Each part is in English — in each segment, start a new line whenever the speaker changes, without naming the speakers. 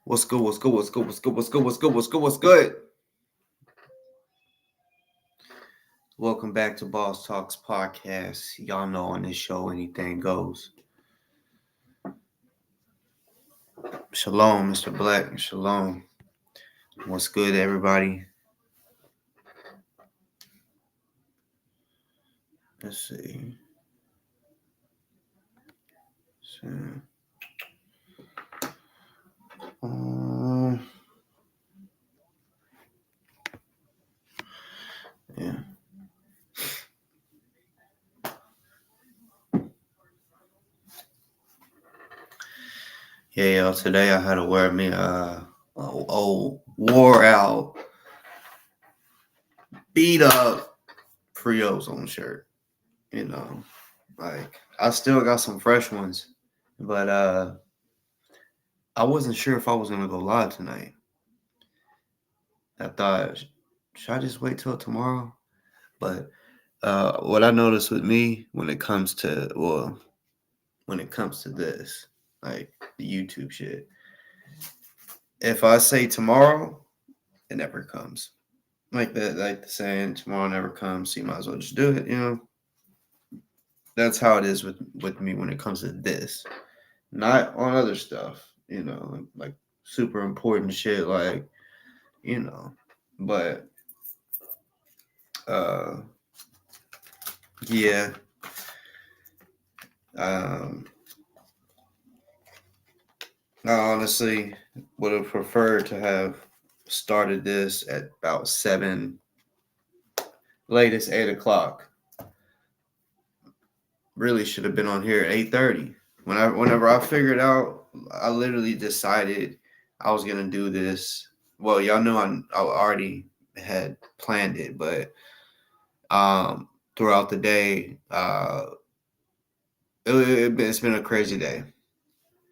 What's good? What's good? What's good? What's good? What's good? What's good? What's good? What's good? Welcome back to Boss Talks Podcast. Y'all know on this show anything goes. Shalom, Mr. Black. Shalom. What's good, everybody? Let's see. Yeah. Yeah, today I had to wear me a wore out, beat up free Ozone shirt. You know, like I still got some fresh ones, but I wasn't sure if I was gonna go live tonight. I thought, should I just wait till tomorrow? But what I noticed with me when it comes to this, like the YouTube shit, if I say tomorrow, it never comes. Like the saying, tomorrow never comes. So you might as well just do it. That's how it is with me when it comes to this. Not on other stuff. Like super important shit. Like but uh, yeah. Um, I honestly would have preferred to have started this at about 7, latest 8 o'clock. Really should have been on here at 8:30. Whenever I figured out, I literally decided I was gonna do this. Well, y'all know I already had planned it, but throughout the day, it's been a crazy day,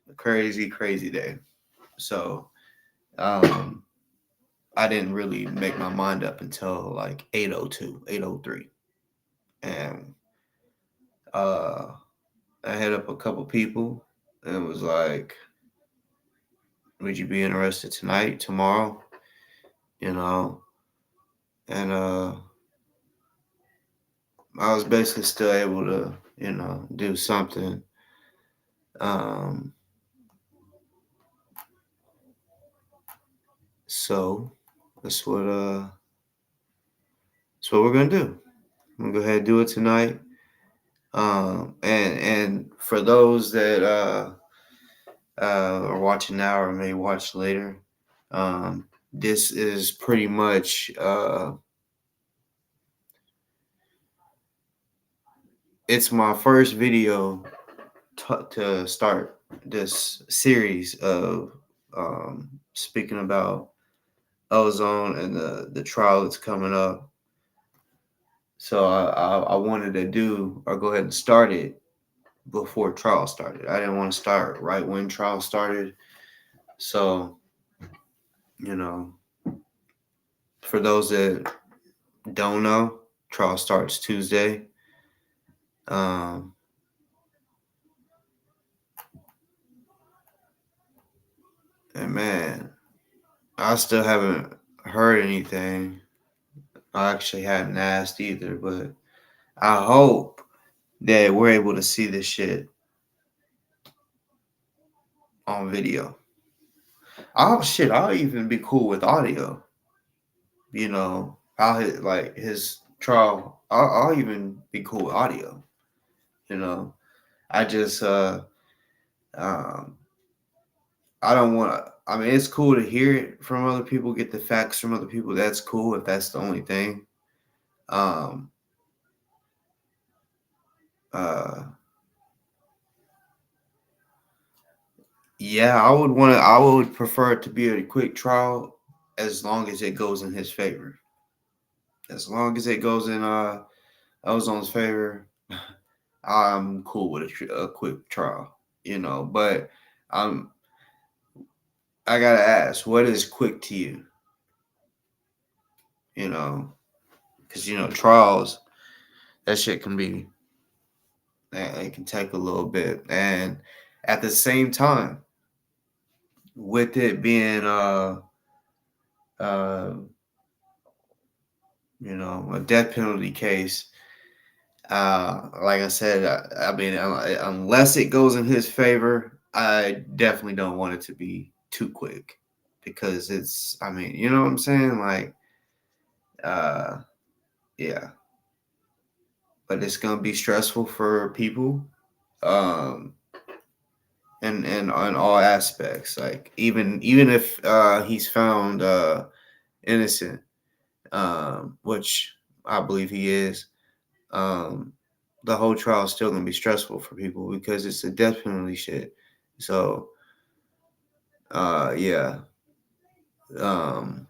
a crazy day. So I didn't really make my mind up until like 8:02, 8:03. And I hit up a couple people and was like, would you be interested tonight, tomorrow? You know, and I was basically still able to, do something. Um, so that's what we're gonna do. I'm gonna go ahead and do it tonight. And for those that are watching now or may watch later, this is pretty much it's my first video to start this series of speaking about Ozone and the trial that's coming up. So I wanted to do or go ahead and start it before trial started. I didn't want to start right when trial started. So, you know, for those that don't know, trial starts Tuesday. Um, and man, I still haven't heard anything. I actually hadn't asked either, but I hope that we're able to see this shit on video. Oh shit, I'll even be cool with audio. I'll hit like his trial. I'll even be cool with audio. You know, I just um I don't want to. I mean, it's cool to hear it from other people, get the facts from other people. That's cool if that's the only thing. Um, uh, yeah, I would want to. I would prefer it to be a quick trial, as long as it goes in his favor. As long as it goes in Ozone's favor, I'm cool with a quick trial. But um, I gotta ask, what is quick to you? Because trials, that shit can be, it can take a little bit, and at the same time, with it being uh a death penalty case, like I said, I mean, unless it goes in his favor, I definitely don't want it to be too quick because it's, I mean, you know what I'm saying? Like, uh, yeah, but it's gonna be stressful for people, um, and on all aspects. Like, even if he's found innocent, which I believe he is, um, the whole trial is still gonna be stressful for people because it's a death penalty shit. So, yeah, um,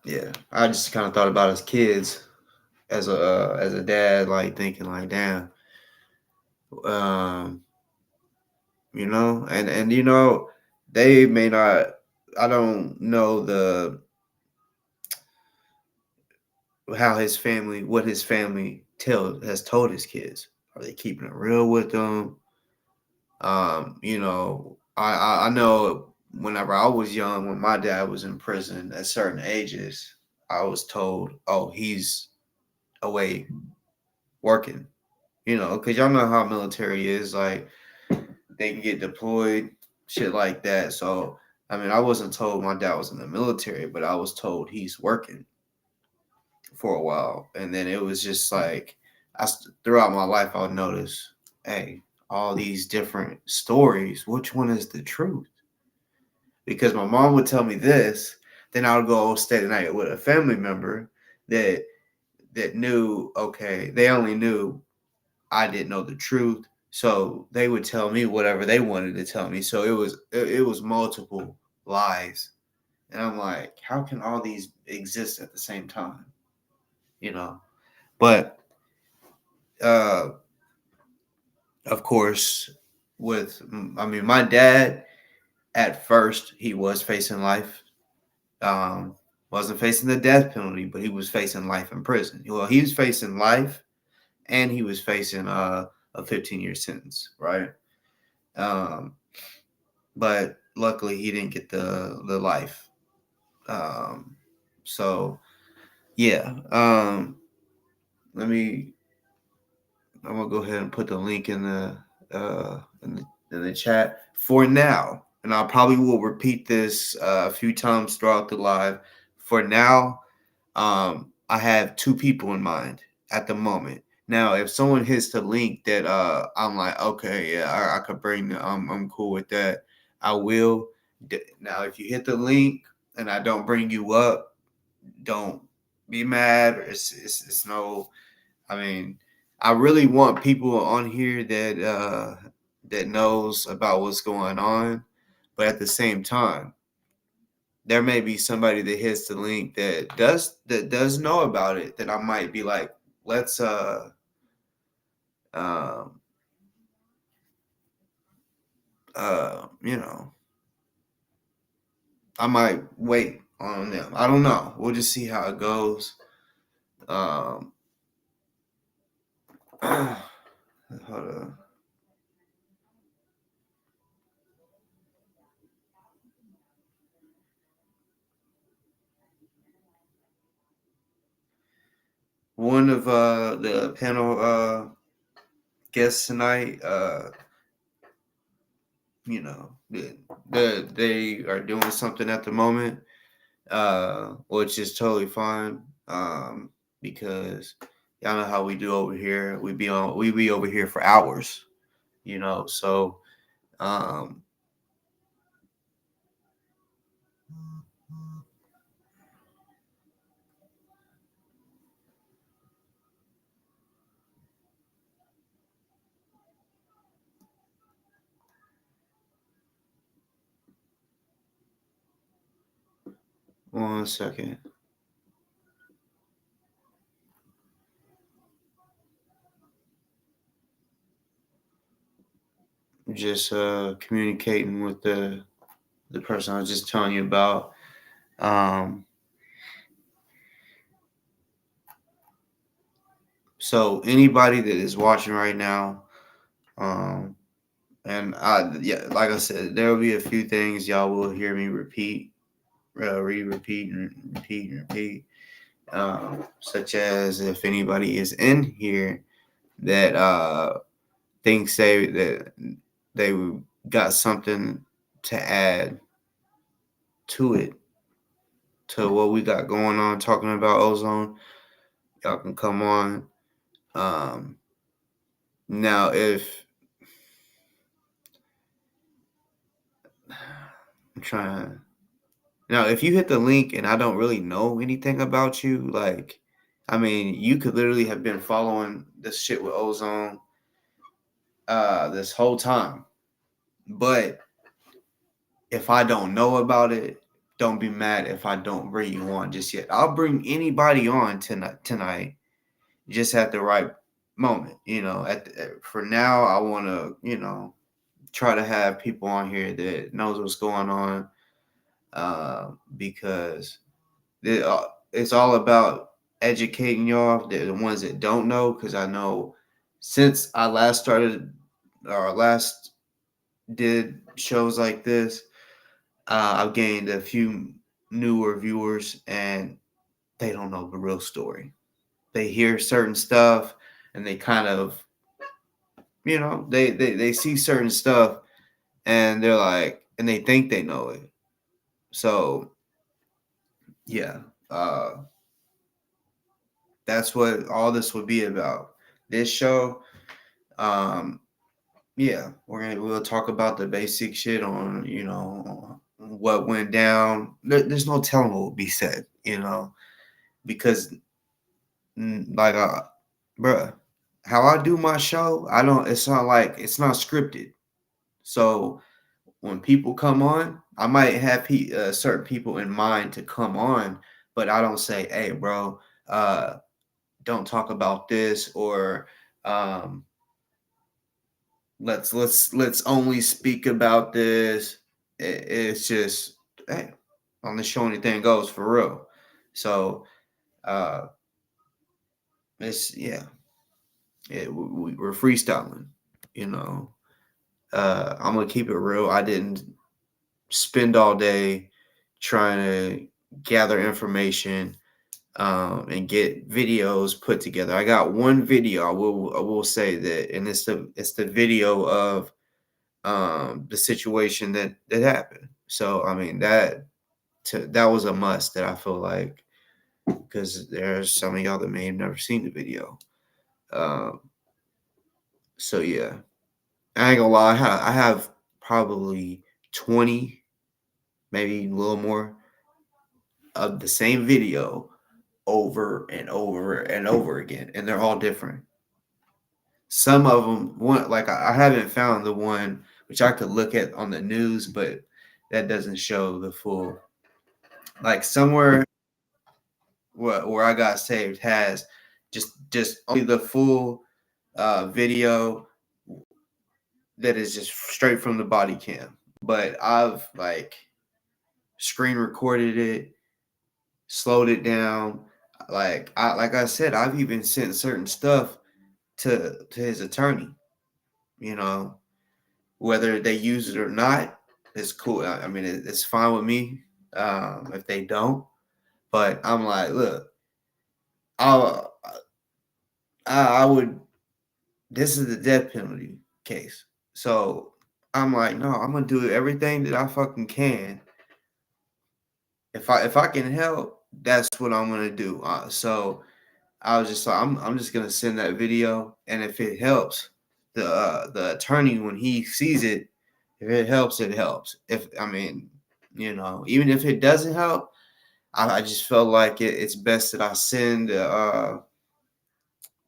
yeah. I just kind of thought about as kids, as a dad, like thinking like, damn, um, and they may not. I don't know the how his family, what his family has told his kids. Are they keeping it real with them? I know whenever I was young, when my dad was in prison at certain ages, I was told, "Oh, he's away working." Because y'all know how military is. Like they can get deployed, shit like that. So, I mean, I wasn't told my dad was in the military, but I was told he's working for a while, and then it was just like throughout my life, I'll notice, hey, all these different stories. Which one is the truth? Because my mom would tell me this, then I would go stay the night with a family member that knew. Okay, they only knew I didn't know the truth, so they would tell me whatever they wanted to tell me. So it was multiple lies, and I'm like, how can all these exist at the same time? You know, but uh, of course, I mean, my dad at first he was facing life. Um, wasn't facing the death penalty, but he was facing life in prison. Well, he was facing life, and he was facing a 15-year sentence, right? Um, but luckily he didn't get the life. Um, so yeah, let me. I'm gonna go ahead and put the link in the chat for now, and I probably will repeat this a few times throughout the live. For now, I have two people in mind at the moment. Now, if someone hits the link that I'm like, okay, yeah, I could bring. I'm cool with that. I will. Now, if you hit the link and I don't bring you up, don't be mad. It's no. I mean, I really want people on here that knows about what's going on, but at the same time, there may be somebody that hits the link that does know about it that I might be like, let's um you know, I might wait on them. I don't know. We'll just see how it goes. Um hold on. One of the panel guests tonight, they are doing something at the moment, which is totally fine. Because y'all know how we do over here. We be over here for hours, So, um, 1 second. Just communicating with the person I was just telling you about. Um, So anybody that is watching right now, um, and yeah, like I said, there will be a few things y'all will hear me repeat, repeat and repeat and repeat. Such as if anybody is in here that thinks they got something to add to it, to what we got going on, talking about ozone, y'all can come on. Um, Now, if I'm trying, now if you hit the link and I don't really know anything about you, like, I mean, you could literally have been following this shit with ozone this whole time, but if I don't know about it, don't be mad if I don't bring you on just yet. I'll bring anybody on tonight, just at the right moment. For now, I want to, try to have people on here that knows what's going on, because it's all about educating y'all, the ones that don't know. Because I know since I last started or last did shows like this, I've gained a few newer viewers, and they don't know the real story. They hear certain stuff, and they kind of, they see certain stuff, and they're like, and they think they know it. So yeah, uh, that's what all this would be about. This show, um, yeah, we'll talk about the basic shit on, what went down. There's no telling what will be said, because like bruh, how I do my show, I don't. It's not scripted. So when people come on, I might have certain people in mind to come on, but I don't say, "Hey, bro, don't talk about this," or um, let's only speak about this. It's just, hey, on the show anything goes for real. So uh, it's yeah, we're freestyling. You know, I'm gonna keep it real. I didn't spend all day trying to gather information, and get videos put together. I got one video. I will say that, and it's the video of the situation that happened. So I mean that was a must, that I feel like, because there's some of y'all that may have never seen the video. Um, so yeah, I ain't gonna lie. I have probably 20, maybe a little more, of the same video over and over and over again, and they're all different. Some of them, one, like I haven't found the one which I could look at on the news, but that doesn't show the full. Like somewhere where I got saved has just only the full video that is just straight from the body cam. But I've like screen recorded it, slowed it down. Like I said, I've even sent certain stuff to his attorney. You know, whether they use it or not, it's cool. I mean, it's fine with me, if they don't. But I'm like, look, I I would. This is the death penalty case, so I'm like, no, I'm gonna do everything that I fucking can. If I can help, that's what I'm gonna do. So I was just like, I'm just gonna send that video, and if it helps the attorney when he sees it, if it helps, it helps. If I mean, even if it doesn't help, I just felt like it's best that I send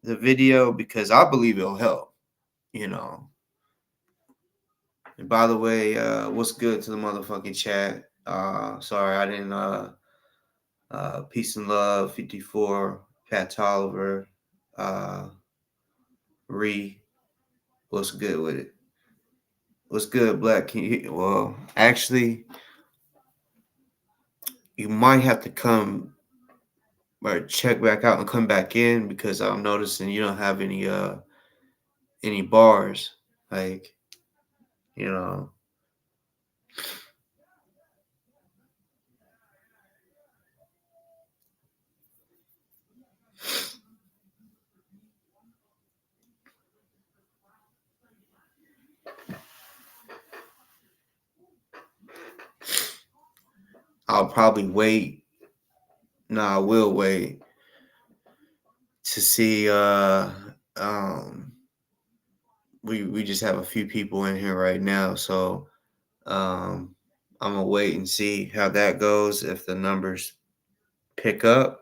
the video, because I believe it'll help. You know. And by the way, what's good to the motherfucking chat? Sorry I didn't. Peace and love, 54, Pat Tolliver, uh, Ree. What's good with it? What's good, Black? Well, actually, you might have to come or check back out and come back in because I'm noticing you don't have any bars. Like, you know, I'll probably wait. No, I will wait to see um we just have a few people in here right now, so um I'm gonna wait and see how that goes. If the numbers pick up,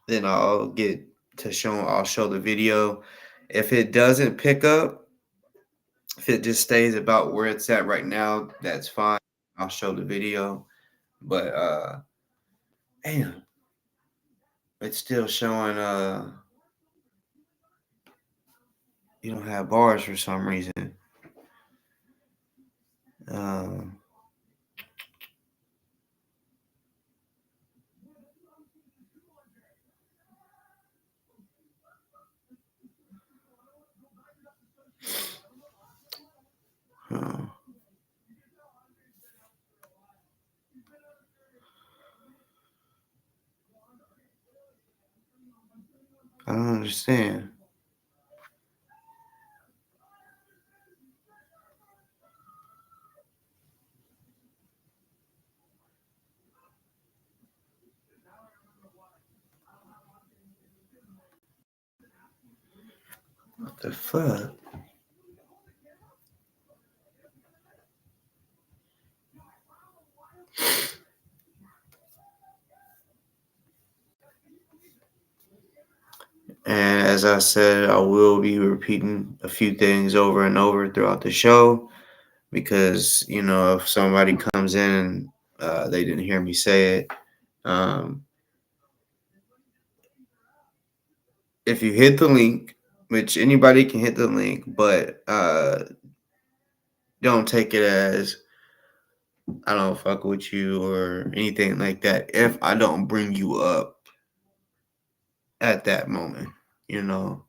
then I'll show the video. If it doesn't pick up, if it just stays about where it's at right now, that's fine. I'll show the video. But damn, it's still showing you don't have bars for some reason. Um uh, I don't understand. What the fuck? And as I said, I will be repeating a few things over and over throughout the show because, if somebody comes in and they didn't hear me say it, um, if you hit the link, which anybody can hit the link, but don't take it as I don't fuck with you or anything like that if I don't bring you up at that moment, you know.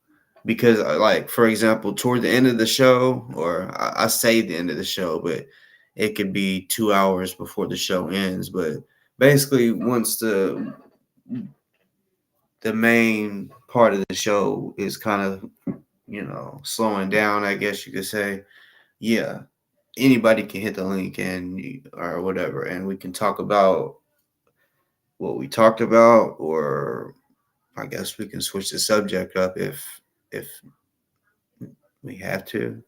Because, like, for example, toward the end of the show, or I say the end of the show, but it could be 2 hours before the show ends. But basically, once the main part of the show is kind of, slowing down, I guess you could say, yeah, anybody can hit the link or whatever, and we can talk about what we talked about, or I guess we can switch the subject up if we have to.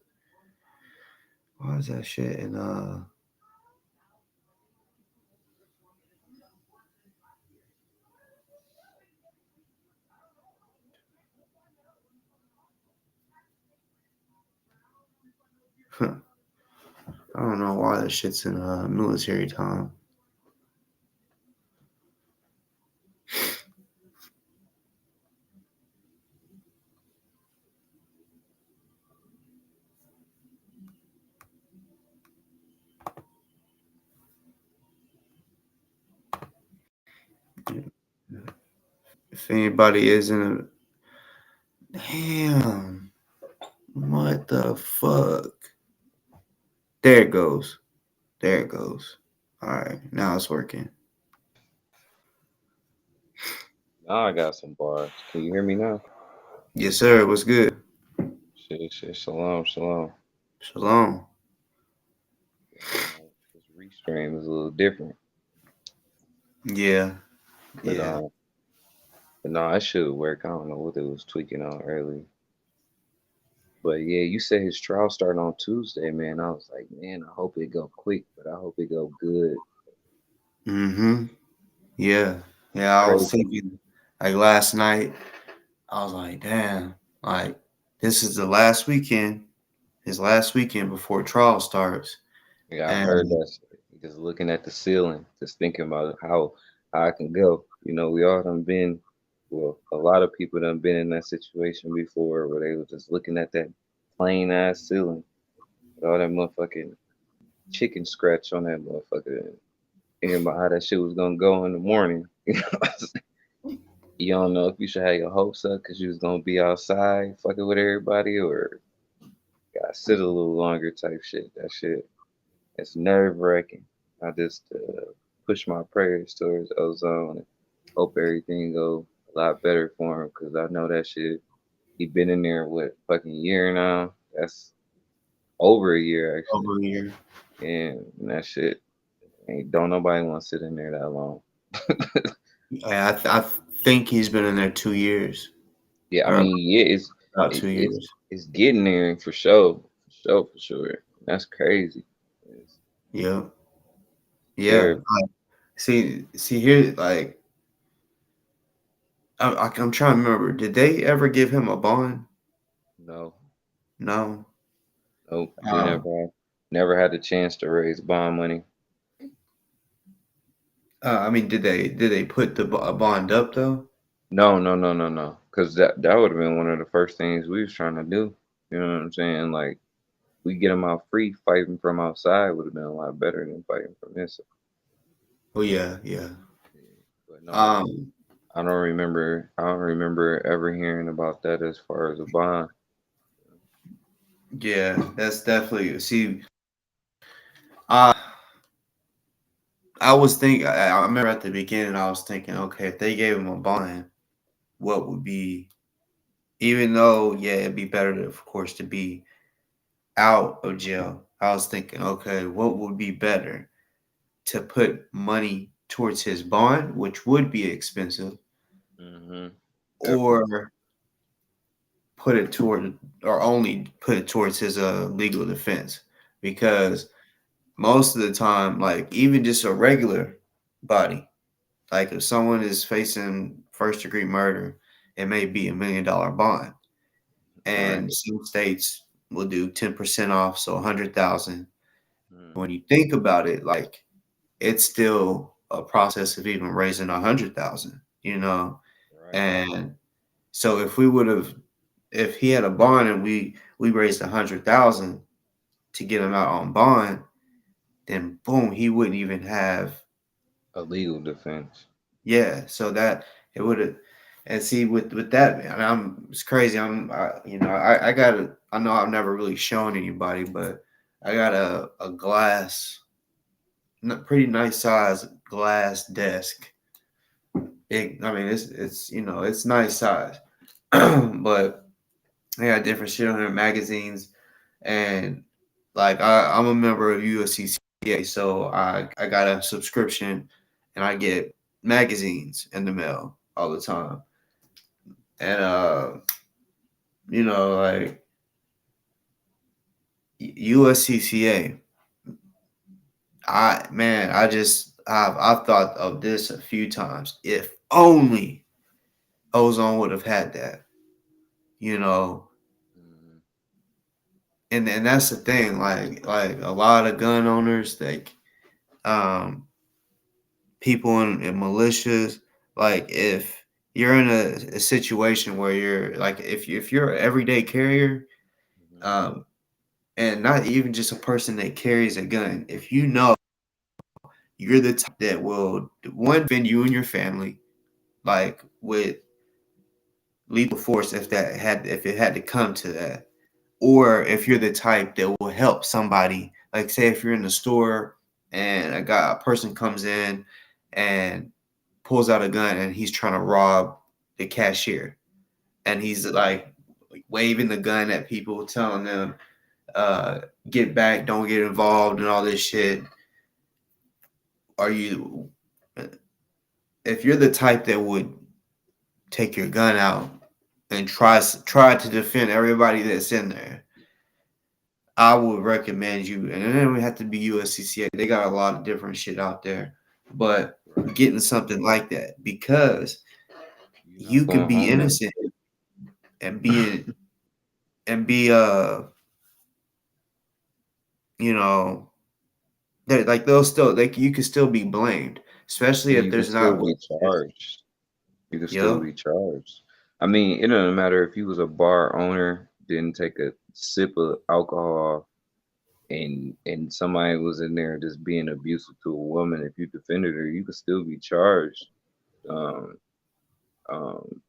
Why is that shit? And I don't know why that shit's in military time. If anybody is in damn, what the fuck? There it goes. There it goes. All right, now it's working.
Now I got some bars. Can you hear me now?
Yes, sir. What's good?
Shit, shalom, shalom.
Shalom.
This restream is a little different,
Yeah,
but
yeah.
no, it should work. I don't know what it was tweaking on earlier, but yeah, you said his trial started on Tuesday, man. I was like, man, I hope it go quick, but I hope it go good.
Mm-hmm. Yeah. Yeah, I was
Crazy.
thinking like last night, I was like, damn, like this is the last weekend, his last weekend before trial starts.
Yeah, I heard
And
that shit. Just looking at the ceiling, just thinking about how I can go. We all done been, well, a lot of people done been in that situation before where they were just looking at that plain ass ceiling with all that motherfucking chicken scratch on that motherfucker, and thinking about how that shit was gonna go in the morning. You don't know if you should have your hopes up because you was gonna be outside fucking with everybody, or gotta sit a little longer type shit. That shit, it's nerve wracking. I just push my prayers towards Ozone and hope everything go a lot better for him because I know that shit. He been in there what fucking year now. That's over a year actually,
over here.
and that shit ain't don't nobody want to sit in there that long.
I think he's been in there 2 years
Yeah, I
or
mean, yeah,
about
it,
two
it's
years.
it's getting there for sure, for sure, for sure. That's crazy. It's
Yeah, yeah.
terrible.
See here, like I'm trying to remember. Did they ever give him a bond?
No,
No.
nope. They
Um,
never had the chance to raise bond money.
I mean, did they put the bond up though?
No, no, no, no, no. Because that would have been one of the first things we was trying to do. You know what I'm saying? Like we get them out free, fighting from outside would have been a lot better than fighting from inside.
Oh yeah, yeah.
Yeah. But no,
Um,
I don't remember. I don't remember ever hearing about that as far as a bond.
yeah. That's definitely. See, I I was thinking. I remember at the beginning, I was thinking, okay, if they gave him a bond, what would be? Even though, yeah, it'd be better, to, of course, to be out of jail. I was thinking, okay, what would be better to put money towards his bond, which would be expensive,
Hmm. Definitely.
or put it toward, or only put it towards his legal defense? Because most of the time, like even just a regular body, like if someone is facing first degree murder, it may be $1 million bond,
Right.
and some states will do 10% off, so 100,000. When
Hmm.
you think about it, like it's still a process of even raising 100,000,
Right.
and so if he had a bond and we raised 100,000 to get him out on bond, then boom, he wouldn't even have.
A legal defense.
Yeah, so that it would have. And see, with that, man, it's crazy. I got a. I know I've never really shown anybody, but I got a glass, pretty nice size glass desk. I mean, it's nice size, but they got different shit on there, magazines, and like I'm a member of USCCA, so I got a subscription, and I get magazines in the mail all the time, and like USCCA, I've thought of this a few times. If only Ozone would have had that, you know,
Hmm.
and that's the thing. Like a lot of gun owners, like um people in militias, like if you're in a situation where you're like if you're an everyday carrier,
Hmm.
um, and not even just a person that carries a gun, if you know you're the type that will one defend you and your family, like with lethal force if it had to come to that, or if you're the type that will help somebody, like say if you're in the store and a person comes in and pulls out a gun and he's trying to rob the cashier, and he's like waving the gun at people, telling them, get back, don't get involved, and all this shit. Are you, if you're the type that would take your gun out and try to defend everybody that's in there, I would recommend you, and it doesn't have to be USCCA. They got a lot of different shit out there, but
Right.
getting something like that, because
You're not
you could
going
be
home.
innocent and be you know, like you could still be blamed, especially
And
if
you can
there's
still
not
be
witnesses.
charged. You can still
Yep.
be charged. I mean, it doesn't matter if you was a bar owner, didn't take a sip of alcohol, and somebody was in there just being abusive to a woman. If you defended her, you could still be charged. Um,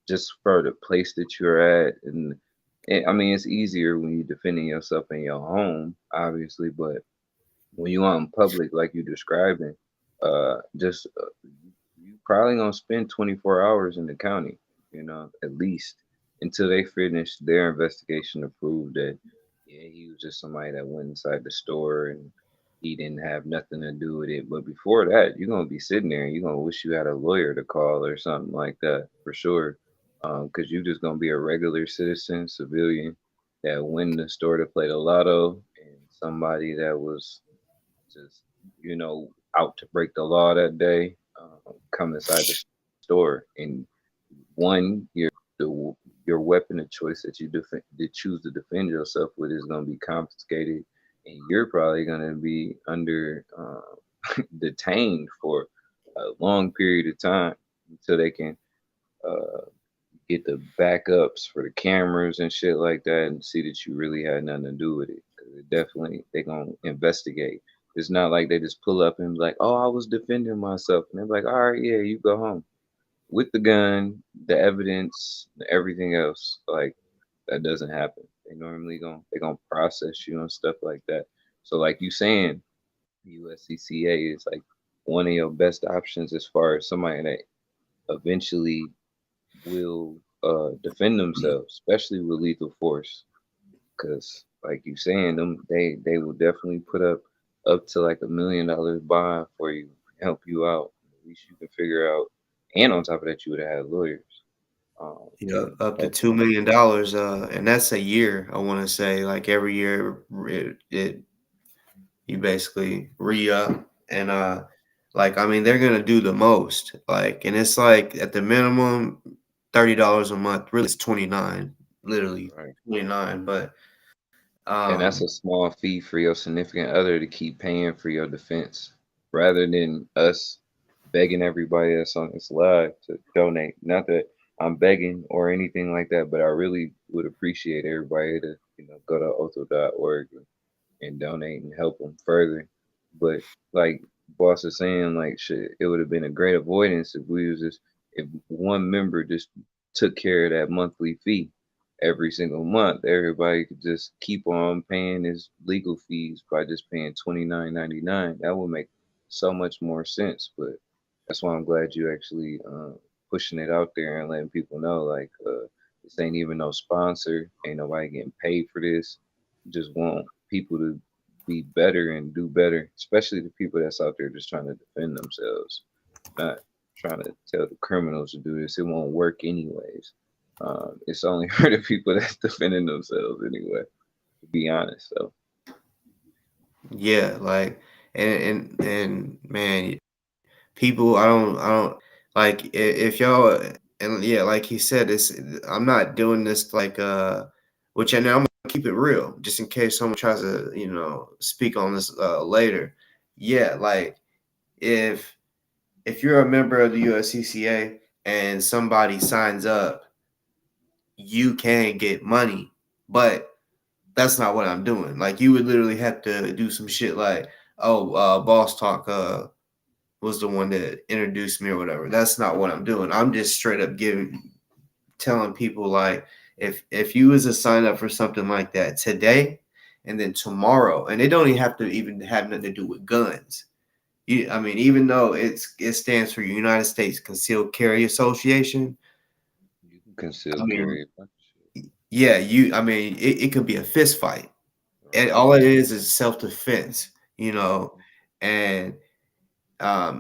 just for the place that you're at. And I mean, it's easier when you're defending yourself in your home, obviously, but when you out in public, like you describing, just you probably gonna spend 24 hours in the county, at least until they finish their investigation to prove that, yeah, he was just somebody that went inside the store and he didn't have nothing to do with it. But before that, you're gonna be sitting there and you're gonna wish you had a lawyer to call or something like that for sure, because you're just gonna be a regular citizen, civilian that went in the store to play the lotto, and somebody that was just out to break the law that day, come inside the store, and one the, your weapon of choice that choose to defend yourself with is going to be confiscated, and you're probably going to be under detained for a long period of time until they can uh, get the backups for the cameras and shit like that and see that you really had nothing to do with it. Because it definitely, they're going to investigate. It's not like they just pull up and be like, oh, I was defending myself. And they're like, all right, yeah, you go home with the gun, the evidence, everything else. Like, that doesn't happen. They're gonna process you and stuff like that. So like you saying, USCCA is like one of your best options as far as somebody that eventually will defend themselves, especially with lethal force. Because, like you saying, they will definitely put up to like $1 million bond for you, help you out. At least you can figure out, and on top of that, you would have had lawyers.
Yeah,
And
up to
help
$2 million, and that's a year. I want to say, like every year, it you basically re up, and like I mean, they're gonna do the most, like, and it's like at the minimum $30 a month. Really, it's 29, literally
right.
29. But
And that's
um,
a small fee for your significant other to keep paying for your defense, rather than us begging everybody that's on this live to donate. Not that I'm begging or anything like that, but I really would appreciate everybody to, go to otho.org and donate and help them further. But like boss is saying, like shit, it would have been a great avoidance if one member just took care of that monthly fee every single month. Everybody could just keep on paying his legal fees by just paying $29.99. That would make so much more sense. But that's why I'm glad you actually pushing it out there and letting people know, like, this ain't even no sponsor, ain't nobody getting paid for this. Just want people to be better and do better, especially the people that's out there just trying to defend themselves, not trying to tell the criminals to do this. It won't work anyways. It's only for the people that's defending themselves anyway, to be honest. So
yeah, like, and man, people, I don't like if y'all, and yeah, like he said, it's I'm not doing this like which, and I'm gonna keep it real just in case someone tries to speak on this later. Yeah, like if you're a member of the USCCA and somebody signs up, you can get money, but that's not what I'm doing. Like you would literally have to do some shit like, oh, Boss Talk was the one that introduced me or whatever. That's not what I'm doing. I'm just straight up telling people like if you was to sign up for something like that today and then tomorrow, and it don't even have nothing to do with guns. I mean, even though it stands for United States Concealed Carry Association.
you can conceal
I mean,
carry a bunch of shit.
yeah, I mean, it could be a fist fight. And
Right.
all it is self defense, and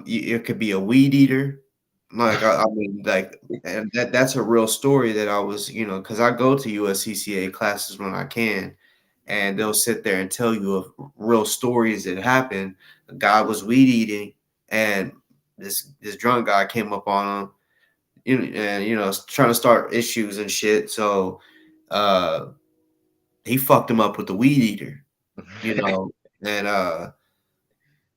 it could be a weed eater. Like I mean, like, and that's a real story that I was, because I go to USCCA classes when I can, and they'll sit there and tell you of real stories that happened. A guy was weed eating, and this drunk guy came up on him, and trying to start issues and shit. So, uh, he fucked him up with the weed eater, and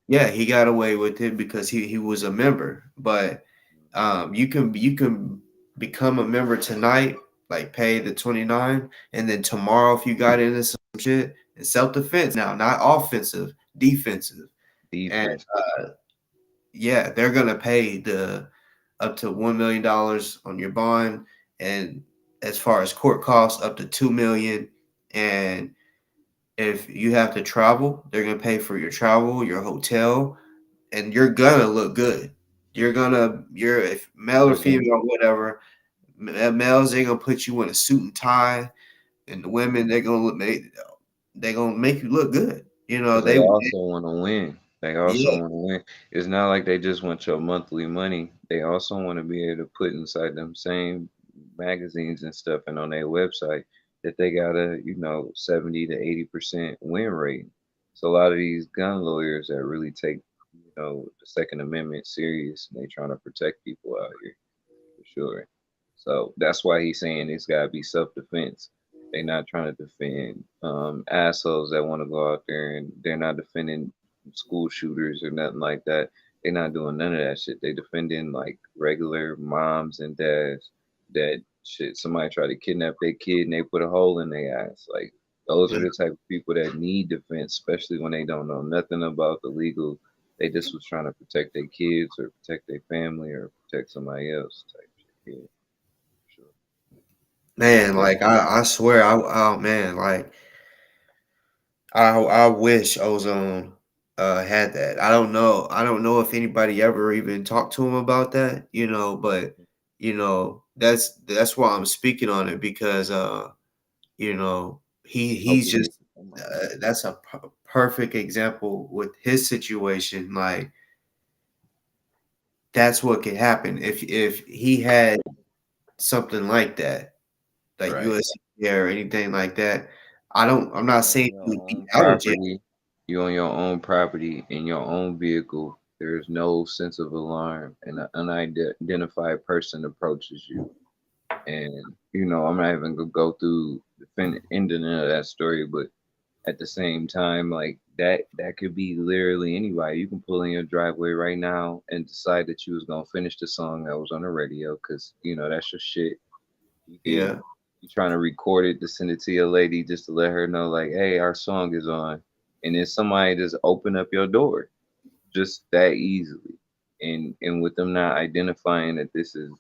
yeah, he got away with it because he was a member. But you can become a member tonight, like pay the 29, and then tomorrow if you got into some shit, it's self defense now, not offensive, defensive. And
Defense.
yeah, they're gonna pay up to $1 million on your bond, and as far as court costs, up to 2 million. And if you have to travel, they're gonna pay for your travel, your hotel, and you're gonna look good. You're if male or
Okay.
female, whatever. Males, they're gonna put you in a suit and tie, and the women, they're gonna make you look good. You know,
Because they also want to win. They also
yeah,
want to win. It's not like they just want your monthly money. They also want to be able to put inside them same magazines and stuff and on their website that they got a, 70 to 80% win rate. So a lot of these gun lawyers that really take, the Second Amendment serious, and they trying to protect people out here for sure. So that's why he's saying it's gotta be self defense. They're not trying to defend assholes that want to go out there, and they're not defending school shooters or nothing like that. They're not doing none of that shit. They defending like regular moms and dads that shit. Somebody tried to kidnap their kid and they put a hole in their ass. Like those are
yeah,
the type of people that need defense, especially when they don't know nothing about the legal. They just was trying to protect their kids or protect their family or protect somebody else type shit. Yeah, sure.
man.
But
Like I swear, oh man, like I wish Ozone had that. I don't know. I don't know if anybody ever even talked to him about that, but that's why I'm speaking on it because he's
hopefully,
just that's a perfect example with his situation. Like that's what could happen if he had something like that, like
right.
USCCA or anything like that. I'm
You
not
on
saying
your
he would be
own
out of jail.
property. You on your own property in your own vehicle. There's no sense of alarm, and an unidentified person approaches you. And I'm not even gonna go through the ending of that story, but at the same time, like that could be literally anybody. You can pull in your driveway right now and decide that you was gonna finish the song that was on the radio, because that's your shit. You could
Yeah,
be trying to record it to send it to your lady just to let her know, like, hey, our song is on, and then somebody just open up your door just that easily, and with them not identifying that this is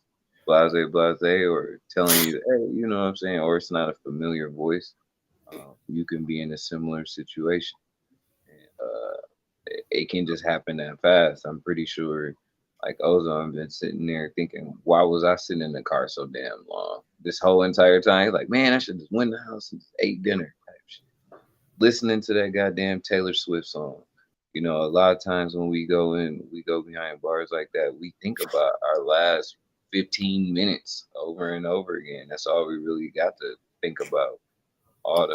blase blase or telling you, hey, you know what I'm saying, or it's not a familiar voice, you can be in a similar situation. It can just happen that fast. I'm pretty sure, like Ozone been sitting there thinking, why was I sitting in the car so damn long this whole entire time? He's like, man, I should just went in the house and just ate dinner type shit, listening to that goddamn Taylor Swift song. A lot of times when we go behind bars like that, we think about our last 15 minutes over and over again. That's all we really got to think about. All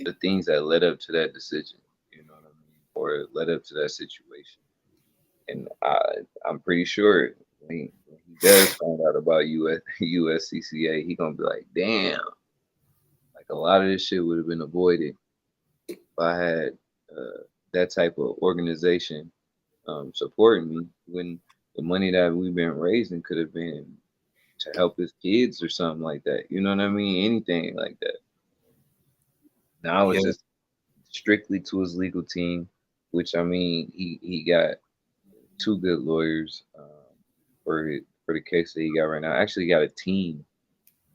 the things that led up to that decision, you know what I mean, or led up to that situation. And I'm pretty sure when he does find out about USCCA, he gonna be like, damn, like a lot of this shit would have been avoided if I had that type of organization supporting me, when the money that we've been raising could have been to help his kids or something like that. You know what I mean? Anything like that. Now it's
yeah,
just strictly to his legal team, which I mean, he got two good lawyers for the case that he got right now. Actually, he got a team,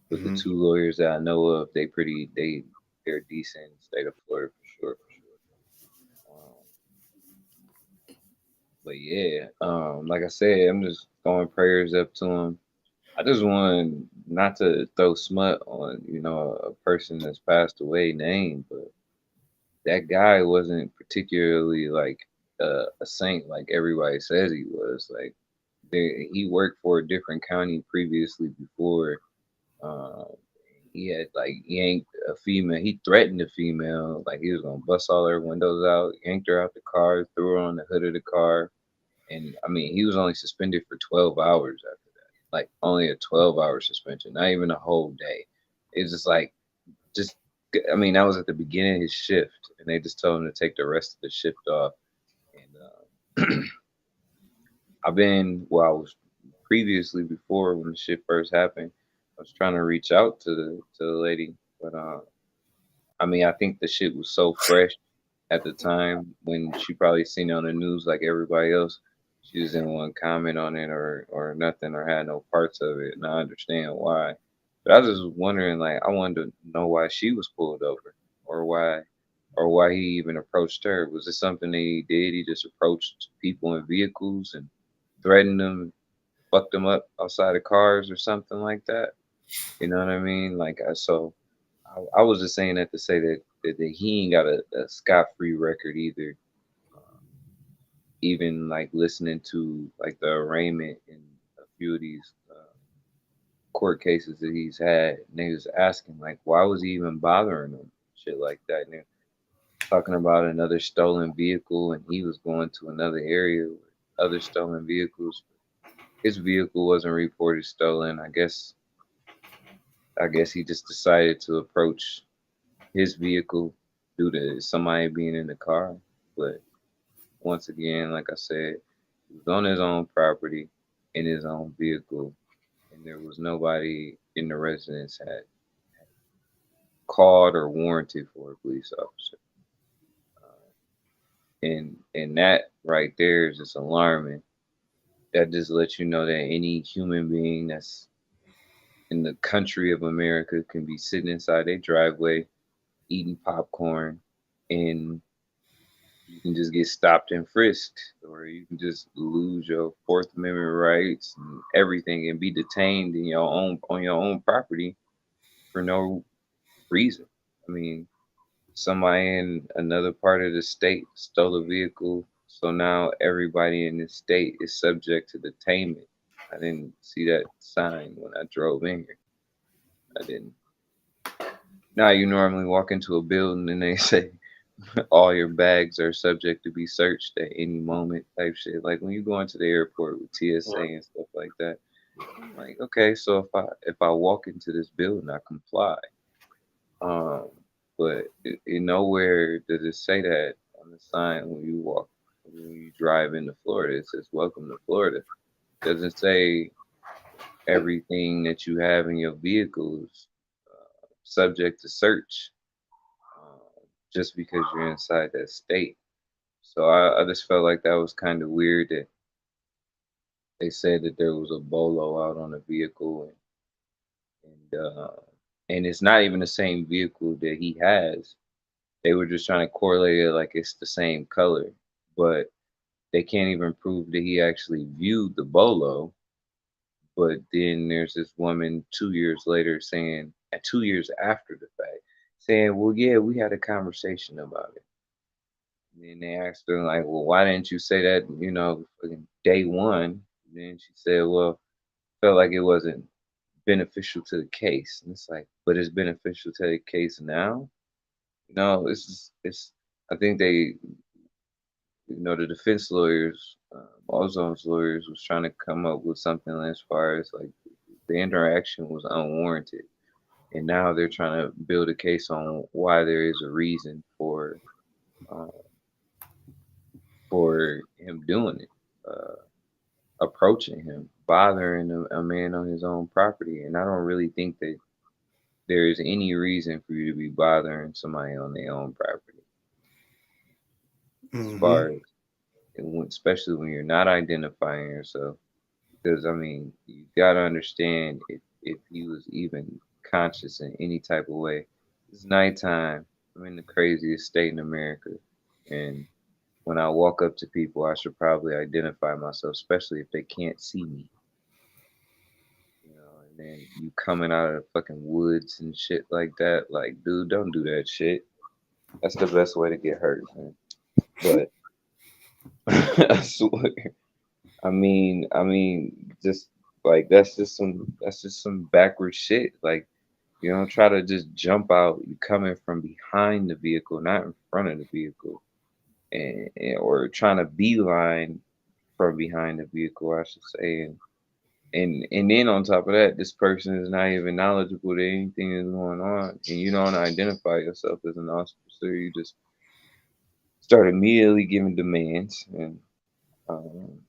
but the
hmm
two lawyers that I know of, they're decent in the state of Florida for sure, for sure. But yeah, like I said, I'm just throwing prayers up to him. I just want not to throw smut on, a person that's passed away name, but that guy wasn't particularly like a saint like everybody says he was. Like he worked for a different county previously before. Um, he had like yanked a female. He threatened a female, like he was gonna bust all her windows out, yanked her out the car, threw her on the hood of the car, and I mean he was only suspended for 12 hours after that. Like only a 12-hour suspension, not even a whole day. It's just like just I mean that was at the beginning of his shift, and they just told him to take the rest of the shift off. And I was previously before when the shit first happened, I was trying to reach out to the lady, but I mean, I think the shit was so fresh at the time when she probably seen it on the news like everybody else. she just didn't want to comment on it or nothing or had no parts of it, and I understand why. But I was just wondering, like, I wanted to know why she was pulled over, or why he even approached her. Was it something that he did? He just approached people in vehicles and threatened them, fucked them up outside of cars or something like that. You know what I mean? Like, so I was just saying that to say that he ain't got a scot free record either. Even like listening to like the arraignment in a few of these court cases that he's had, and they was asking like, why was he even bothering them, shit like that. And they're talking about another stolen vehicle, and he was going to another area with other stolen vehicles. His vehicle wasn't reported stolen. I guess he just decided to approach his vehicle due to somebody being in the car. But once again, like I said, he was on his own property in his own vehicle, and there was nobody in the residence had called or warranted for a police officer. And that right there is just alarming. That just lets you know that any human being that's in the country of America can be sitting inside a driveway eating popcorn, and you can just get stopped and frisked, or you can just lose your Fourth Amendment rights and everything, and be detained in your own on your own property for no reason. I mean, somebody in another part of the state stole a vehicle, so now everybody in this state is subject to detainment. I didn't see that sign when I drove in here. I didn't. Now you normally walk into a building and they say all your bags are subject to be searched at any moment type shit. Like when you go into the airport with TSA and stuff like that. I'm like, okay, so if I walk into this building, I comply. Um, but in nowhere does it say that on the sign when you drive into Florida. It says "Welcome to Florida." It doesn't say everything that you have in your vehicle is subject to search just because you're inside that state. So I just felt like that was kind of weird that they said that there was a bolo out on the vehicle, and and it's not even the same vehicle that he has. They were just trying to correlate it like it's the same color, but they can't even prove that he actually viewed the bolo. But then there's this woman 2 years later saying, 2 years after the fact, saying, "Well, yeah, we had a conversation about it." And then they asked her like, "Well, why didn't you say that? Fucking day one?" And then she said, "Well, felt like it wasn't beneficial to the case." And it's like, but it's beneficial to the case now. No, it's. I think the defense lawyers, Ozone's lawyers, was trying to come up with something as far as like the interaction was unwarranted, and now they're trying to build a case on why there is a reason uh, for him doing it, approaching him, bothering a man on his own property, and I don't really think that there is any reason for you to be bothering somebody on their own property, as
Mm-hmm.
far as especially when you're not identifying yourself. Because I mean, you gotta understand if he was even conscious in any type of way. It's nighttime. I'm in the craziest state in America, and when I walk up to people, I should probably identify myself, especially if they can't see me. And then you coming out of the fucking woods and shit like that. Like, dude, don't do that shit. That's the best way to get hurt, man. But I swear, just like that's just some backward shit. Like, you don't try to just jump out. You coming from behind the vehicle, not in front of the vehicle, or trying to beeline from behind the vehicle, I should say. And then on top of that, this person is not even knowledgeable that anything is going on, and you don't identify yourself as an officer. You just start immediately giving demands, and um,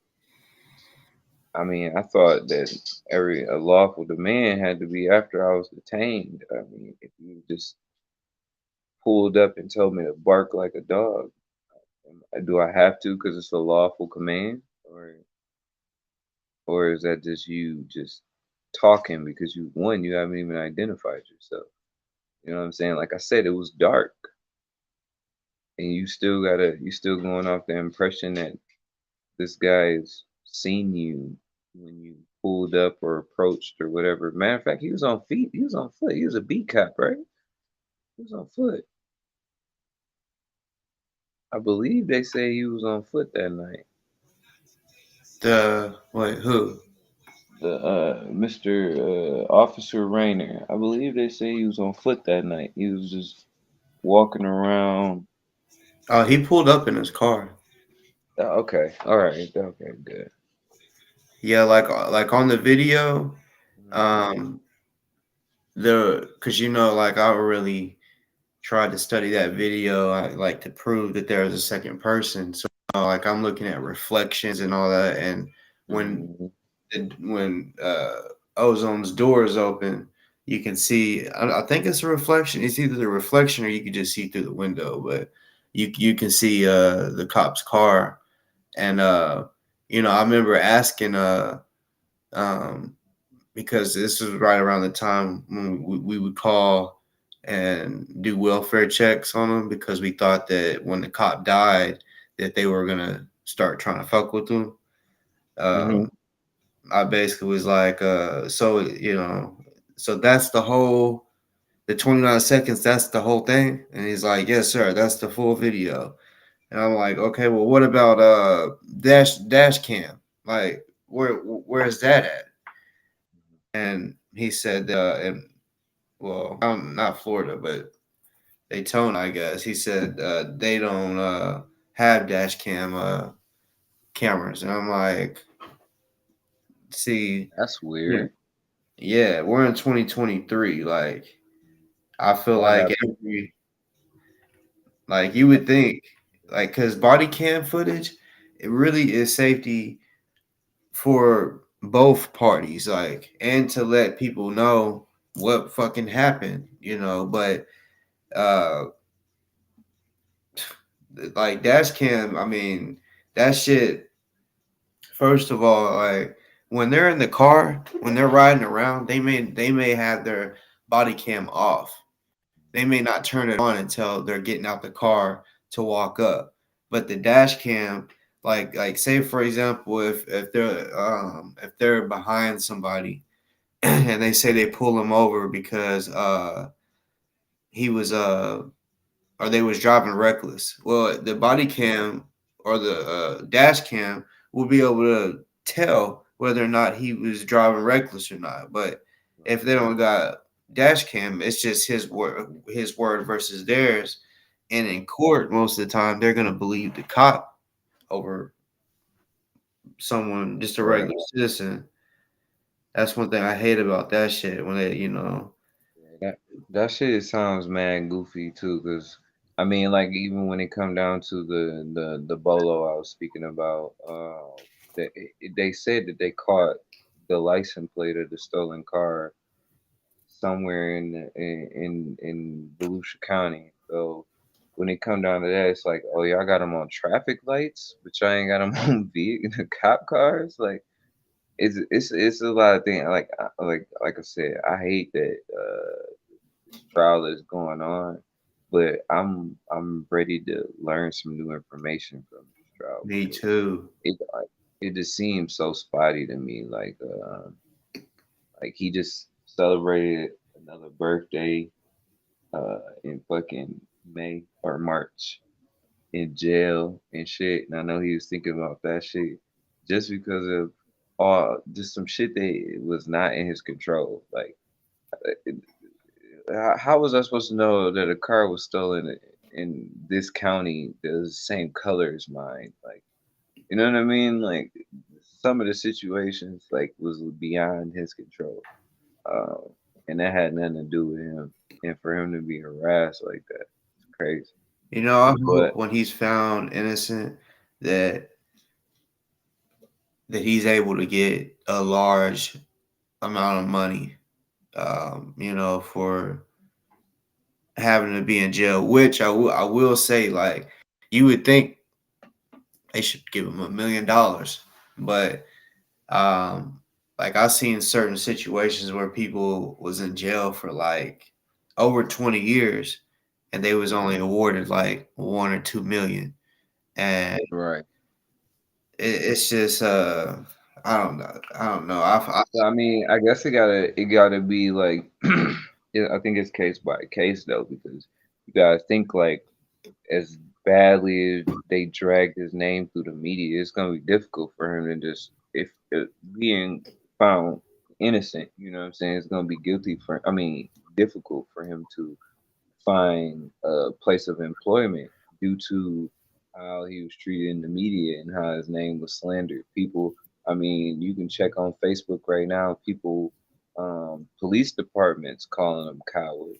I mean, I thought that every a lawful demand had to be after I was detained. I mean, if you just pulled up and told me to bark like a dog, do I have to because it's a lawful command? or or is that just you just talking because you haven't even identified yourself? You know what I'm saying? Like I said, it was dark, and you still going off the impression that this guy's seen you when you pulled up or approached or whatever. Matter of fact, he was on feet. He was on foot. He was a beat cop, right? He was on foot. I believe they say he was on foot that night.
The wait, who?
The Mr. Officer Rayner. I believe they say he was on foot that night. He was just walking around.
Oh, he pulled up in his car.
Okay, all right, okay, good.
Yeah, like on the video,
Mhm.
um, because like I really tried to study that video. I like to prove that there is a second person. So like I'm looking at reflections and all that, and when
Mhm.
when Ozone's door is open, you can see. I think it's a reflection. It's either the reflection or you can just see through the window. But you can see the cop's car, and I remember asking um, because this was right around the time when we would call and do welfare checks on them because we thought that when the cop died that they were gonna start trying to fuck with them.
Mhm.
Um, I basically was like, so that's the 29 seconds, that's the whole thing. And he's like, yes, sir, that's the full video. And I'm like, okay, well, what about dash cam? Like, where's that at? And he said, well, not Florida, but Daytona, I guess. He said they don't have dash cam cameras. And I'm like, see,
That's
yeah,
weird.
yeah, we're in 2023. Like, I feel
Why
like
not?
like you would think, like, because body cam footage, it really is safety for both parties, like, and to let people know what fucking happened. But uh, like dash cam, I mean, that shit. First of all, like when they're in the car, when they're riding around, they may have their body cam off. They may not turn it on until they're getting out the car to walk up. But the dash cam, like say for example, if they're behind somebody and they say they pull him over because he was or they was driving reckless. Well, the body cam or the dash cam will be able to tell whether or not he was driving reckless or not. But if they don't got dash cam, it's just his word versus theirs. And in court, most of the time, they're gonna believe the cop over someone, just a
Right.
regular citizen. That's one thing I hate about that shit when they.
Yeah, that shit sounds mad goofy too, cause I mean, like even when it come down to the bolo I was speaking about, they said that they caught the license plate of the stolen car somewhere in Volusia County. So when it come down to that, it's like, oh y'all got them on traffic lights, but y'all ain't got them on vehicle cop cars. Like it's a lot of things. Like I said, I hate that. This trial is going on, but I'm ready to learn some new information from this trial
Me
because
too.
it just seems so spotty to me. Like he just celebrated another birthday in fucking May or March in jail and shit, and I know he was thinking about that shit just because of all just some shit that was not in his control. Like how was I supposed to know that a car was stolen in this county that's the same color as mine? Like, you know what I mean? Like, some of the situations like was beyond his control, um, and that had nothing to do with him. And for him to be harassed like that, it's crazy.
I hope
But
when he's found innocent that he's able to get a large amount of money, for having to be in jail. Which I will say, like you would think they should give him $1 million. But um, like I've seen certain situations where people was in jail for like over 20 years, and they was only awarded like 1 or 2 million, and
Right.
it's just I don't know. I
So I mean, I guess it gotta be like I think it's case by case though, because you gotta think like as badly as they dragged his name through the media, it's gonna be difficult for him to just if being found innocent, you know what I'm saying, it's gonna be difficult for him to find a place of employment due to how he was treated in the media and how his name was slandered. People, I mean, you can check on Facebook right now, people, police departments calling him coward.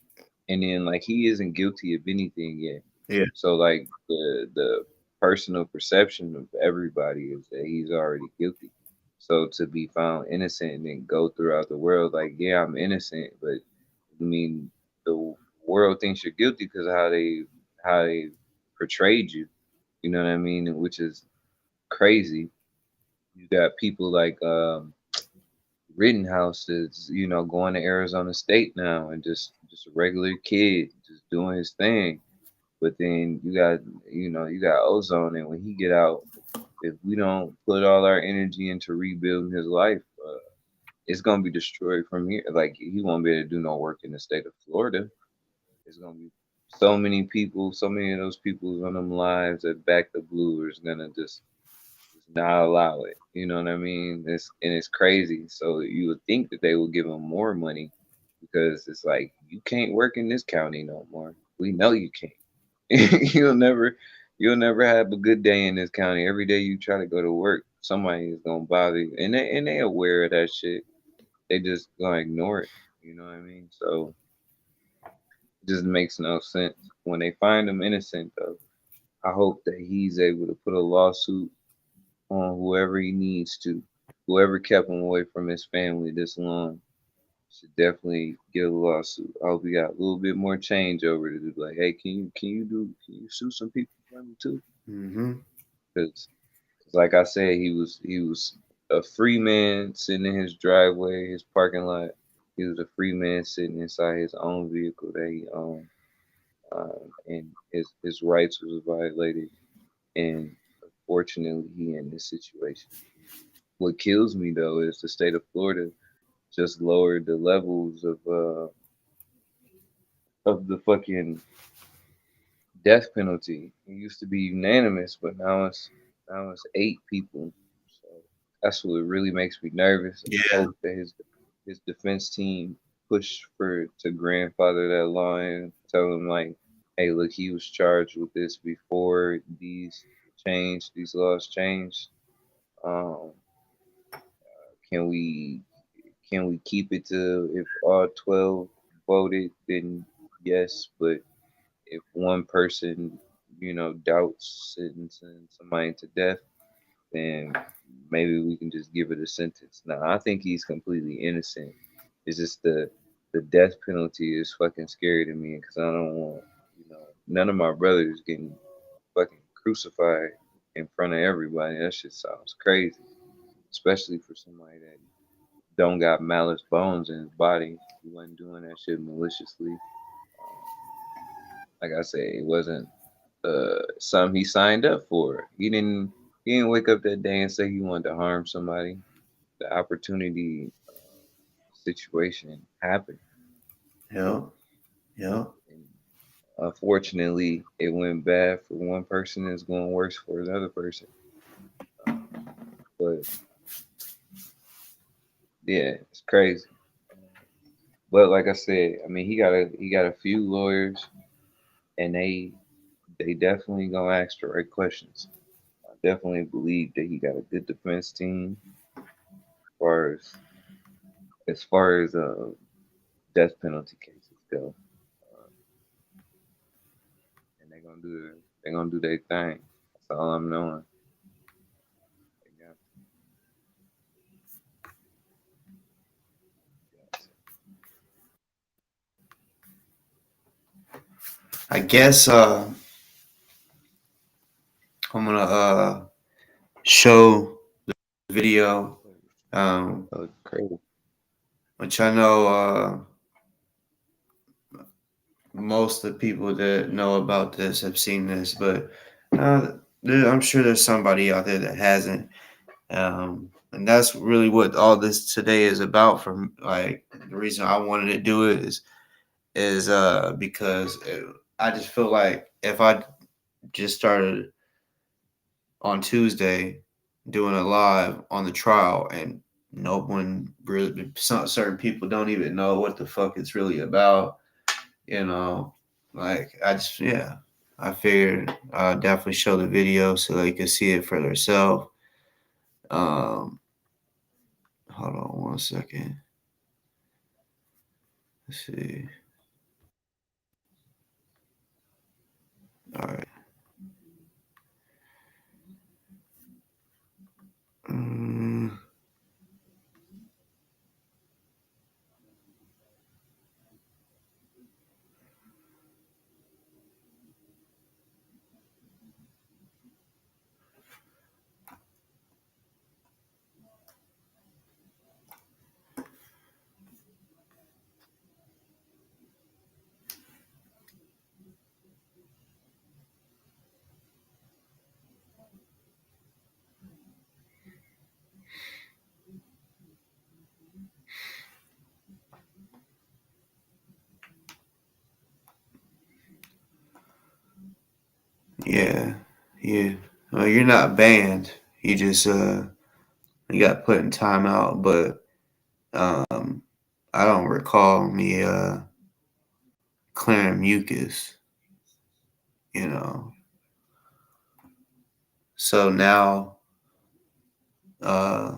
And then like he isn't guilty of anything yet.
yeah.
So like the personal perception of everybody is that he's already guilty. So to be found innocent and then go throughout the world like, yeah, I'm innocent, but I mean, the world thinks you're guilty because of how they portrayed you. You know what I mean? Which is crazy. You got people like Rittenhouse that's going to Arizona State now and just a regular kid just doing his thing. But then you got Ozone, and when he get out, if we don't put all our energy into rebuilding his life, it's gonna be destroyed from here. Like he won't be able to do no work in the state of Florida. It's gonna be so many people, so many of those people on them lives that back the blue is gonna just not allow it. You know what I mean? It's crazy. So you would think that they would give him more money because it's like you can't work in this county no more. We know you can't. You'll never have a good day in this county. Every day you try to go to work, somebody is gonna bother you, and they aware of that shit. They just gonna ignore it. You know what I mean? So it just makes no sense. When they find him innocent, though, I hope that he's able to put a lawsuit on whoever he needs to. Whoever kept him away from his family this long should definitely get a lawsuit. I hope he got a little bit more change over to do. Like, hey, can you sue some people for me too?
Mm-hmm.
Because, like I said, he was a free man sitting in his driveway, his parking lot. He was a free man sitting inside his own vehicle that he owned, and his rights was violated. And unfortunately, he in this situation. What kills me though is the state of Florida just lowered the levels of the fucking death penalty. It used to be unanimous, but now it's 8 people. So that's what really makes me nervous. I
Yeah.
hope that his defense team push for to grandfather that law and tell him like, hey, look, he was charged with this before these laws changed. Um, can we can we keep it to if all 12 voted, then yes, but if one person, doubts sentencing somebody to death, then maybe we can just give it a sentence. Now, I think he's completely innocent. It's just the death penalty is fucking scary to me because I don't want, none of my brothers getting fucking crucified in front of everybody. That shit sounds crazy, especially for somebody that don't got malice bones in his body. He wasn't doing that shit maliciously. Um, like I said, it wasn't something he signed up for. He didn't wake up that day and say he wanted to harm somebody. The opportunity situation happened,
Yeah. Yeah.
and unfortunately, it went bad for one person. It's going worse for another person. Uh, but yeah, it's crazy. But like I said, I mean, he got a few lawyers, and they definitely gonna ask the right questions. I definitely believe that he got a good defense team far as death penalty cases go, uh, and they're gonna do their thing. That's all I'm knowing. They got to.
I guess I'm gonna show
Oh, crazy.
Which I know most of the people that know about this have seen this, but I'm sure there's somebody out there that hasn't. And that's really what all this today is about. From like the reason I wanted to do it is because I just feel like if I just started on Tuesday doing a live on the trial and no one really, certain people don't even know what the fuck it's really about, you know, like I just, yeah, I figured I'd definitely show the video so they could see it for themselves. Um, hold on one second. Let's see. All right. Mm, yeah, yeah. Well, you're not banned. You just you got put in timeout, but um, I don't recall me clearing mucus. You know, so now uh,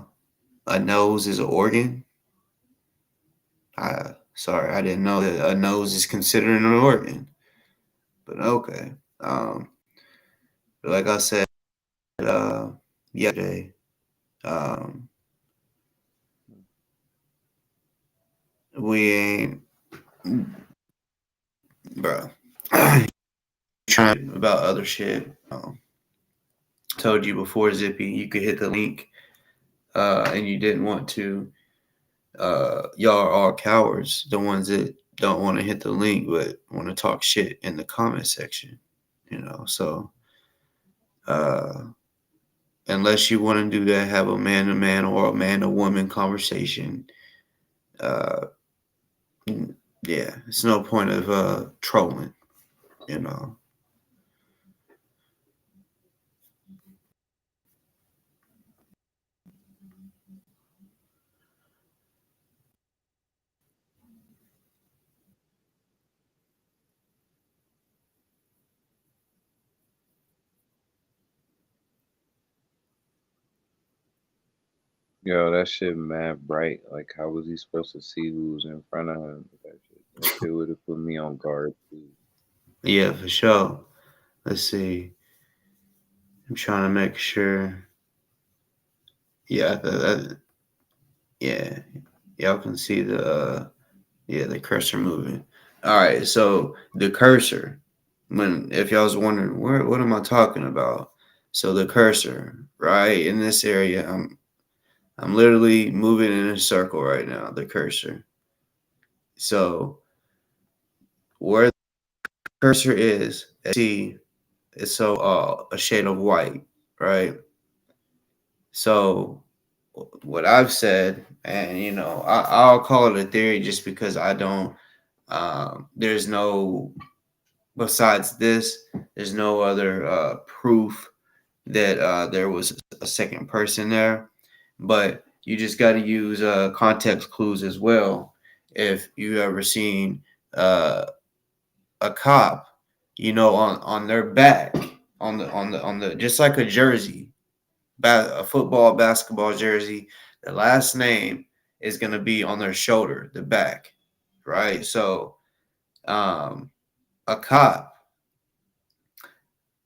a nose is an organ. Sorry, I didn't know that a nose is considered an organ. But okay. But like I said yesterday, um, we ain't, bro. Trying about other shit. Told you before, Zippy, you could hit the link, and you didn't want to. Y'all are all cowards. The ones that don't want to hit the link but want to talk shit in the comment section. So uh, unless you want to do that, have a man to man or a man to woman conversation. Uh, yeah, it's no point of trolling. You know.
Yo, that shit mad bright. Like, how was he supposed to see who was in front of him? That shit would have put me on guard too.
Yeah, for sure. Let's see. I'm trying to make sure. Yeah, yeah, y'all can see the cursor moving. All right, so the cursor. If y'all was wondering what am I talking about? So the cursor, right in this area, I'm literally moving in a circle right now. The cursor. So where the cursor is, see, it's so a shade of white, right? So what I've said, and I'll call it a theory just because I don't. There's no besides this. There's no other proof that there was a second person there, but you just got to use context clues as well. If you ever seen uh, a cop, on their back, on the just like a jersey, a football basketball jersey, the last name is going to be on their shoulder, the back, right? So um, a cop,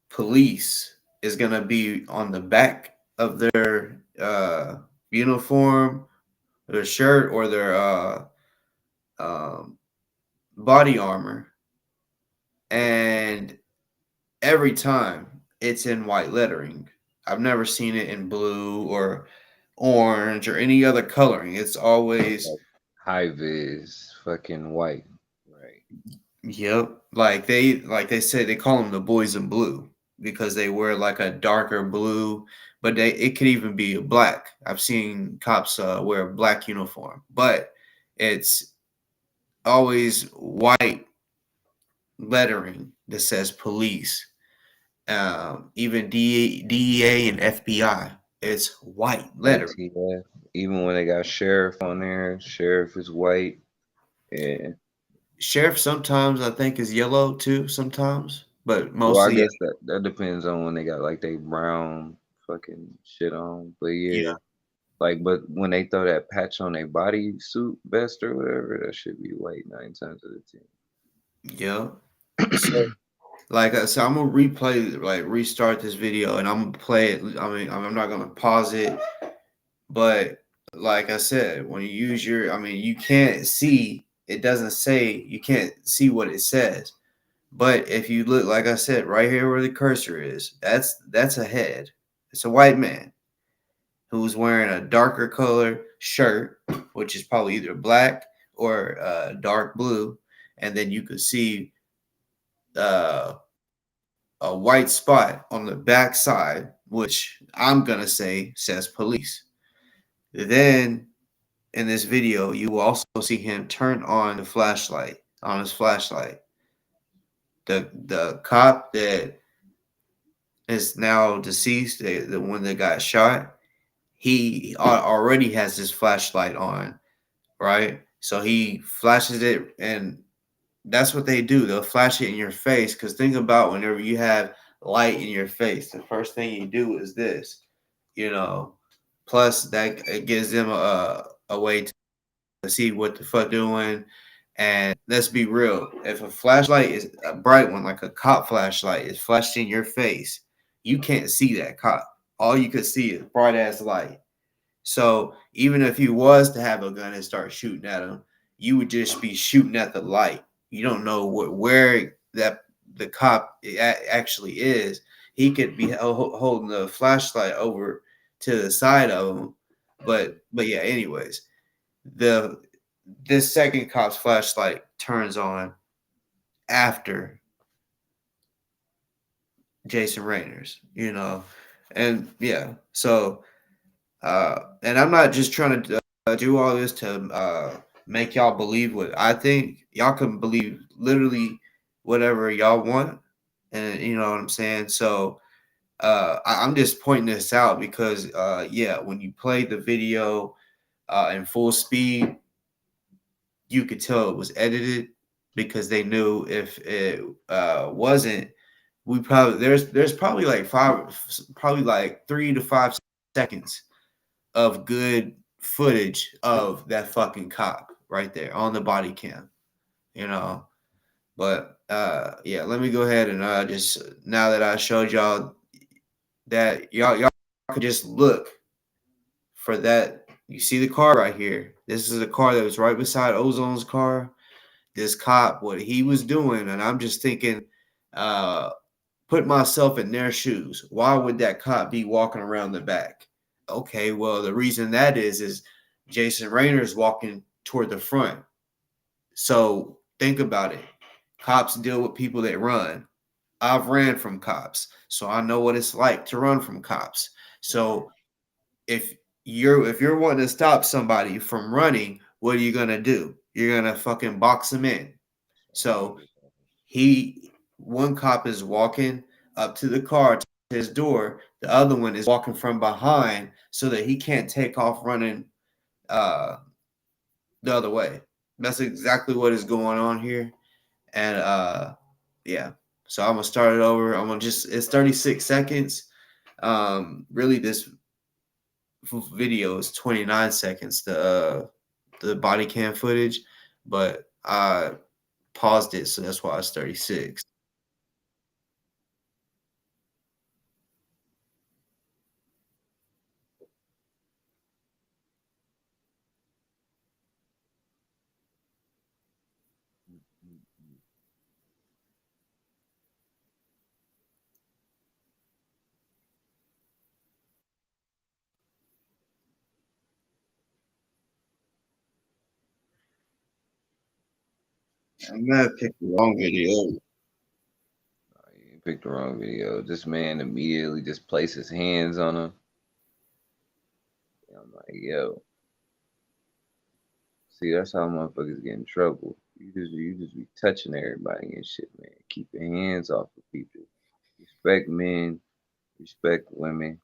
police is going to be on the back of their uniform, their shirt, or their um, body armor, and every time it's in white lettering. I've never seen it in blue or orange or any other coloring. It's always
Like high vis, fucking white. Right.
yep. Like they say they call them the boys in blue because they wear like a darker blue, but it could even be black. I've seen cops wear a black uniform, but it's always white lettering that says police. Even DEA and FBI, it's white lettering.
ATF. Even when they got sheriff on there, sheriff is white. Yeah.
Sheriff sometimes I think is yellow too, sometimes, but
Well, I
mostly
guess that depends on when they got like they brown fucking shit on. But
yeah,
yeah. Like, but when they throw that patch on their body suit vest or whatever, that should be white 9 times out of
yeah. So so I'm gonna replay like restart this video and I'm gonna play it. I mean, I'm not gonna pause it, but like I said, when you use your, I mean, you can't see. It doesn't say you can't see what it says. But if you look, like I said, right here where the cursor is, that's a head. It's a white man who's wearing a darker color shirt, which is probably either black or dark blue, and then you could see uh, a white spot on the back side, which I'm gonna say says police. Then in this video, you will also see him turn on the flashlight on his flashlight. The cop that is now deceased, the one that got shot, he already has his flashlight on, right? So he flashes it, and that's what they do. They'll flash it in your face. Because think about whenever you have light in your face, the first thing you do is this, you know. Plus, that it gives them a way to see what the fuck doing. And let's be real, if a flashlight is a bright one, like a cop flashlight, is flashed in your face, you can't see that cop. All you could see is bright ass light. So even if you was to have a gun and start shooting at him, you would just be shooting at the light. You don't know where that the cop actually is. He could be holding the flashlight over to the side of him. But yeah, anyways, the this second cop's flashlight turns on after Jason Rayner's, and yeah, so and I'm not just trying to do all this to make y'all believe what I think. Y'all can believe literally whatever y'all want, and you know what I'm saying. So I'm just pointing this out because yeah, when you play the video in full speed, you could tell it was edited because they knew if it wasn't, we probably there's probably like probably like 3 to 5 seconds of good footage of that fucking cop right there on the body cam, you know. But yeah, let me go ahead and just now that I showed y'all that y'all could just look for that. You see the car right here. This is a car that was right beside Ozone's car. This cop, what he was doing, and I'm just thinking, uh, put myself in their shoes. Why would that cop be walking around the back? Okay, well, the reason that is Jason Rayner's walking toward the front. So think about it. Cops deal with people that run. I've ran from cops, so I know what it's like to run from cops.
right.
So if you're wanting to stop somebody from running, what are you gonna do? You're gonna fucking box them in. So he one cop is walking up to the car to his door, the other one is walking from behind so that he can't take off running uh the other way. That's exactly what is going on here. And yeah. So I'm gonna start it over. I'm gonna just it's 36 seconds. Really this video is 29 seconds, the body cam footage, but I paused it, so that's why it's 36. I may have picked the wrong video.
You picked the wrong video. This man immediately just placed his hands on him. I'm like, yo, see, that's how motherfuckers get in trouble. You just be touching everybody and shit, man. Keep your hands off of people. Respect men, respect women.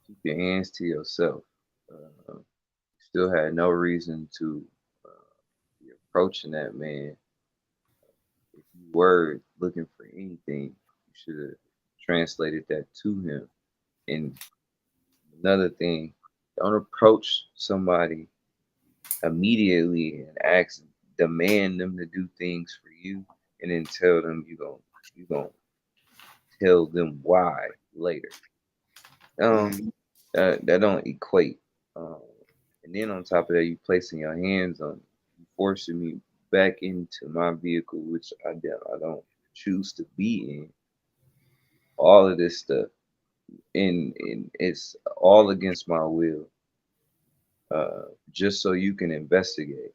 Keep your hands to yourself. You still had no reason to be approaching that man. If you were looking for anything, you should have translated that to him. And another thing, don't approach somebody immediately and ask, demand them to do things for you, and then tell them you gonna tell them why later. Um,
Mm,
that don't equate. Um, and then on top of that, you placing your hands on, you forcing me back into my vehicle, which I don't choose to be in. All of this stuff, and it's all against my will. Just so you can investigate.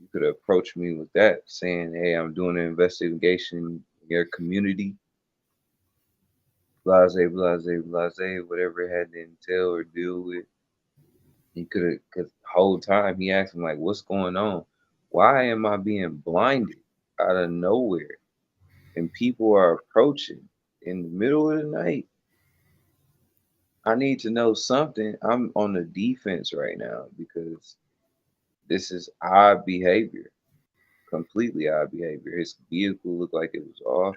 You could approach me with that, saying, "Hey, I'm doing an investigation in your community, blase, blase, blase, whatever it had to entail or deal with." He could have, because the whole time he asked me like, "What's going on? Why am I being blinded out of nowhere? And people are approaching in the middle of the night. I need to know something. I'm on the defense right now because this is odd behavior, completely odd behavior. His vehicle looked like it was off.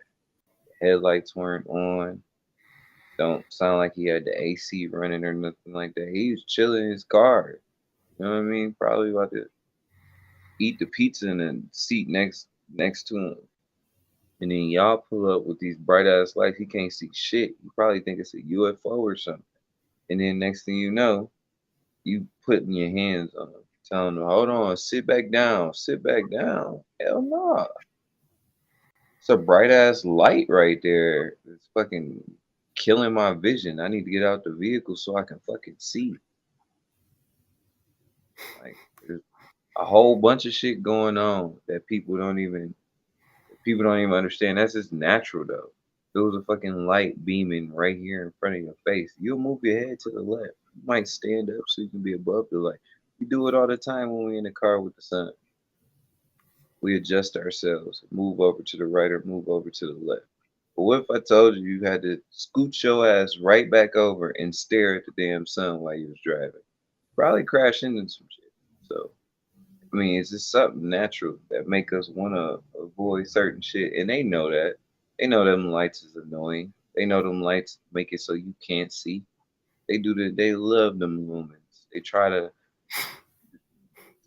Headlights weren't on. Don't sound like he had the AC running or nothing like that. He was chilling in his car. You know what I mean? Probably about to eat the pizza in the seat next to him. And then y'all pull up with these bright ass lights. He can't see shit. You probably think it's a UFO or something. And then next thing you know, you putting your hands on him, telling him, "Hold on, sit back down, sit back down." Hell no. It's a bright ass light right there. It's fucking killing my vision. I need to get out the vehicle so I can fucking see. Like there's a whole bunch of shit going on that people don't even understand. That's just natural though. There was a fucking light beaming right here in front of your face. You'll move your head to the left. You might stand up so you can be above the light. We do it all the time when we're in the car with the sun. We adjust ourselves, move over to the right or move over to the left. But what if I told you you had to scoot your ass right back over and stare at the damn sun while you was driving? Probably crash into some shit. So I mean, it's just something natural that make us want to avoid certain shit, and they know that. They know them lights is annoying. They know them lights make it so you can't see. They do that. They love them lumens. They try to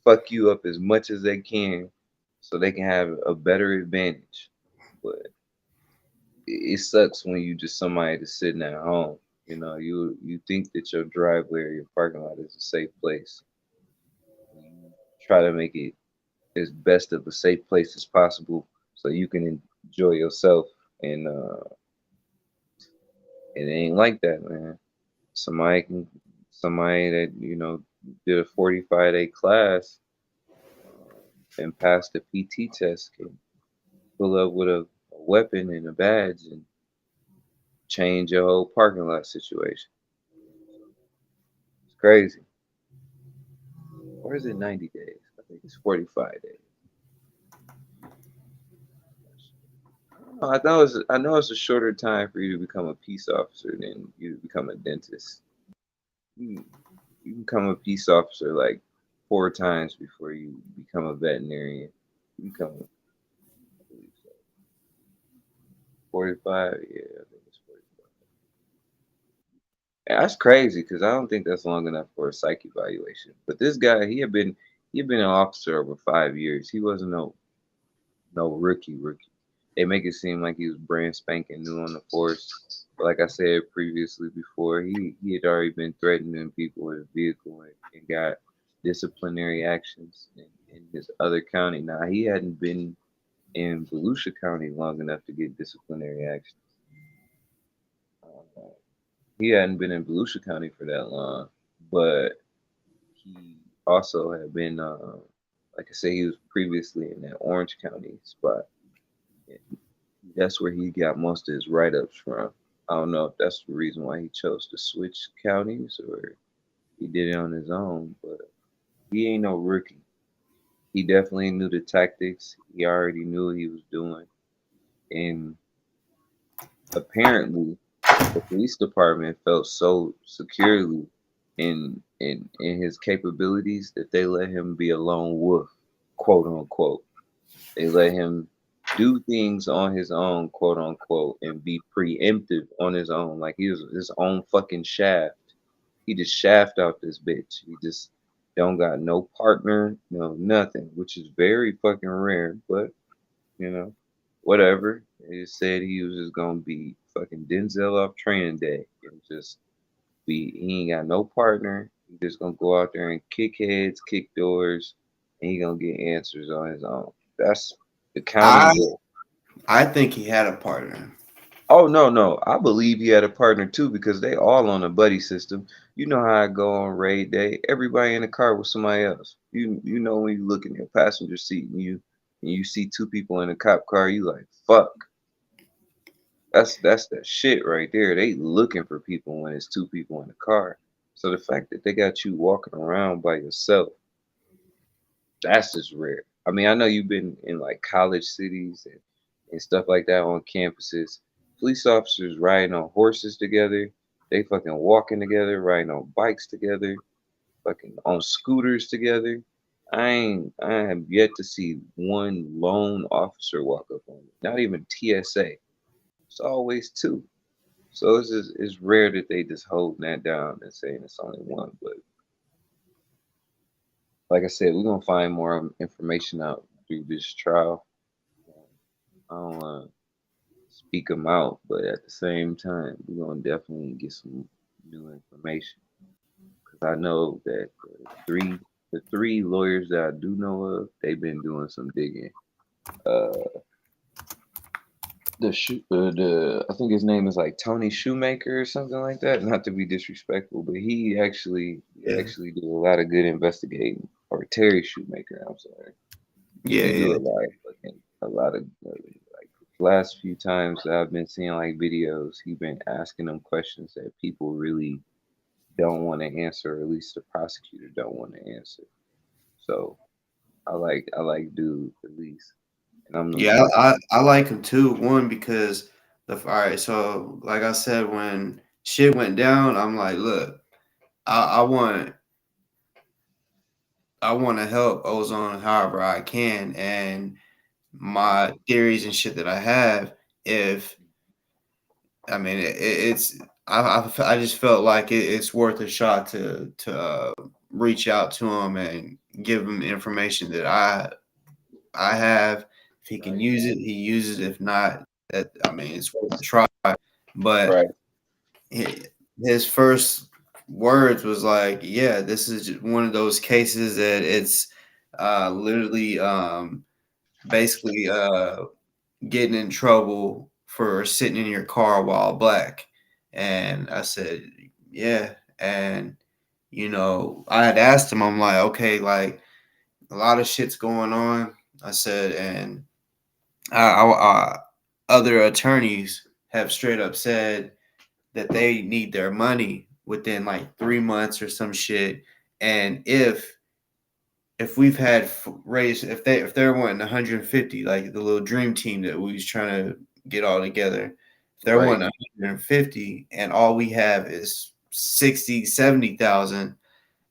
fuck you up as much as they can, so they can have a better advantage. But it sucks when you just somebody that's sitting at home. You know, you think that your driveway or your parking lot is a safe place. You try to make it as best of a safe place as possible so you can enjoy yourself, and it ain't like that, man. Somebody that did a 45-day class and passed the PT test can pull up with a weapon and a badge and change your whole parking lot situation. So it's crazy. Or is it 90 days? I think it's 45 days. I know it's a shorter time for you to become a peace officer than you to become a dentist. You, you become a peace officer like 4 times before you become a veterinarian. You become, I believe so, 45. Yeah, I think it's 45. And that's crazy because I don't think that's long enough for a psych evaluation. But this guy, he had been an officer over 5 years. He wasn't no rookie. They make it seem like he was brand spanking new on the force. But like I said previously before, he had already been threatening people with a vehicle and got disciplinary actions in his other county. Now he hadn't been in Volusia County long enough to get disciplinary actions. Uh, he hadn't been in Volusia County for that long, but he also had been like I said, he was previously in that Orange County spot. And that's where he got most of his write ups from. I don't know if that's the reason why he chose to switch counties or he did it on his own, but he ain't no rookie. He definitely knew the tactics. He already knew what he was doing. And apparently, the police department felt so securely in his capabilities that they let him be a lone wolf, quote unquote. They let him do things on his own, quote unquote, and be preemptive on his own. Like he was his own fucking shaft. He just shaft out this bitch. He just don't got no partner, no nothing, which is very fucking rare. But you know, whatever. He just said he was just gonna be fucking Denzel off training day and just be. He ain't got no partner. He just gonna go out there and kick heads, kick doors, and he gonna get answers on his own. That's
I
accountable.
I think he had a partner.
Oh no, no. I believe he had a partner too because they all on a buddy system. You know how I go on raid day. Everybody in the car with somebody else. You know when you look in your passenger seat and you see two people in a cop car, you like fuck. That's that shit right there. They looking for people when it's two people in the car. So the fact that they got you walking around by yourself, that's just rare. I mean, I know you've been in like college cities and stuff like that on campuses. Police officers riding on horses together. They fucking walking together, riding on bikes together, fucking on scooters together. I have yet to see one lone officer walk up on me. Not even TSA. It's always two. So it's rare that they just holding that down and saying it's only one. But like I said, we're gonna find more information out through this trial. I don't want to speak them out, but at the same time, we're gonna definitely get some new information because I know that the three lawyers that I do know of, they've been doing some digging. Uh, the I think his name is like Tony Shoemaker or something like that. Not to be disrespectful, but he
Yeah,
actually do a lot of good investigating. Or Terry Shoemaker, I'm sorry.
yeah,
He do
yeah.
a lot of like last few times that I've been seeing like videos, he been asking them questions that people really don't want to answer, or at least the prosecutor don't want to answer. So I like dude at least, and I'm
Yeah,
looking.
I like him too. One because the all right. So like I said, when shit went down, I'm like, look, I want to help Ozone however I can, and my theories and shit that I have. If I mean, it's I just felt like it's worth a shot to reach out to him and give him information that I have. If he can
Right,
use it, he uses it. If not, that I mean, it's worth a try. But
right,
hi- his first words was like, "Yeah, this is just one of those cases that it's literally basically getting in trouble for sitting in your car while black." And I said, "Yeah." And I had asked him, I'm like, "Okay, like a lot of shit's going on." I said, and other attorneys have straight up said that they need their money within like 3 months or some shit. And if we've had raised, if they're wanting 150, like the little dream team that we was trying to get all together, if they're
right,
wanting 150 and all we have is 60, 70,000,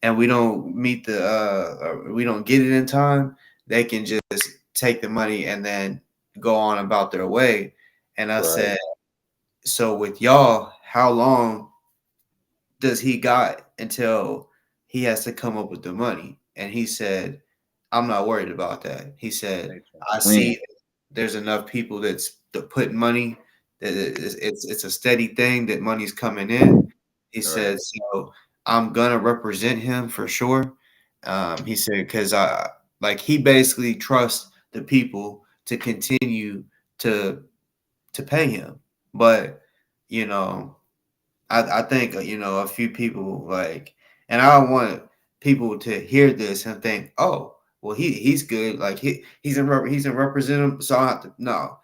and we don't meet we don't get it in time, they can just take the money and then go on about their way. And I
right,
said, so with y'all, how long does he got until he has to come up with the money? And he said, I'm not worried about that. He said,
they trying
I
to win.
see there's enough people that's putting money, that it's a steady thing, that money's coming in. He
Right,
said, so I'm gonna represent him for sure. He said, because I like he basically trusts the people to continue to pay him. But you know, I think a few people like, and I don't want people to hear this and think, oh, well, he's good. Like he's in representative, so I don't have to. No,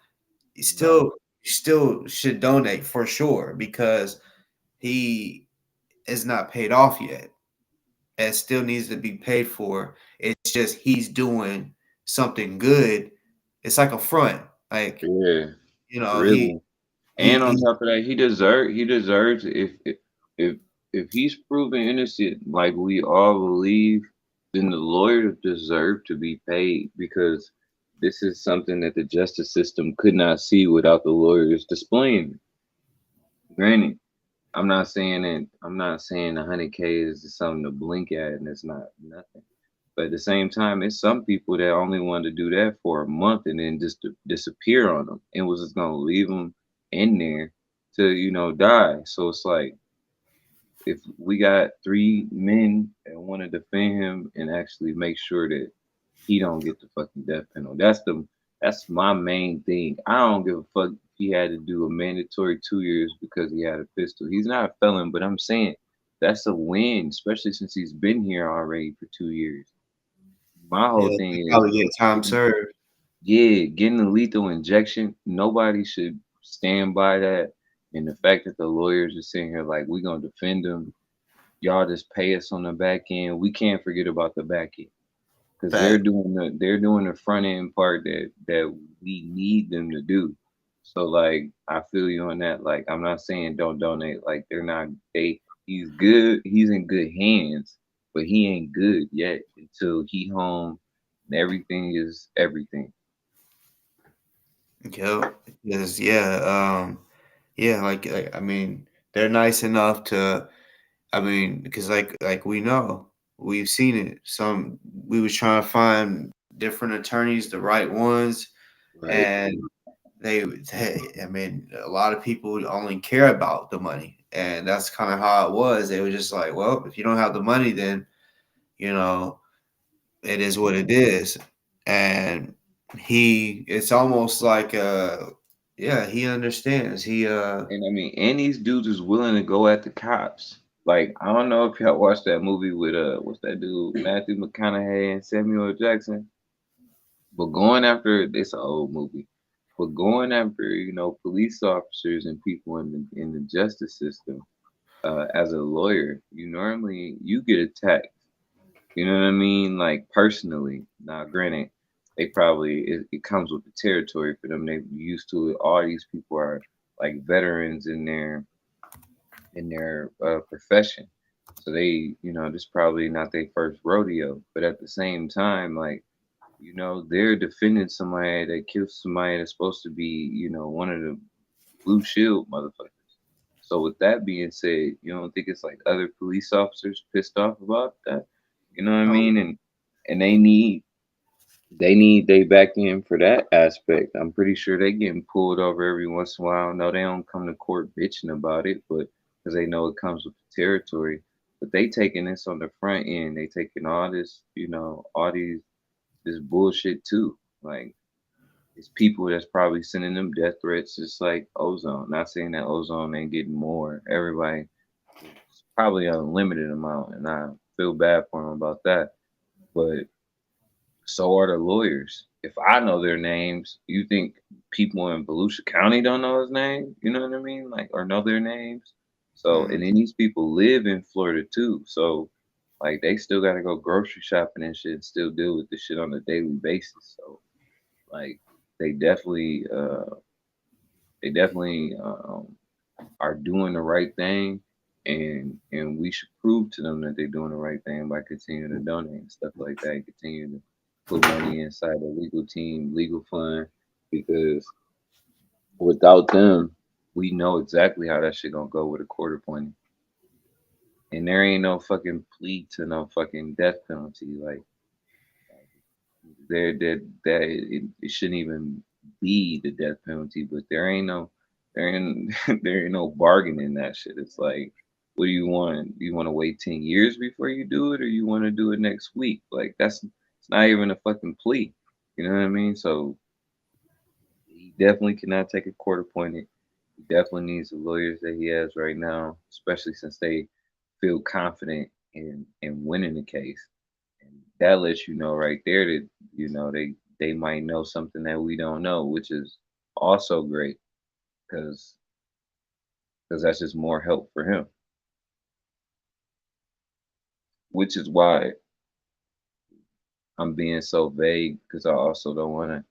you
No.
still should donate for sure because he is not paid off yet. It still needs to be paid for. It's just he's doing something good. It's like a front, like
Yeah,
he
really.
he
And on
he
top of that, he deserves if if he's proven innocent, like we all believe, then the lawyers deserve to be paid because this is something that the justice system could not see without the lawyers displaying it. Granted, I'm not saying 100K is something to blink at and it's not nothing. But at the same time, it's some people that only wanted to do that for a month and then just disappear on them and was just gonna leave them in there to die. So it's like if we got three men that want to defend him and actually make sure that he don't get the fucking death penalty. That's my main thing. I don't give a fuck if he had to do a mandatory 2 years because he had a pistol. He's not a felon, but I'm saying that's a win, especially since he's been here already for 2 years. My whole
yeah,
thing
he
is,
probably get time served.
yeah, getting a lethal injection. Nobody should stand by that. And the fact that the lawyers are sitting here like we gonna defend him, y'all just pay us on the back end. We can't forget about the back end because
Fact.
they're doing the front end part that we need them to do. So like I feel you on that. Like I'm not saying don't donate. Like they're not they he's good. He's in good hands, but he ain't good yet until he home and everything is everything.
Yep. Because yeah, I mean, they're nice enough to. I mean, because like we know, we've seen it. We was trying to find different attorneys, the right ones,
Right.
and I mean, a lot of people only care about the money, and that's kind of how it was. They were just like, well, if you don't have the money, then you know it is what it is. And it's almost like, yeah, he understands.
And I mean, and these dudes is willing to go at the cops. Like, I don't know if y'all watched that movie with what's that dude, Matthew McConaughey and Samuel Jackson. But going after it's an old movie. But going after, police officers and people in the justice system, as a lawyer, you get attacked. You know what I mean? Like personally. Now, granted, it comes with the territory for them. They used to it. All these people are like veterans in their profession, so this probably not their first rodeo. But at the same time, like they're defending somebody that killed somebody that's supposed to be one of the blue shield motherfuckers. So with that being said, you don't think it's like other police officers pissed off about that? You know what I
Oh,
mean? And they back in for that aspect. I'm pretty sure they getting pulled over every once in a while. No, they don't come to court bitching about it, but because they know it comes with the territory. But they taking this on the front end. They taking all this, all this bullshit too. Like it's people that's probably sending them death threats, just like Ozone. Not saying that Ozone ain't getting more. Everybody, it's probably an unlimited amount, and I feel bad for him about that. But so are the lawyers. If I know their names, you think people in Volusia County don't know his name? You know what I mean? Like, or know their names? So,
mm,
and then these people live in Florida too. So, like, they still got to go grocery shopping and shit and still deal with this shit on a daily basis. So, like, they definitely, uh, they definitely are doing the right thing. And we should prove to them that they're doing the right thing by continuing to donate and stuff like that, and continue to put money inside the legal team, legal fund, because without them, we know exactly how that shit gonna go with a court appointed. And there ain't no fucking plea to no fucking death penalty. Like it shouldn't even be the death penalty, but there ain't there ain't no bargaining that shit. It's like, what do you want? Do you want to wait 10 years before you do it, or you want to do it next week? Like it's not even a fucking plea. You know what I mean? So he definitely cannot take a court appointed. He definitely needs the lawyers that he has right now, especially since they feel confident in winning the case. And that lets you know right there that they might know something that we don't know, which is also great because that's just more help for him. Which is why I'm being so vague because I also don't want to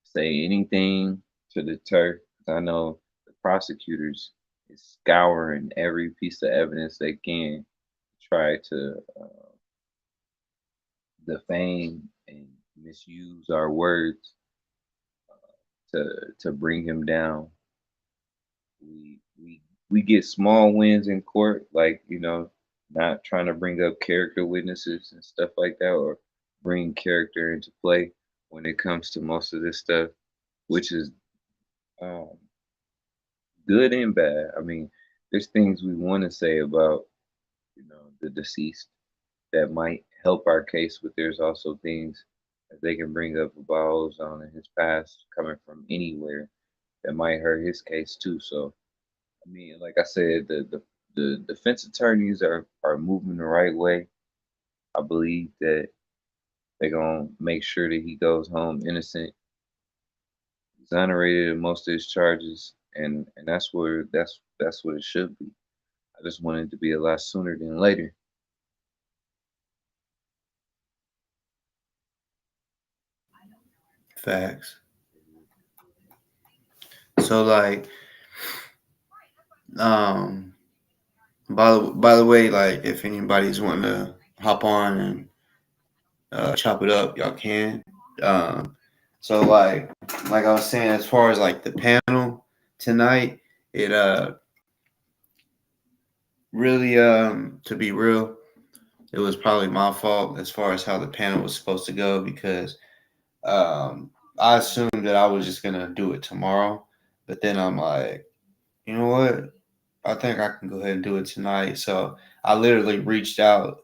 say anything to deter. 'Cause I know the prosecutors is scouring every piece of evidence they can to try to defame and misuse our words to bring him down. We get small wins in court, like not trying to bring up character witnesses and stuff like that, or bring character into play when it comes to most of this stuff, which is um, good and bad. I mean, there's things we want to say about the deceased that might help our case, but there's also things that they can bring up about Ozone and his past coming from anywhere that might hurt his case too. So I mean, like I said, the defense attorneys are moving the right way. I believe that they're gonna make sure that he goes home innocent, exonerated of most of his charges, and that's what it should be. I just wanted it to be a lot sooner than later.
Facts. So like, um, by the way, like if anybody's wanting to hop on and chop it up, y'all can. Um, so like I was saying, as far as like the panel tonight, it really to be real, it was probably my fault as far as how the panel was supposed to go because I assumed that I was just gonna do it tomorrow, but then I'm like, you know what? I think I can go ahead and do it tonight. So I literally reached out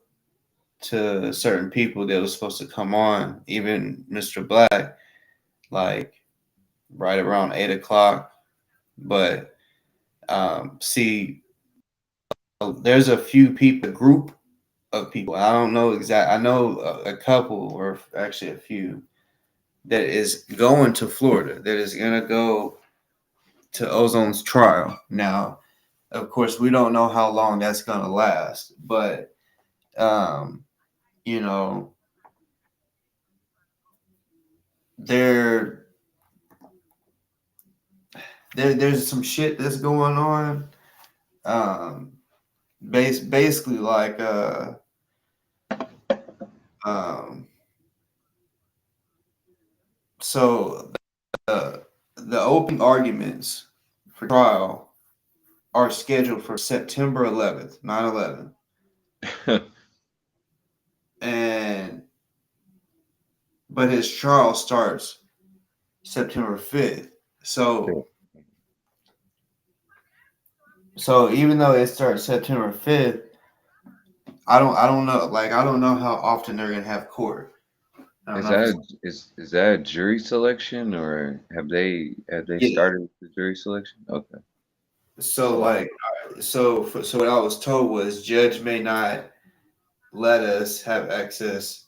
to certain people that was supposed to come on, even Mr. Black, like right around 8 o'clock. But see, there's a few people, a group of people. I don't know exact. I know a couple, or actually a few, that is going to Florida. That is gonna go to Ozone's trial. Now, of course, we don't know how long that's gonna last, but um, you know, there, there's some shit that's going on. Um, basically like um, so the opening arguments for trial are scheduled for September 11th, 9/11, and but his trial starts September 5th. So even though it starts September 5th, I don't know, like I don't know how often they're gonna have court. I don't
Is
know if it's
that is that a jury selection, or have they
yeah.
started with the jury selection? Okay.
So
Okay.
like so what I was told was judge may not let us have access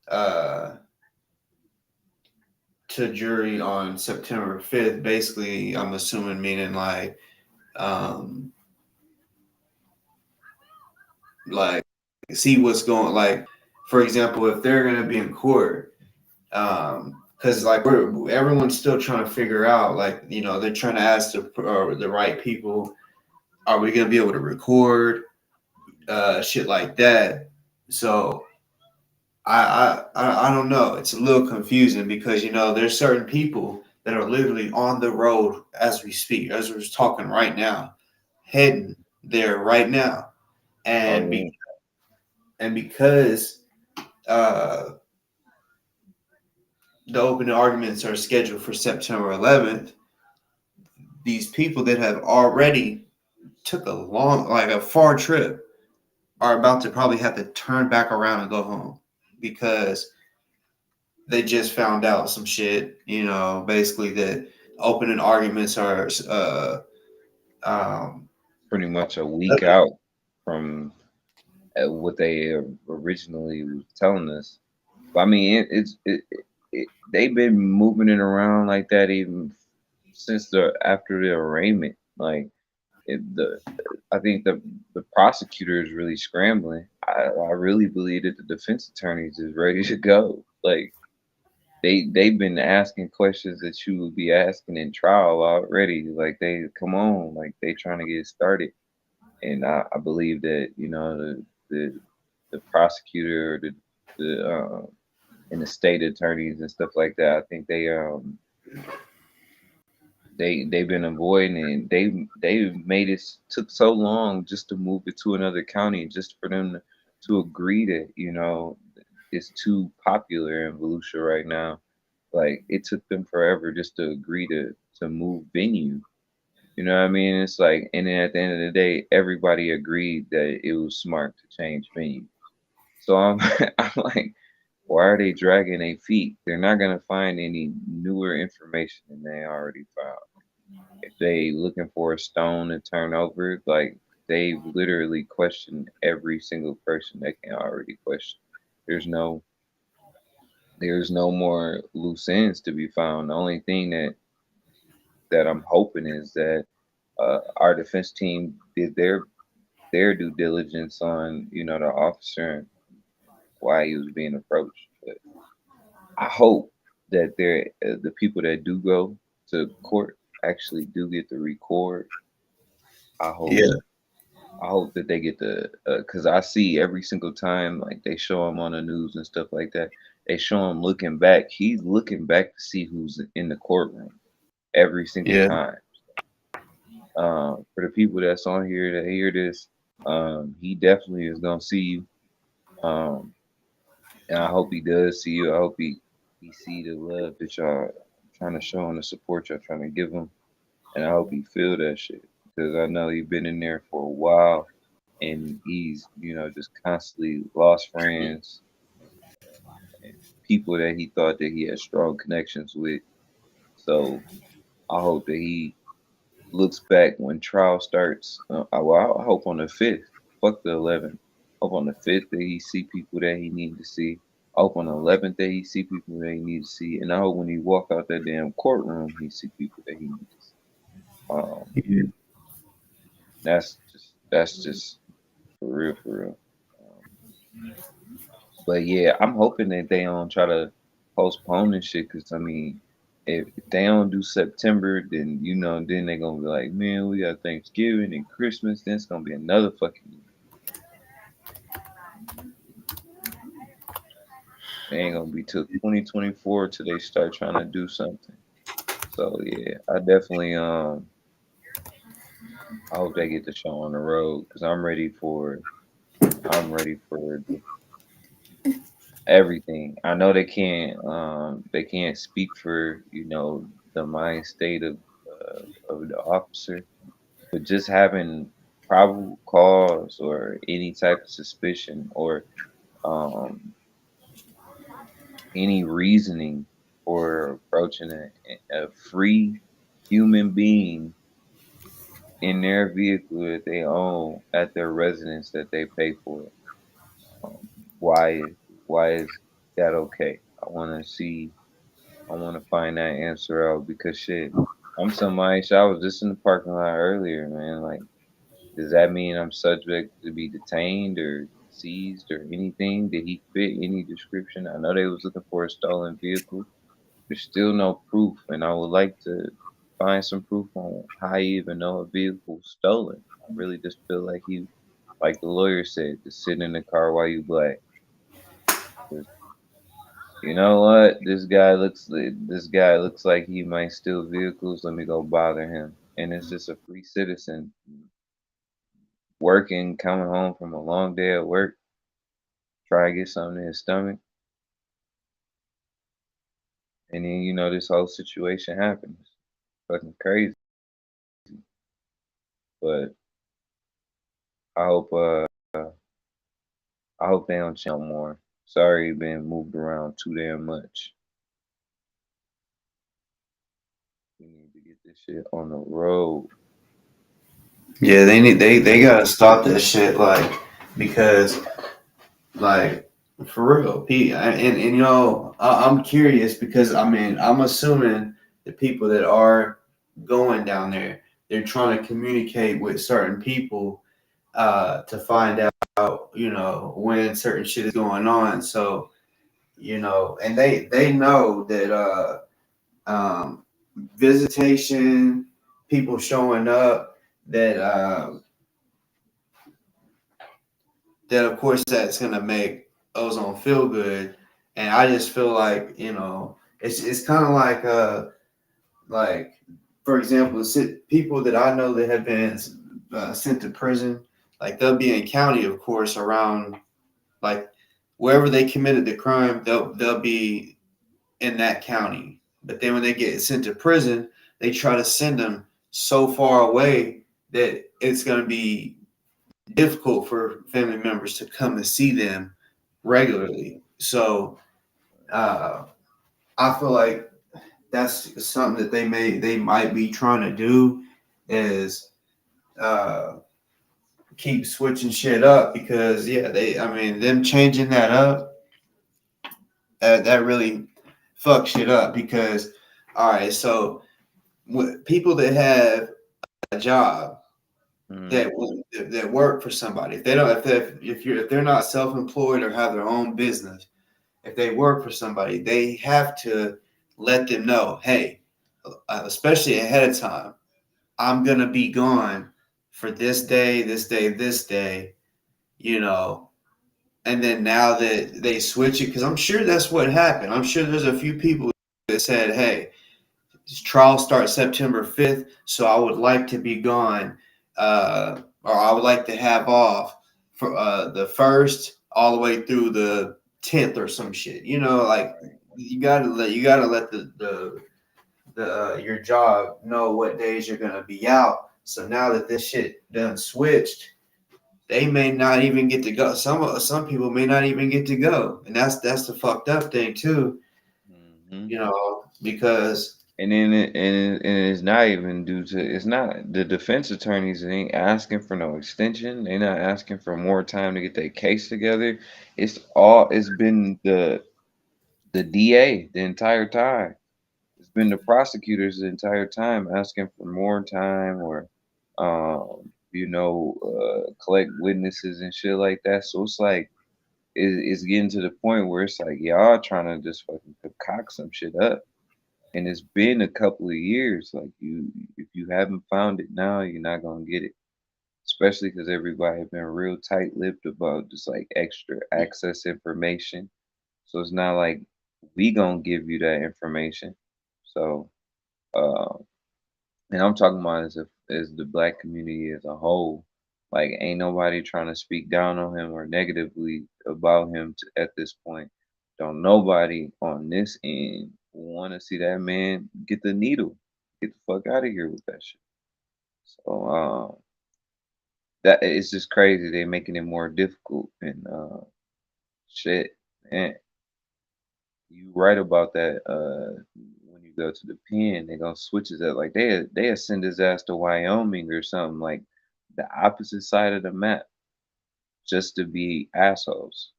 uh to jury on September 5th. Basically, I'm assuming meaning um like see what's going, like for example, if they're gonna be in court, because like everyone's still trying to figure out, like they're trying to ask the right people, are we gonna be able to record shit like that. So I don't know. It's a little confusing because there's certain people that are literally on the road as we speak, as we're talking right now, heading there right now,
Oh
and
yeah.
because uh, the opening arguments are scheduled for September 11th, these people that have already took a far trip are about to probably have to turn back around and go home because they just found out some shit. Basically that opening arguments are um,
Pretty much a week out from what they originally was telling us. I mean, they've been moving it around like that even since the after the arraignment. Like the I think the prosecutor is really scrambling. I really believe that the defense attorneys is ready to go. Like they've been asking questions that you would be asking in trial already. Like they come on, like they trying to get started. And I believe that the the prosecutor or the and the state attorneys and stuff like that. I think they've been avoiding it. They made it took so long just to move it to another county, just for them to agree that it's too popular in Volusia right now. Like it took them forever just to agree to move venue. You know what I mean? It's like, and then at the end of the day, everybody agreed that it was smart to change venue. So I'm I'm like, why are they dragging their feet? They're not gonna find any newer information than they already found. If they looking for a stone to turn over, like they've literally questioned every single person they can already question. There's no there's no more loose ends to be found. The only thing that I'm hoping is that our defense team did their due diligence on the officer and why he was being approached. But I hope that the people that do go to court actually do get to record. I hope
Yeah,
I hope that they get the because I see every single time like they show him on the news and stuff like that. They show him looking back. He's looking back to see who's in the courtroom every single
yeah,
time. For the people that's on here that hear this, he definitely is gonna see you. Um, and I hope he does see you. I hope he see the love that y'all trying to show and the support y'all trying to give him. And I hope he feel that shit because I know he's been in there for a while and he's just constantly lost friends and people that he thought that he had strong connections with. So I hope that he looks back when trial starts. Well, I hope on the 5th, fuck the 11th. Hope on the 5th that he see people that he need to see. I hope on the 11th that he see people that he need to see. And I hope when he walk out that damn courtroom, he see people that he needs to see.
yeah.
That's just for real, for real. Um, but yeah, I'm hoping that they don't try to postpone this shit. Cause I mean, if they don't do September, then then they're gonna be like, man, we got Thanksgiving and Christmas. Then it's gonna be another fucking year. It ain't gonna be till 2024 till they start trying to do something. So yeah, I hope they get the show on the road because I'm ready for everything. I know they can't speak for the mind state of the officer, but just having probable cause or any type of suspicion or um any reasoning for approaching a free human being in their vehicle that they own at their residence that they pay for. Um, why why is that okay? I want to find that answer out because shit, I'm somebody. Shit, I was just in the parking lot earlier, man. Like, does that mean I'm subject to be detained or seized or anything? Did he fit any description? I know they was looking for a stolen vehicle. There's still no proof, and I would like to find some proof on how you even know a vehicle was stolen. I really just feel like like the lawyer said, to sit in the car while you black. You know what? This guy looks like he might steal vehicles. Let me go bother him. And it's just a free citizen working, coming home from a long day at work, try to get something in his stomach, and then this whole situation happens. Fucking crazy. But I hope I hope they don't chill more. Sorry, been moved around too damn much. We need to get this shit on the road.
Yeah, they gotta stop that shit, like, because like For real, Pete. And you know, I'm curious because I mean, I'm assuming the people that are going down there, they're trying to communicate with certain people to find out, you know, when certain shit is going on. So, you know, and they know that um, visitation, people showing up, that that of course that's gonna make Ozone feel good, and I just feel like, you know, it's kind of like for example, people that I know that have been sent to prison, like they'll be in county, of course, around like wherever they committed the crime, they'll be in that county. But then when they get sent to prison, they try to send them so far away that it's going to be difficult for family members to come and see them regularly. So uh, I feel like that's something that they might be trying to do is uh, keep switching shit up because yeah, they I mean them changing that up, that really fuck shit up because all right, so people that have a job
Mm,
that that work for somebody, if they don't, if they're not self-employed or have their own business, if they work for somebody, they have to let them know, hey, especially ahead of time, I'm gonna be gone for this day, this day, this day, you know. And then now that they switch it, because I'm sure that's what happened. I'm sure there's a few people that said, hey, trial starts September 5th, so I would like to be gone, or I would like to have off for the first all the way through the 10th or some shit. You know, like you gotta let the your job know what days you're gonna be out. So now that this shit done switched, they may not even get to go. Some people may not even get to go, and that's the fucked up thing too.
hmm
You know, because
And then and it's not even due to it's not the defense attorneys ain't asking for no extension. They're not asking for more time to get their case together. It's been the DA the entire time. It's been the prosecutors the entire time asking for more time or collect witnesses and shit like that. So it's like it's getting to the point where it's like y'all trying to just fucking concoct some shit up. And it's been a couple of years. Like if you haven't found it now, you're not gonna get it. Especially because everybody has been real tight-lipped about just like extra access information. So it's not like we gonna give you that information. So, uh, and I'm talking about as the black community as a whole. Like, ain't nobody trying to speak down on him or negatively about him at this point. Don't nobody on this end want to see that man get the needle, get the fuck out of here with that shit. So, that it's just crazy. They making it more difficult and shit. And you right about that. When you go to the pen, they gonna switch it up. Like they send his ass to Wyoming or something like the opposite side of the map just to be assholes.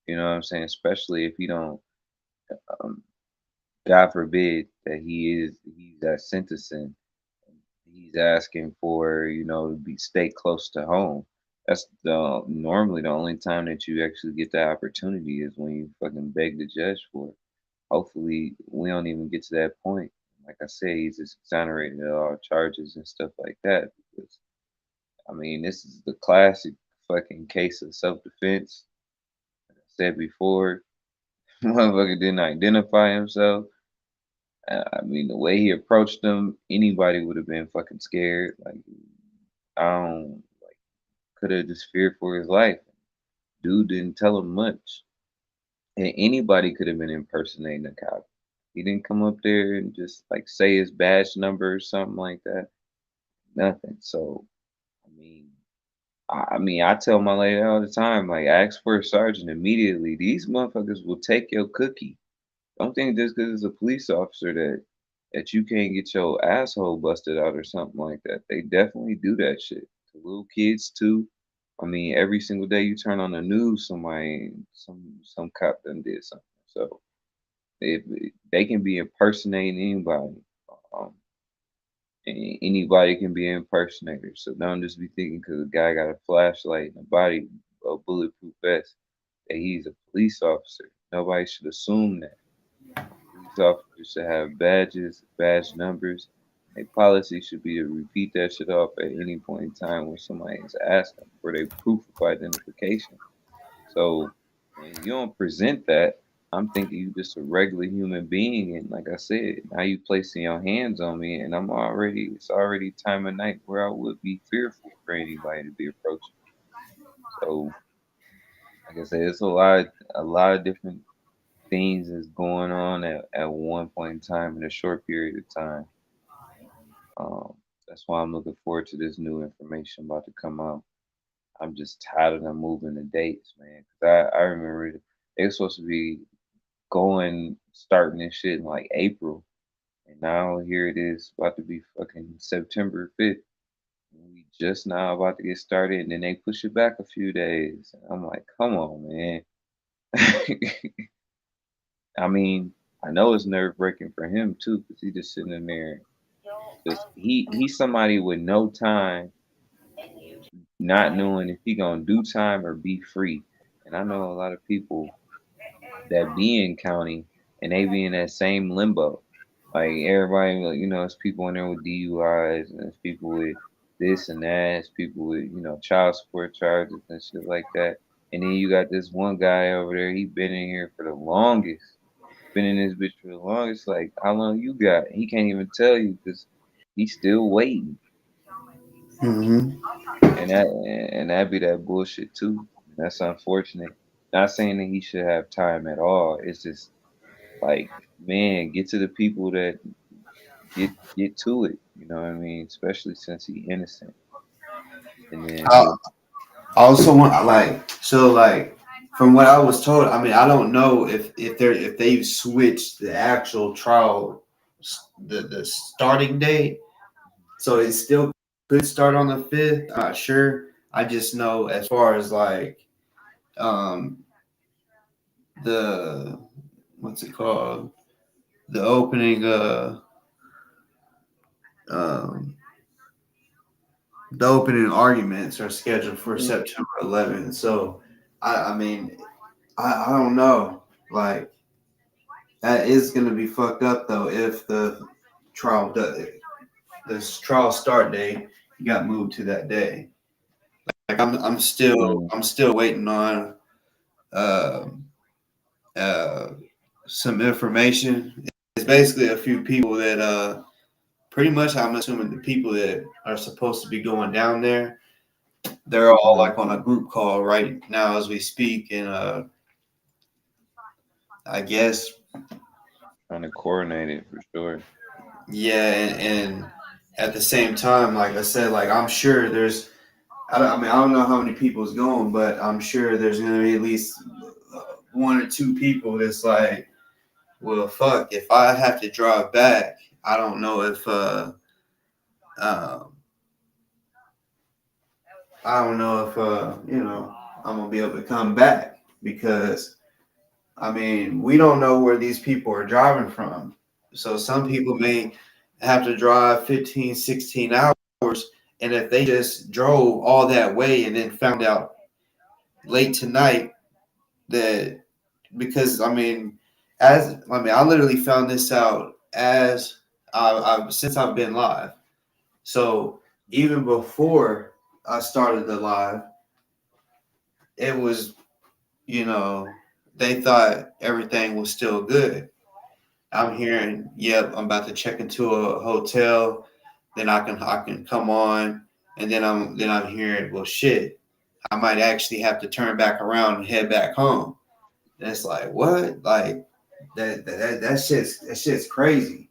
You know what I'm saying? Especially if you don't, um, God forbid that he's that sentencing. He's asking for to be stay close to home. That's the normally the only time that you actually get that opportunity is when you fucking beg the judge for it. Hopefully, we don't even get to that point. Like I said, he's just exonerated of all charges and stuff like that. Because I mean, this is the classic fucking case of self-defense. Like I said before, motherfucker didn't identify himself. I mean, the way he approached them, anybody would have been fucking scared. Like, I don't could have just feared for his life. Dude didn't tell him much, and anybody could have been impersonating a cop. He didn't come up there and just like say his badge number or something like that. Nothing. So I mean, I tell my lady all the time, like, ask for a sergeant immediately. These motherfuckers will take your cookie. Don't think just because it's a police officer that you can't get your asshole busted out or something like that. They definitely do that shit to little kids too. I mean, every single day you turn on the news, somebody, some cop done did something. So if they can be impersonating anybody, um, anybody can be an impersonator. So don't just be thinking because a guy got a flashlight and a bulletproof vest, that he's a police officer. Nobody should assume that. Police officers should have badges, badge numbers. A policy should be to repeat that shit off at any point in time when somebody is asking for their proof of identification. So when you don't present that, I'm thinking you just a regular human being, and like I said, now you placing your hands on me, and it's already time of night where I would be fearful for anybody to be approaching. So like I said, it's a lot of different things that's going on at one point in time in a short period of time. Um, that's why I'm looking forward to this new information about to come out. I'm just tired of them moving the dates, man. 'Cause I remember they were supposed to be starting this shit in like April, and now here it is about to be fucking September 5th. We just now about to get started, and then they push it back a few days. I'm like, come on, man. I mean, I know it's nerve wracking for him too, because he just sitting in there. Just he's somebody with no time, not knowing if he gonna do time or be free. And I know a lot of people that be in county and they be in that same limbo. Like everybody, like, it's people in there with DUIs and it's people with this and that. It's people with child support charges and shit like that. And then you got this one guy over there. He been in here for the longest. Been in this bitch for the longest. Like how long you got? He can't even tell you because he's still waiting.
Mm-hmm.
And that be that bullshit too. That's unfortunate. Not saying that he should have time at all. It's just like, man, get to the people that get to it. You know what I mean? Especially since he innocent. And then
I
with
I also want like from what I was told. I mean, I don't know if they've switched the actual trial, the starting date, so it still could start on the 5th. I'm not sure. I just know as far as like um the what's it called, the opening um the opening arguments are scheduled for
Mhm.
September 11th. So I mean I don't know, like that is going to be fucked up though if trial does this trial start date got moved to that day. Like
Mhm.
I'm still waiting on uh, uh, some information. It's basically a few people that pretty much I'm assuming the people that are supposed to be going down there, they're all
Mhm.
like on a group call right now as we speak, and I guess
Trying to coordinate it for sure.
yeah, and at the same time, like I said, like I'm sure there's I mean, I don't know how many people is going, but I'm sure there's going to be at least one or two people that's like, well, fuck, if I have to drive back, I don't know if, um, I don't know if, I'm going to be able to come back because, I mean, we don't know where these people are driving from. So some people may have to drive 15, 16 hours. And if they just drove all that way and then found out late tonight that because I literally found this out as since I've been live. So even before I started the live, it was they thought everything was still good. I'm hearing, yep, I'm about to check into a hotel, then I can come on, and then I'm hearing, well, shit, I might actually have to turn back around and head back home. And it's like, what? Like that shit's crazy.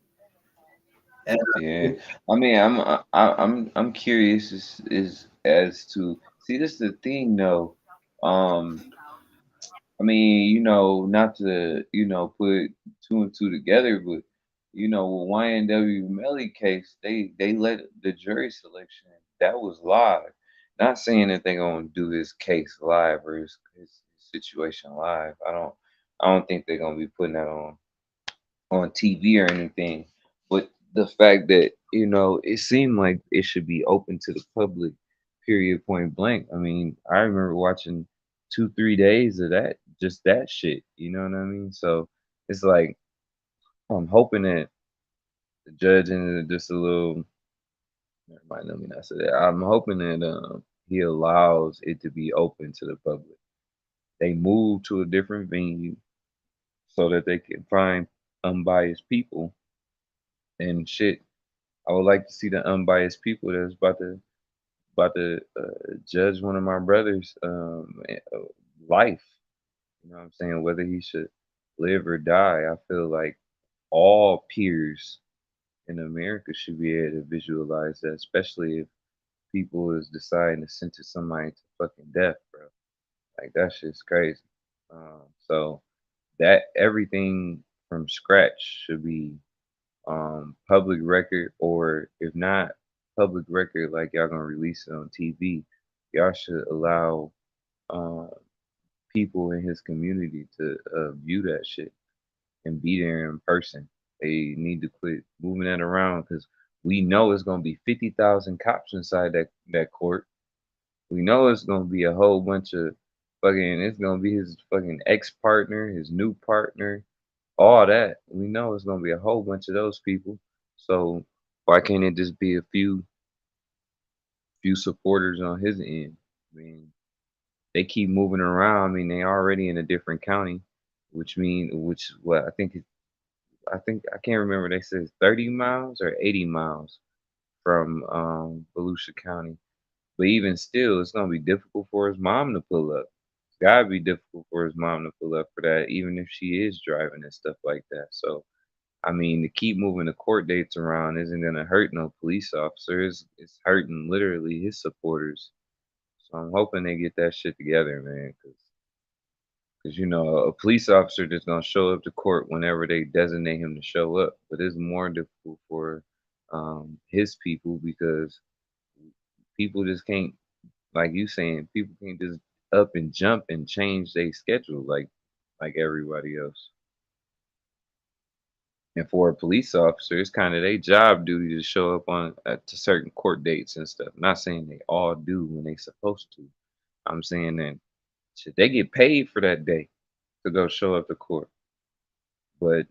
And
Yeah. I mean, I'm curious is as to see this is the thing though. Um, I mean, not to, put two and two together, but with YNW Melly case, they let the jury selection that was live. Not saying that they're gonna do his case live or his situation live. I don't think they're gonna be putting that on TV or anything. But the fact that, it seemed like it should be open to the public, period, point blank. I mean, I remember watching 2, 3 days of that, just that shit. You know what I mean? So it's like I'm hoping that the judge and just a little. Never mind, let me not say that. I'm hoping that he allows it to be open to the public. They move to a different venue so that they can find unbiased people and shit. I would like to see the unbiased people that's about to judge one of my brothers' life. You know what I'm saying? Whether he should live or die. I feel like all peers in America should be able to visualize that, especially if people is deciding to sentence somebody to fucking death, bro. Like that shit's crazy. So that everything from scratch should be public record, or if not public record, like y'all gonna release it on TV, y'all should allow um, people in his community to view that shit and be there in person. They need to quit moving that around because we know it's gonna be 50,000 cops inside that court. We know it's gonna be a whole bunch of fucking. It's gonna be his fucking ex partner, his new partner, all that. We know it's gonna be a whole bunch of those people. So why can't it just be a few supporters on his end? I mean, they keep moving around. I mean, they already in a different county, which what I think I can't remember. They said 30 miles or 80 miles from Volusia County. But even still, it's gonna be difficult for his mom to pull up. It's gotta be difficult for his mom to pull up for that, even if she is driving and stuff like that. So I mean, to keep moving the court dates around isn't gonna hurt no police officer. It's hurting literally his supporters. So I'm hoping they get that shit together, man, because a police officer just gonna show up to court whenever they designate him to show up. But it's more difficult for his people because people just can't, like you saying, people can't just up and jump and change their schedule like everybody else. And for a police officer, it's kind of their job duty to show up on to certain court dates and stuff. Not saying they all do when they supposed to. I'm saying that should they get paid for that day to go show up to court. But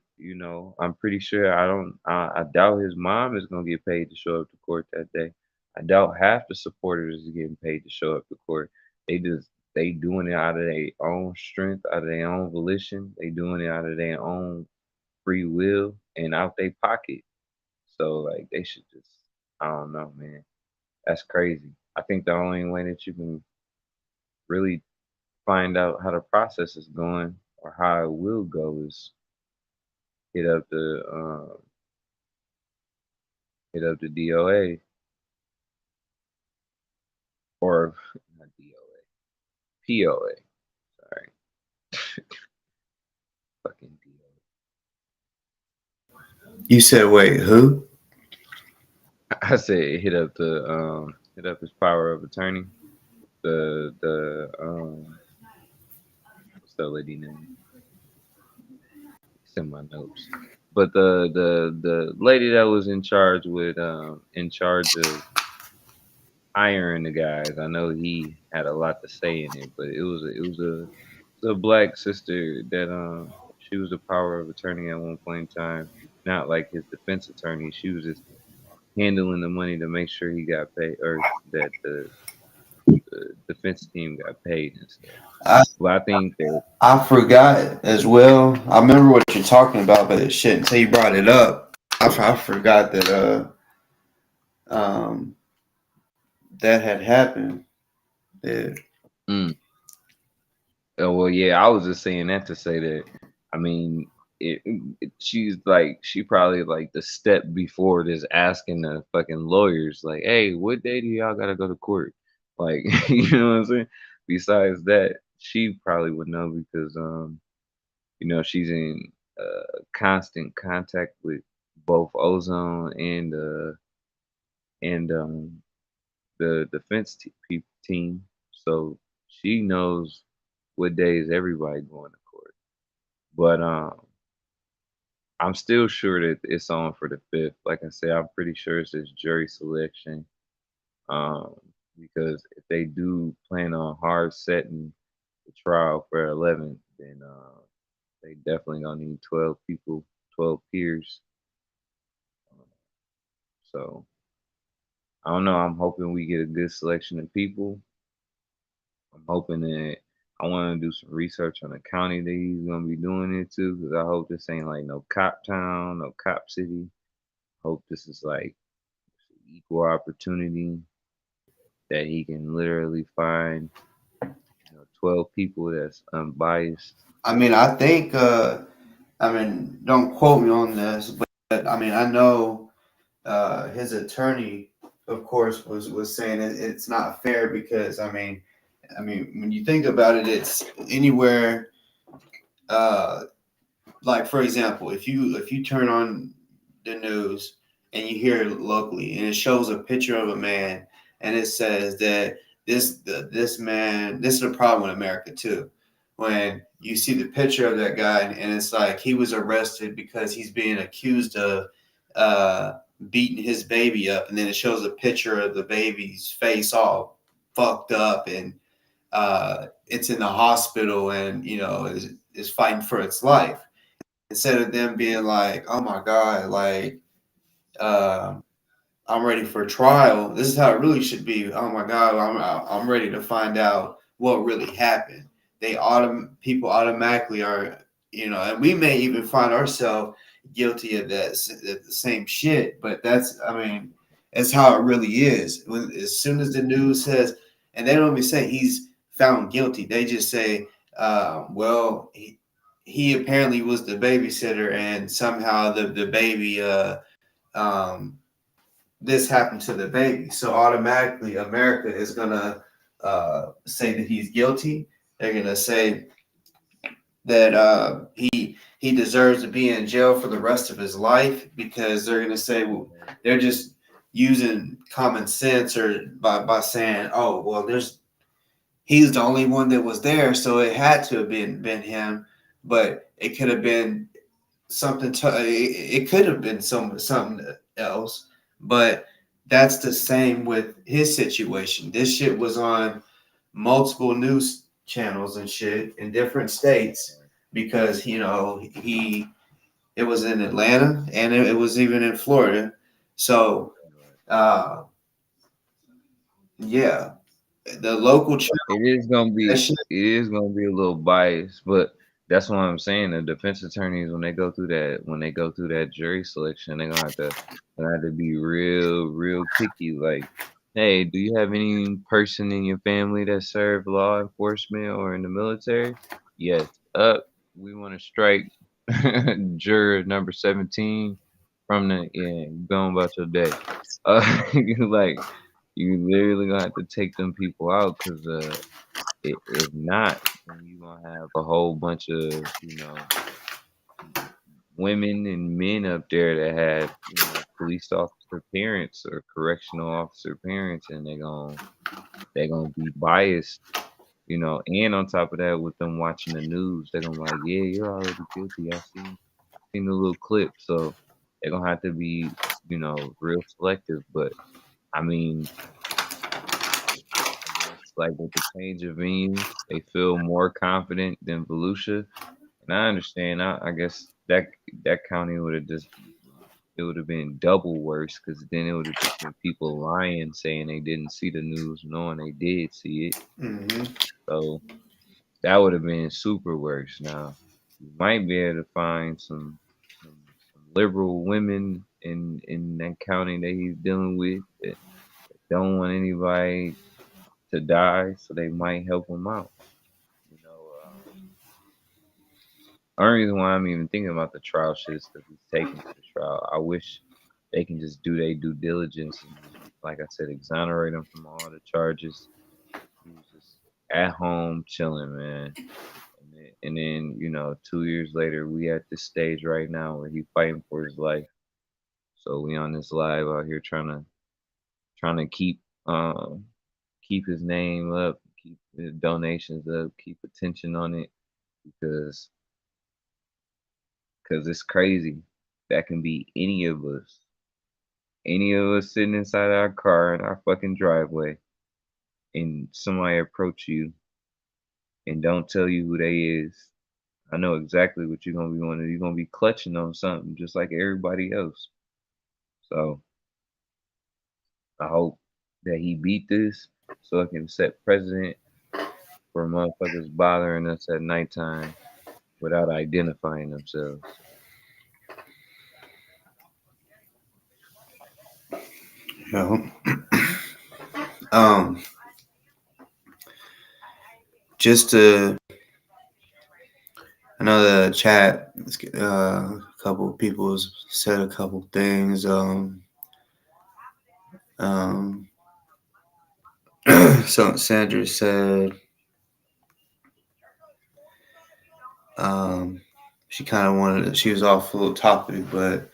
I'm pretty sure I doubt his mom is gonna get paid to show up to court that day. I doubt half the supporters is getting paid to show up to court. They doing it out of their own strength, out of their own volition. They doing it out of their own free will and out their pocket. So like they should just, I don't know, man. That's crazy. I think the only way that you can really find out how the process is going or how it will go is hit up the hit up the DOA or not DOA, POA. Sorry, fucking DOA.
You said, wait, who?
I said hit up his power of attorney. The what's that lady name? It's in my notes. But the lady that was in charge of hiring the guys, I know he had a lot to say in it, but it was a black sister that she was a power of attorney at one point in time, not like his defense attorney. She was just handling the money to make sure he got paid or that the defense team got paid and stuff.
I
But I think that
I forgot as well. I remember what you're talking about, but shit, until you brought it up, I forgot that um that had happened. Yeah.
mm, oh, well, yeah, I was just saying that to say that. I mean, she probably like the step before this asking the fucking lawyers like, "Hey, what day do y'all gotta go to court?" Like, you know what I'm saying? Besides that, she probably would know because she's in constant contact with both Ozone and the team, so she knows what days everybody going to court. But I'm still sure that it's on for the 5th. Like I said, I'm pretty sure it's just jury selection. Um, because if they do plan on hard setting the trial for 11th, then they definitely gonna need 12 people, 12 peers. Um, So I don't know. I'm hoping we get a good selection of people. I'm hoping that I want to do some research on the county that he's gonna be doing it to, because I hope this ain't like no cop town, no cop city. Hope this is like equal opportunity that he can literally find 12 people that's unbiased.
I mean, I think, I mean, don't quote me on this, but I mean, I know his attorney, of course, was saying it's not fair because I mean, when you think about it, it's anywhere. Uh, like for example, if you turn on the news and you hear it locally, and it shows a picture of a man, and it says that this man, this is a problem in America too. When you see the picture of that guy, and it's like he was arrested because he's being accused of uh, beating his baby up, and then it shows a picture of the baby's face all fucked up, and it's in the hospital, and is fighting for its life, instead of them being like, "Oh my god, like um, I'm ready for trial." This is how it really should be. Oh my god, I'm ready to find out what really happened. People automatically are, and we may even find ourselves guilty of the same shit. But that's, I mean, that's how it really is. As soon as the news says, and they don't even say he's found guilty, they just say, well, he apparently was the babysitter, and somehow the baby um, this happened to the baby. So automatically, America is gonna say that he's guilty. They're gonna say that he deserves to be in jail for the rest of his life, because they're gonna say, well, they're just using common sense, or by saying, oh well, there's he's the only one that was there, so it had to have been him. But it could have been something it could have been something else. But that's the same with his situation. This shit was on multiple news channels and shit in different states, because he it was in Atlanta, and it was even in Florida. So uh yeah, the local channel,
It is gonna
that
be
shit.
a little biased, but that's what I'm saying. The defense attorneys, when they go through that jury selection, they're gonna have to be real picky. Like, hey, do you have any person in your family that served law enforcement or in the military? Yes. Up, we want to strike juror number 17 from the go on about your day. Like, you literally gonna have to take them people out, because if not, then you gonna have a whole bunch of women and men up there that have police officer parents or correctional officer parents, and they gonna be biased. And on top of that, with them watching the news, they're gonna be like, yeah, you're already guilty. I seen the little clip. So they're gonna have to be, real selective. But I mean, I guess like with the change of venue, they feel more confident than Volusia. And I understand. I guess that county would have just it would have been double worse, because then it would have just been people lying, saying they didn't see the news, knowing they did see it.
Hmm.
So that would have been super worse. Now you might be able to find some liberal women in that county that he's dealing with that don't want anybody to die, so they might help him out. You know, only reason why I'm even thinking about the trial shit is because he's taking to the trial. I wish they can just do their due diligence and just, like I said, exonerate him from all the charges. He was just at home chilling, man. And then 2 years later, we at this stage right now where he fighting for his life. So we on this live out here trying to keep um, keep his name up, keep the donations up, keep attention on it because it's crazy. That can be any of us sitting inside our car in our fucking driveway, and somebody approach you and don't tell you who they is. I know exactly what you're gonna be wanting. You're gonna be clutching on something just like everybody else. So I hope that he beat this so it can set precedent for motherfuckers bothering us at nighttime without identifying themselves.
You know, um, just to another chat. A couple of people said a couple things. Um, so Sandra said um, she kind of wanted to, she was off a little topic, but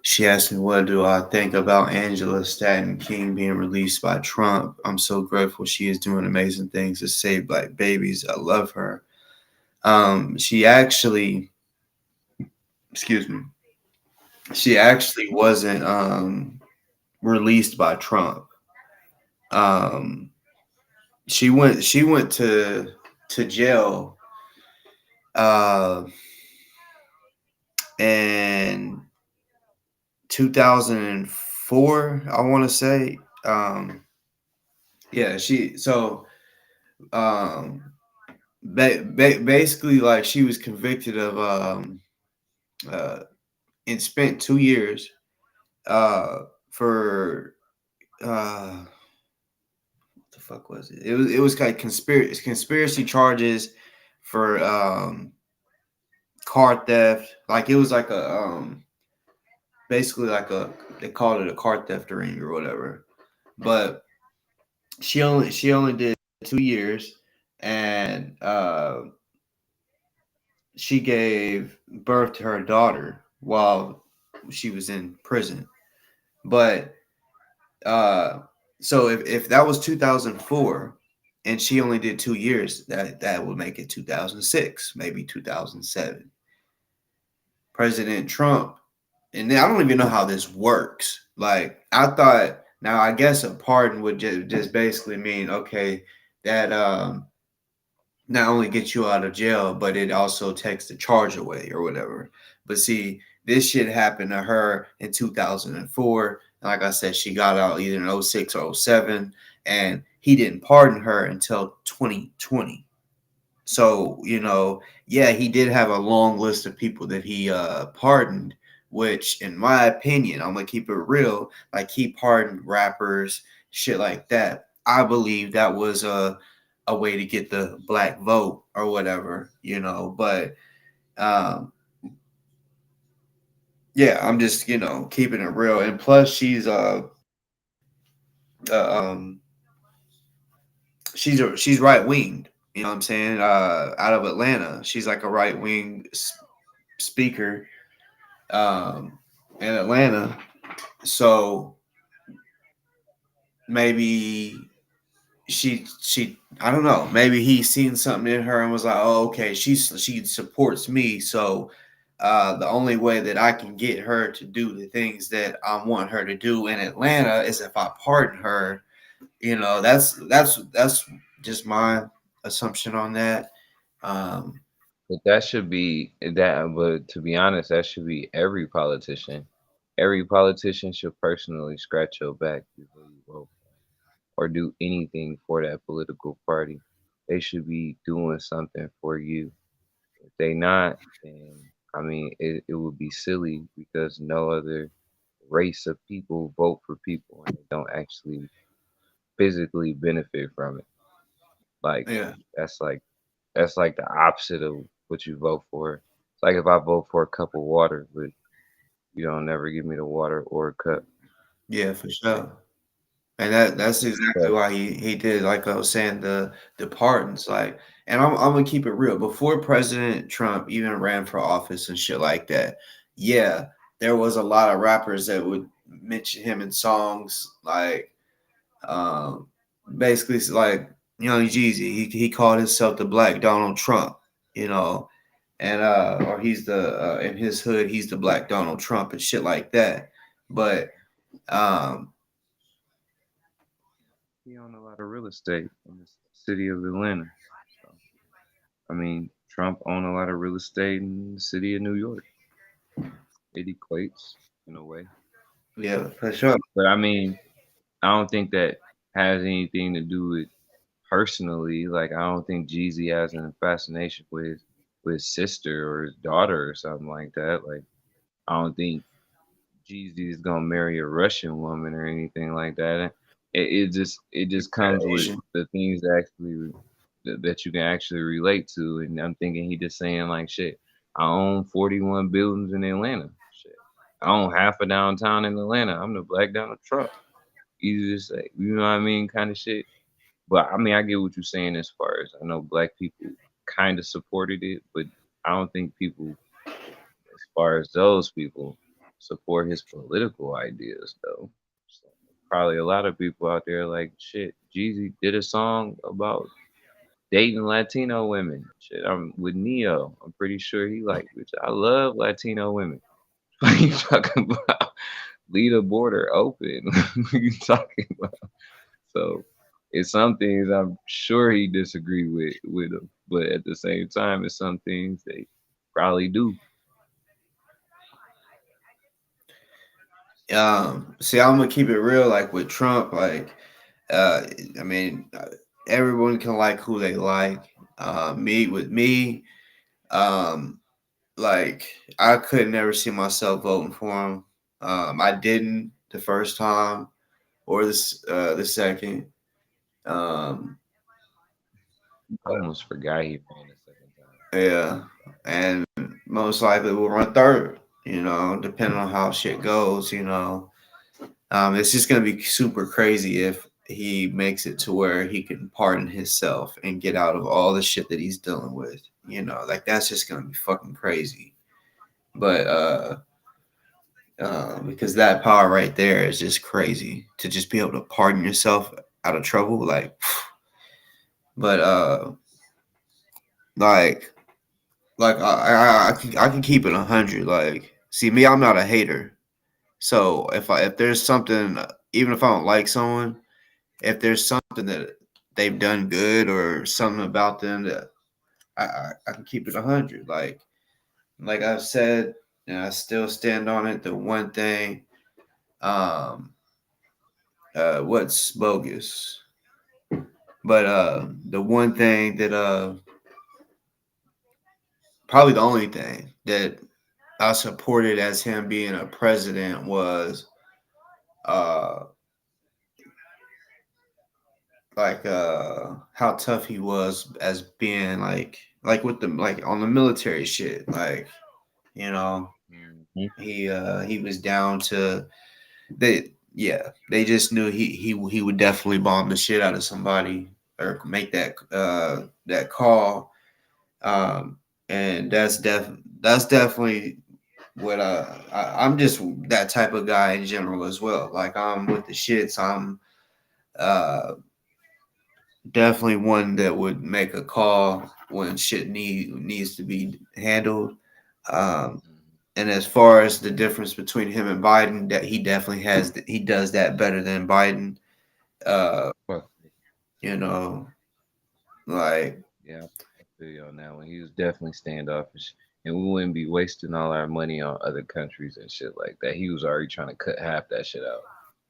she asked me, what do I think about Angela Staten King being released by Trump? I'm so grateful she is doing amazing things to save black babies. I love her. She actually, excuse me, she actually wasn't released by Trump. Um, she went to jail uh, in 2004. I want to say, yeah. Um, basically, like, she was convicted of uh, and spent 2 years for what the fuck was it? It was kind of conspiracy charges for car theft. Like, it was like a basically like a, they called it a car theft ring or whatever. But she only did 2 years, and she gave birth to her daughter while she was in prison. But uh, so if that was 2004 and she only did 2 years, that would make it 2006, maybe 2007. President Trump, and I don't even know how this works. Like, I thought, now I guess a pardon would just basically mean, okay, that not only gets you out of jail, but it also takes the charge away or whatever. But see, this shit happened to her in 2004. Like I said, she got out either in '06 or '07, and he didn't pardon her until 2020. So, yeah, he did have a long list of people that he pardoned, which, in my opinion, I'm gonna keep it real. Like, he pardoned rappers, shit like that. I believe that was a way to get the black vote or whatever. But yeah, I'm just keeping it real. And plus, uh um she's right winged. You know what I'm saying? Out of Atlanta, she's like a right wing speaker um, in Atlanta. So maybe she I don't know. Maybe he seen something in her and was like, oh, okay, she supports me. So the only way that I can get her to do the things that I want her to do in Atlanta is if I pardon her. That's just my assumption on that. Um,
But that should be that. But to be honest, that should be every politician. Every politician should personally scratch your back before you vote or do anything for that political party. They should be doing something for you. If they not, then I mean, it would be silly because no other race of people vote for people and they don't actually physically benefit from it. Like
yeah,
that's like that's like the opposite of what you vote for. It's like if I vote for a cup of water, but you don't never give me the water or a cup.
yeah, for sure. And that's exactly
But
why he did, like I was saying, the pardons. Like, and I'm gonna keep it real. Before President Trump even ran for office and shit like that, yeah, there was a lot of rappers that would mention him in songs. Like, Um, Basically, it's like Young Jeezy. He called himself the Black Donald Trump. You know, and or he's the in his hood he's the Black Donald Trump and shit like that. But um,
He owned a lot of real estate in the city of Atlanta. So I mean, Trump owned a lot of real estate in the city of New York. It equates in a way.
yeah, for sure.
But I mean, I don't think that has anything to do with personally. Like, I don't think Jeezy has an fascination with his sister or his daughter or something like that. Like, I don't think Jeezy is gonna marry a Russian woman or anything like that. It just comes with
Asian.
the things that that you can actually relate to. And I'm thinking he just saying like shit. I own 41 buildings in Atlanta. Shit. I own half a downtown in Atlanta. I'm the Black Donald Trump. Easy to say. You know what I mean? Kind of shit. But I mean, I get what you're saying as far as I know black people kind of supported it, but I don't think people, as far as those people, support his political ideas though. So probably a lot of people out there like shit. Jeezy did a song about dating Latino women. Shit, I'm with Neo. I'm pretty sure he like, bitch. I love Latino women. What are you talking about? Leave the border open. What are you talking about? So it's some things I'm sure he disagreed with him, but at the same time, it's some things they probably do.
See, I'm gonna keep it real. Like with Trump, like uh, I mean, everyone can like who they like. Me with me, um, like I could never see myself voting for him. I didn't the first time or the second. Um,
I almost forgot he ran the second time.
yeah, and most likely will run third. You know, depending on how shit goes. You know, it's just gonna be super crazy if he makes it to where he can pardon himself and get out of all the shit that he's dealing with. You know, like that's just gonna be fucking crazy. But because that power right there is just crazy to just be able to pardon yourself out of trouble. Like, but like I can keep it 100. Like, see me, I'm not a hater. So if there's something, even if I don't like someone, if there's something that they've done good or something about them that I can keep it 100. Like I've said, and I still stand on it. The one thing, um, what's bogus, but the one thing that probably the only thing that I supported as him being a president was uh how tough he was as being like with the like on the military shit, like, you know,
Hmm.
he was down to they yeah, they just knew he would definitely bomb the shit out of somebody or make that call. um and that's definitely what I'm just that type of guy in general as well. Like I'm with the shits. I'm uh definitely one that would make a call when shit needs to be handled. Um, and as far as the difference between him and Biden, that he does that better than Biden. Uh,
Fuck.
you know, like
Yeah, I feel you on that one. He was definitely standoffish, and we wouldn't be wasting all our money on other countries and shit like that. He was already trying to cut half that shit out.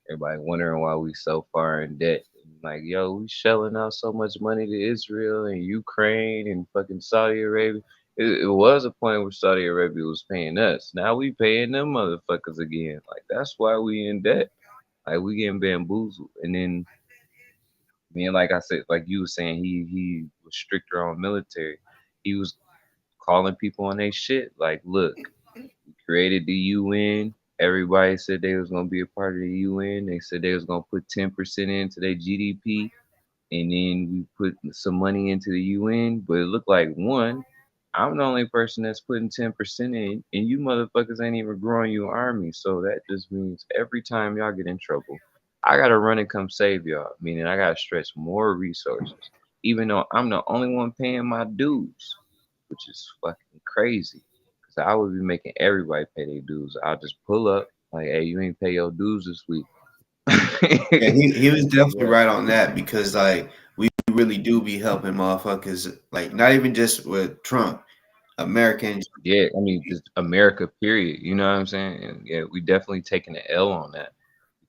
Everybody wondering why we so far in debt. And like, yo, we shelling out so much money to Israel and Ukraine and fucking Saudi Arabia. It was a point where Saudi Arabia was paying us. Now we paying them motherfuckers again. Like that's why we in debt. Like we getting bamboozled. And then being like I said, like you were saying, he was stricter on military. He was calling people on their shit. Like, look, we created the UN. Everybody said they was gonna be a part of the UN. They said they was gonna put 10% into their GDP, and then we put some money into the UN. But it looked like one, I'm the only person that's putting 10% in, and you motherfuckers ain't even growing your army. So that just means every time y'all get in trouble, I gotta run and come save y'all. Meaning I gotta stretch more resources, even though I'm the only one paying my dues, which is fucking crazy. Cause I would be making everybody pay their dues. I'll just pull up like, hey, you ain't pay your dues this week.
Yeah, he was definitely
But
right on that because like we really do be helping motherfuckers, like not even just with Trump, Americans.
yeah, I mean, just America, period. You know what I'm saying? And yeah, we definitely taking an L on that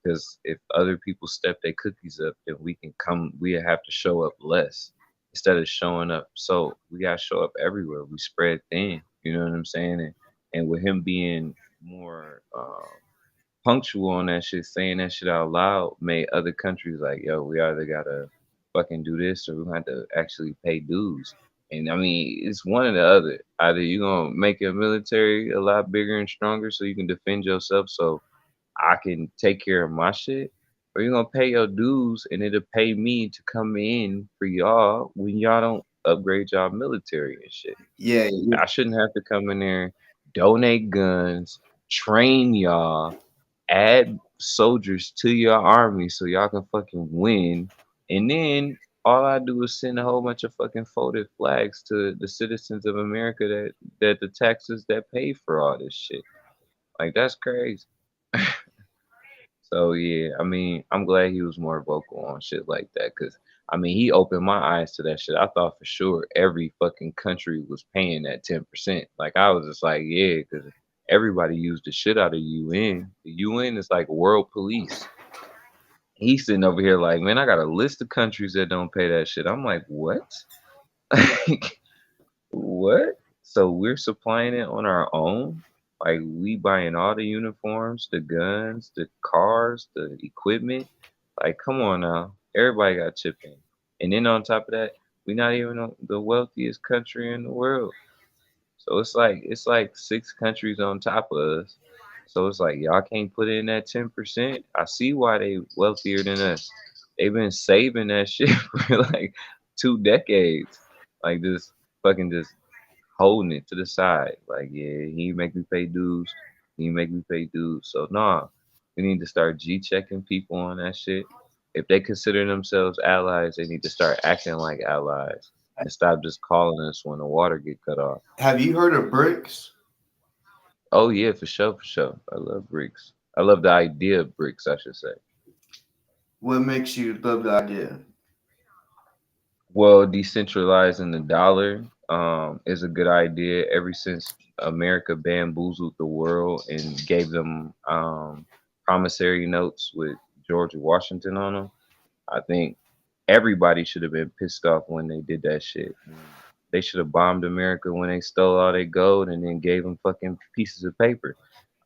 because if other people step their cookies up, then we can come. We have to show up less instead of showing up. So we gotta show up everywhere. We spread thin. You know what I'm saying? And with him being more punctual on that shit, saying that shit out loud, made other countries like, yo, we either gotta fucking do this or we have to actually pay dues. And I mean, it's one or the other. Either you gonna make your military a lot bigger and stronger so you can defend yourself, so I can take care of my shit, or you gonna pay your dues and it'll pay me to come in for y'all when y'all don't upgrade y'all military and shit.
Yeah,
I shouldn't have to come in there, donate guns, train y'all, add soldiers to your army so y'all can fucking win. And then all I do is send a whole bunch of fucking folded flags to the citizens of America that the taxes that pay for all this shit. Like that's crazy. So yeah, I mean, I'm glad he was more vocal on shit like that because I mean, he opened my eyes to that shit. I thought for sure every fucking country was paying that 10%. Like I was just like, yeah, because everybody used the shit out of UN. The UN is like world police. He's sitting over here like, man, I got a list of countries that don't pay that shit. I'm like, what? Like, what? So we're supplying it on our own? Like we buying all the uniforms, the guns, the cars, the equipment. Like, come on now. Everybody got chip in. And then on top of that, we're not even the wealthiest country in the world. So it's like six countries on top of us. So it's like y'all can't put in that 10%. I see why they wealthier than us. They've been saving that shit for like 2 decades. Like just fucking just holding it to the side. Like, yeah, he make me pay dues. He make me pay dues. So nah, we need to start G checking people on that shit. If they consider themselves allies, they need to start acting like allies and stop just calling us when the water get cut off.
have you heard of BRICS?
Oh yeah, for sure, for sure. I love bricks. I love the idea of bricks, I should say.
What makes you love the idea?
Well, decentralizing the dollar is a good idea. Ever since America bamboozled the world and gave them promissory notes with George Washington on them, I think everybody should have been pissed off when they did that shit. They should have bombed America when they stole all their gold and then gave them fucking pieces of paper.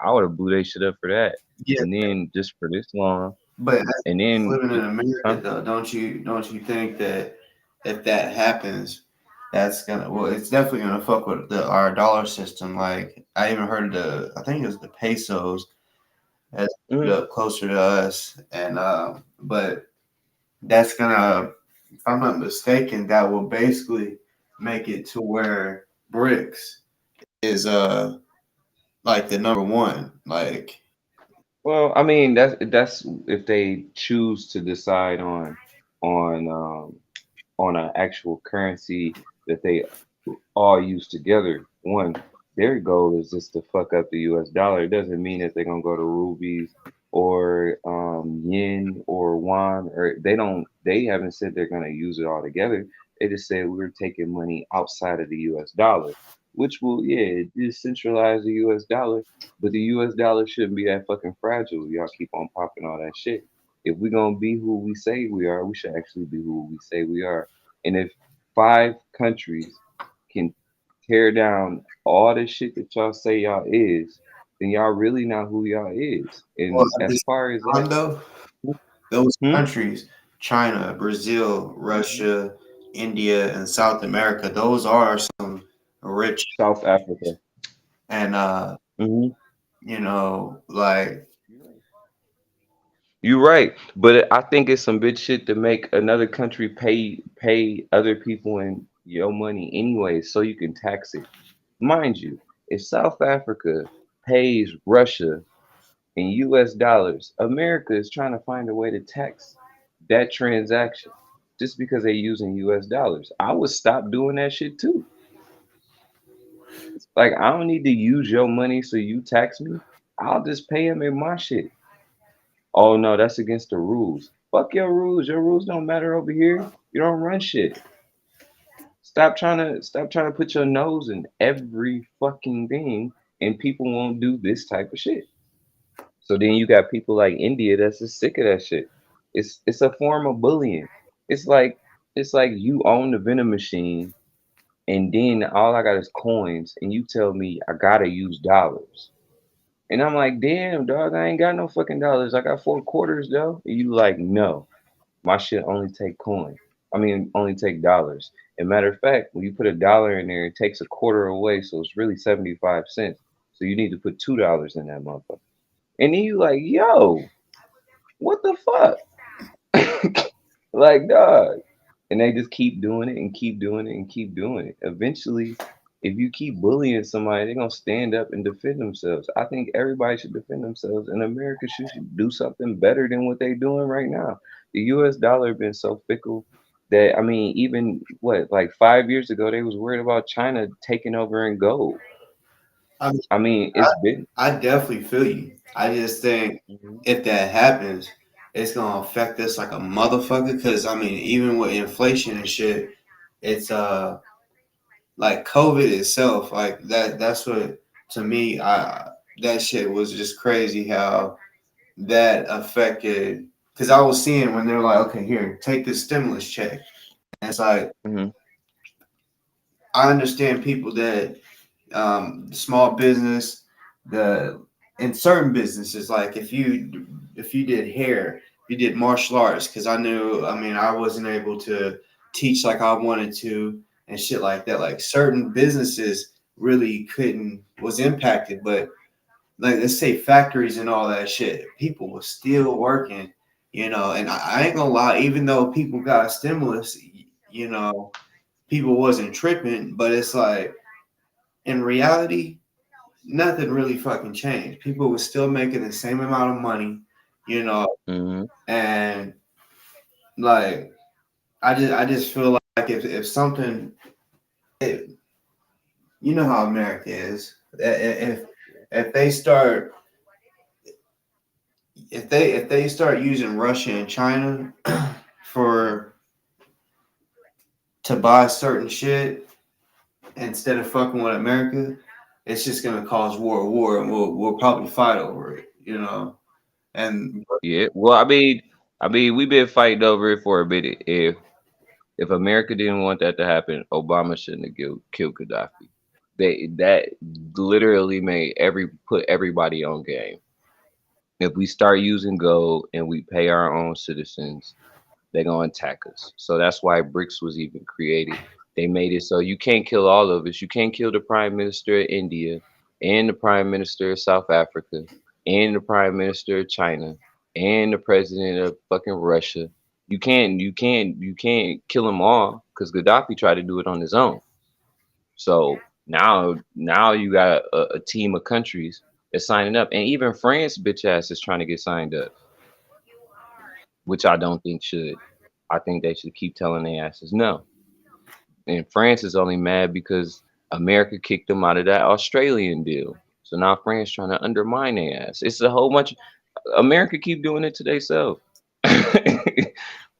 I would have blew they shit up for that.
Yeah,
And then just for this long,
but as
and then
living in America,
huh?
though, don't you think that if that happens, that's gonna well, it's definitely gonna fuck with our dollar system. Like I even heard I think it was the pesos has moved
Mhm.
up closer to us, and but that's gonna, if I'm not mistaken, that will basically make it to where bricks is like the number one. Like
Well, I mean that's if they choose to decide on um on an actual currency that they all use together. One, their goal is just to fuck up the U.S. dollar. It doesn't mean that they're gonna go to rupees or yen or yuan, or they don't. They haven't said they're gonna use it all together. They just said we're taking money outside of the U.S. dollar, which will decentralize the U.S. dollar. But the U.S. dollar shouldn't be that fucking fragile. Y'all keep on popping all that shit. If we're gonna be who we say we are, we should actually be who we say we are. And if five countries can tear down all the shit that y'all say y'all is, then y'all really not who y'all is.
well,
And
at
as
the
far as
same
that,
time, though, those
hmm?
countries, China, Brazil,
Mhm.
Russia, India, and South America, those are some rich
South Africa.
and
Hmm.
like
You're right, but I think it's some bitch shit to make another country pay other people in your money anyway, so you can tax it. Mind you, if South Africa pays Russia in US dollars, America is trying to find a way to tax that transaction just because they're using US dollars. I would stop doing that shit too. Like, I don't need to use your money so you tax me. I'll just pay him in my shit. Oh no, that's against the rules. Fuck your rules. Your rules don't matter over here. You don't run shit. Stop trying to put your nose in every fucking thing, and people won't do this type of shit. So then you got people like India that's just sick of that shit. It's a form of bullying. It's like it's like you own the vending machine and then all I got is coins and you tell me I gotta use dollars. And I'm like, damn dog, I ain't got no fucking dollars. I got 4 quarters though. And you like, no, my shit only take coin. I mean only take dollars. And matter of fact, when you put $1 in there, it takes a quarter away, so it's really 75 cents. So you need to put $2 in that motherfucker. And then you like, yo, what the fuck? Like, dog. And they just keep doing it and keep doing it and keep doing it. Eventually, if you keep bullying somebody, they're gonna stand up and defend themselves. I think everybody should defend themselves, and America should do something better than what they're doing right now. The U.S. dollar been so fickle that I mean, even what like 5 years ago, they was worried about China taking over in gold.
I mean,
I mean, it's been.
I definitely feel you. I just think
Mhm.
if that happens, it's gonna affect us like a motherfucker. Because I mean, even with inflation and shit, it's like COVID itself, like that. That's what to me, I that shit was just crazy how that affected. Because I was seeing when they're like, okay, here, take this stimulus check. And it's like
Mhm.
I understand people that small business, the in certain businesses, like if you did hair, you did martial arts, because I knew, I mean, I wasn't able to teach like I wanted to and shit like that. Like certain businesses really couldn't was impacted, but like let's say factories and all that shit, people were still working, you know. And I ain't gonna lie, even though people got stimulus, you know, people wasn't tripping, but it's like in reality, nothing really fucking changed. People were still making the same amount of money, you know,
Mhm.
and like I just feel like if something, if, you know how America is, if they start if they start using Russia and China for to buy certain shit instead of fucking with America, it's just gonna cause war, and we'll probably fight over it, you know. And
Yeah. Well, I mean, we've been fighting over it for a minute. If America didn't want that to happen, Obama shouldn't have killed Gaddafi. That literally made put everybody on game. If we start using gold and we pay our own citizens, they're gonna attack us. So that's why BRICS was even created. They made it so you can't kill all of us. You can't kill the Prime Minister of India and the Prime Minister of South Africa and the Prime Minister of China and the President of fucking Russia. You can't kill them all because Gaddafi tried to do it on his own. So now you got a team of countries that's signing up, and even France bitch ass is trying to get signed up, which I don't think should. I think they should keep telling their asses no. And France is only mad because America kicked them out of that Australian deal. So now France trying to undermine their ass. It's a whole bunch. America keep doing it to themselves.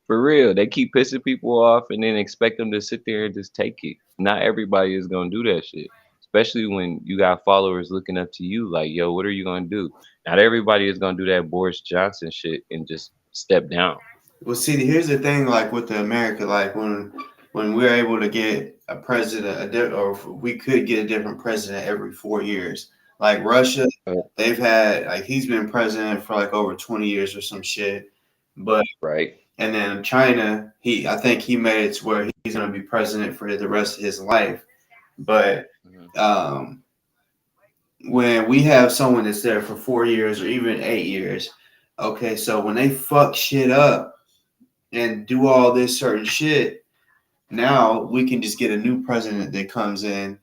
For real, they keep pissing people off and then expect them to sit there and just take it. Not everybody is gonna do that shit. Especially when you got followers looking up to you like, yo, what are you gonna do? Not everybody is gonna do that Boris Johnson shit and just step down.
well, see, here's the thing, like with the America, like when we're able to get a president, or if we could get a different president every 4 years. Like Russia, they've had like he's been president for like over 20 years or some shit. But
Right?
and then China, I think he made it to where he's gonna be president for the rest of his life. But
Mhm.
um, when we have someone that's there for 4 years or even 8 years, okay, so when they fuck shit up and do all this certain shit, now we can just get a new president that comes in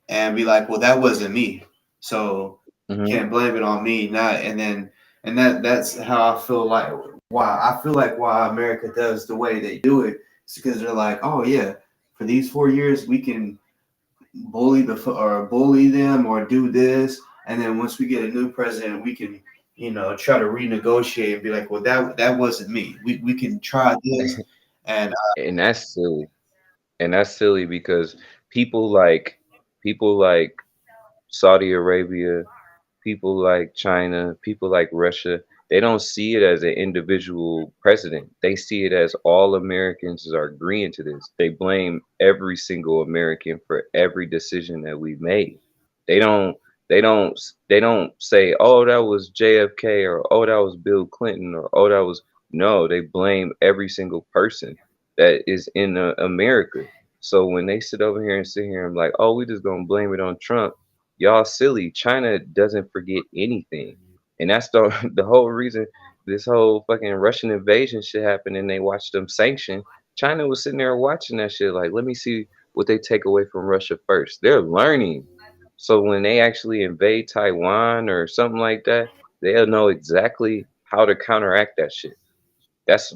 and be like, well, that wasn't me. So You
Hmm.
can't blame it on me. Not and that's how I feel like why America does the way they do it. It's because they're like, oh yeah, for these 4 years we can bully them or do this, and then once we get a new president, we can try to renegotiate and be like, well that wasn't me. We can try this, and
And that's silly. And that's silly because people like people like Saudi Arabia, people like China, people like Russia, they don't see it as an individual president. They see it as all Americans are agreeing to this. They blame every single American for every decision that we've made. They don't they don't say, "Oh, that was JFK," or "Oh, that was Bill Clinton," or "Oh, that was." No, they blame every single person that is in America. So when they sit over here and sit here and like, "Oh, we just going to blame it on Trump." Y'all silly. China doesn't forget anything. And that's the the whole reason this whole fucking Russian invasion shit happened and they watched them sanction. China was sitting there watching that shit like, let me see what they take away from Russia first. They're learning. So when they actually invade Taiwan or something like that, they'll know exactly how to counteract that shit. That's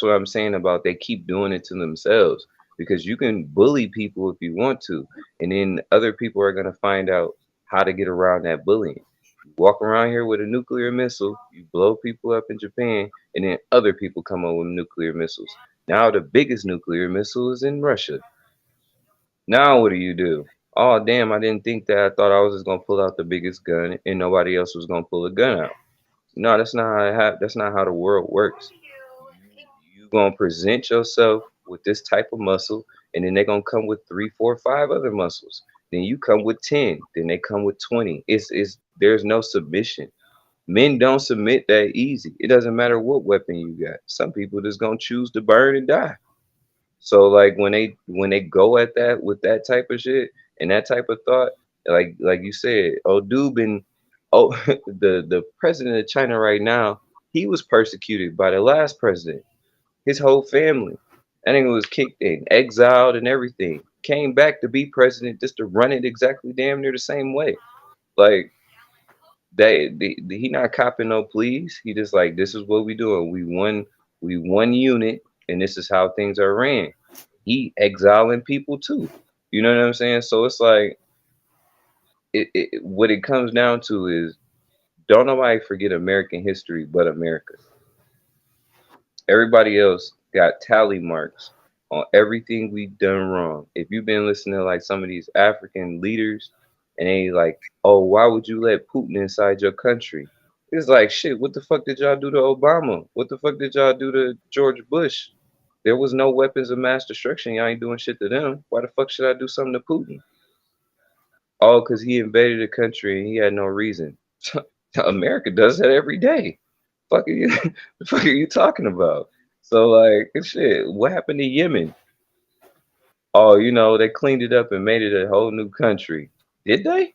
what I'm saying about they keep doing it to themselves because you can bully people if you want to, and then other people are gonna find out how to get around that bullying. You walk around here with a nuclear missile, you blow people up in Japan, and then other people come up with nuclear missiles. Now the biggest nuclear missile is in Russia. Now what do you do? Oh damn, I didn't think that. I thought I was just gonna pull out the biggest gun and nobody else was gonna pull a gun out. No, that's not how that's not how the world works. You gonna present yourself with this type of muscle, and then they're gonna come with three, four, five other muscles. Then you come with 10. Then they come with 20. It's there's no submission. Men don't submit that easy. It doesn't matter what weapon you got. Some people just gonna choose to burn and die. So like when they go at that with that type of shit and that type of thought, like you said, oh dude been oh the president of China right now, he was persecuted by the last president. His whole family. That nigga was kicked in, exiled and everything. Came back to be president just to run it exactly damn near the same way. Like he not copping no pleas. He just like this is what we doing. We one unit and this is how things are ran. He exiling people too. You know what I'm saying? So it's like what it comes down to is don't nobody forget American history but America. Everybody else got tally marks on everything we done wrong. If you've been listening to like some of these African leaders and they like, oh, why would you let Putin inside your country? It's like shit, what the fuck did y'all do to Obama? What the fuck did y'all do to George Bush? There was no weapons of mass destruction. Y'all ain't doing shit to them. Why the fuck should I do something to Putin? Oh, because he invaded the country and he had no reason. America does that every day. Fuck are you the fuck are you talking about? So like shit, what happened to Yemen? Oh, they cleaned it up and made it a whole new country. Did they?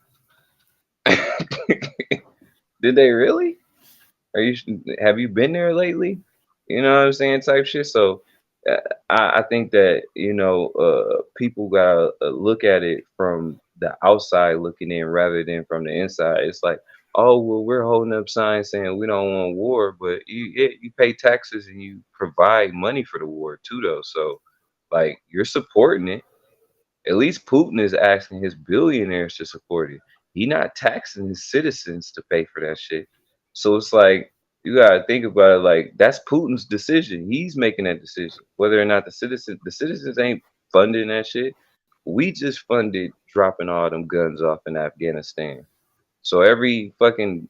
Did they really? Are you have you been there lately? You know what I'm saying? Type shit. So uh, I think that people gotta look at it from the outside looking in rather than from the inside. It's like, oh well, we're holding up signs saying we don't want war, but you pay taxes and you provide money for the war too, though. So like you're supporting it. At least Putin is asking his billionaires to support it. He not taxing his citizens to pay for that shit. So it's like you gotta think about it like that's Putin's decision. He's making that decision. Whether or not the citizens ain't funding that shit. We just funded dropping all them guns off in Afghanistan. So every fucking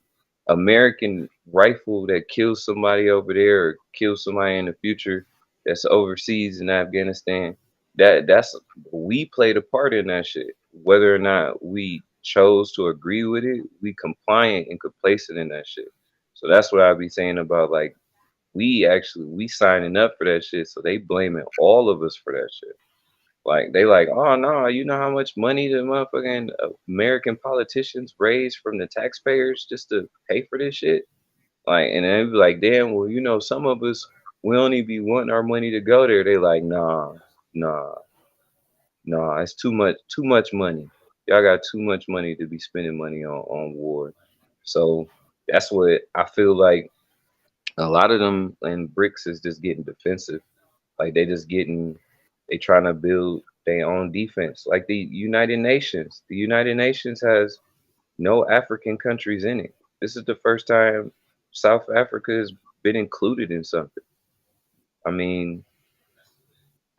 American rifle that kills somebody over there or kills somebody in the future that's overseas in Afghanistan, that's we played a part in that shit. Whether or not we chose to agree with it, we compliant and complacent in that shit. So that's what I'd be saying about like we signing up for that shit. So they blaming all of us for that shit. Like they like, oh no, you know how much money the motherfucking American politicians raise from the taxpayers just to pay for this shit. Like, and then be like, damn, well, some of us we only be wanting our money to go there. They like, nah, nah, it's too much money. Y'all got too much money to be spending money on war. So that's what I feel like a lot of them and BRICS is just getting defensive. Like they just getting they trying to build their own defense. Like the United Nations. The United Nations has no African countries in it. This is the first time South Africa has been included in something. I mean,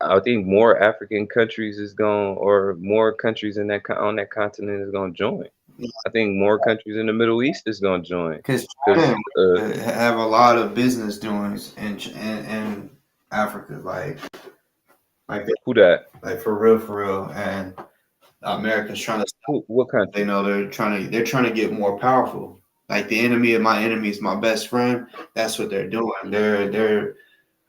I think more African countries is going, or more countries in on that continent is going to join. I think more countries in the Middle East is going to join
Because
because
China have a lot of business doings in Africa, like they,
who that?
like for real, and America's trying to.
Who? What
They
country?
know they're trying to get more powerful. Like the enemy of my enemy is my best friend. That's what they're doing. They're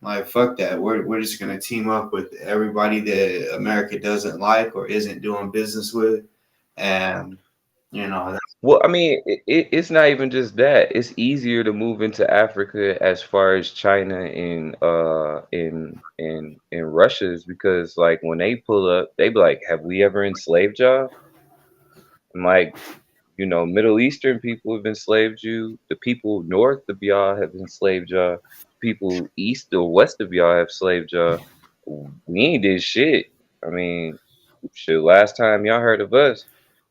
like fuck that. We're just gonna team up with everybody that America doesn't like or isn't doing business with, and you know
Well, I mean, it's not even just that. It's easier to move into Africa as far as China and in Russia's because like when they pull up, they be like, "Have we ever enslaved y'all?" And like, you know, Middle Eastern people have enslaved you. The people north of y'all have enslaved y'all. People east or west of y'all have enslaved y'all. We ain't did shit. I mean, shit. Last time y'all heard of us,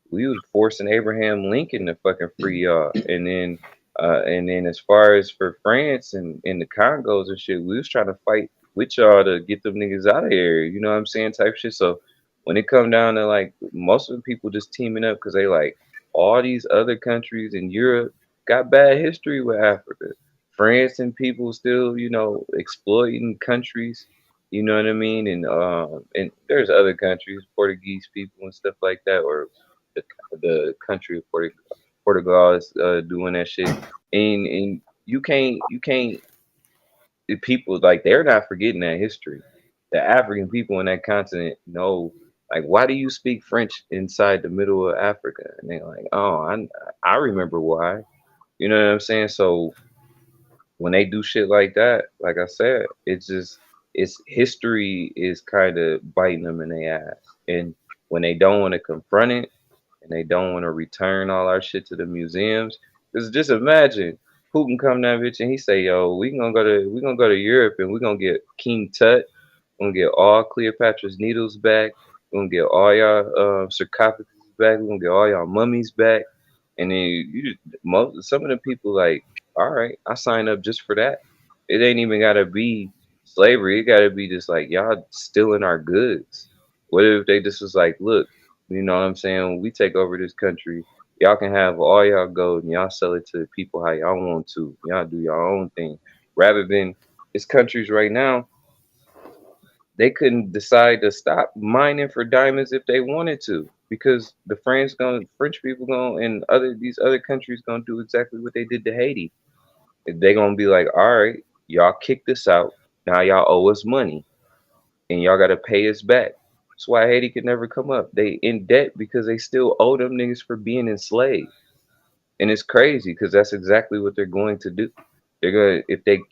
we was forcing Abraham Lincoln to fucking free y'all. And then as far as for France and in the Congos and shit, we was trying to fight with y'all to get them niggas out of here. You know what I'm saying? Type shit. So when it come down to like most of the people just teaming up because they like all these other countries in Europe got bad history with Africa. France and people still, you know, exploiting countries. You know what I mean? And there's other countries, Portuguese people and stuff like that, or the the country of Portugal is doing that shit. And you can't the people like they're not forgetting that history. The African people in that continent know like why do you speak French inside the middle of Africa? And they're like, oh, I remember why. You know what I'm saying? So when they do shit like that, like I said, it's just it's history is kind of biting them in their ass. And when they don't want to confront it and they don't want to return all our shit to the museums, because just imagine Putin come that bitch and he say, "Yo, we gonna go to Europe and we gonna get King Tut, we're gonna get all Cleopatra's needles back, we're gonna get all y'all sarcophagus back, we're gonna get all y'all mummies back," and then most some of the people like, all right, I sign up just for that. It ain't even gotta be slavery. It gotta be just like y'all stealing our goods. What if they just was like, look, you know what I'm saying? When we take over this country, y'all can have all y'all gold and y'all sell it to the people how y'all want to. Y'all do your own thing. Rather than it's countries right now, they couldn't decide to stop mining for diamonds if they wanted to. Because the French people going and other these other countries gonna do exactly what they did to Haiti. They gonna be like, all right, y'all kicked us out. Now y'all owe us money and y'all gotta pay us back. That's why Haiti could never come up. They in debt because they still owe them niggas for being enslaved. And it's crazy because that's exactly what they're going to do. They're gonna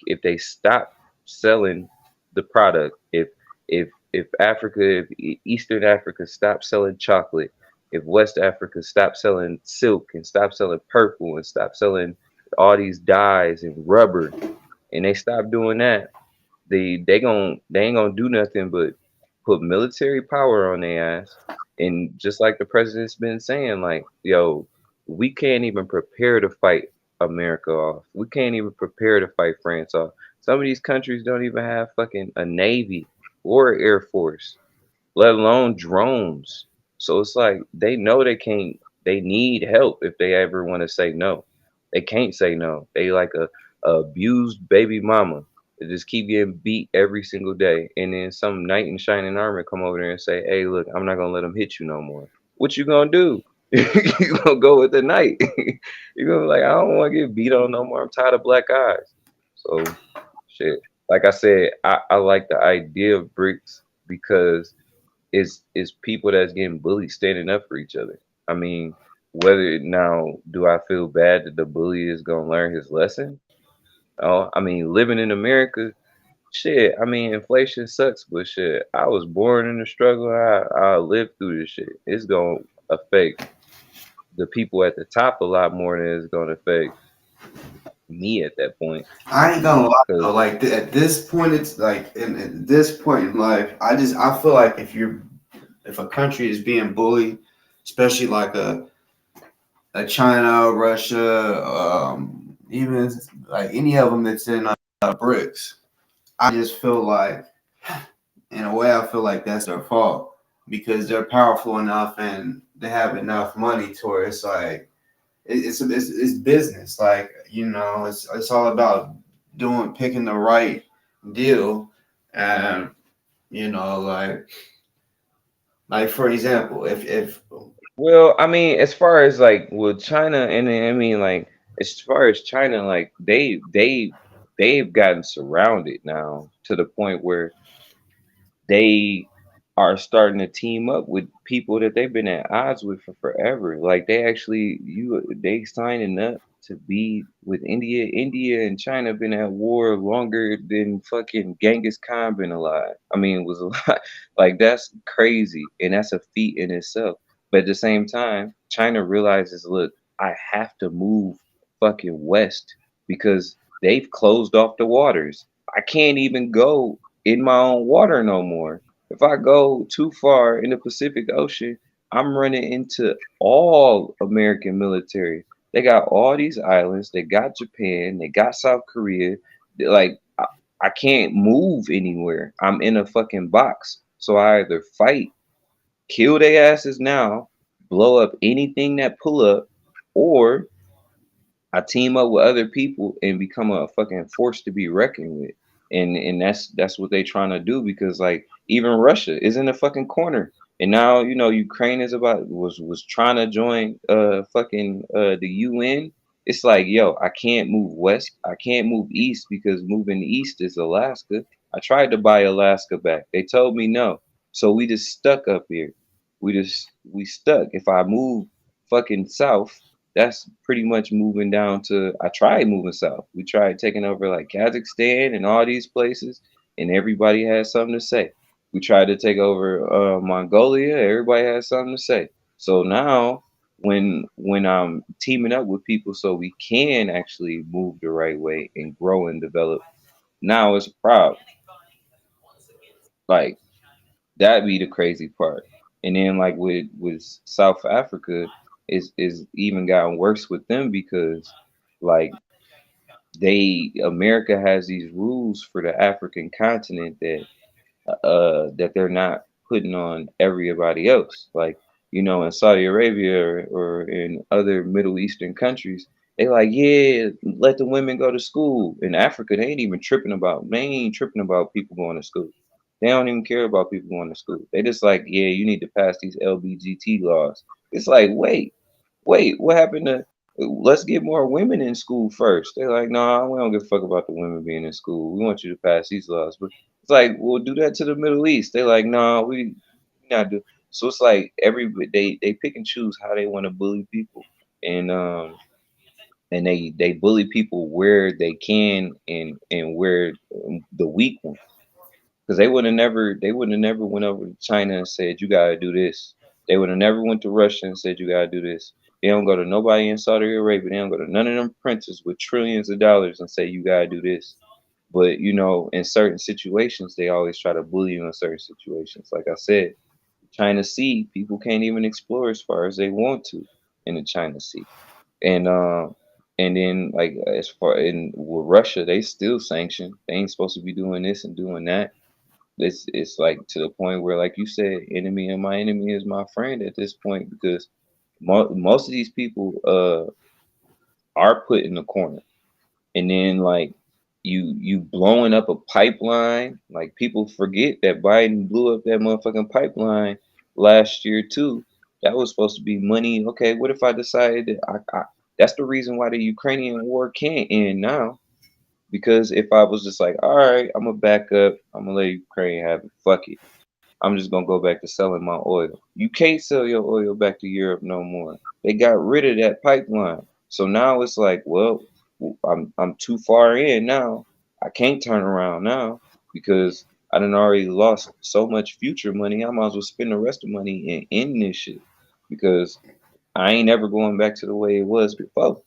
if they stop selling the product, if Eastern Africa stops selling chocolate, if West Africa stops selling silk and stop selling purple and stop selling all these dyes and rubber, and they stop doing that, they ain't gonna do nothing but put military power on their ass. And just like the president's been saying, like, yo, we can't even prepare to fight America off. We can't even prepare to fight France off. Some of these countries don't even have fucking a navy or air force, let alone drones. So it's like they know they can't. They need help if they ever want to say no. They can't say no. They like a abused baby mama. They just keep getting beat every single day, and then some knight in shining armor come over there and say, "Hey, look, I'm not gonna let them hit you no more." What you gonna do? You gonna go with the knight? You gonna be like, I don't want to get beat on no more. I'm tired of black eyes. So shit. Like I said, I like the idea of bricks because it's people that's getting bullied standing up for each other. I mean, whether now do I feel bad that the bully is gonna learn his lesson? Oh, I mean, living in America, shit. I mean, inflation sucks, but shit, I was born in the struggle. I lived through this shit. It's gonna affect the people at the top a lot more than it's gonna affect me at that point.
I ain't gonna lie though.
Cause
Like at this point, it's like at this point in life, I feel like if a country is being bullied, especially like a China, Russia, even like any of them that's in BRICS, I just feel like in a way I feel like that's their fault because they're powerful enough and they have enough money to where it's like it's business. Like it's all about picking the right deal, and like for example, if
well, I mean, as far as like with China, and then, I mean, like as far as China, like they've gotten surrounded now to the point where they are starting to team up with people that they've been at odds with for forever. Like they signing up to be with India. India and China been at war longer than fucking Genghis Khan been alive. I mean, it was a lot. Like that's crazy, and that's a feat in itself. But at the same time, China realizes, look, I have to move fucking west because they've closed off the waters. I can't even go in my own water no more. If I go too far in the Pacific Ocean, I'm running into all American military. They got all these islands. They got Japan. They got South Korea. Like I can't move anywhere. I'm in a fucking box. So I either fight, kill their asses now, blow up anything that pull up, or I team up with other people and become a fucking force to be reckoned with. And that's what they trying to do because like even Russia is in the fucking corner. And now, Ukraine is was trying to join fucking the UN. It's like, yo, I can't move west. I can't move east because moving east is Alaska. I tried to buy Alaska back. They told me no. So we just stuck up here. We stuck. If I move fucking south, that's pretty much moving down to I tried moving south. We tried taking over like Kazakhstan and all these places, and everybody had something to say. We tried to take over Mongolia, everybody had something to say. So now when I'm teaming up with people so we can actually move the right way and grow and develop, now it's a problem. Like that be the crazy part. And then like with South Africa is even gotten worse with them because like they America has these rules for the African continent that they're not putting on everybody else. Like, in Saudi Arabia or in other Middle Eastern countries, they like, yeah, let the women go to school. In Africa, they ain't tripping about people going to school. They don't even care about people going to school. They just like, yeah, you need to pass these LBGT laws. It's like, wait, what happened to let's get more women in school first. They're like, nah, we don't give a fuck about the women being in school. We want you to pass these laws. But it's like, well, do that to the Middle East. They're like, nah, we not do. So it's like they pick and choose how they want to bully people, and they bully people where they can and where the weak ones. Because they would have never went over to China and said you gotta do this. They would have never went to Russia and said you gotta do this. They don't go to nobody in Saudi Arabia. They don't go to none of them princes with trillions of dollars and say you gotta do this. But in certain situations, they always try to bully you in certain situations. Like I said, China Sea, people can't even explore as far as they want to in the China Sea. And then like as far in with Russia, they still sanctioned. They ain't supposed to be doing this and doing that. It's like to the point where, like you said, enemy and my enemy is my friend at this point because most of these people are put in the corner, and then like you blowing up a pipeline. Like people forget that Biden blew up that motherfucking pipeline last year too. That was supposed to be money. Okay, what if I decided that that's the reason why the Ukrainian war can't end now because if I was just like, all right, I'm gonna back up, I'm gonna let Ukraine have it, fuck it. I'm just gonna go back to selling my oil. You can't sell your oil back to Europe no more. They got rid of that pipeline. So now it's like, well, I'm too far in now. I can't turn around now because I done already lost so much future money. I might as well spend the rest of the money and end this shit because I ain't ever going back to the way it was before.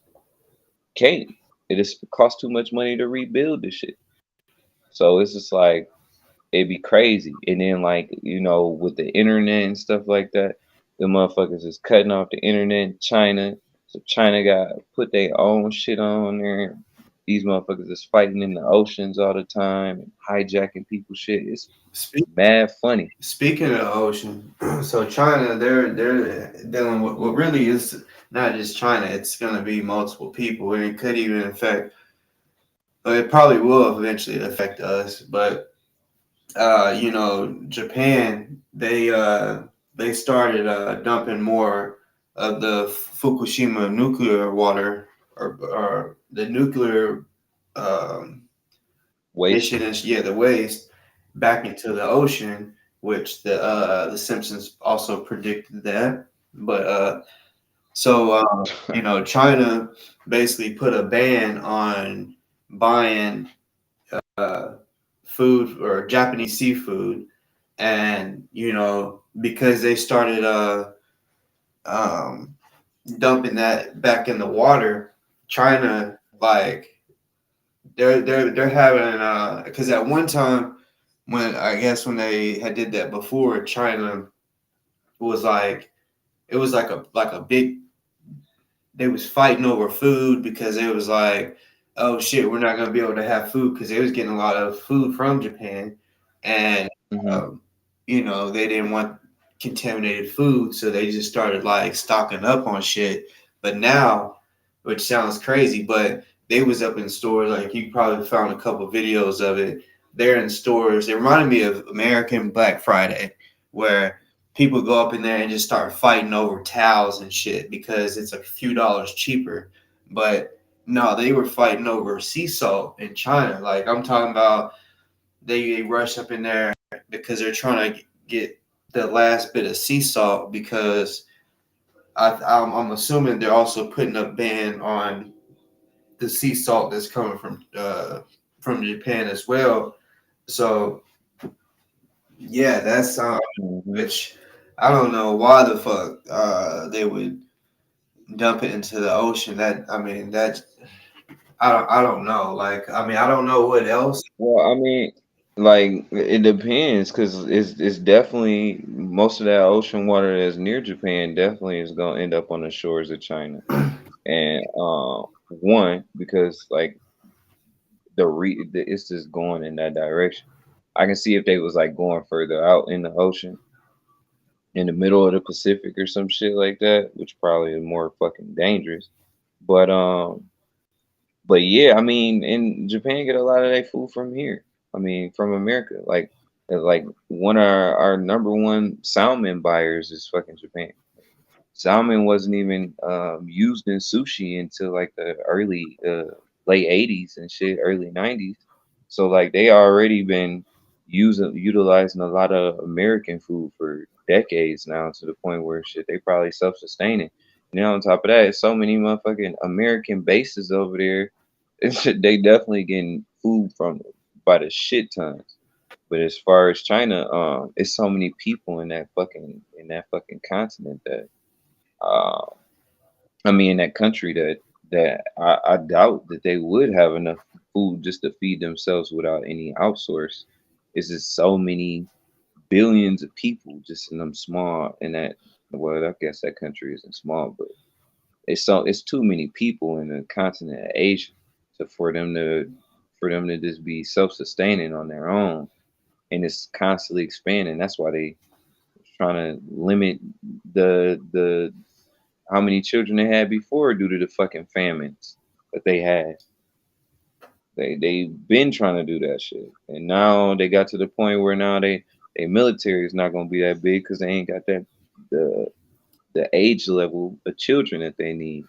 Can't. It just costs too much money to rebuild this shit. So it's just like it'd be crazy. And then like, with the internet and stuff like that, the motherfuckers is cutting off the internet, China. So China got put their own shit on there. These motherfuckers is fighting in the oceans all the time and hijacking people's shit. It's
Speak,
mad funny.
Speaking of the ocean, so China, they're dealing with what really is not just China. It's going to be multiple people, and it could even affect. It probably will eventually affect us, but Japan, they started dumping more of the Fukushima nuclear water or the nuclear um,
Waste.
emissions, yeah, the waste back into the ocean, which the Simpsons also predicted that. But China basically put a ban on buying uh, food or Japanese seafood, and because they started um, dumping that back in the water, China like they're having because at one time when I guess when they had did that before, China was like it was like a big they was fighting over food because it was like, oh shit, we're not gonna be able to have food because they was getting a lot of food from Japan, and
Hmm.
um, they didn't want contaminated food, so they just started like stocking up on shit. But now, which sounds crazy, but they was up in stores like you probably found a couple videos of it. They're in stores. It reminded me of American Black Friday, where people go up in there and just start fighting over towels and shit because it's a few dollars cheaper. But no, they were fighting over sea salt in China. Like I'm talking about, they rush up in there because they're trying to get the last bit of sea salt because I'm assuming they're also putting a ban on the sea salt that's coming from Japan as well. So yeah, that's
Hmm.
which I don't know why the fuck they would dump it into the ocean. That I mean that I don't know. Like I mean I don't know what else.
Well, I mean, like it depends because it's definitely most of that ocean water that's near Japan definitely is gonna end up on the shores of China. And one because like it's just going in that direction. I can see if they was like going further out in the ocean, in the middle of the Pacific or some shit like that, which probably is more fucking dangerous. But yeah, I mean, in Japan get a lot of their food from here. I mean, from America. Like one of our number one salmon buyers is fucking Japan. Salmon wasn't even used in sushi until like the early late 80s and shit, early 90s. So like they already been utilizing a lot of American food for decades now to the point where shit they probably self-sustaining. And then on top of that, it's so many motherfucking American bases over there. They definitely getting food from by the shit tons. But as far as China, it's so many people in that fucking continent that uh, I mean, in that country that I doubt that they would have enough food just to feed themselves without any outsource. It's just so many billions of people just in them small in that. Well, I guess that country isn't small, but it's too many people in the continent of Asia to for them to just be self sustaining on their own, and it's constantly expanding. That's why they trying to limit the how many children they had before due to the fucking famines that they had. They've been trying to do that shit, and now they got to the point where now they military is not gonna be that big because they ain't got the the age level of children that they need.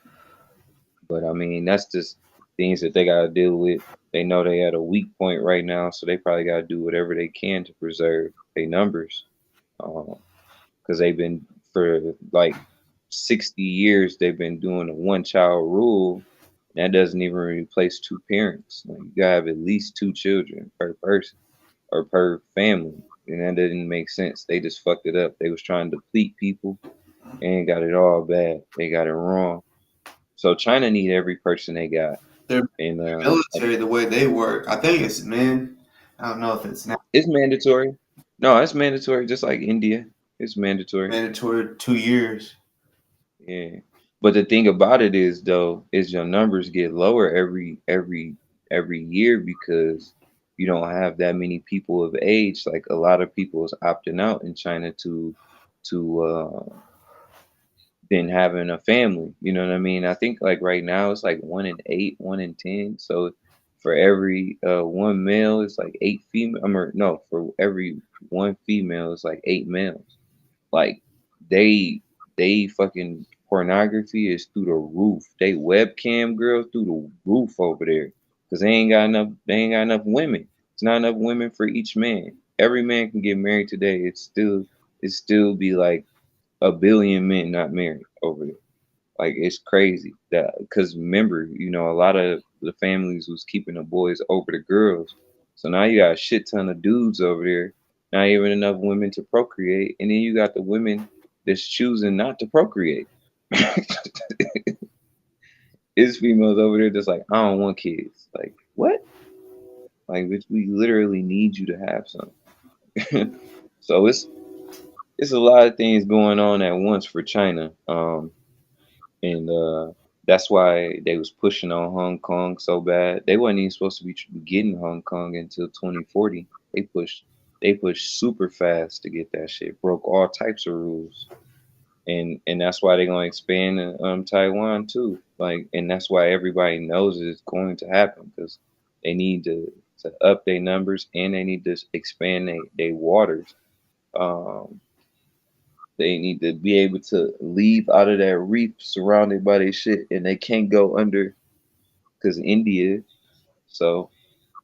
But I mean that's just things that they gotta deal with. They know they at a weak point right now, so they probably gotta do whatever they can to preserve their numbers. Um, because they've been for like 60 years they've been doing a one child rule. That doesn't even replace two parents. Like, you gotta have at least two children per person or per family, and that didn't make sense. They just fucked it up. They was trying to deplete people, They ain't got it all bad. They got it wrong. So China need every person they got.
Their
And
military, the way they work, I think it's men. I don't know if it's now
it's mandatory. No, it's mandatory, just like India. It's mandatory.
mandatory 2 years.
Yeah. But the thing about it is though, is your numbers get lower every year because you don't have that many people of age. Like a lot of people is opting out in China to than having a family. You know what I mean? I think like right now it's like 1 in 8, 1 in 10. So for every one male, it's like 8 female. No, for every one female, it's like 8 males. Like they they fucking pornography is through the roof. They webcam girls through the roof over there because they ain't got enough. They ain't got enough women. It's not enough women for each man. Every man can get married today. It still be like a billion men not married over there. Like it's crazy that because remember, a lot of the families was keeping the boys over the girls. So now you got a shit ton of dudes over there, not even enough women to procreate, and then you got the women that's choosing not to procreate. It's females over there that's like, I don't want kids. Like what? Like bitch, we literally need you to have some. So it's a lot of things going on at once for China. And that's why they was pushing on Hong Kong so bad. They wasn't even supposed to be getting Hong Kong until 2040. They pushed super fast to get that shit. Broke all types of rules, and that's why they're gonna expand Taiwan too. Like, and that's why everybody knows it's going to happen because they need to up their numbers and they need to expand their waters. Um, they need to be able to leave out of that reef surrounded by their shit, and they can't go under because India. So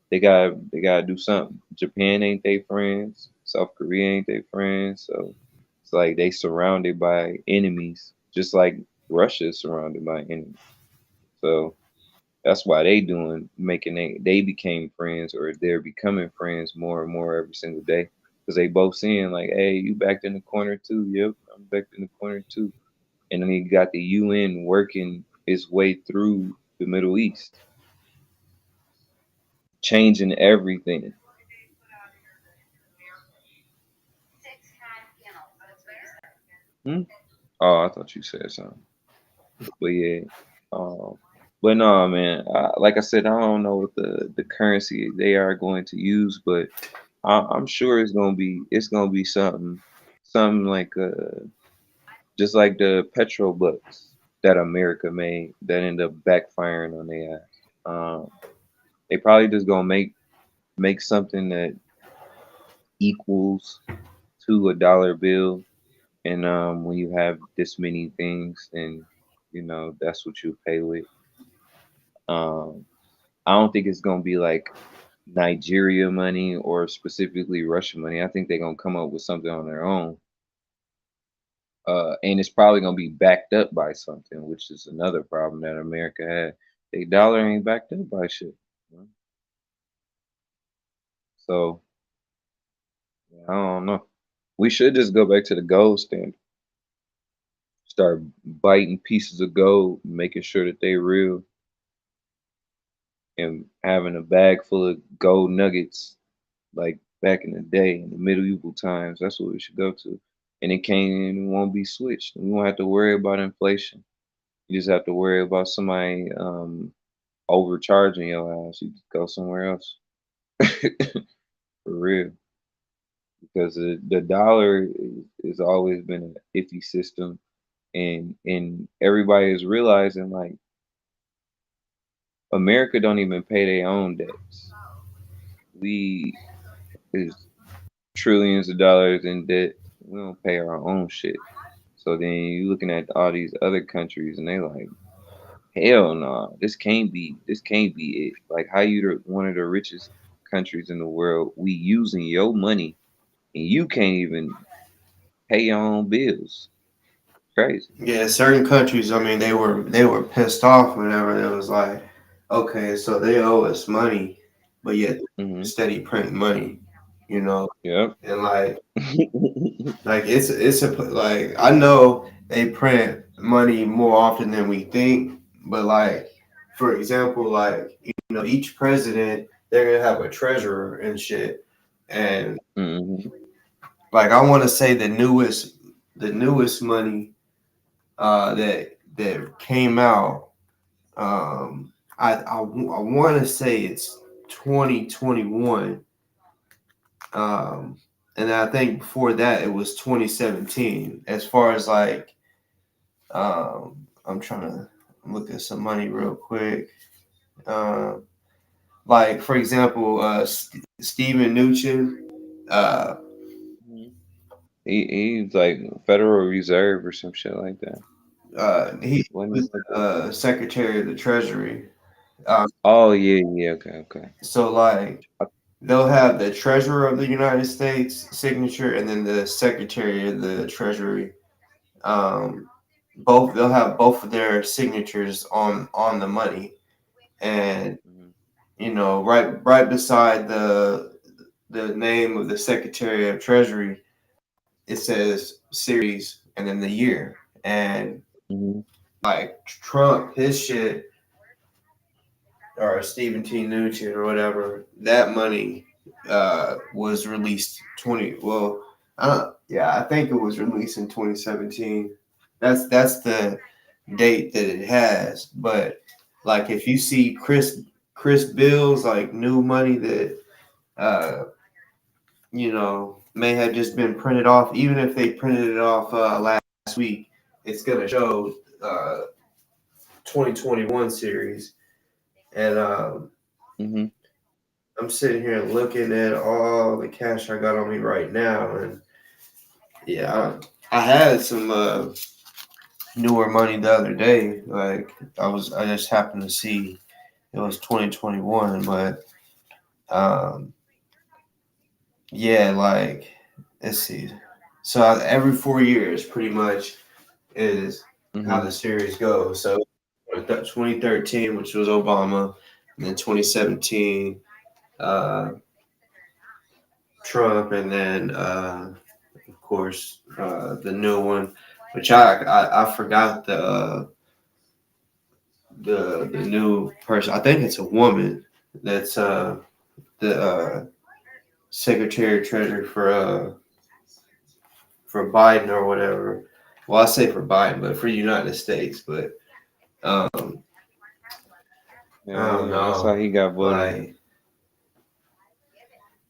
they gotta do something. Japan ain't they friends. South Korea ain't they friends. So it's like they surrounded by enemies, just like Russia is surrounded by enemies. So that's why they doing making they became friends or they're becoming friends more and more every single day because they both seeing like, hey, you backed in the corner too. Yep, I'm backed in the corner too. And then you got the UN working its way through the Middle East, changing everything. Hmm? Oh, I thought you said something, but yeah. Um, but no, man. Like I said, I don't know what the currency they are going to use, but I'm sure it's gonna be something like just like the petrol bucks that America made that end up backfiring on their ass. They probably just gonna make something that equals to a dollar bill, and when you have this many things, then that's what you pay with. Um, I don't think it's gonna be like Nigeria money or specifically Russian money. I think they're gonna come up with something on their own. And it's probably gonna be backed up by something, which is another problem that America had. They dollar ain't backed up by shit. You know? So yeah, I don't know. We should just go back to the gold standard. Start biting pieces of gold, making sure that they real, and having a bag full of gold nuggets like back in the day in the medieval times. That's what we should go to. And it can't and won't be switched. We won't have to worry about inflation. You just have to worry about somebody overcharging your ass. You just go somewhere else. For real. Because the dollar has always been an iffy system, and everybody is realizing like America don't even pay their own debts. We is trillions of dollars in debt. We don't pay our own shit. So then you looking at all these other countries and they like, hell no, this can't be it. Like how you one of the richest countries in the world, we using your money and you can't even pay your own bills. Crazy.
Yeah, certain countries. I mean, they were pissed off whenever it was like, okay, so they owe us money, but yet
Hmm.
steady print money. you know,
Yep.
and like it's a like I know they print money more often than we think, but like for example, like each president they're gonna have a treasurer and shit, and
Hmm.
like I want to say the newest money that came out. I want to say it's 2021. Um, and I think before that it was 2017. As far as like, I'm trying to look at some money real quick. Uh, like for example, Stephen Mnuchin. Uh,
He's like Federal Reserve or some shit like that.
he
Wasn't he
was
like that?
Secretary of the Treasury. Um,
Oh yeah, yeah, okay, okay.
so like they'll have the Treasurer of the United States signature, and then the Secretary of the Treasury. Um, both they'll have both of their signatures on the money, and
Mhm.
right beside the name of the Secretary of Treasury, it says series and then the year. And
Mhm.
like Trump, his shit, or Stephen T. Mnuchin or whatever, that money was released 20. Well, yeah, I think it was released in 2017. That's the date that it has. But like if you see Chris Bills like new money that uh may have just been printed off, even if they printed it off last week, it's gonna show 2021 series. And
Mhm.
I'm sitting here looking at all the cash I got on me right now, and yeah, I had some newer money the other day. Like I just happened to see it was 2021, but um, yeah, like let's see. So every 4 years, pretty much, is how
Mhm.
the series goes. So 2013, which was Obama, and then 2017, uh, Trump, and then of course the new one, which I forgot the new person. I think it's a woman that's the Secretary of Treasury for Biden or whatever. Well, I say for Biden, but for United States. But um, I
Yeah,
don't
yeah. That's how
know.
he got voted in.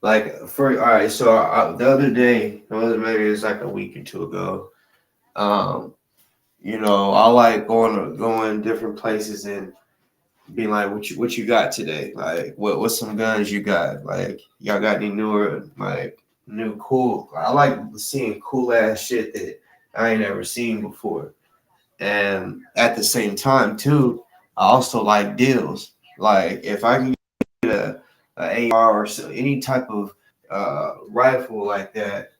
Like for all right. So the other day, or maybe it was like a week or two ago. Um, I like going different places and being like, what you got today? Like, what's some guns you got? Like, y'all got any newer like new cool? I like seeing cool ass shit that I ain't ever seen before. And at the same time, too, I also like deals. Like, if I can get a AR or any type of rifle like that,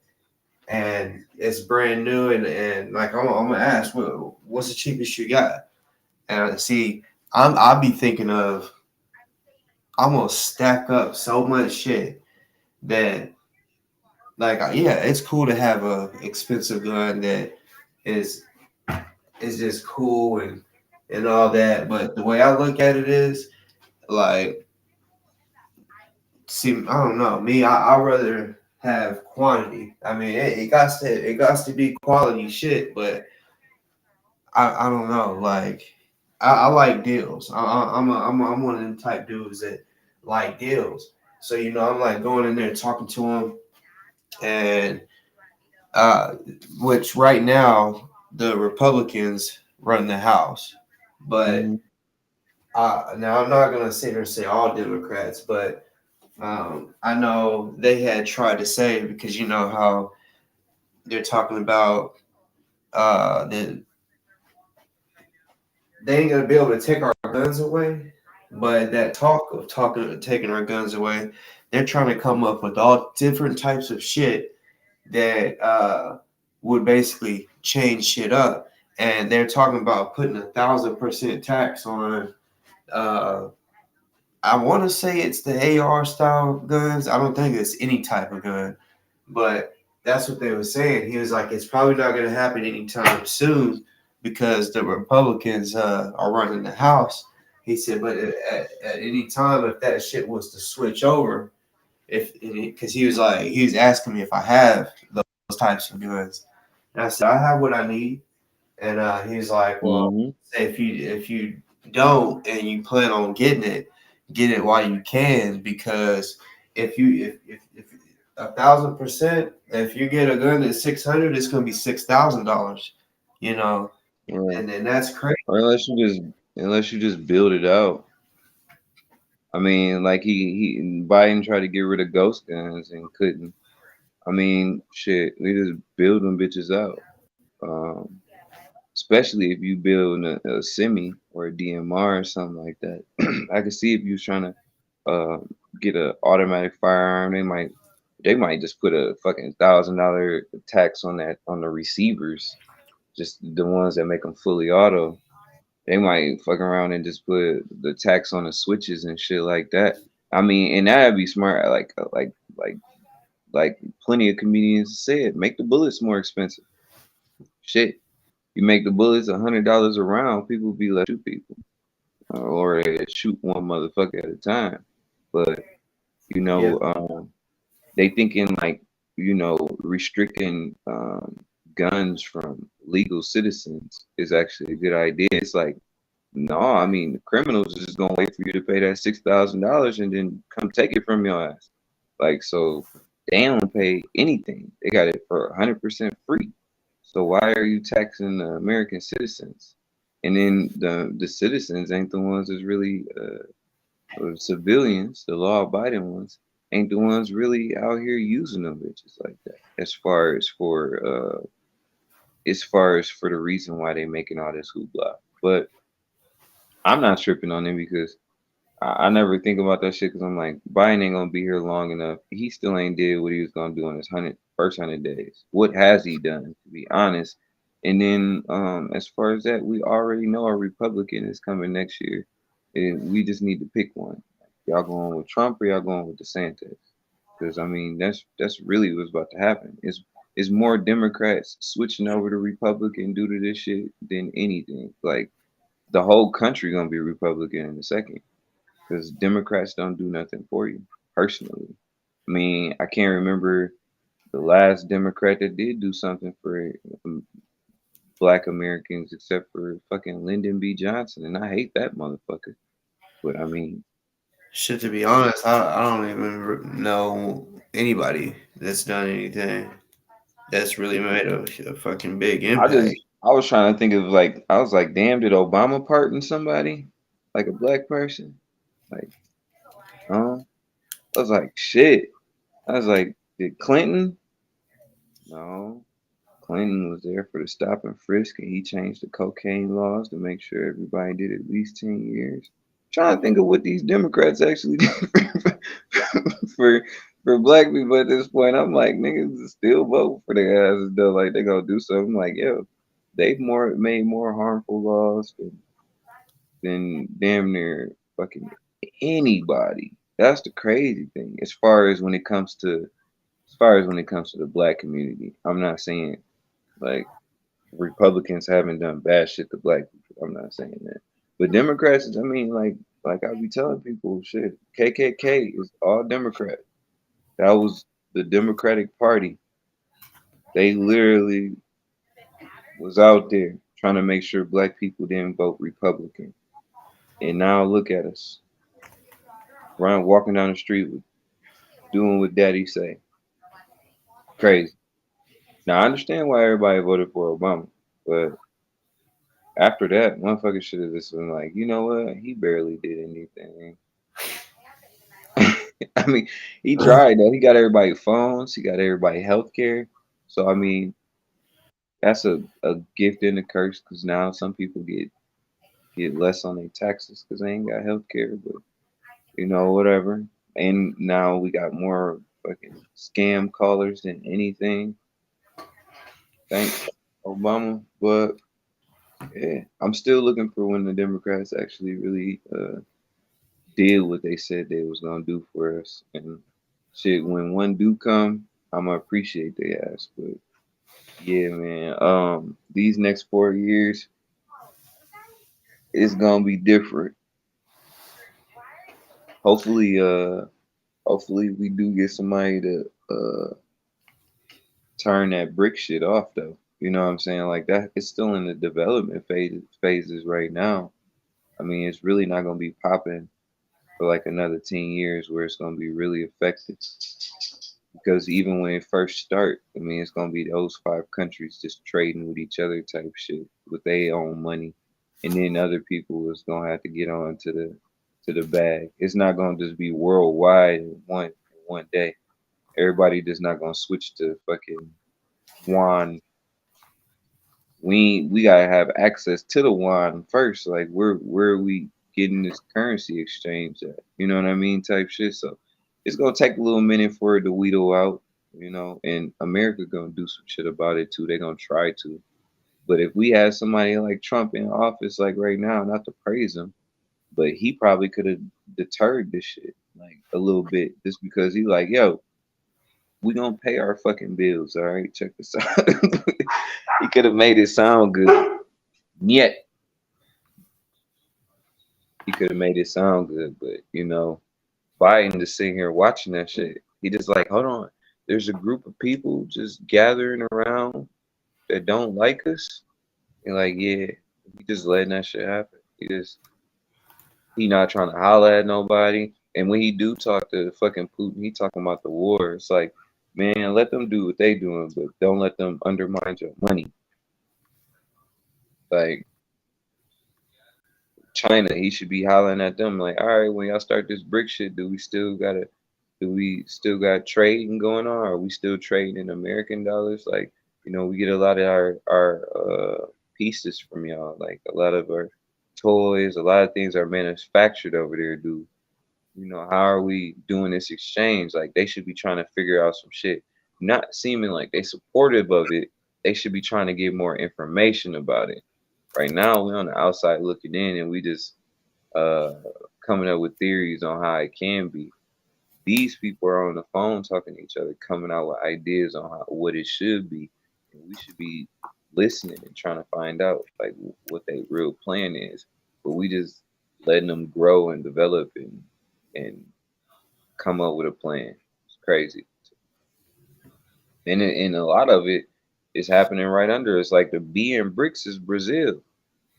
and it's brand new, and like I'm gonna ask, what's the cheapest you got? And see, I'll be thinking of I'm gonna stack up so much shit that like yeah, it's cool to have a expensive gun that is is just cool and all that. But the way I look at it is like, see, I don't know. Me, I rather have quantity. I mean, it got to be quality shit, but I don't know. Like, I like deals. I'm one of them type dudes that like deals. So I'm like going in there talking to them, and uh, which right now the Republicans run the House, but
Mhm.
now I'm not gonna sit here and say all Democrats, but I know they had tried to say because you know how they're talking about that they ain't gonna be able to take our guns away, but that talk of taking our guns away, they're trying to come up with all different types of shit that would basically change shit up. And they're talking about putting 1,000% tax on uh, I want to say it's the AR style guns. I don't think it's any type of gun, but that's what they were saying. He was like, it's probably not going to happen anytime soon because the Republicans are running the House. He said, but at any time, if that shit was to switch over, if because he was like, he was asking me if I have those types of guns, and I said I have what I need, and he's like, well,
Mm-hmm.
say if you don't and you plan on getting it, get it while you can because if 1,000%, if you get a gun that's 600, it's gonna be $6,000, you know,
Right.
and then that's crazy.
Or unless you just build it out. I mean, like he Biden tried to get rid of ghost guns and couldn't. I mean, shit, we just build them bitches out. Um, Especially if you build a semi or a DMR or something like that. I could see if you was trying to get a automatic firearm, they might just put a fucking $1,000 tax on that on the receivers, just the ones that make them fully auto. They might fuck around and just put the tax on the switches and shit like that. I mean, and that'd be smart. Like plenty of comedians said, make the bullets more expensive. Shit, you make the bullets $100 a round, people be like shoot people, or they shoot one motherfucker at a time. But you
Yeah,
know, they thinking like restricting guns from legal citizens is actually a good idea. It's like no, I mean the criminals is just gonna wait for you to pay that $6,000 and then come take it from your ass. Like so, they don't pay anything. They got it for 100% free. So why are you taxing the American citizens? And then the citizens ain't the ones that's really civilians, the law-abiding ones, ain't the ones really out here using them bitches like that. As far as for the reason why they making all this hoopla. But I'm not tripping on him because I never think about that shit because I'm like, Biden ain't gonna be here long enough. He still ain't did what he was gonna do in his first 100 days. What has he done, to be honest? And then, as far as that, we already know a Republican is coming next year, and we just need to pick one. Y'all going with Trump or y'all going with DeSantis? Because I mean, that's really what's about to happen. It's more Democrats switching over to Republican due to this shit than anything. Like the whole country gonna be Republican in a second because Democrats don't do nothing for you personally. I mean, I can't remember the last Democrat that did do something for Black Americans except for fucking Lyndon B. Johnson, and I hate that motherfucker. But I mean,
shit. To be honest, I don't even know anybody that's done anything that's really made a fucking big impact.
I was trying to think of like I was like, damn, did Obama pardon somebody like a black person? Like, I was like, shit. I was like, did Clinton? No. Clinton was there for the stop and frisk, and he changed the cocaine laws to make sure everybody did at least 10 years. Trying to think of what these Democrats actually did for for black people at this point. I'm like, niggas still vote for their asses though. Like they gonna do something. Like, yo, they've more made more harmful laws than damn near fucking anybody. That's the crazy thing. As far as when it comes to the black community, I'm not saying like Republicans haven't done bad shit to black people. I'm not saying that. But Democrats, I mean, like I be telling people, shit, KKK is all Democrat. That was the Democratic Party. They literally was out there trying to make sure black people didn't vote Republican. And now look at us, run walking down the street with doing what daddy say. Crazy. Now I understand why everybody voted for Obama, but after that, motherfucker should have just been like, you know what? He barely did anything. I mean, he tried though. He got everybody phones. He got everybody health care. So I mean, that's a gift and a curse because now some people get less on their taxes because they ain't got health care. But whatever. And now we got more fucking scam callers than anything. Thanks, Obama. But yeah, I'm still looking for when the Democrats actually really did what they said they was gonna do for us. And shit, when one do come, I'ma appreciate their ass. But yeah, man. These next 4 years it's gonna be different. Hopefully, hopefully we do get somebody to turn that brick shit off though. You know what I'm saying? Like that it's still in the development phases right now. I mean, it's really not gonna be popping for like another 10 years where it's gonna be really effective. Because even when it first start, I mean, it's gonna be those five countries just trading with each other type shit with their own money, and then other people is gonna have to get on to the bag. It's not gonna just be worldwide in one day. Everybody just not gonna switch to fucking yuan. We gotta have access to the yuan first. Like where are we getting this currency exchange at? You know what I mean? Type shit. So it's gonna take a little minute for it to wheedle out, you know, and America gonna do some shit about it too. They're gonna try to. But if we had somebody like Trump in office like right now, not to praise him, but he probably could have deterred this shit like a little bit just because he like, yo, we gonna pay our fucking bills, all right? Check this out. He could have made it sound good. Yet he could have made it sound good, but you know, Biden just sitting here watching that shit. He just like, hold on. There's a group of people just gathering around that don't like us. And like, yeah, he just letting that shit happen. He not trying to holler at nobody. And when he do talk to fucking Putin, he talking about the war. It's like, man, let them do what they doing, but don't let them undermine your money. Like China, he should be hollering at them like, all right, when y'all start this brick shit, do we still got trading going on? Are we still trading in American dollars? Like, you know, we get a lot of our pieces from y'all. Like a lot of our toys, a lot of things are manufactured over there, dude. You know, how are we doing this exchange? Like they should be trying to figure out some shit. Not seeming like they supportive of it. They should be trying to get more information about it. Right now we're on the outside looking in and we just uh coming up with theories on how it can be. These people are on the phone talking to each other, coming out with ideas on what it should be, and we should be listening and trying to find out like what their real plan is. But we just letting them grow and develop and come up with a plan. It's crazy, and a lot of it is happening right under us. Like the B in BRICS is Brazil.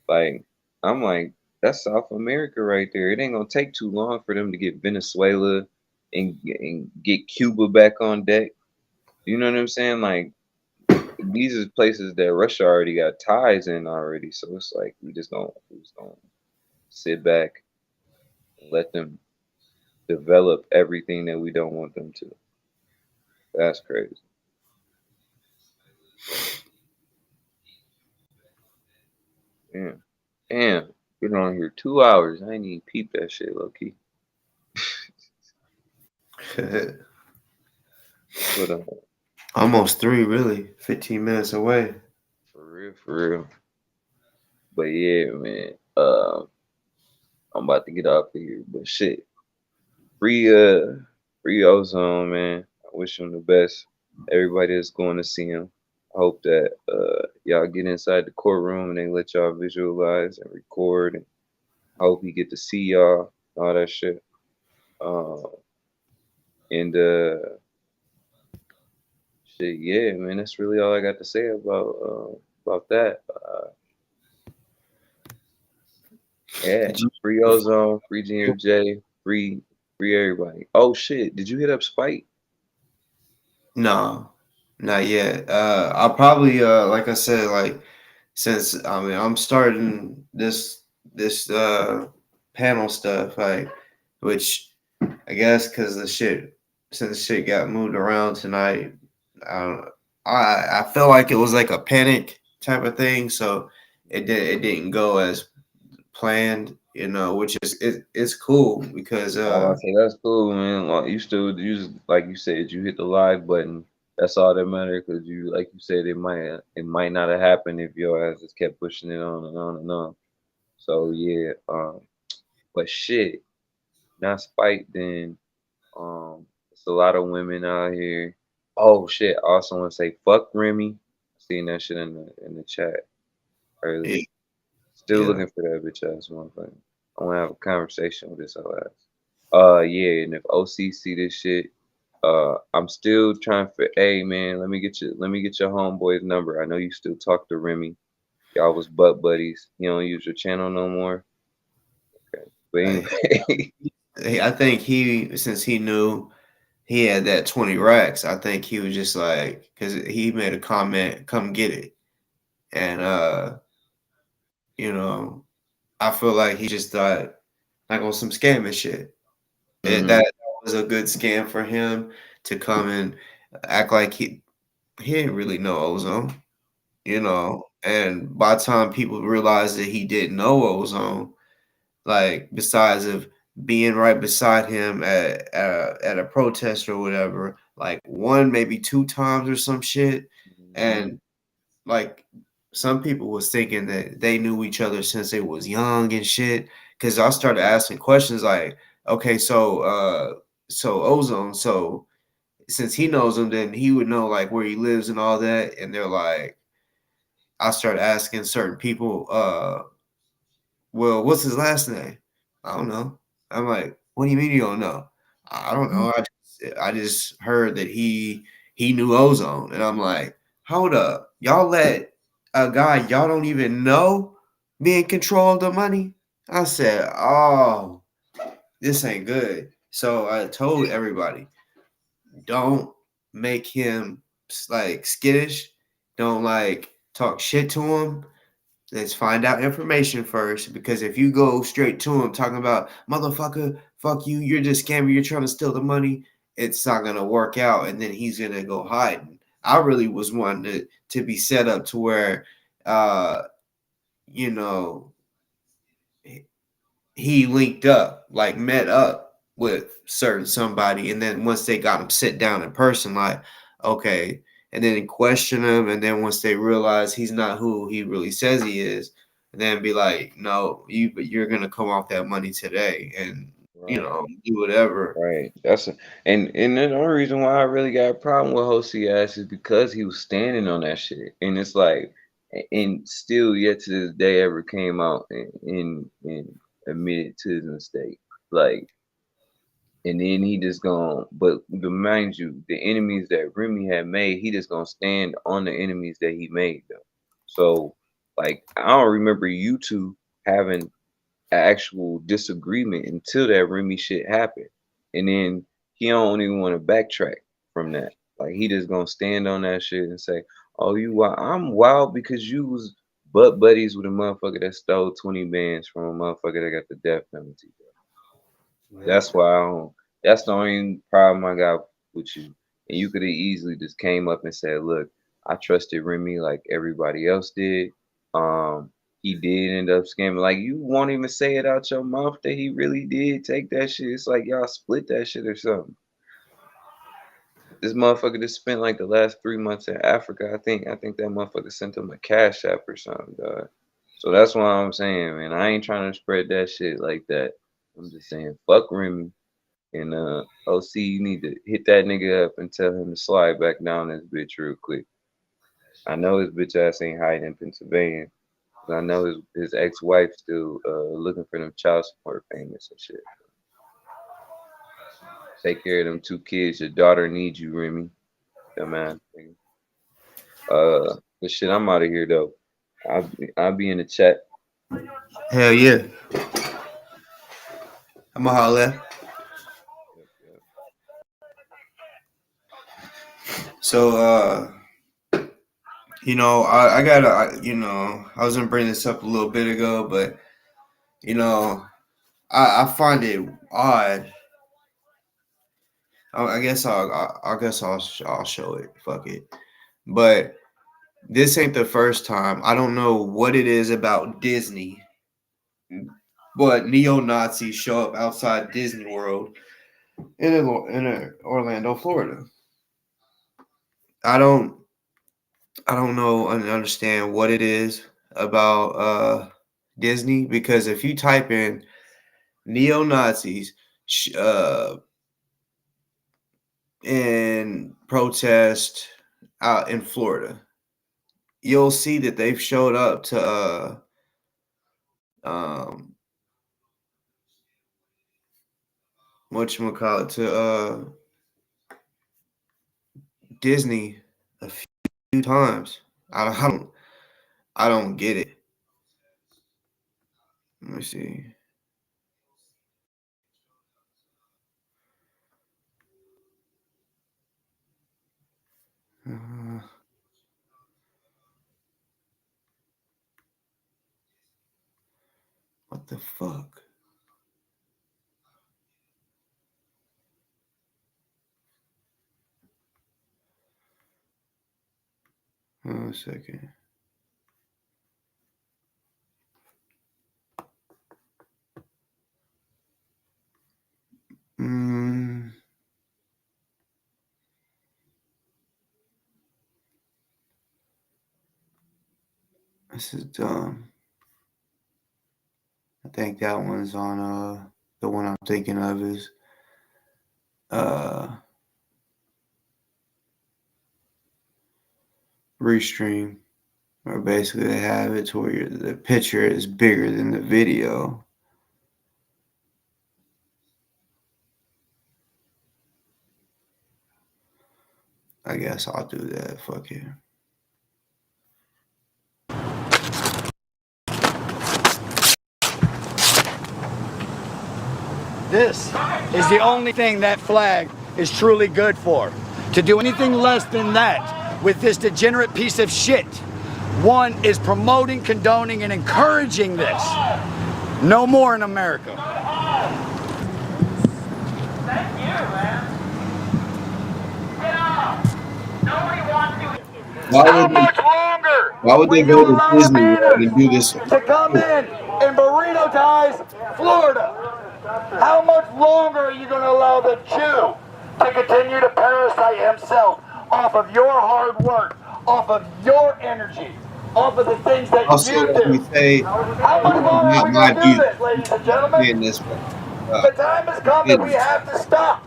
Like I'm like that's South America right there. It ain't gonna take too long for them to get Venezuela and get Cuba back on deck. You know what I'm saying? Like these are places that Russia already got ties in already. So it's like we just gonna sit back and let them develop everything that we don't want them to. That's crazy. Damn. Damn. Been on here 2 hours. I ain't even peep that shit, low key. But
Almost three, really. 15 minutes away.
for real, for real. But yeah, man. I'm about to get off of here. But shit. Free free Ozone, man. I wish him the best. Everybody that's going to see him. I hope that y'all get inside the courtroom and they let y'all visualize and record and I hope he get to see y'all, all that shit. Um and shit, yeah, man, that's really all I got to say about that. Yeah,
Did you?
free Ozone, free GMJ, free everybody. Oh shit, did you hit up Spike?
No, not yet. I'll probably like I said, like since I mean I'm starting this panel stuff, like which I guess because the shit since shit got moved around tonight, I don't I feel like it was like a panic type of thing, so it didn't go as planned, you know, which is it's cool because
I say that's cool, man. Like, you just like you said, you hit the live button. That's all that matters because you, like you said, it might not have happened if your ass just kept pushing it on and on and on. So yeah, but shit, not spite, then it's a lot of women out here. Oh shit! I also want to say fuck Remy. Seen that shit in the chat
Yeah,
earlier. Still
yeah,
looking for that bitch ass motherfucker. I want to have a conversation with this whole ass. Yeah, and if OC see this shit, I'm still trying for. Hey man, let me get your homeboy's number. I know you still talk to Remy. Y'all was butt buddies. You don't use your channel no more. Okay, but
I,
anyway.
I think he, since he knew he had that 20 racks, I think he was just like, because he made a comment, come get it. And, you know, I feel like he just thought, like on some scamming shit.
Hmm.
That was a good scam for him to come and act like he didn't really know Ozone, and by the time people realized that he didn't know Ozone, like besides of being right beside him at a protest or whatever, like one maybe two times or some shit,
Hmm.
and like some people was thinking that they knew each other since they was young and shit. Cause I started asking questions like, okay, so Ozone, so since he knows him, then he would know like where he lives and all that. And they're like, I started asking certain people, well, what's his last name? I don't know. I'm like, what do you mean you don't know? I don't know. I just heard that he knew Ozone, and I'm like, hold up, y'all let a guy y'all don't even know be in control of the money. I said, oh, this ain't good. So I told everybody, don't make him like skittish. Don't like talk shit to him. Let's find out information first, because if you go straight to him talking about motherfucker, fuck you, you're just scamming, you're trying to steal the money, it's not gonna work out, and then he's gonna go hiding. I really was wanting to be set up to where, uh, you know, he linked up, like met up with certain somebody, and then once they got him sit down in person, like, okay, and then question him, and then once they realize he's not who he really says he is, and then be like, no, you're gonna come off that money today, and
Right.
do whatever.
Right. And the only reason why I really got a problem with Hosea ass is because he was standing on that shit. And it's like and still yet to this day ever came out and admitted to the mistake. Like and then he just gonna but mind you, the enemies that Remy had made, he just gonna stand on the enemies that he made though. So like I don't remember you two having actual disagreement until that Remy shit happened. And then he don't even want to backtrack from that. Like he just gonna stand on that shit and say, "Oh, you wild. I'm wild because you was butt buddies with a motherfucker that stole 20 bands from a motherfucker that got the death penalty." Bro.
Yeah.
That's why I don't. That's the only problem I got with you. And you could have easily just came up and said, "Look, I trusted Remy like everybody else did. Um, he did end up scamming. Like you won't even say it out your mouth that he really did take that shit. It's like y'all split that shit or something. This motherfucker just spent like the last 3 months in Africa. I think that motherfucker sent him a cash app or something, dog. So that's why I'm saying, man, I ain't trying to spread that shit like that. I'm just saying, fuck Remy. And OC, you need to hit that nigga up and tell him to slide back down this bitch real quick. I know his bitch ass ain't hiding in Pennsylvania. 'Cause I know his ex wife still looking for them child support payments and shit. Take care of them two kids. Your daughter needs you, Remy. Dumbass nigga. But shit, I'm out of here though. I'll be in the chat.
Hell yeah, I'm a holla.
Yep, yep.
So, I gotta, I was gonna bring this up a little bit ago, but you know, I find it odd. I guess I'll show it. Fuck it. But this ain't the first time. I don't know what it is about Disney, but neo Nazis show up outside Disney World in Orlando, Florida. I don't I don't know and understand what it is about Disney, because if you type in neo Nazis in protest out in Florida, you'll see that they've showed up to whatchamacallit, to Disney a few times. I don't get it. Let me see. What the fuck? Hold on a second. This is dumb. I think that one's on the one I'm thinking of is Restream, where basically they have it to where the picture is bigger than the video. I guess I'll do that. Fuck it.
This is the only thing that flag is truly good for. To do anything less than that with this degenerate piece of shit, one is promoting, condoning, and encouraging this. No more in America.
Thank you, man. Get off. Nobody wants you.
How much longer?
Why would they go to Disney World and do this?
To come in burrito-tize Florida. How much longer are you going to allow the Jew to continue to parasite himself off of your hard work, off of your energy, off of the things that you do? How much longer are we going to do this, ladies and gentlemen? The time has come that we have to stop.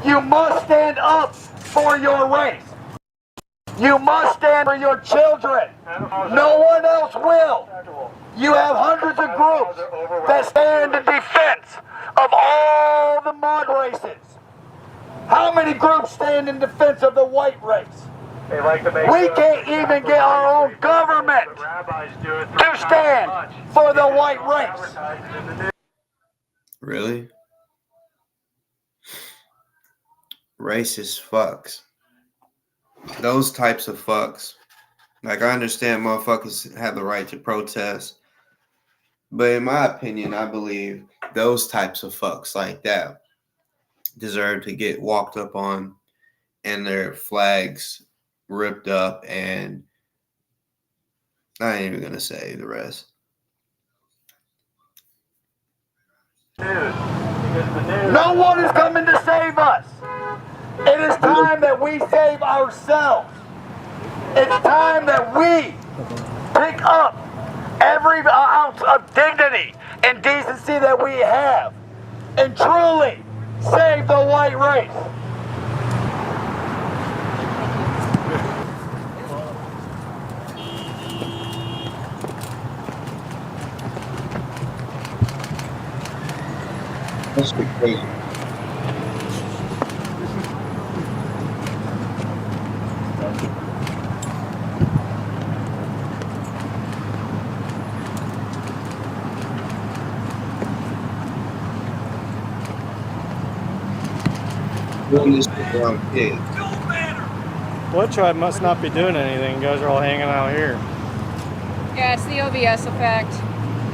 You must stand up for your race. You must stand for your children. No one else will. You have hundreds of groups that stand in defense of all the mod races. How many groups stand in defense of the white race? We can't even get our own government to stand for the white race.
Really? Racist fucks. Those types of fucks. Like, I understand motherfuckers have the right to protest. But in my opinion, I believe those types of fucks like that deserve to get walked up on and their flags ripped up, and I ain't even gonna say the rest.
No one is coming to save us. It is time that we save ourselves. It's time that we pick up every ounce of dignity and decency that we have and truly save the white race.
That's crazy. Doing this with the wrong kid.
Blood Tribe must not be doing anything. You guys are all hanging out here.
Yeah, it's the OBS effect.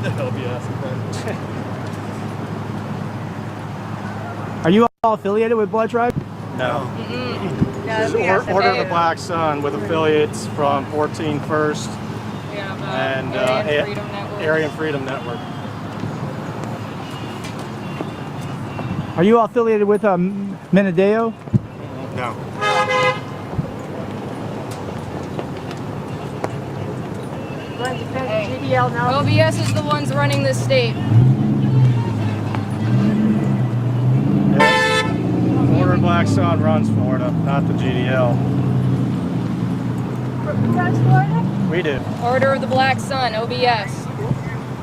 The OBS effect.
Are you all affiliated with Blood Tribe?
No.
No,
This is
OBS
Order of the
effect.
Black Sun with affiliates from 14 First
Yeah,
and
Alien Freedom Network.
Aryan Freedom Network.
Are you all affiliated with Menadeo?
No.
OBS is the ones running this state.
Black Sun runs Florida, not the GDL.
Who runs Florida?
We do.
Order of the Black Sun, OBS.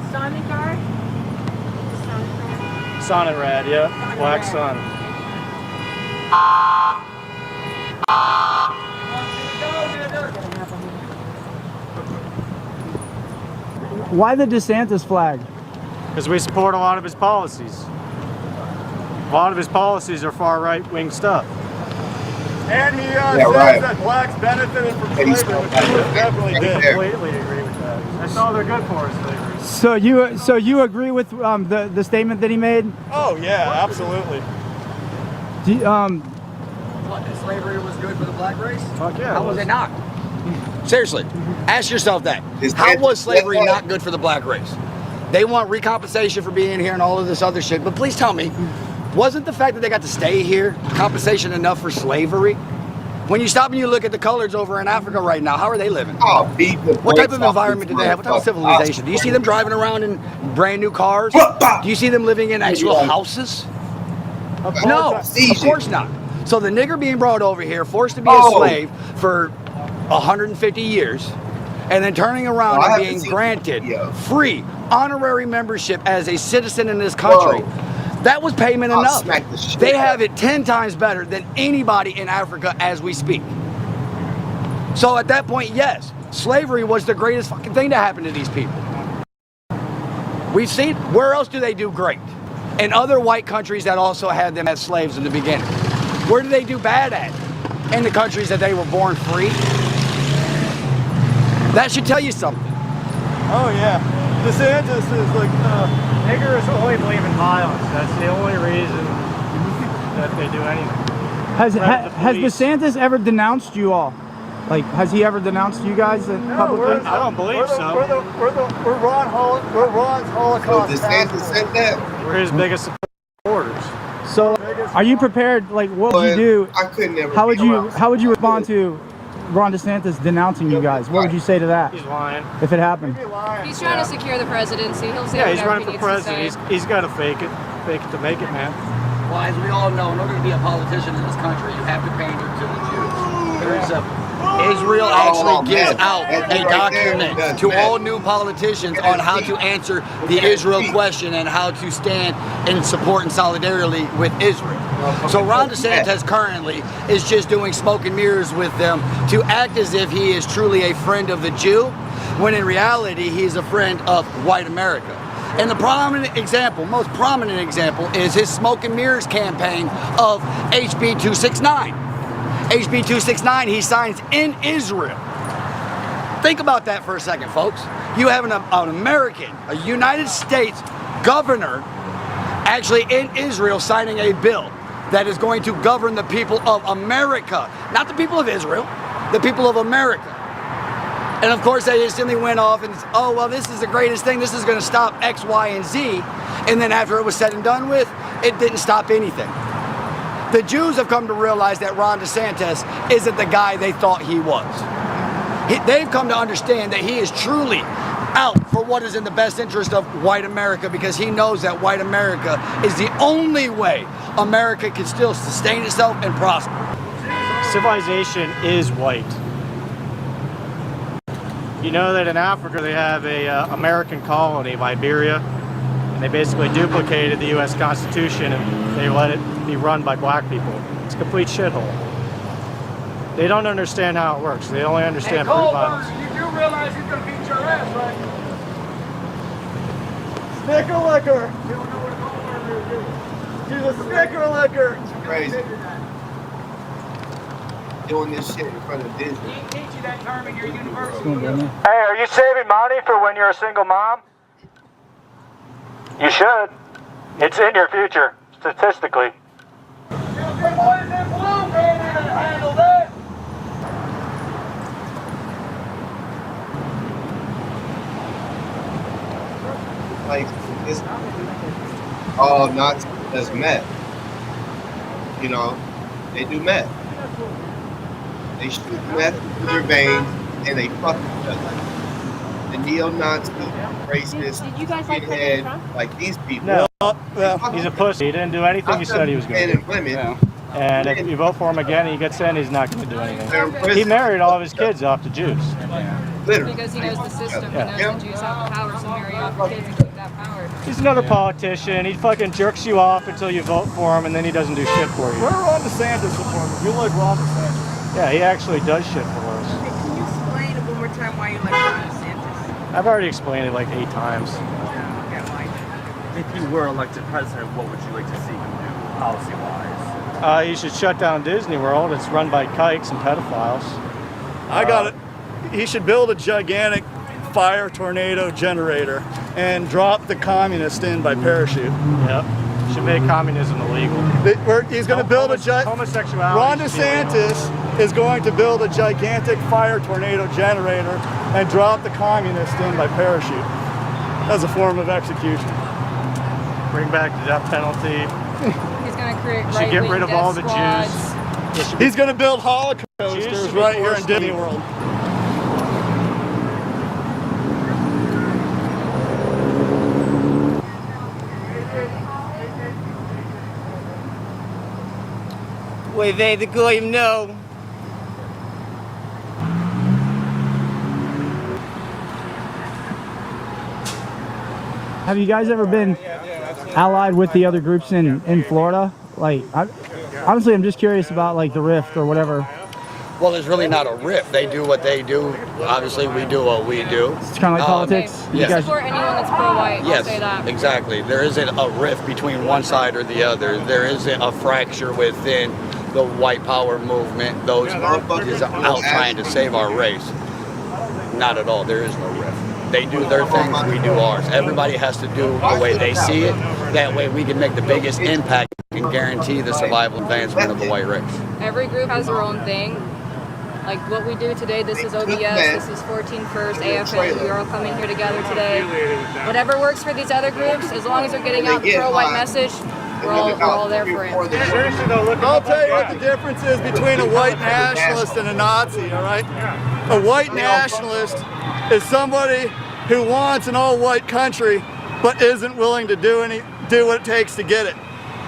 Sonic Guard?
Sonic Rad, yeah. Black Sun.
Why the DeSantis flag?
Because we support a lot of his policies. A lot of his policies are far right-wing stuff.
And he
Yeah,
says
right.
that blacks benefited from
And he's
slavery, which
right
he
there.
definitely
Right
did.
there.
Completely agree with that. That's all they're good for is slavery.
So you agree with the statement that he made?
Oh yeah, absolutely.
Do you,
What, that slavery was good for the black race?
Fuck yeah.
How was it not? Seriously, ask yourself that.
Is
How
that-
was slavery
that-
not good for the black race? They want recompensation for being here and all of this other shit, but please tell me, wasn't the fact that they got to stay here compensation enough for slavery? When you stop and you look at the colors over in Africa right now, how are they living?
Oh, beat the
What type of
brakes off
environment
this
do they have? What type of
motherfucker.
civilization? Do you see them driving around in brand new cars? Do you see them living in actual houses? No, of course not. So the nigger being brought over here, forced to be a slave for 150 years, and then turning around
I
and
haven't
being
seen
granted
the video.
free honorary membership as a citizen in this country.
Whoa.
That was payment
I'll
enough.
smack the shit
They
out
have it 10 times better than anybody in Africa as we speak. So at that point, yes, slavery was the greatest fucking thing to happen to these people. We've seen, where else do they do great? In other white countries that also had them as slaves in the beginning. Where do they do bad at? In the countries that they were born free. That should tell you something.
Oh yeah, DeSantis is like,
Niggers only believe in violence. That's the only reason that they do anything.
has
Right, the
has
police.
DeSantis ever denounced you all? Like, has he ever denounced you guys publicly?
I don't believe so.
We're Ron's
So
Holocaust.
DeSantis said that?
We're his biggest supporters.
So, are you prepared? Like, what would you do?
I could never.
How would
be
you
around.
How would you respond to Ron DeSantis denouncing you guys? What would you say to that
He's lying.
if it happened?
He's trying to secure the presidency. He'll say
Yeah, he's
whatever
running for
he needs to say.
president. He's got to fake it to make it, man.
Well, as we all know, in order to be a politician in this country, you have to pander to the Jews. Very simple. Israel actually gives out a document to all new politicians on how to answer the Israel question and how to stand in support and solidarity with Israel. So Ron DeSantis currently is just doing smoke and mirrors with them to act as if he is truly a friend of the Jew, when in reality he's a friend of white America. And the prominent example, most prominent example, is his smoke and mirrors campaign of HB 269. HB 269 he signs in Israel. Think about that for a second, folks. You have an American, a United States governor actually in Israel signing a bill that is going to govern the people of America. Not the people of Israel, the people of America. And of course they instantly went off and, oh, well, this is the greatest thing. This is going to stop X, Y, and Z. And then after it was said and done with, it didn't stop anything. The Jews have come to realize that Ron DeSantis isn't the guy they thought he was. They've come to understand that he is truly out for what is in the best interest of white America, because he knows that white America is the only way America can still sustain itself and prosper.
Civilization is white. You know that in Africa they have a American colony, Liberia, and they basically duplicated the U.S. Constitution and they let it be run by black people. It's a complete shithole. They don't understand how it works. They only understand brute violence.
You do realize he's gonna beat your ass, right? Snicker liquor. You don't know what a Goldberg is. He's a snicker liquor.
Crazy. Doing this shit in front of Disney.
They teach you that term in your university.
Hey, are you saving money for when you're a single mom? You should. It's in your future, statistically.
Good boys in blue came in and handled that.
Like this, all Nazis does meth. You know, they do meth. They shoot meth through their veins and they fuck each other. The neo-Nazi, racist,
Did you guys like where
like these people.
No,
They fuck
he's a
each
pussy. He didn't do anything
other.
he said he was going to
Men
do.
and women,
And if you vote for him again and he gets in, he's not going to do anything.
They're in
He
prison.
married all of his kids off to Jews.
Literally.
Because he knows the system.
Yeah.
He knows the Jews have the power, so marry off your kids and keep that power.
He's another politician. He fucking jerks you off until you vote for him, and then he doesn't do shit for you.
We're Ron DeSantis supporters. We like Ron DeSantis.
Yeah, he actually does shit for us.
Okay, can you explain it one more time why you like Ron DeSantis?
I've already explained it like 8 times.
Okay, why?
If you were elected president, what would you like to see him do, policy-wise?
You should shut down Disney World. It's run by kikes and pedophiles.
I got it. He should build a gigantic fire tornado generator and drop the communist in by parachute.
Yep. Should make communism illegal.
He's going to build
homosexuality.
Ron DeSantis is going to build a gigantic fire tornado generator and drop the communist in by parachute as a form of execution.
Bring back the death penalty.
He's going to create
Should get rid of all the
squads.
Jews.
He's going to build holocausters right here in Disney World.
They the goyim know.
Have you guys ever been allied with the other groups in Florida? Like, honestly, I'm just curious about like the rift or whatever.
Well, there's really not a rift. They do what they do. Obviously, we do what we do.
It's kind of like politics.
Okay.
Yes.
You support anyone that's pro-white. I'll
Yes,
say that.
exactly. There isn't a rift between one side or the other. There isn't a fracture within the white power movement. Those is out trying to save our race. Not at all. There is no rift. They do their things, we do ours. Everybody has to do the way they see it. That way we can make the biggest impact and guarantee the survival and advancement of the white race.
Every group has their own thing. Like what we do today, this is OBS, this is 14 First, AFN, we're all coming here together today. Whatever works for these other groups, as long as they're getting out the pro-white message, we're all there for it.
I'll tell you what the difference is between a white nationalist and a Nazi, all right? A white nationalist is somebody who wants an all-white country but isn't willing to do what it takes to get it.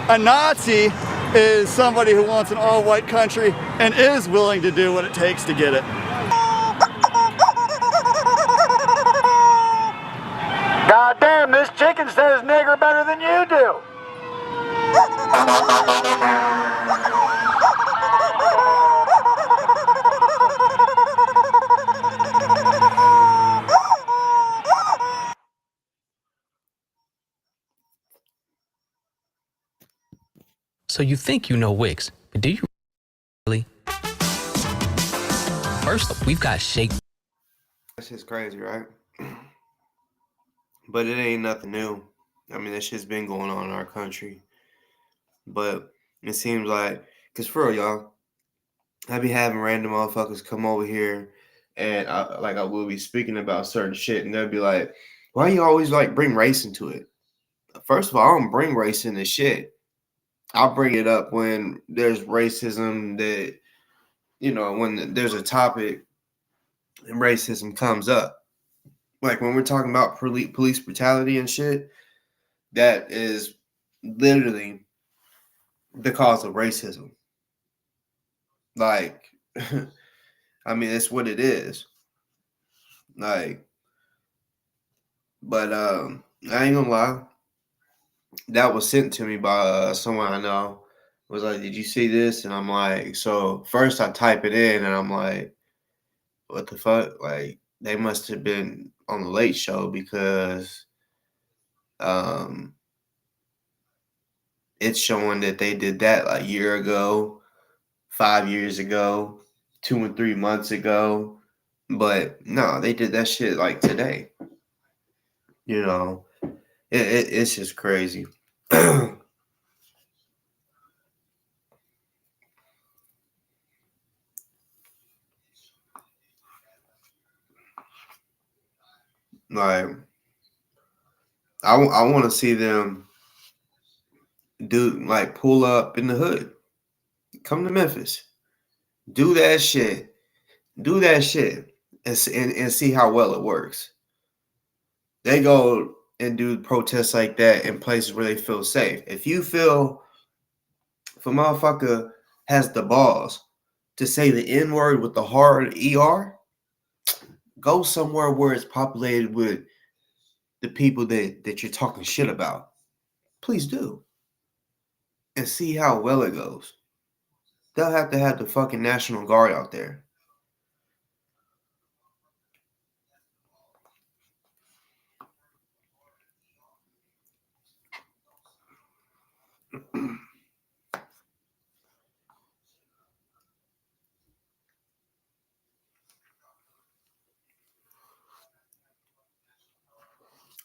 A Nazi is somebody who wants an all-white country and is willing to do what it takes to get it.
God damn, this chicken says nigger better than you do.
So you think you know Wix, but do you really? First up, we've got Shake.
That shit's crazy, right? But it ain't nothing new. I mean, that shit's been going on in our country. But it seems like, because for real, y'all, I be having random motherfuckers come over here and I will be speaking about certain shit and they'll be like, why you always like bring race into it? First of all, I don't bring race into shit. I'll bring it up when there's racism that, when there's a topic and racism comes up. Like when we're talking about police brutality and shit, that is literally the cause of racism. Like, I mean, that's what it is. Like, but I ain't gonna lie. That was sent to me by someone I know. Was like, did you see this? And I'm like, so first I type it in and I'm like, what the fuck? Like, they must have been on the Late Show because it's showing that they did that like a year ago, 5 years ago, 2 and 3 months ago. But no, they did that shit like today. It's just crazy. Like, I want to see them pull up in the hood, come to Memphis, do that shit, and see how well it works. They go and do protests like that in places where they feel safe. If you feel, if a motherfucker has the balls to say the N-word with the hard ER, go somewhere where it's populated with the people that you're talking shit about. Please do. And see how well it goes. They'll have to have the fucking National Guard out there.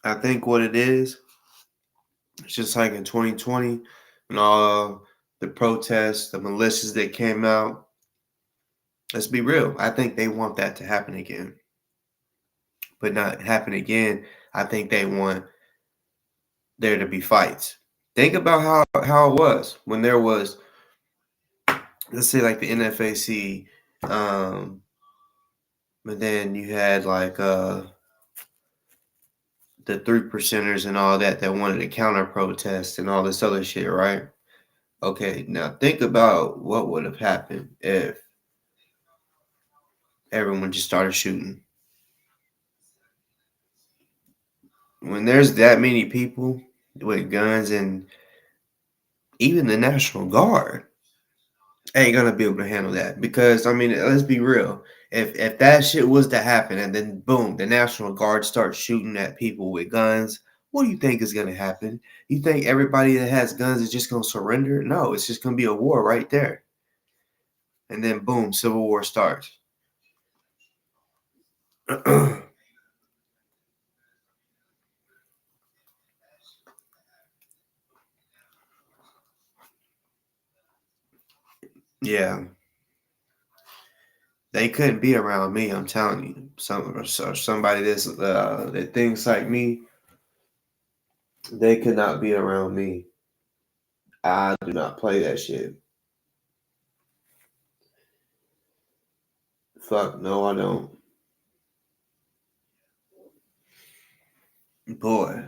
I think what it is, it's just like in 2020 and all the protests, the militias that came out. Let's be real. I think they want that to happen again. But not happen again. I think they want there to be fights. Think about how it was when there was, let's say, like the NFAC, but then you had like the 3%ers and all that wanted to counter protest and all this other shit, right? Okay, now think about what would have happened if everyone just started shooting. When there's that many people with guns and even the National Guard ain't gonna be able to handle that, because I mean, let's be real. If that shit was to happen and then boom, the National Guard starts shooting at people with guns, what do you think is gonna happen? You think everybody that has guns is just gonna surrender? No, it's just gonna be a war right there. And then boom, civil war starts. Yeah. They couldn't be around me, I'm telling you. Somebody that thinks like me, they could not be around me. I do not play that shit. Fuck, no, I don't. Boy.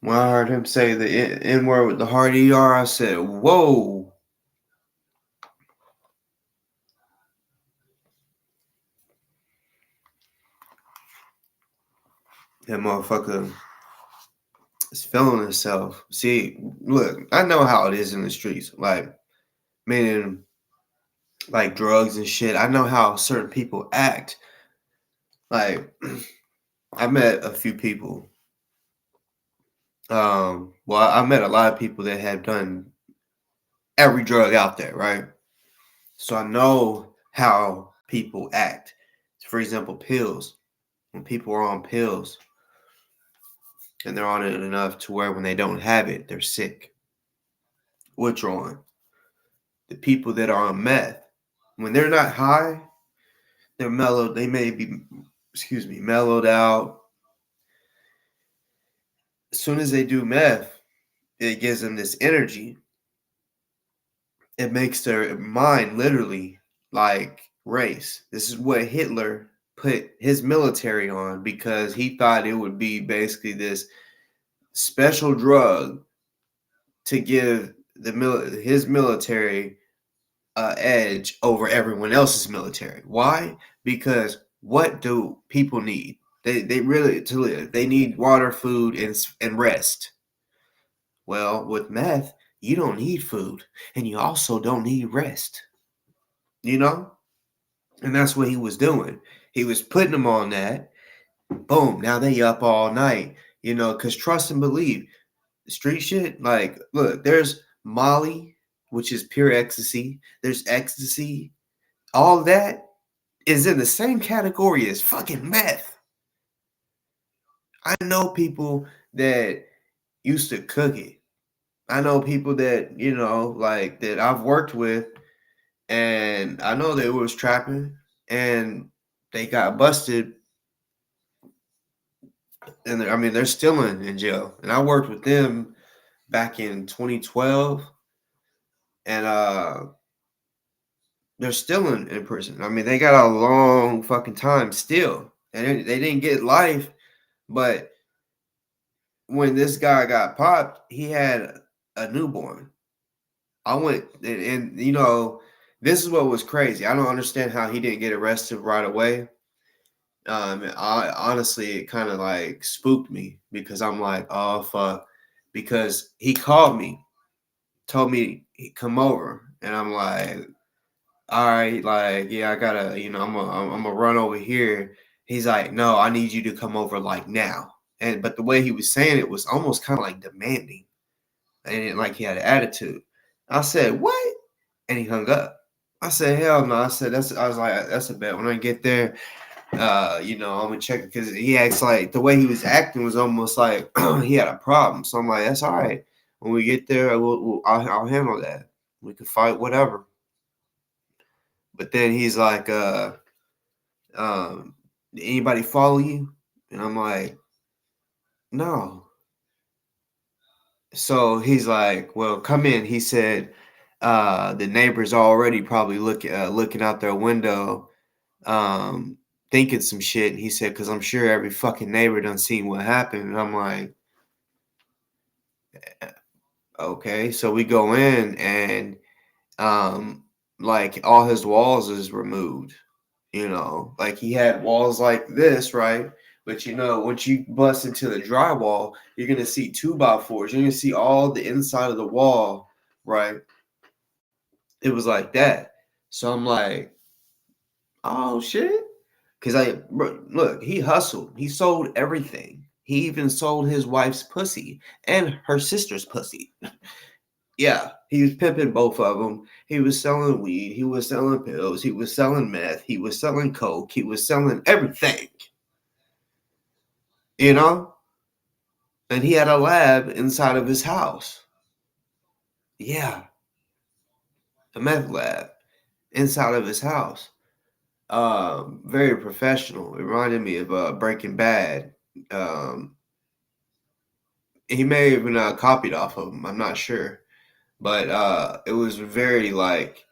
When I heard him say the N-word with the hard ER, I said, whoa. That motherfucker is feeling himself. See, look, I know how it is in the streets. Like, meaning, like drugs and shit. I know how certain people act. Like, I met a few people. Well, I met a lot of people that have done every drug out there, right? So I know how people act. For example, pills. When people are on pills and they're on it enough to where when they don't have it, they're sick, withdrawn. The people that are on meth, when they're not high, they're mellowed. They may be, mellowed out. As soon as they do meth, it gives them this energy. It makes their mind literally like race. This is what Hitler put his military on, because he thought it would be basically this special drug to give his military edge over everyone else's military. Why? Because what do people need? They really, to live, they need water, food, and rest. Well, with meth, you don't need food, and you also don't need rest. You know? And that's what he was doing. He was putting them on that. Boom, now they up all night. You know, because trust and believe, street shit, like, look, there's Molly, which is pure ecstasy. There's ecstasy. All that is in the same category as fucking meth. I know people that used to cook it. I know people that, you know, like that I've worked with, and I know they was trapping and they got busted. And I mean, they're still in jail. And I worked with them back in 2012, and they're still in prison. I mean, they got a long fucking time still. And they didn't get life, but when this guy got popped, he had a newborn. I went and you know, this is what was crazy. I don't understand how he didn't get arrested right away. I honestly, it kind of like spooked me because I'm like, oh fuck, because he called me, told me he come over, and I'm like, all right, like yeah, I gotta, you know, I'm gonna run over here. He's like, no, I need you to come over like now. And but the way he was saying it was almost kind of like demanding, and like he had an attitude. I said, what? And he hung up. I said, hell no. I was like, that's a bet. When I get there, you know, I'm gonna check it because he acts like the way he was acting was almost like he had a problem. So I'm like, that's all right. When we get there, I'll handle that. We can fight, whatever. But then he's like, did anybody follow you? And I'm like, no. So he's like, well, come in. He said, the neighbors already probably looking out their window, thinking some shit. And he said, because I'm sure every fucking neighbor done seen what happened. And I'm like, okay. So we go in and like all his walls is removed. You know, like he had walls like this, right? But you know, once you bust into the drywall, you're gonna see 2x4s. You're gonna see all the inside of the wall, right? It was like that. So I'm like, oh shit. Cause look, he hustled. He sold everything. He even sold his wife's pussy and her sister's pussy. Yeah, he was pimping both of them. He was selling weed. He was selling pills. He was selling meth. He was selling coke. He was selling everything. You know? And he had a lab inside of his house. Yeah, a meth lab inside of his house. Very professional. It reminded me of Breaking Bad. He may have even copied off of him. I'm not sure, but it was very like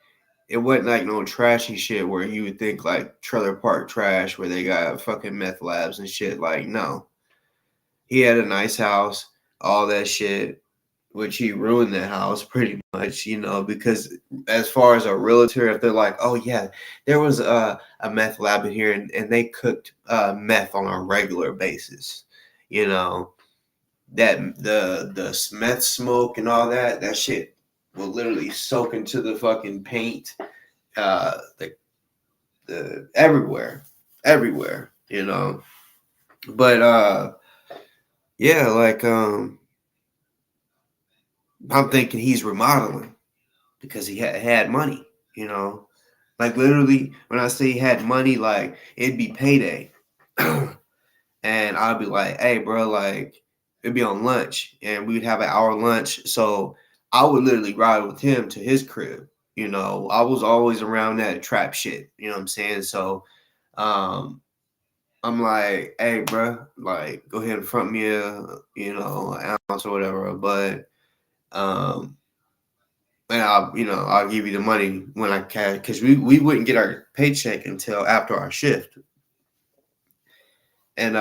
it wasn't like no trashy shit where you would think like trailer park trash where they got fucking meth labs and shit. Like no, he had a nice house, all that shit, which he ruined that house pretty much, you know, because as far as a realtor, if they're like, oh yeah, there was a meth lab in here and they cooked meth on a regular basis, you know, that the meth smoke and all that shit will literally soak into the fucking paint, the everywhere, you know. But yeah, like I'm thinking he's remodeling because he had money, you know. Like literally, when I say he had money, like it'd be payday, and I'd be like, "Hey, bro, like it'd be on lunch, and we'd have an hour lunch." So I would literally ride with him to his crib. You know, I was always around that trap shit. You know what I'm saying? So, um, I'm like, "Hey, bro, like go ahead and front me you know, an ounce or whatever." But and I'll give you the money when I can, because we wouldn't get our paycheck until after our shift. And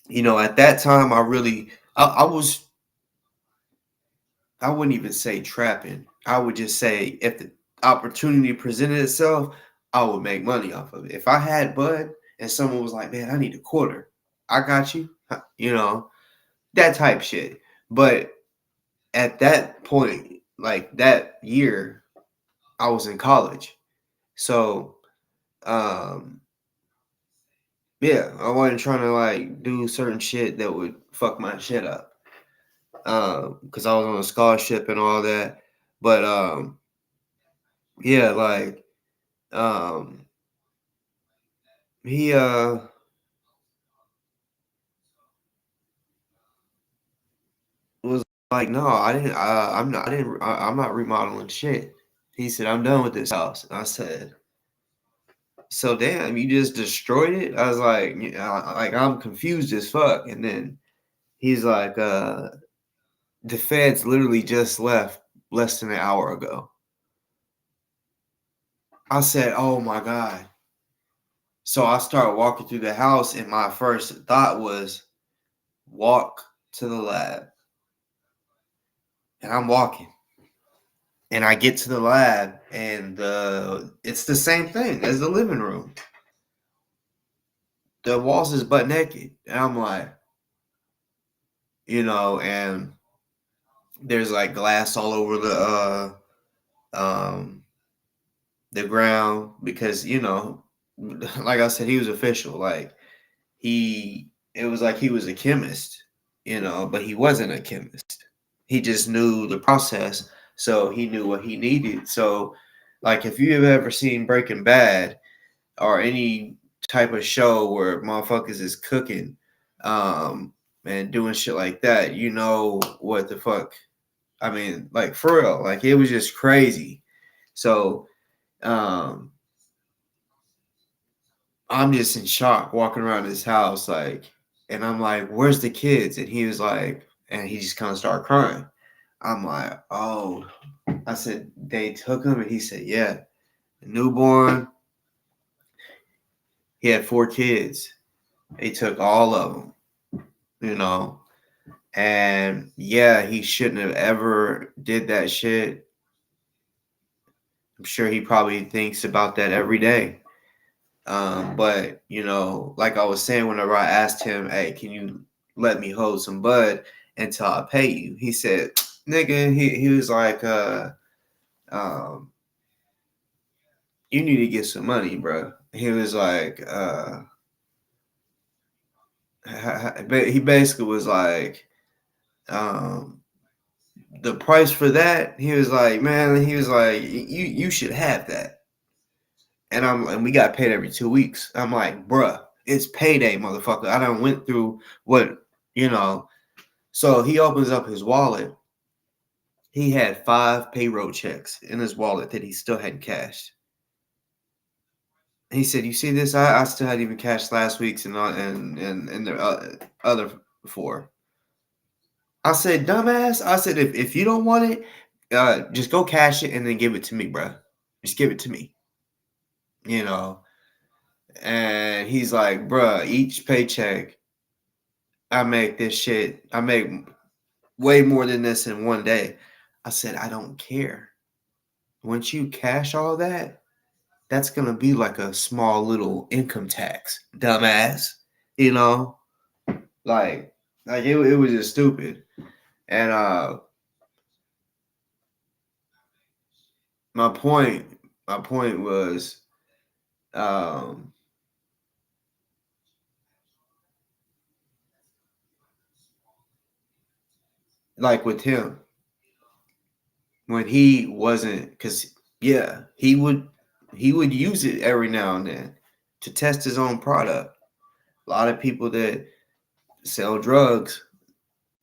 you know, at that time I wouldn't even say trapping. I would just say if the opportunity presented itself, I would make money off of it. If I had bud and someone was like, man, I need a quarter, I got you, you know, that type shit. But at that point, like that year, I was in college. So um yeah, I wasn't trying to like do certain shit that would fuck my shit up. Because I was on a scholarship and all that. But yeah, like um he was like, no, I didn't I'm not remodeling shit. He said, I'm done with this house. And I said, so damn, you just destroyed it? I was like, yeah, like I'm confused as fuck. And then he's like, the feds literally just left less than an hour ago. I said, oh my God. So I started walking through the house, and my first thought was walk to the lab. And I'm walking. And I get to the lab, and it's the same thing as the living room. The walls is butt naked. And I'm like, and there's like glass all over the ground because, like I said, he was official. Like it was like he was a chemist, but he wasn't a chemist. He just knew the process, so he knew what he needed. So, like, if you have ever seen Breaking Bad or any type of show where motherfuckers is cooking, and doing shit like that, you know what the fuck. I mean, like, for real, like, it was just crazy. So, I'm just in shock walking around his house, like, and I'm like, "Where's the kids?" And he was like, and he just kind of started crying. I'm like, "Oh," I said, "They took him," and he said, "Yeah, newborn." He had 4 kids. They took all of them, and yeah, he shouldn't have ever did that shit. I'm sure he probably thinks about that every day. But like I was saying, whenever I asked him, "Hey, can you let me hold some bud until I pay you?" He said, "Nigga," he was like, um, "You need to get some money, bro." He was like, he basically was like, the price for that. He was like, "Man," he was like, you should have that." And we got paid every 2 weeks. I'm like, "Bruh, it's payday, motherfucker. I done went through what, So he opens up his wallet. He had 5 payroll checks in his wallet that he still hadn't cashed. He said, "You see this? I still hadn't even cashed last week's and the other 4." I said, "Dumbass." I said, if you don't want it, just go cash it and then give it to me, bro. Just give it to me. And he's like, "Bruh, each paycheck, I make this shit. I make way more than this in one day." I said, "I don't care. Once you cash all that, that's gonna be like a small little income tax, dumbass." You know, like it was just stupid. And my point was, like with him, when he wasn't, because yeah, he would use it every now and then to test his own product. A lot of people that sell drugs,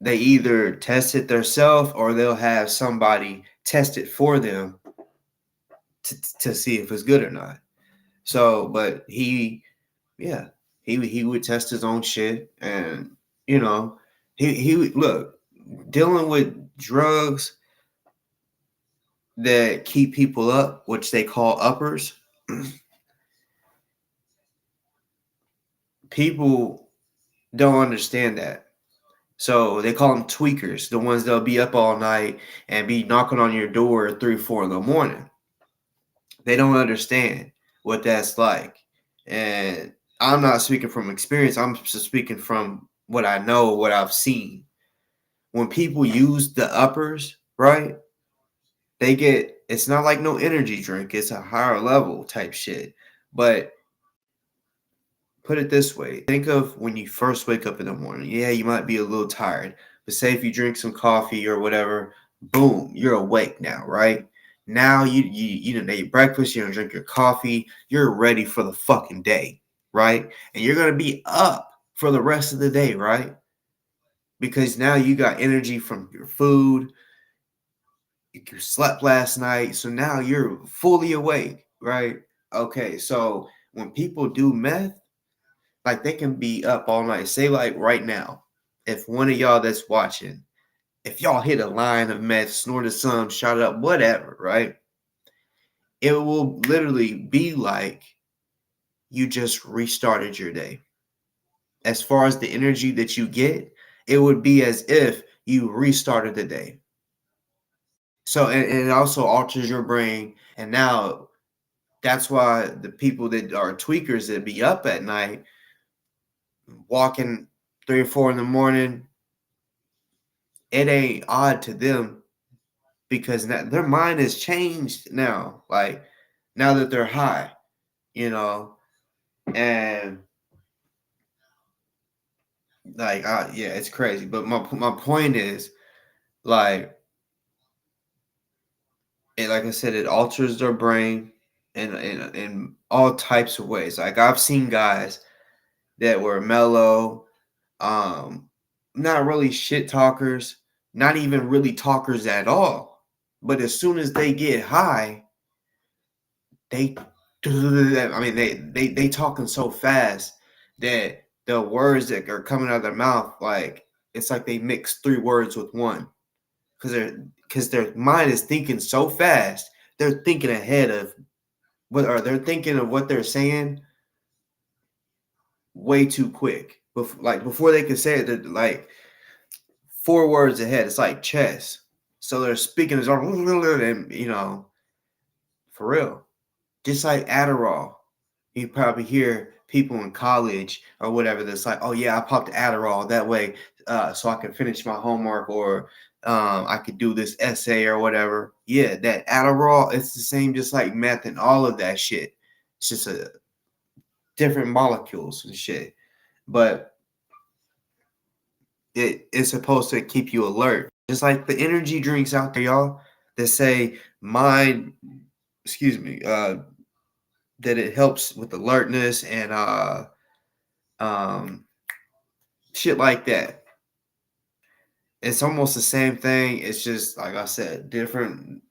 they either test it themselves or they'll have somebody test it for them to see if it's good or not. So, but he would test his own shit, and he would look, dealing with drugs that keep people up, which they call uppers. People don't understand that. So they call them tweakers, the ones that'll be up all night and be knocking on your door at 3, 4 in the morning. They don't understand what that's like. And I'm not speaking from experience. I'm just speaking from what I know, what I've seen. When people use the uppers, right? It's not like no energy drink. It's a higher level type shit. But put it this way. Think of when you first wake up in the morning. Yeah, you might be a little tired. But say if you drink some coffee or whatever, boom, you're awake now, right? Now you didn't eat breakfast, you don't drink your coffee, you're ready for the fucking day, right? And you're gonna be up for the rest of the day, right? Because now you got energy from your food, you slept last night, so now you're fully awake, right? Okay, so when people do meth, like they can be up all night. Say like right now, if one of y'all that's watching, if y'all hit a line of meth, snorted some, shot it up, whatever, right? It will literally be like you just restarted your day. As far as the energy that you get, it would be as if you restarted the day. So and it also alters your brain. And now that's why the people that are tweakers that be up at night, walking 3 or 4 in the morning, it ain't odd to them because their mind has changed now. Like now that they're high, and like yeah, it's crazy. But my point is, like like I said, it alters their brain in all types of ways. Like I've seen guys that were mellow, not really shit talkers, not even really talkers at all. But as soon as they get high, they talking so fast that the words that are coming out of their mouth, like it's like they mix 3 words with one. Because their mind is thinking so fast, they're thinking ahead of they're thinking of what they're saying way too quick. Before they can say it, they're like 4 words ahead. It's like chess. So they're speaking as and for real. Just like Adderall. You probably hear people in college or whatever that's like, oh yeah, I popped Adderall that way so I can finish my homework or I could do this essay or whatever. Yeah, that Adderall, it's the same just like meth and all of that shit. It's just a different molecules and shit. But it's supposed to keep you alert. Just like the energy drinks out there, y'all, that say that it helps with alertness and shit like that. It's almost the same thing. It's just like I said, different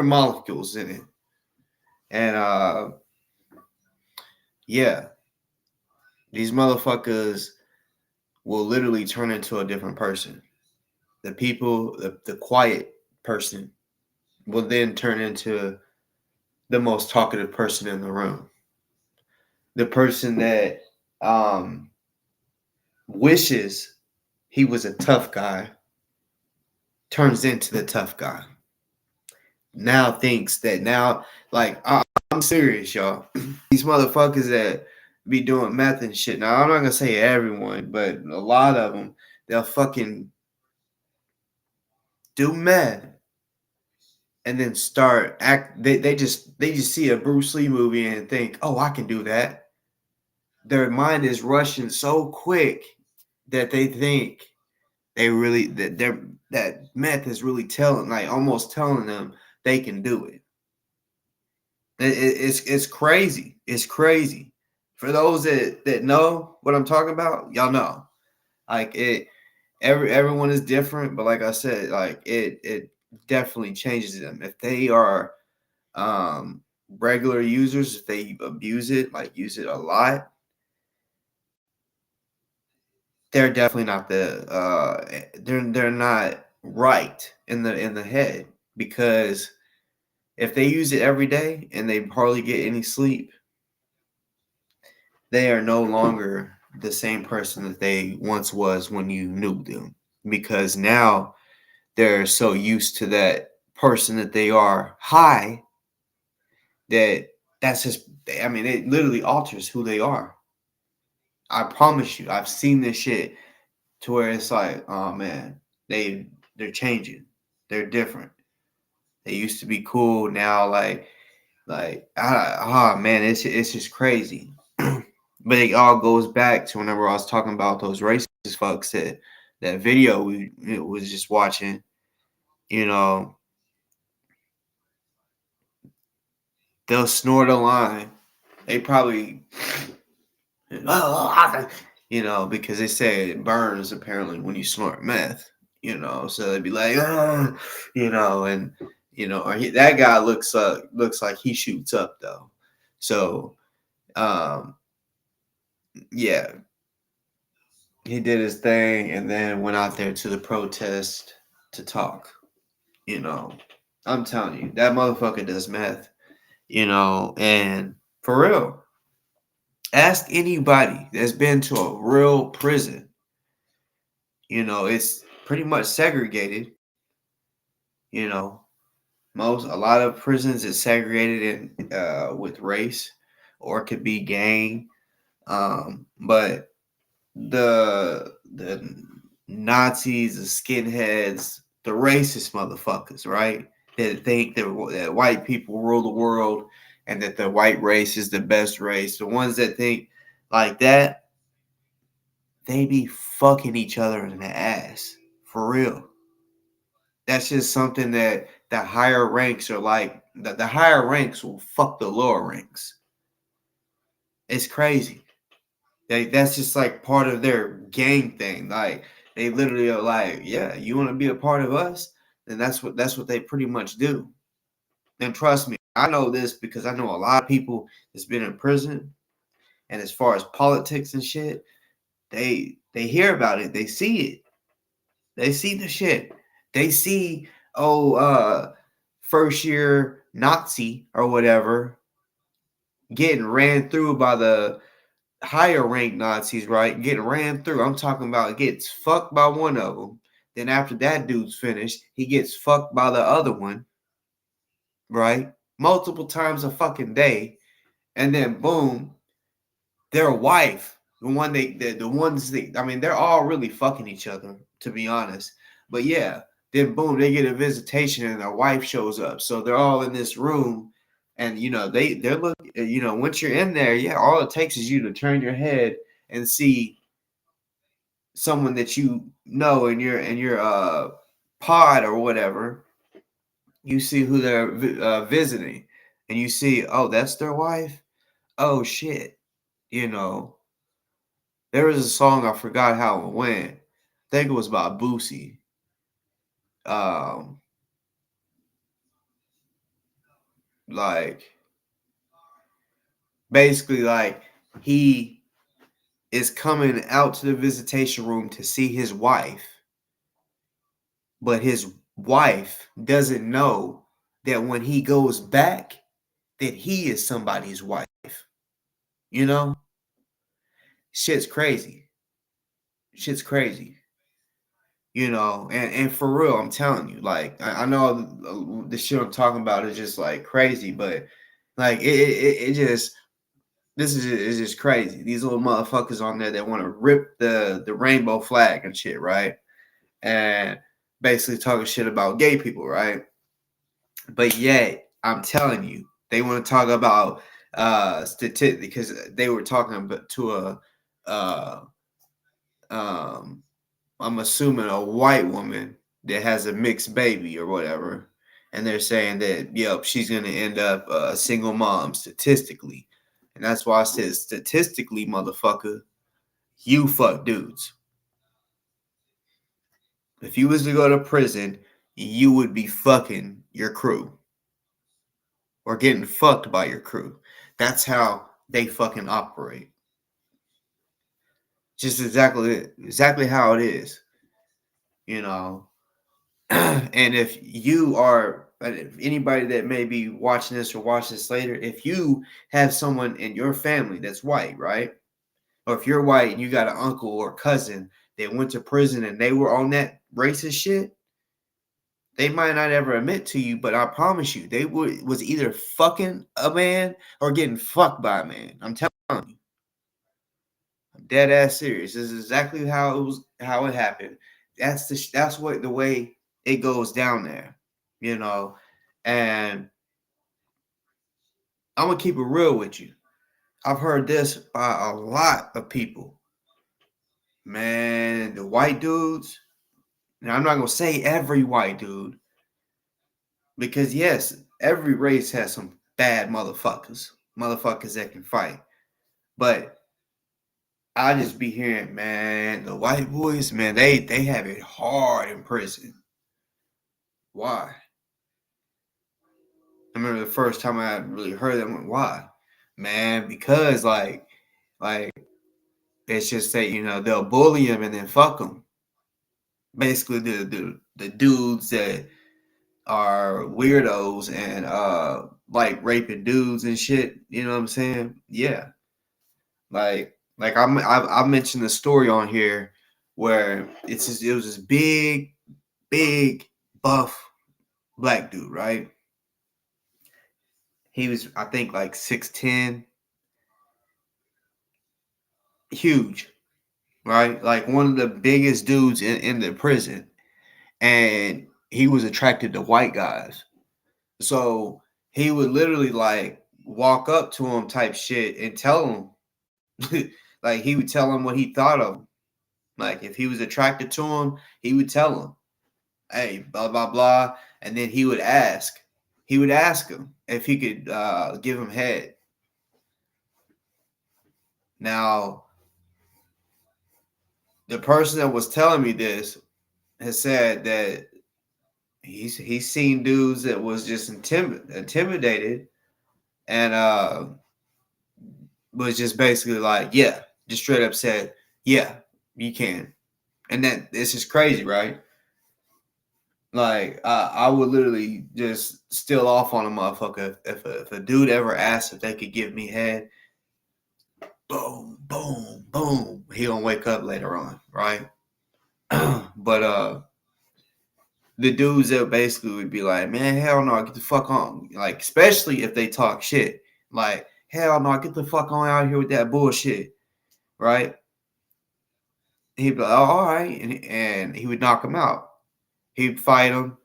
molecules in it. And yeah, these motherfuckers will literally turn into a different person. The people, the quiet person will then turn into the most talkative person in the room. The person that wishes he was a tough guy turns into the tough guy. Now thinks that like I'm serious, y'all. These motherfuckers that be doing meth and shit. Now I'm not gonna say everyone, but a lot of them, they'll fucking do meth and then start they just see a Bruce Lee movie and think, oh, I can do that. Their mind is rushing so quick that they think that meth is really almost telling them they can do it. It's crazy. It's crazy. For those that know what I'm talking about, y'all know. Like everyone is different, but like I said, like it definitely changes them. If they are regular users, if they abuse it, like use it a lot, they're definitely not they're not right in the head, because if they use it every day and they hardly get any sleep, they are no longer the same person that they once was when you knew them, because now they're so used to that person that they are high that's just, I mean, it literally alters who they are. I promise you, I've seen this shit to where it's like, oh man, they're changing. They're different. They used to be cool. Now, man, it's just crazy. But it all goes back to whenever I was talking about those racist fucks that video we was just watching. They'll snort a line. They probably, because they say it burns apparently when you snort meth. So they'd be like, or that guy looks like he shoots up though. So, yeah, he did his thing and then went out there to the protest to talk. I'm telling you, that motherfucker does meth. And for real, ask anybody that's been to a real prison. It's pretty much segregated. A lot of prisons is segregated in with race, or it could be gang. But the Nazis, the skinheads, the racist motherfuckers, right? That think that white people rule the world and that the white race is the best race. The ones that think like that, they be fucking each other in the ass. For real. That's just something that the higher ranks are like. The higher ranks will fuck the lower ranks. It's crazy. That's just like part of their gang thing. Like they literally are like, yeah, you want to be a part of us, then that's what they pretty much do. And trust me, I know this because I know a lot of people that's been in prison. And as far as politics and shit, they hear about it, they see it, they see the shit, they see first year Nazi or whatever getting ran through by the higher ranked Nazis, right? Getting ran through. I'm talking about gets fucked by one of them. Then after that dude's finished, he gets fucked by the other one, right? Multiple times a fucking day. And then boom, their wife, the ones that, I mean, they're all really fucking each other, to be honest. But yeah, then boom, they get a visitation and their wife shows up. So they're all in this room. And they're looking, once you're in there, yeah, all it takes is you to turn your head and see someone that you know in your pod or whatever. You see who they're visiting, and you see, oh, that's their wife. Oh shit, there was a song, I forgot how it went. I think it was by Boosie. Like basically, like he is coming out to the visitation room to see his wife, but his wife doesn't know that when he goes back, that he is somebody's wife. Shit's crazy. Shit's crazy. And for real, I'm telling you, like, I know the shit I'm talking about is just like crazy, but like it just this is just crazy. These little motherfuckers on there that want to rip the rainbow flag and shit, right? And basically talking shit about gay people, right? But yet, I'm telling you, they want to talk about statistics because they were talking about to I'm assuming a white woman that has a mixed baby or whatever, and they're saying that yep, she's gonna end up a single mom statistically, and that's why I said statistically, motherfucker, you fuck dudes. If you was to go to prison, you would be fucking your crew or getting fucked by your crew. That's how they fucking operate. Just exactly how it is. And if anybody that may be watching this or watch this later, if you have someone in your family that's white, right? Or if you're white and you got an uncle or cousin that went to prison and they were on that racist shit, they might not ever admit to you, but I promise you, they was either fucking a man or getting fucked by a man. I'm telling you. I'm dead ass serious. This is exactly how it happened. That's the way it goes down there, and I'm gonna keep it real with you. I've heard this by a lot of people. Man, the white dudes, now I'm not gonna say every white dude, because yes, every race has some bad motherfuckers that can fight. But I just be hearing, man, the white boys, man, they have it hard in prison. Why? I remember the first time I really heard that. I went, why? Man, because like it's just that they'll bully them and then fuck them. Basically, the dudes that are weirdos and like raping dudes and shit. You know what I'm saying? Yeah. Like I mentioned the story on here where it was this big buff black dude, right? He was, I think, like 6'10", huge, right? Like one of the biggest dudes in the prison. And he was attracted to white guys. So he would literally like walk up to him type shit and tell him, like he would tell him what he thought of him. Like if he was attracted to him, he would tell him, hey, blah, blah, blah. And then he would ask him if he could give him head. Now, the person that was telling me this has said that he's seen dudes that was just intimidated and was just basically like, yeah, just straight up said, yeah, you can. And that this is crazy, right? Like I would literally just steal off on a motherfucker if a dude ever asked if they could give me head. Boom, boom, boom. He gonna wake up later on, right? But the dudes that basically would be like, man, hell no, get the fuck on. Like, especially if they talk shit. Like, hell no, get the fuck on out here with that bullshit, right? He'd be like, oh, all right, and he would knock him out. He'd fight him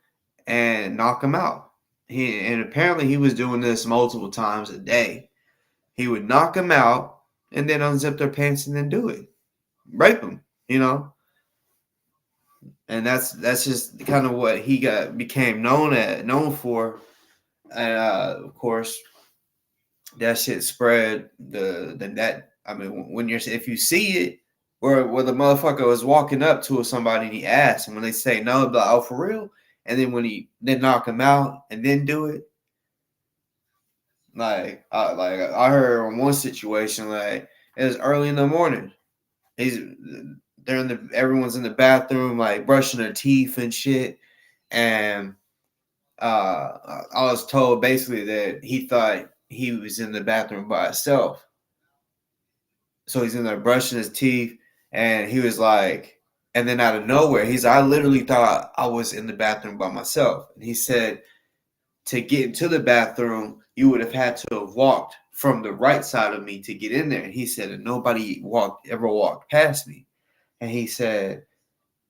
and knock him out. And apparently he was doing this multiple times a day. He would knock him out and then unzip their pants and then do it. Rape him, you know? And that's just kind of what he became known for. And of course, that shit spread I mean, when if you see it, where the motherfucker was walking up to somebody and he asked, and when they say no, they're like, oh, for real? And then when he then knock him out and then do it, like I heard on one situation, like it was early in the morning. Everyone's in the bathroom, like brushing their teeth and shit, and I was told basically that he thought he was in the bathroom by himself. So he's in there brushing his teeth, and he was like, and then out of nowhere, he's like, I literally thought I was in the bathroom by myself. And he said, to get into the bathroom, you would have had to have walked from the right side of me to get in there. And he said, and nobody ever walked past me. And he said,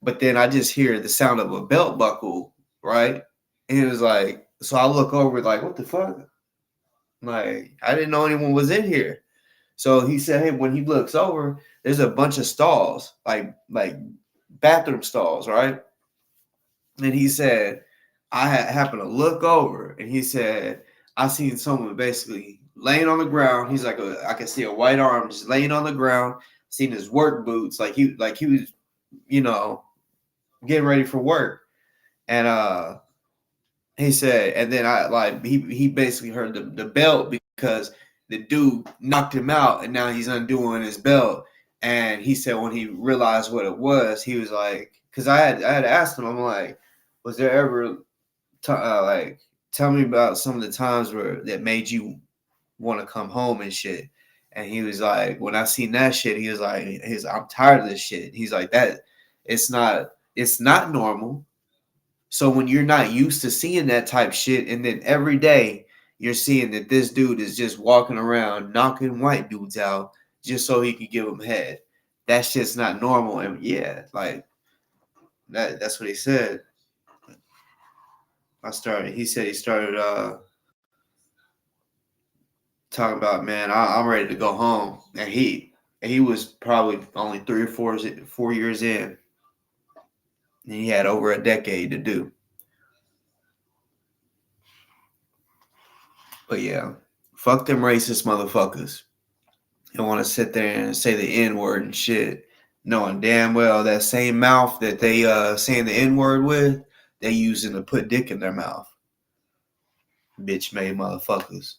but then I just hear the sound of a belt buckle, right? And he was like, so I look over like, what the fuck? Like, I didn't know anyone was in here. So he said, hey, when he looks over, there's a bunch of stalls, like bathroom stalls, right? And he said, I happened to look over, and he said, I seen someone basically laying on the ground. He's like, I could see a white arm just laying on the ground, seen his work boots, like he was, you know, getting ready for work. And he said, and then he basically heard the belt because the dude knocked him out, and now he's undoing his belt. And he said when he realized what it was, he was like, because I had asked him, I'm like, was there ever like, tell me about some of the times that made you want to come home and shit. And he was like, when I seen that shit, he was like, I'm tired of this shit. He's like, that it's not normal. So when you're not used to seeing that type shit, and then every day you're seeing that this dude is just walking around knocking white dudes out just so he could give them head, that shit's not normal. And yeah, like that's what he said. He said he started talking about, man, I'm ready to go home. And he was probably only 3 or 4 years in. And he had over a decade to do. But yeah, fuck them racist motherfuckers. They want to sit there and say the N-word and shit, knowing damn well that same mouth that they saying the N-word with, they using to put dick in their mouth. Bitch made motherfuckers.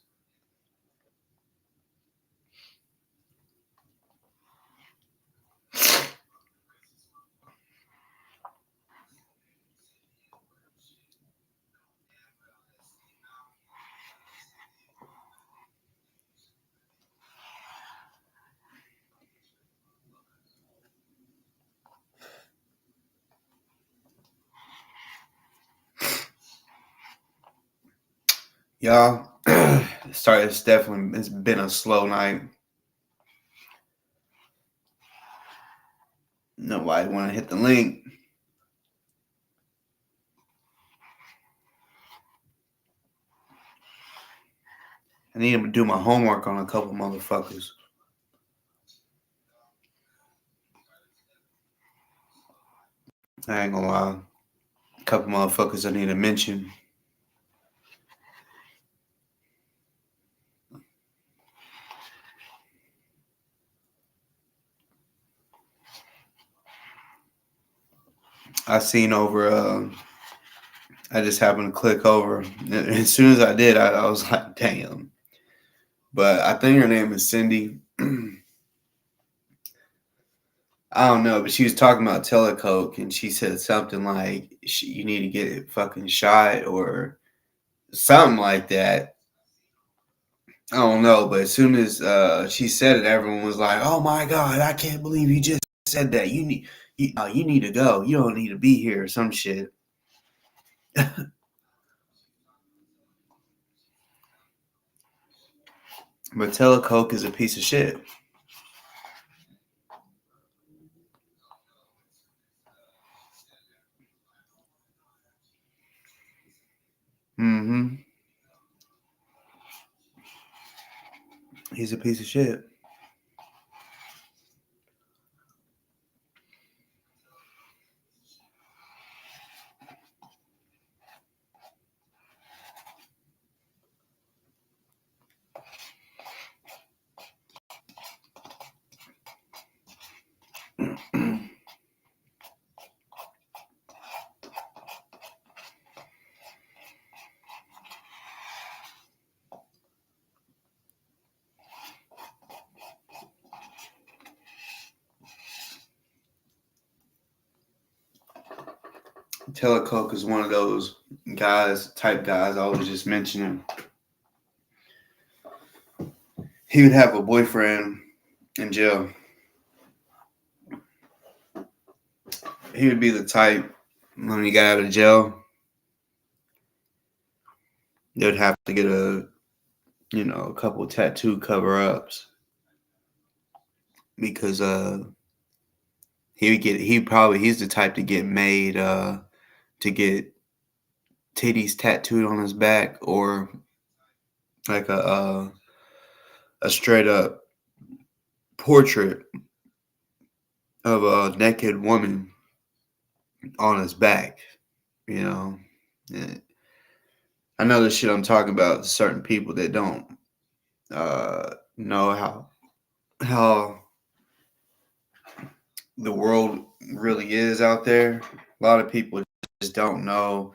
Y'all, It's been a slow night. Nobody want to hit the link. I need to do my homework on a couple motherfuckers. I ain't gonna lie. A couple motherfuckers I need to mention. I seen over, I just happened to click over. And as soon as I did, I was like, damn. But I think her name is Cindy. I don't know, but she was talking about Telecoke, and she said something like, you need to get it fucking shot or something like that. I don't know, but as soon as she said it, everyone was like, oh my God, I can't believe you just said that. You need to go. You don't need to be here or some shit. But Telecoke is a piece of shit. Mm-hmm. He's a piece of shit. Telecoke is one of those type guys I was just mentioning. He would have a boyfriend in jail. He would be the type when he got out of jail, they would have to get a couple tattoo cover-ups because he's the type to get made to get titties tattooed on his back or like a straight up portrait of a naked woman on his back, you know. I know the shit I'm talking about. Certain people that don't know how the world really is out there. A lot of people just don't know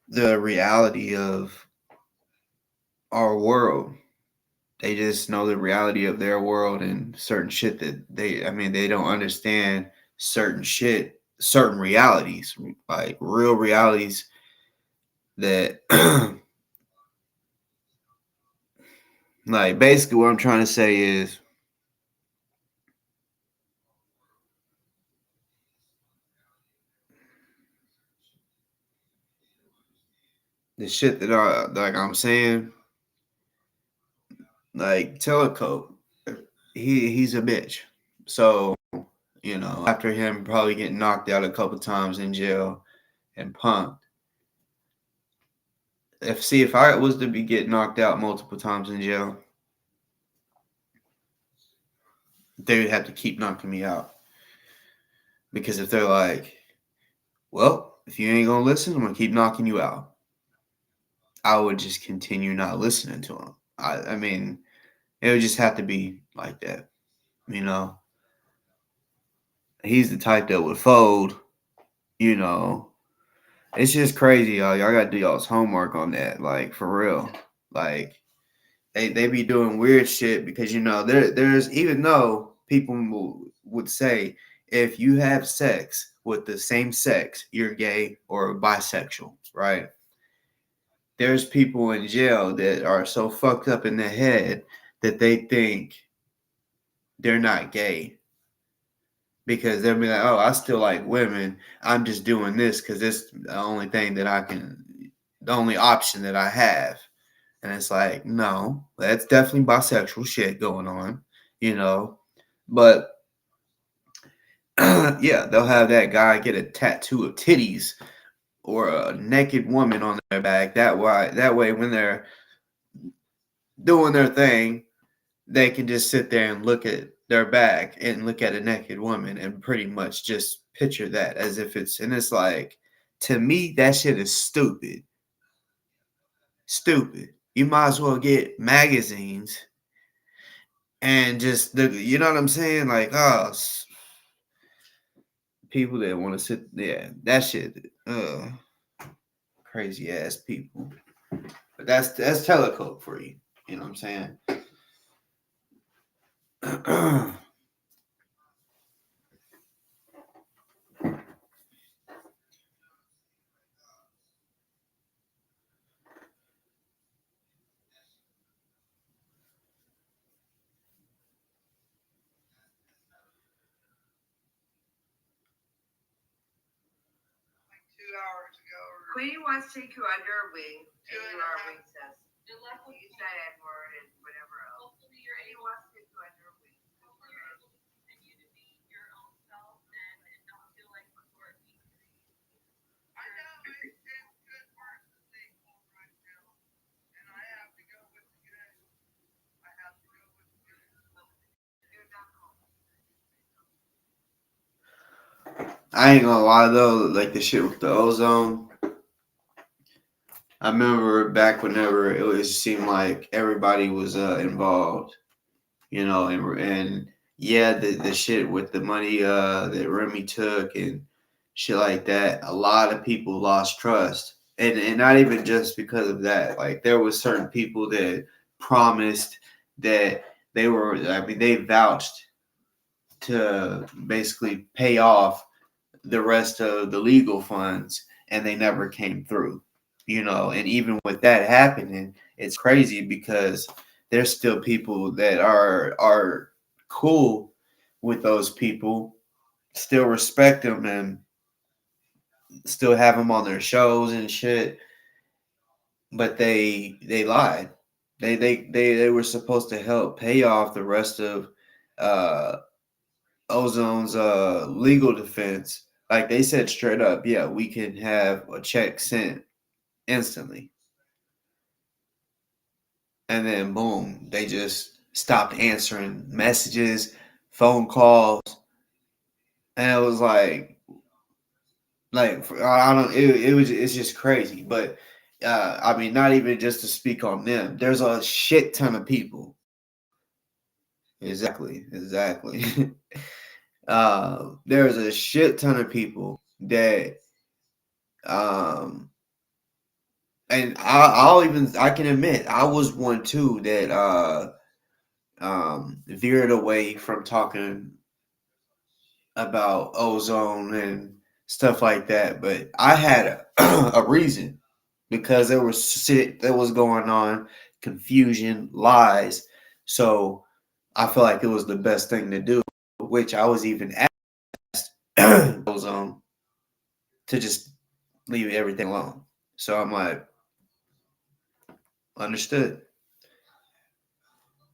the reality of our world. They just know the reality of their world and certain shit that they don't understand certain realities, like real realities that like basically what I'm trying to say is the shit that I'm saying, like Telecoke, he's a bitch. So, after him probably getting knocked out a couple times in jail and punked, if I was to get knocked out multiple times in jail, they would have to keep knocking me out. Because if they're like, well, if you ain't gonna listen, I'm gonna keep knocking you out, I would just continue not listening to him. I mean, it would just have to be like that, He's the type that would fold, It's just crazy, y'all. Y'all gotta do y'all's homework on that, like for real. Like they be doing weird shit because there's even though people would say if you have sex with the same sex, you're gay or bisexual, right? There's people in jail that are so fucked up in the head that they think they're not gay because they'll be like, oh, I still like women. I'm just doing this because it's the only thing that the only option that I have. And it's like, no, that's definitely bisexual shit going on, you know. But yeah, they'll have that guy get a tattoo of titties or a naked woman on their back. That way when they're doing their thing, they can just sit there and look at their back and look at a naked woman and pretty much just picture that as if and it's like, to me, that shit is stupid. Stupid. You might as well get magazines and just, you know what I'm saying? Like, oh, people that want to sit, yeah, that shit, crazy ass people. But that's telecope for you. You know what I'm saying?
Queen wants to take you under her wing, and you are recess. You use that N word and whatever else. He wants to take you under her wing. Continue to be your own self and not feel like we're I know it's good work to stay home right now, and I have to go with the good. I have to go with the good. You're not home.
I ain't gonna lie though, like the shit with the ozone. I remember back whenever it seemed like everybody was involved, you know, and yeah, the shit with the money that Remy took and shit like that. A lot of people lost trust, and not even just because of that. Like there was certain people that promised that they were. I mean, they vouched to basically pay off the rest of the legal funds, and they never came through, you know. And even with that happening, it's crazy because there's still people that are cool with those people, still respect them, and still have them on their shows and shit. But they lied. They were supposed to help pay off the rest of uh Ozone's legal defense. Like they said straight up, yeah, we can have a check sent instantly. And then boom, they just stopped answering messages, phone calls, and it was like I don't it's just crazy. But I mean, not even just to speak on them. There's a shit ton of people. Exactly. There's a shit ton of people that and I can admit I was one too that veered away from talking about ozone and stuff like that. But I had a reason because there was shit that was going on, confusion, lies. So I felt like it was the best thing to do, which I was even asked ozone to just leave everything alone. So I'm like, understood.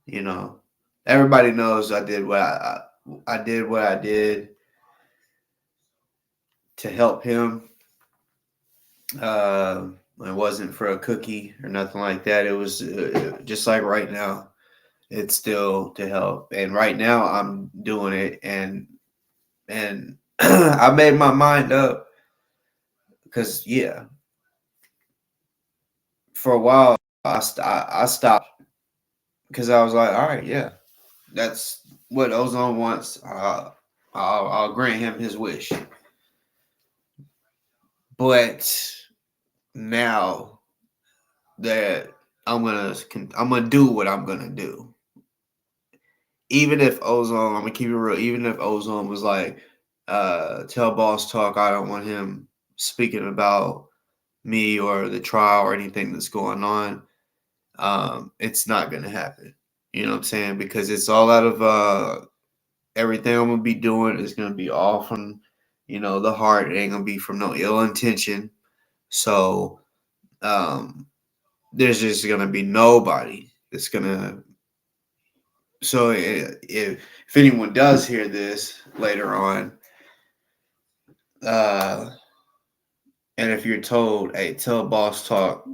You know, everybody knows I did what I did what I did to help him. It wasn't for a cookie or nothing like that. It was just like right now. It's still to help, and right now I'm doing it, and I made my mind up because yeah, for a while I stopped because I was like, all right, yeah, that's what Ozone wants. I'll grant him his wish. But now that I'm gonna do what I'm gonna do. Even if Ozone, I'm gonna keep it real. Even if Ozone was like, tell Boss Talk, I don't want him speaking about me or the trial or anything that's going on. It's not gonna happen. You know what I'm saying? Because it's all out of everything I'm gonna be doing is gonna be all from, you know, the heart. It ain't gonna be from no ill intention. So there's just gonna be nobody that's gonna. So if anyone does hear this later on, and if you're told, hey, tell Boss Talk,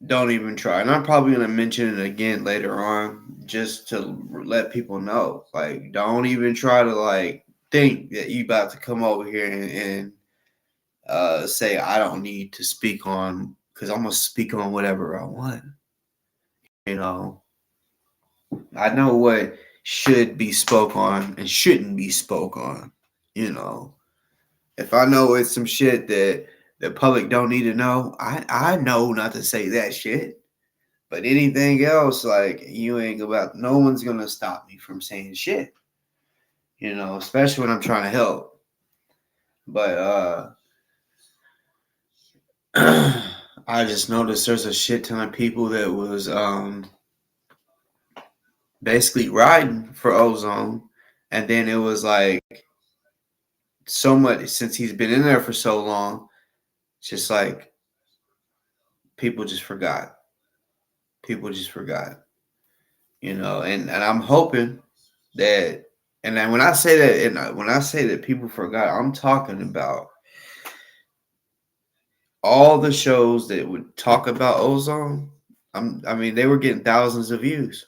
don't even try. And I'm probably gonna mention it again later on, just to let people know, like, don't even try to like think that you about to come over here and say I don't need to speak on, because I'm gonna speak on whatever I want. You know, I know what should be spoke on and shouldn't be spoke on. You know, if I know it's some shit that the public don't need to know, I know not to say that shit. But anything else, like, you ain't about, no one's gonna stop me from saying shit. You know, especially when I'm trying to help. But I just noticed there's a shit ton of people that was basically riding for Ozone, and then it was like so much since he's been in there for so long. It's just like people just forgot. People just forgot. You know, and I'm hoping that, and then when I say that, and when I say that people forgot, I'm talking about all the shows that would talk about Ozone. I mean, they were getting thousands of views,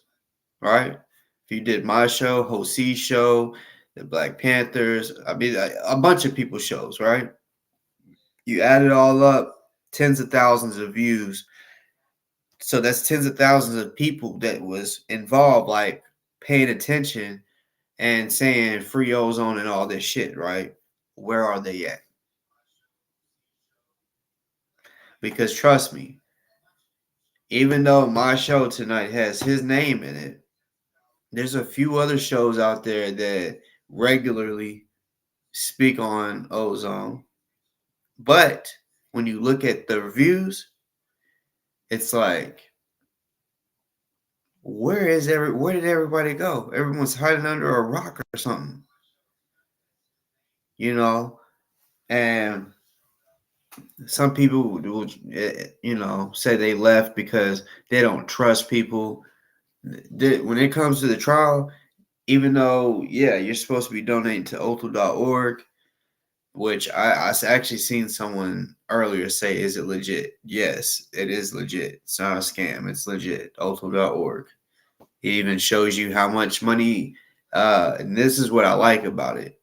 right? If you did my show, Jose's show, the Black Panthers, I mean, a bunch of people's shows, right? You add it all up, tens of thousands of views. So that's tens of thousands of people that was involved, like paying attention and saying free Ozone and all this shit, right? Where are they at? Because trust me, even though my show tonight has his name in it, there's a few other shows out there that regularly speak on Ozone. But when you look at the reviews, it's like, where did everybody go? Everyone's hiding under a rock or something. You know? And some people will, you know, say they left because they don't trust people. When it comes to the trial, even though, yeah, you're supposed to be donating to Otho.org, which I actually seen someone earlier say, is it legit? Yes, it is legit. It's not a scam. It's legit. Otho.org. It even shows you how much money, and this is what I like about it.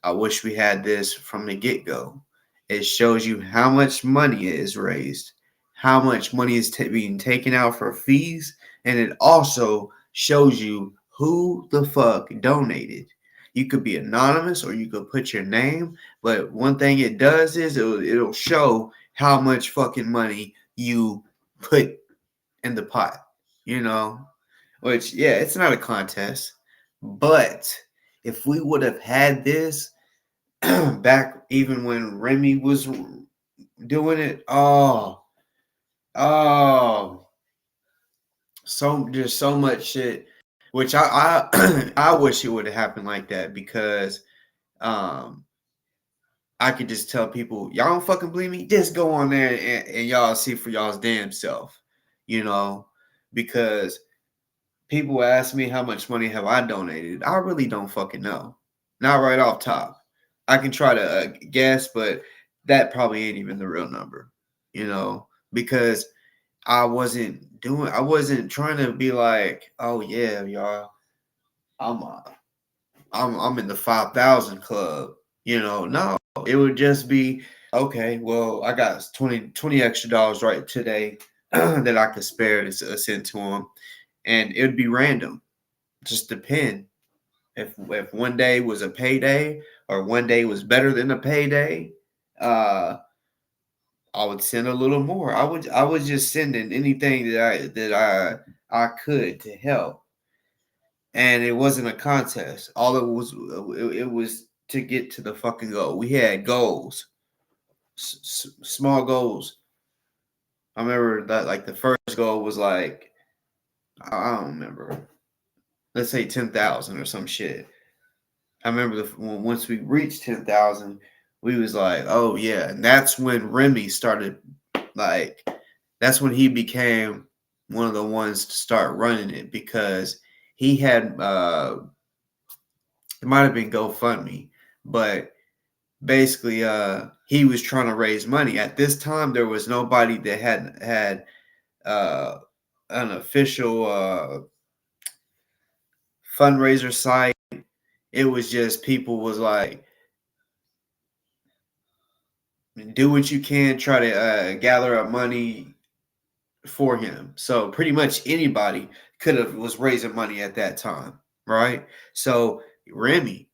I wish we had this from the get-go. It shows you how much money is raised, how much money is being taken out for fees, and it also shows you who the fuck donated. You could be anonymous or you could put your name, but one thing it does is it'll show how much fucking money you put in the pot, you know? Which, yeah, it's not a contest, but if we would have had this back even when Remy was doing it, there's so much shit, which I wish it would have happened like that, because I could just tell people, y'all don't fucking believe me, just go on there and y'all see for y'all's damn self, you know, because people ask me how much money have I donated. I really don't fucking know. Not right off top. I can try to guess, but that probably ain't even the real number, you know, because I wasn't trying to be like, oh yeah, y'all, I'm in the 5,000 club, you know. No, it would just be, okay, well, I got 20 extra dollars right today that I could spare to send to them, and it would be random, just depend. If one day was a payday or one day was better than a payday, I would send a little more. I was just sending anything that I could to help, and it wasn't a contest. All it was to get to the fucking goal. We had goals, small goals. I remember that, like, the first goal was like, I don't remember. Let's say 10,000 or some shit. I remember once we reached 10,000, we was like, oh yeah, and that's when Remy started like That's when he became one of the ones to start running it, because he had it might have been GoFundMe, but basically he was trying to raise money. At this time there was nobody that had uh an official fundraiser site. It was just people was like, do what you can, try to gather up money for him. So pretty much anybody could have was raising money at that time, right? So Remy,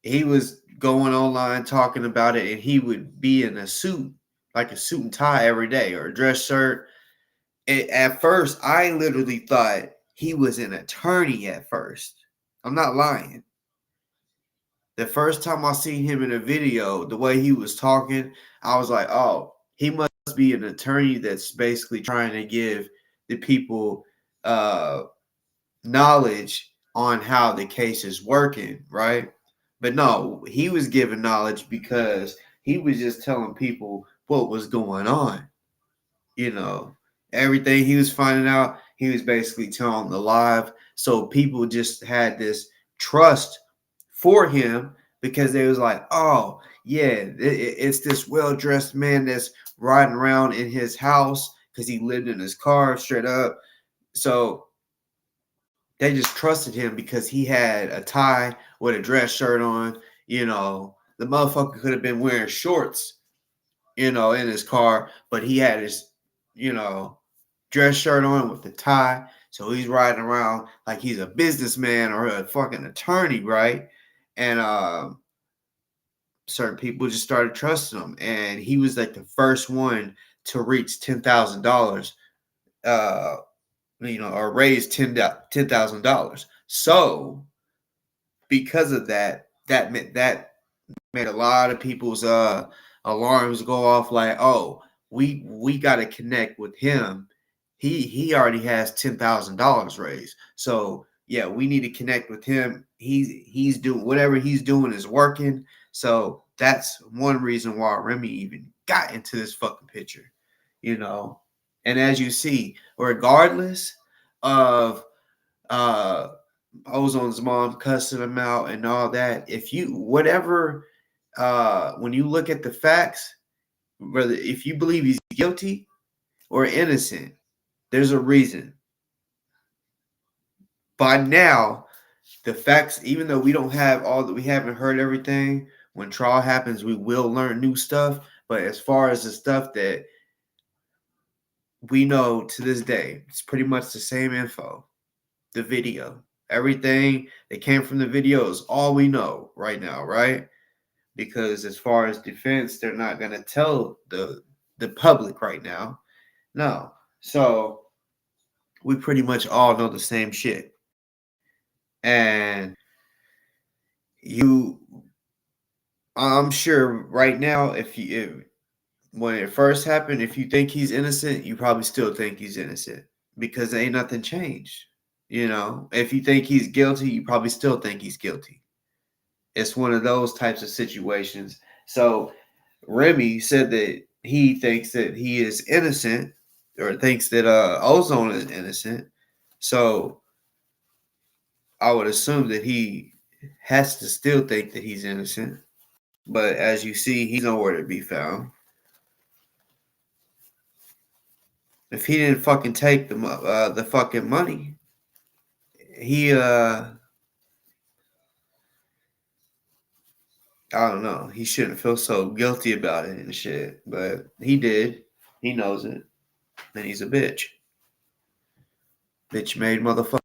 he was going online talking about it, and he would be in a suit, like a suit and tie every day, or a dress shirt. At first, I literally thought he was an attorney at first. I'm not lying. The first time I seen him in a video, the way he was talking, I was like, oh, he must be an attorney that's basically trying to give the people knowledge on how the case is working, right? But no, he was giving knowledge because he was just telling people what was going on. You know, everything he was finding out, he was basically telling the live. So people just had this trust for him, because they was like, oh yeah, it's this well-dressed man that's riding around in his house, because he lived in his car straight up. So they just trusted him because he had a tie with a dress shirt on. You know, the motherfucker could have been wearing shorts, in his car, but he had his, dress shirt on with the tie. So he's riding around like he's a businessman or a fucking attorney, right? And certain people just started trusting him, and he was like the first one to reach $10,000, or raise $10,000. So because of that, that made a lot of people's alarms go off, like, oh, we got to connect with him. He already has $10,000 raised. So yeah, we need to connect with him. He's doing whatever he's doing is working. So that's one reason why Remy even got into this fucking picture, you know. And as you see, regardless of Ozone's mom cussing him out and all that, if you whatever when you look at the facts, whether if you believe he's guilty or innocent, there's a reason. By now, the facts, even though we don't have all that, we haven't heard everything. When trial happens, we will learn new stuff. But as far as the stuff that we know to this day, it's pretty much the same info. The video, everything that came from the video is all we know right now, right? Because as far as defense, they're not going to tell the public right now. No. So we pretty much all know the same shit. And I'm sure right now, when it first happened, if you think he's innocent, you probably still think he's innocent, because ain't nothing changed. If you think he's guilty, you probably still think he's guilty. It's one of those types of situations. So Remy said that he thinks that he is innocent, or thinks that Ozone is innocent. So I would assume that he has to still think that he's innocent. But as you see, he's nowhere to be found. If he didn't fucking take the fucking money, he I don't know. He shouldn't feel so guilty about it and shit. But he did. He knows it. And he's a bitch. Bitch made motherfucker.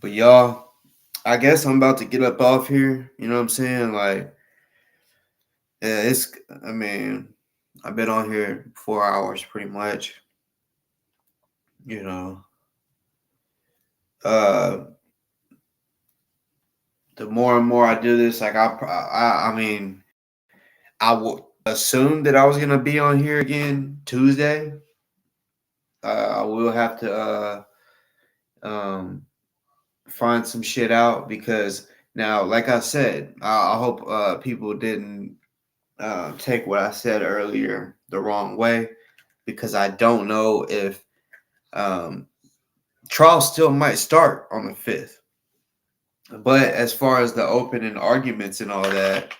But y'all, I guess I'm about to get up off here. You know what I'm saying? Like, Yeah, I mean, I've been on here 4 hours pretty much. You know, uh, the more and more I do this, like I mean, I would assume that I was gonna be on here again Tuesday. I will have to um, find some shit out because now, like I said, I hope people didn't take what I said earlier the wrong way because I don't know if um, trial still might start on the 5th. But as far as the opening arguments and all that,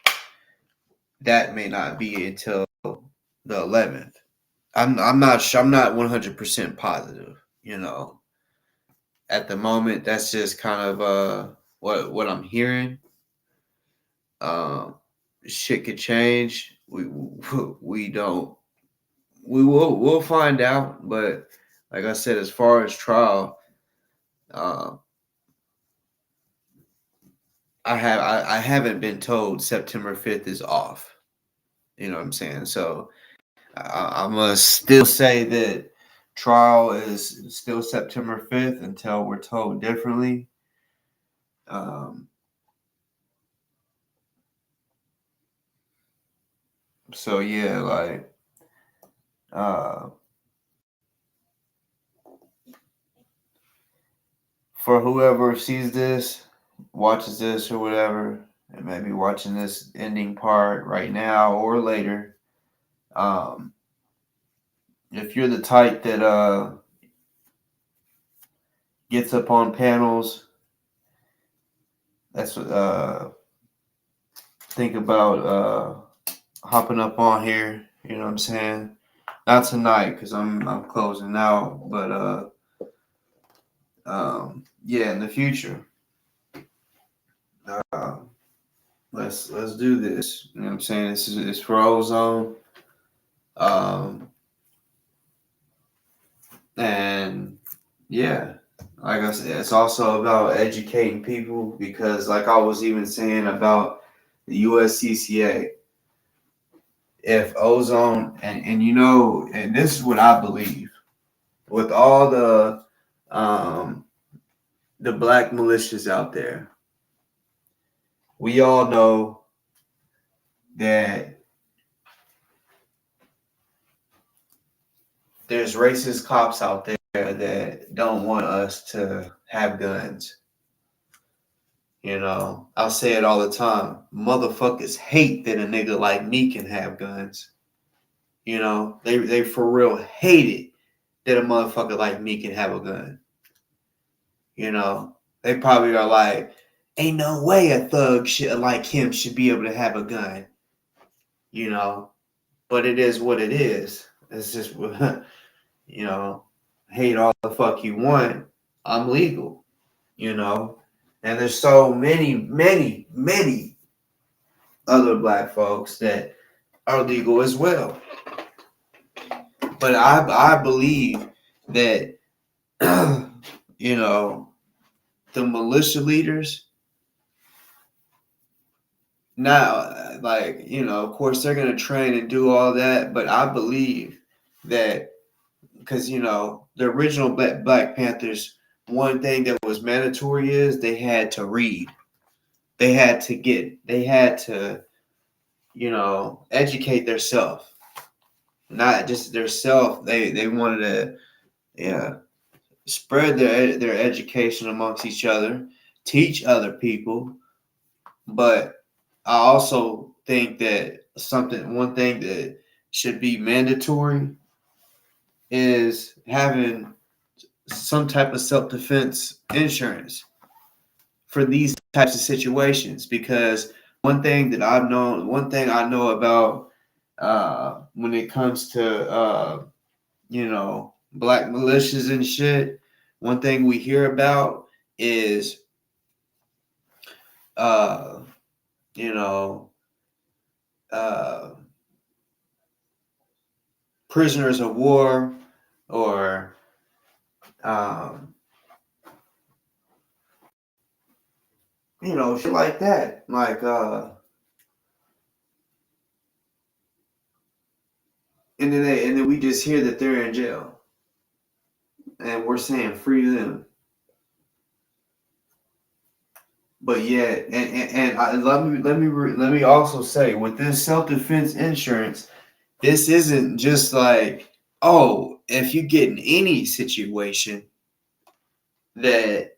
that may not be until the 11th. I'm not sure. I'm not 100% positive. You know, at the moment, that's just kind of what I'm hearing. Um, Shit could change. We don't. We'll find out. But like I said, as far as trial, uh, I haven't been told September 5th is off. You know what I'm saying? So I must still say that trial is still September 5th until we're told differently. So yeah, like for whoever sees this, watches this or whatever, and maybe watching this ending part right now or later, um, if you're the type that gets up on panels, that's think about hopping up on here. You know what I'm saying? Not tonight because I'm closing out, but yeah, in the future. Let's do this. You know what I'm saying? This is for Ozone. And yeah, like I said, it's also about educating people because, like I was even saying about the USCCA, if Ozone and you know, and this is what I believe, with all the black militias out there, we all know that there's racist cops out there that don't want us to have guns. You know, I'll say it all the time. Motherfuckers hate that a nigga like me can have guns. You know, they for real hate it that a motherfucker like me can have a gun. You know, they probably are like, ain't no way a thug like him should be able to have a gun. You know, but it is what it is. It's just, you know, hate all the fuck you want. I'm legal. You know, and there's so many other black folks that are legal as well. But I believe that you know, the militia leaders now, like, you know, of course they're gonna train and do all that, but I believe that because you know the original Black Panthers, one thing that was mandatory is they had to read. They had to you know, educate themselves, not just their self. They wanted to, yeah, spread their education amongst each other, teach other people. But I also think that one thing that should be mandatory is having some type of self-defense insurance for these types of situations, because one thing I know about when it comes to you know, black militias and shit, one thing we hear about is you know, uh prisoners of war or you know, shit like that. Like and then we just hear that they're in jail, and we're saying free them. But yeah, let me also say, with this self-defense insurance, this isn't just like, oh, if you get in any situation that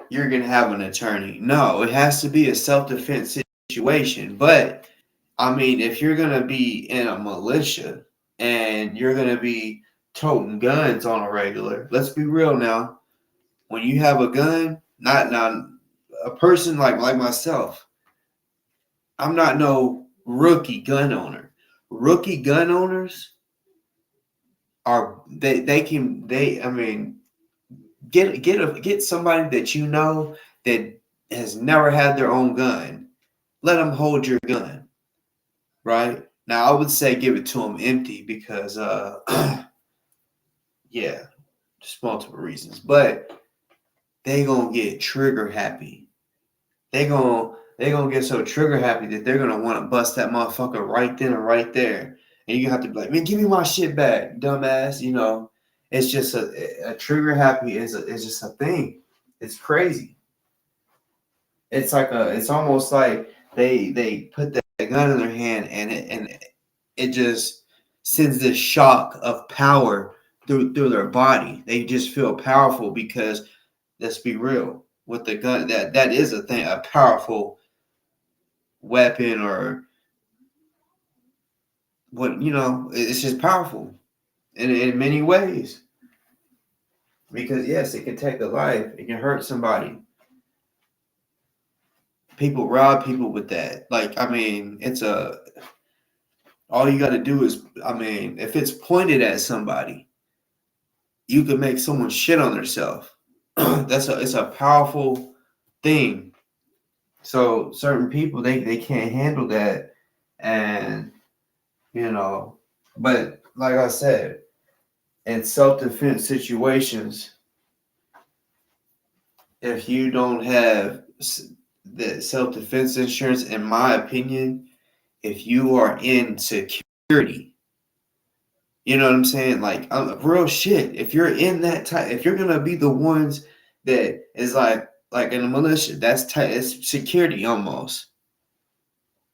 you're gonna have an attorney. No, it has to be a self-defense situation. But I mean, if you're gonna be in a militia and you're gonna be toting guns on a regular, let's be real now. When you have a gun, not a person like myself, I'm not no rookie gun owner. Rookie gun owners are I mean, get somebody that you know that has never had their own gun. Let them hold your gun, right? Now I would say give it to them empty because yeah, just multiple reasons. But they gonna get trigger happy. They gonna get so trigger happy that they're gonna want to bust that motherfucker right then and right there. And you have to be like, man, give me my shit back, dumbass. You know, it's just a trigger happy is just a thing. It's crazy. It's like it's almost like they put that gun in their hand and it just sends this shock of power through their body. They just feel powerful because, let's be real, with the gun, that is a thing, a powerful weapon, or what, you know, it's just powerful in many ways. Because yes, it can take a life, it can hurt somebody. People rob people with that. Like, I mean, all you got to do is, I mean, if it's pointed at somebody, you can make someone shit on themselves. It's a powerful thing. So certain people, they can't handle that. And, you know, but like I said, in self-defense situations, if you don't have the self-defense insurance, in my opinion, if you are in security, you know what I'm saying? Like, real shit. If you're in that type, if you're gonna be the ones that is like in a militia, that's it's security almost.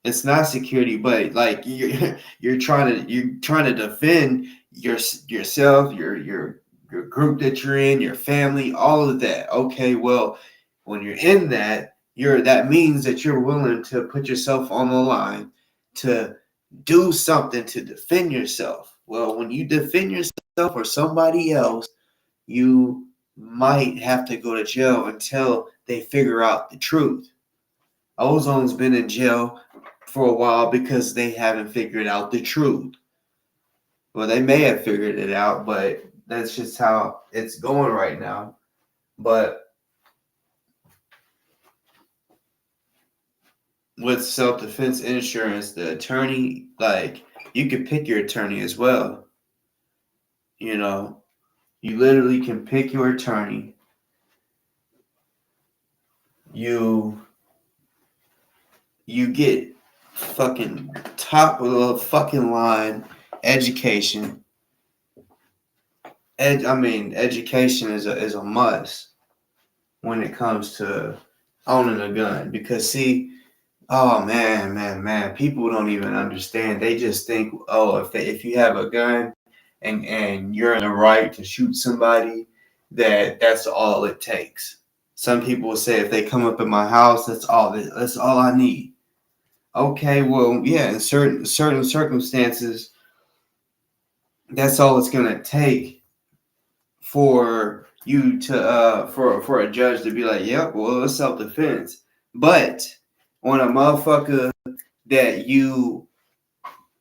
It's not security, but like you're trying to defend yourself, your group that you're in, your family, all of that. Okay, well, when you're in that, that means that you're willing to put yourself on the line to do something to defend yourself. Well, when you defend yourself or somebody else, you might have to go to jail until they figure out the truth. Ozone's been in jail for a while because they haven't figured out the truth. Well, they may have figured it out, but that's just how it's going right now. But with self-defense insurance, the attorney, like, you can pick your attorney as well. You know, you literally can pick your attorney. You get fucking top of the fucking line education. I mean, education is a must when it comes to owning a gun, because see, oh man, people don't even understand. They just think, oh, if you have a gun and you're in the right to shoot somebody, that's all it takes. Some people will say, if they come up in my house, that's all I need. Okay, well, yeah, in certain circumstances, that's all it's gonna take for you to for a judge to be like, yep, well, it's self-defense. But on a motherfucker that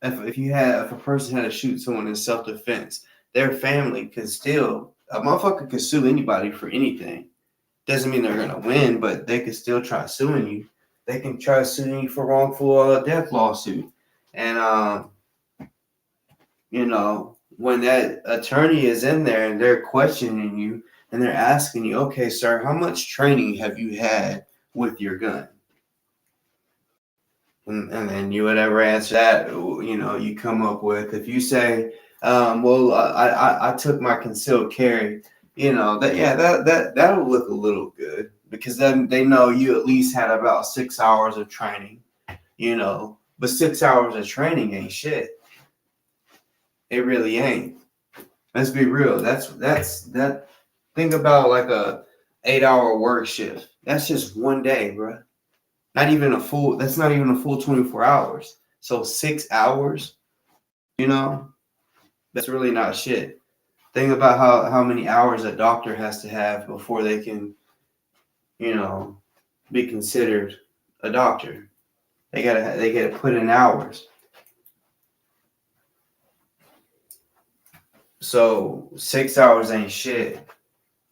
if a person had to shoot someone in self-defense, their family could still, a motherfucker could sue anybody for anything. Doesn't mean they're gonna win, but they could still try suing you. They can try suing you for wrongful death lawsuit. And you know, when that attorney is in there and they're questioning you and they're asking you, okay, sir, how much training have you had with your gun? And then you whatever answer that, you come up with. If you say, well, I took my concealed carry, that'll look a little good, because then they know you at least had about 6 hours of training, but 6 hours of training ain't shit. It really ain't. Let's be real. That. Think about like a 8-hour work shift. That's just one day, bro. That's not even a full 24 hours. So 6 hours, that's really not shit. Think about how many hours a doctor has to have before they can, be considered a doctor. They gotta put in hours. So 6 hours ain't shit.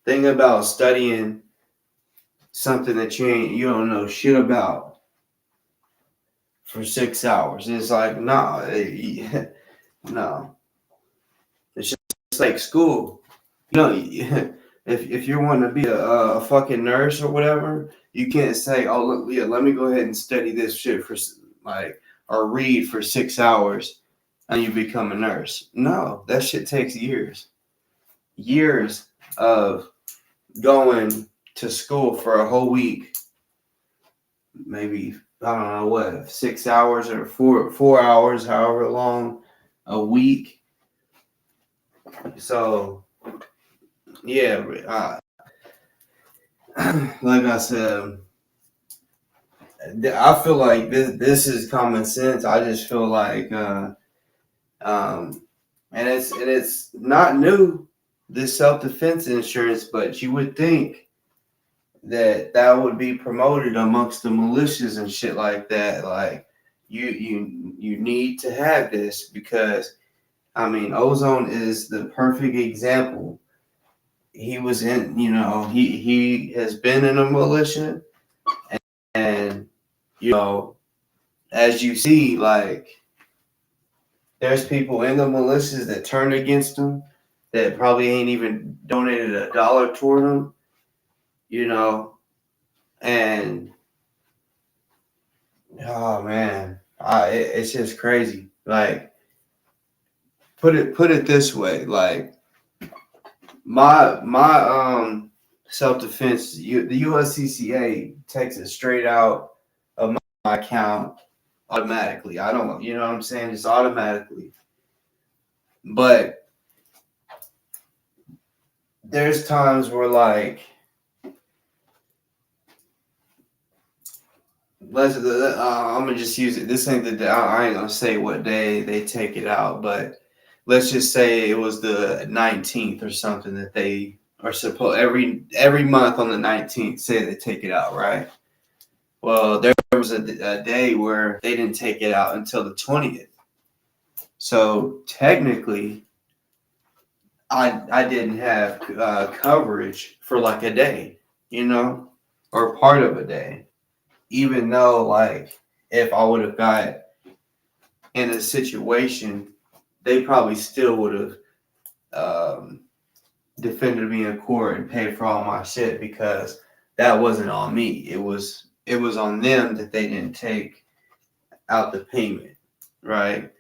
Think about studying something that you don't know shit about for 6 hours. It's like, no. It's just like school. If you're wanting to be a fucking nurse or whatever, you can't say, oh, look, Leah, let me go ahead and study this shit or read for 6 hours and you become a nurse. No, that shit takes years. Years of going to school for a whole week. Maybe, I don't know what, 6 hours or 4 hours, however long a week. So, yeah, like I said, I feel like this is common sense. I just feel like, and it's not new, this self-defense insurance, but you would think that would be promoted amongst the militias and shit like that. Like, you need to have this, because Ozone is the perfect example. He was in, he has been in a militia, and as you see, like, there's people in the militias that turned against him that probably ain't even donated $1 toward him, and oh man, it's just crazy. Like, put it this way, like, my self-defense, the USCCA takes it straight out of my account automatically. I don't, what I'm saying, just automatically. But there's times where, like, I'm gonna just use it. This ain't the day. I ain't gonna say what day they take it out, but let's just say it was the 19th or something that they are supposed every month on the 19th. Say they take it out, right? Well, there was a day where they didn't take it out until the 20th. So technically, I didn't have coverage for like a day, or part of a day. Even though, like, if I would have got in a situation, they probably still would have defended me in court and paid for all my shit, because that wasn't on me. It was on them that they didn't take out the payment, right?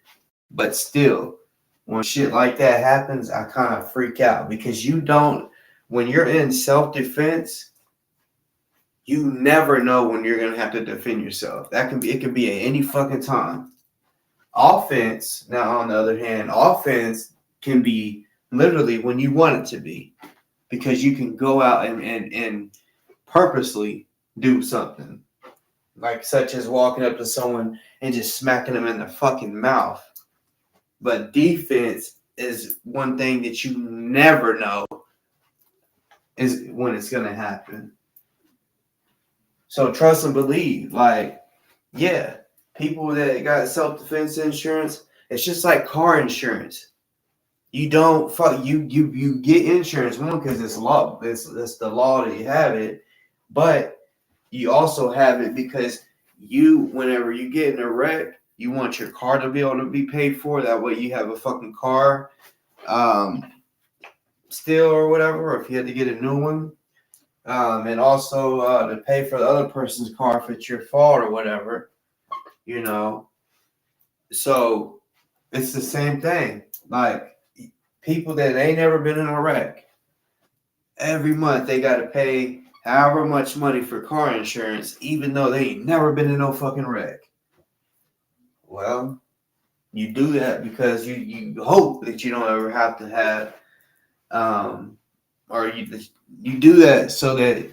But still, when shit like that happens, I kind of freak out, because when you're in self-defense, you never know when you're going to have to defend yourself. It can be at any fucking time. Offense, now, on the other hand, offense can be literally when you want it to be, because you can go out and purposely do something, like such as walking up to someone and just smacking them in the fucking mouth. But defense is one thing that you never know is when it's going to happen. So trust and believe. Like, yeah, people that got self-defense insurance, it's just like car insurance. You don't you get insurance, one, because it's law. It's the law that you have it, but you also have it because whenever you get in a wreck, you want your car to be able to be paid for. That way you have a fucking car still, or whatever, or if you had to get a new one. And also to pay for the other person's car if it's your fault or whatever. you know. So it's the same thing. Like people that ain't never been in Iraq, every month they got to pay however much money for car insurance, even though they ain't never been in no fucking wreck. Well, you do that because you hope that you don't ever have to have, or you do that so that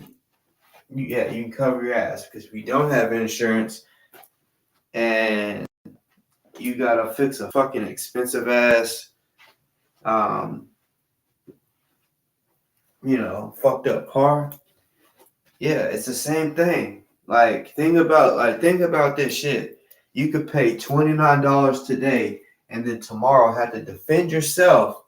you can cover your ass, because if you don't have insurance and you gotta fix a fucking expensive ass, fucked up car. Yeah, it's the same thing. Like think about this shit. You could pay $29 today, and then tomorrow have to defend yourself.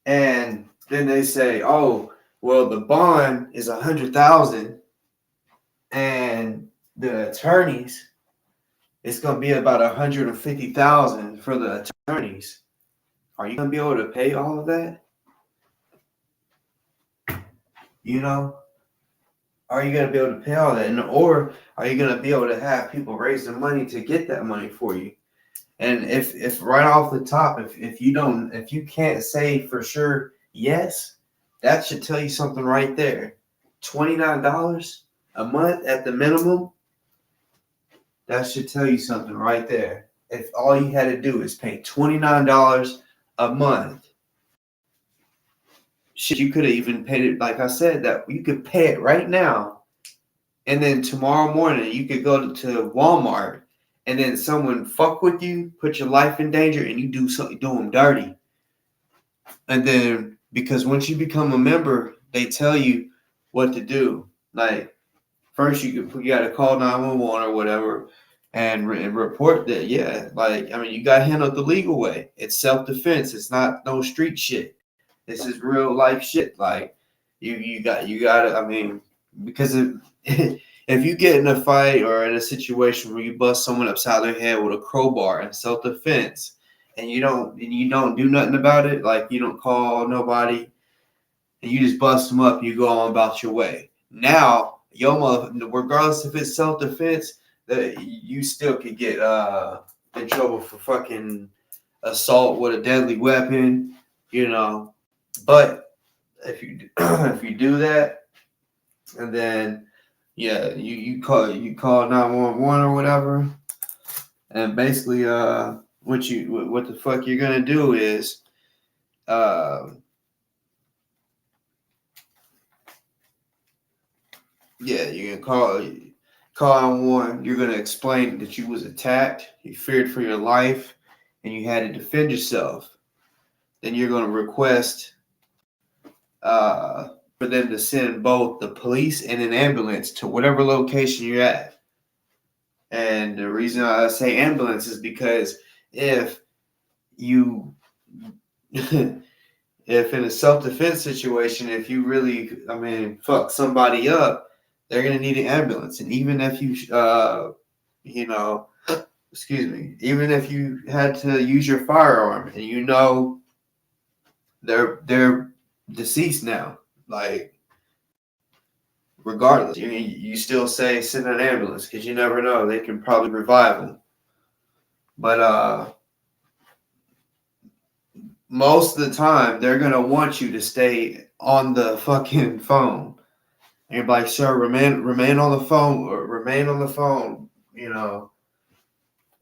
And then they say, "Oh, well, the bond is $100,000, and the attorneys, it's gonna be about $150,000 for the attorneys." Are you gonna be able to pay all of that? You know, are you gonna be able to pay all that, or are you gonna be able to have people raise the money to get that money for you? And if right off the top, if you can't say for sure yes, that should tell you something right there. $29 a month at the minimum, that should tell you something right there. If all you had to do is pay $29 a month, shit, you could have even paid it. Like I said, that you could pay it right now, and then tomorrow morning you could go to Walmart, and then someone fuck with you, put your life in danger, and you do them dirty. And then because once you become a member, they tell you what to do. Like first you got to call 911 or whatever, and report that. Yeah, like I mean, you got handled the legal way. It's self-defense. It's not no street shit. This is real life shit. Like you got to. I mean, because if you get in a fight or in a situation where you bust someone upside their head with a crowbar in self-defense, and you don't do nothing about it, like you don't call nobody, and you just bust them up, and you go on about your way. Now, regardless if it's self-defense, that you still could get in trouble for fucking assault with a deadly weapon, you know. But if you if you do that, and then you call 911 or whatever, and basically what the fuck you're gonna do is you're gonna call 911. You're gonna explain that you was attacked, you feared for your life, and you had to defend yourself. Then you're gonna request for them to send both the police and an ambulance to whatever location you're at. And the reason I say ambulance is because if you if in a self-defense situation, if you really, I mean, fuck somebody up, they're gonna need an ambulance. And even if you even if you had to use your firearm and they're deceased now, like regardless, you still say send an ambulance, because you never know, they can probably revive them. But most of the time they're gonna want you to stay on the fucking phone. And you're like, sir, remain on the phone, or remain on the phone,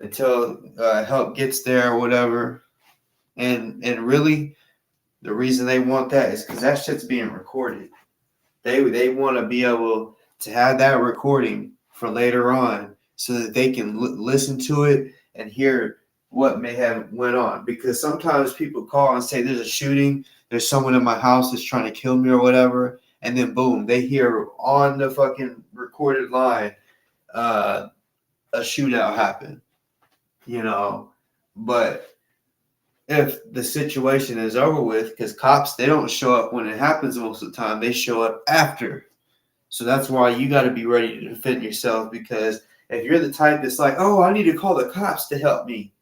until help gets there or whatever. And really, the reason they want that is because that shit's being recorded. They want to be able to have that recording for later on, so that they can listen to it and hear what may have went on. Because sometimes people call and say there's a shooting, there's someone in my house that's trying to kill me or whatever, and then boom, they hear on the fucking recorded line a shootout happen, But if the situation is over with, because cops, they don't show up when it happens most of the time, they show up after. So that's why you got to be ready to defend yourself, because if you're the type that's like, oh, I need to call the cops to help me,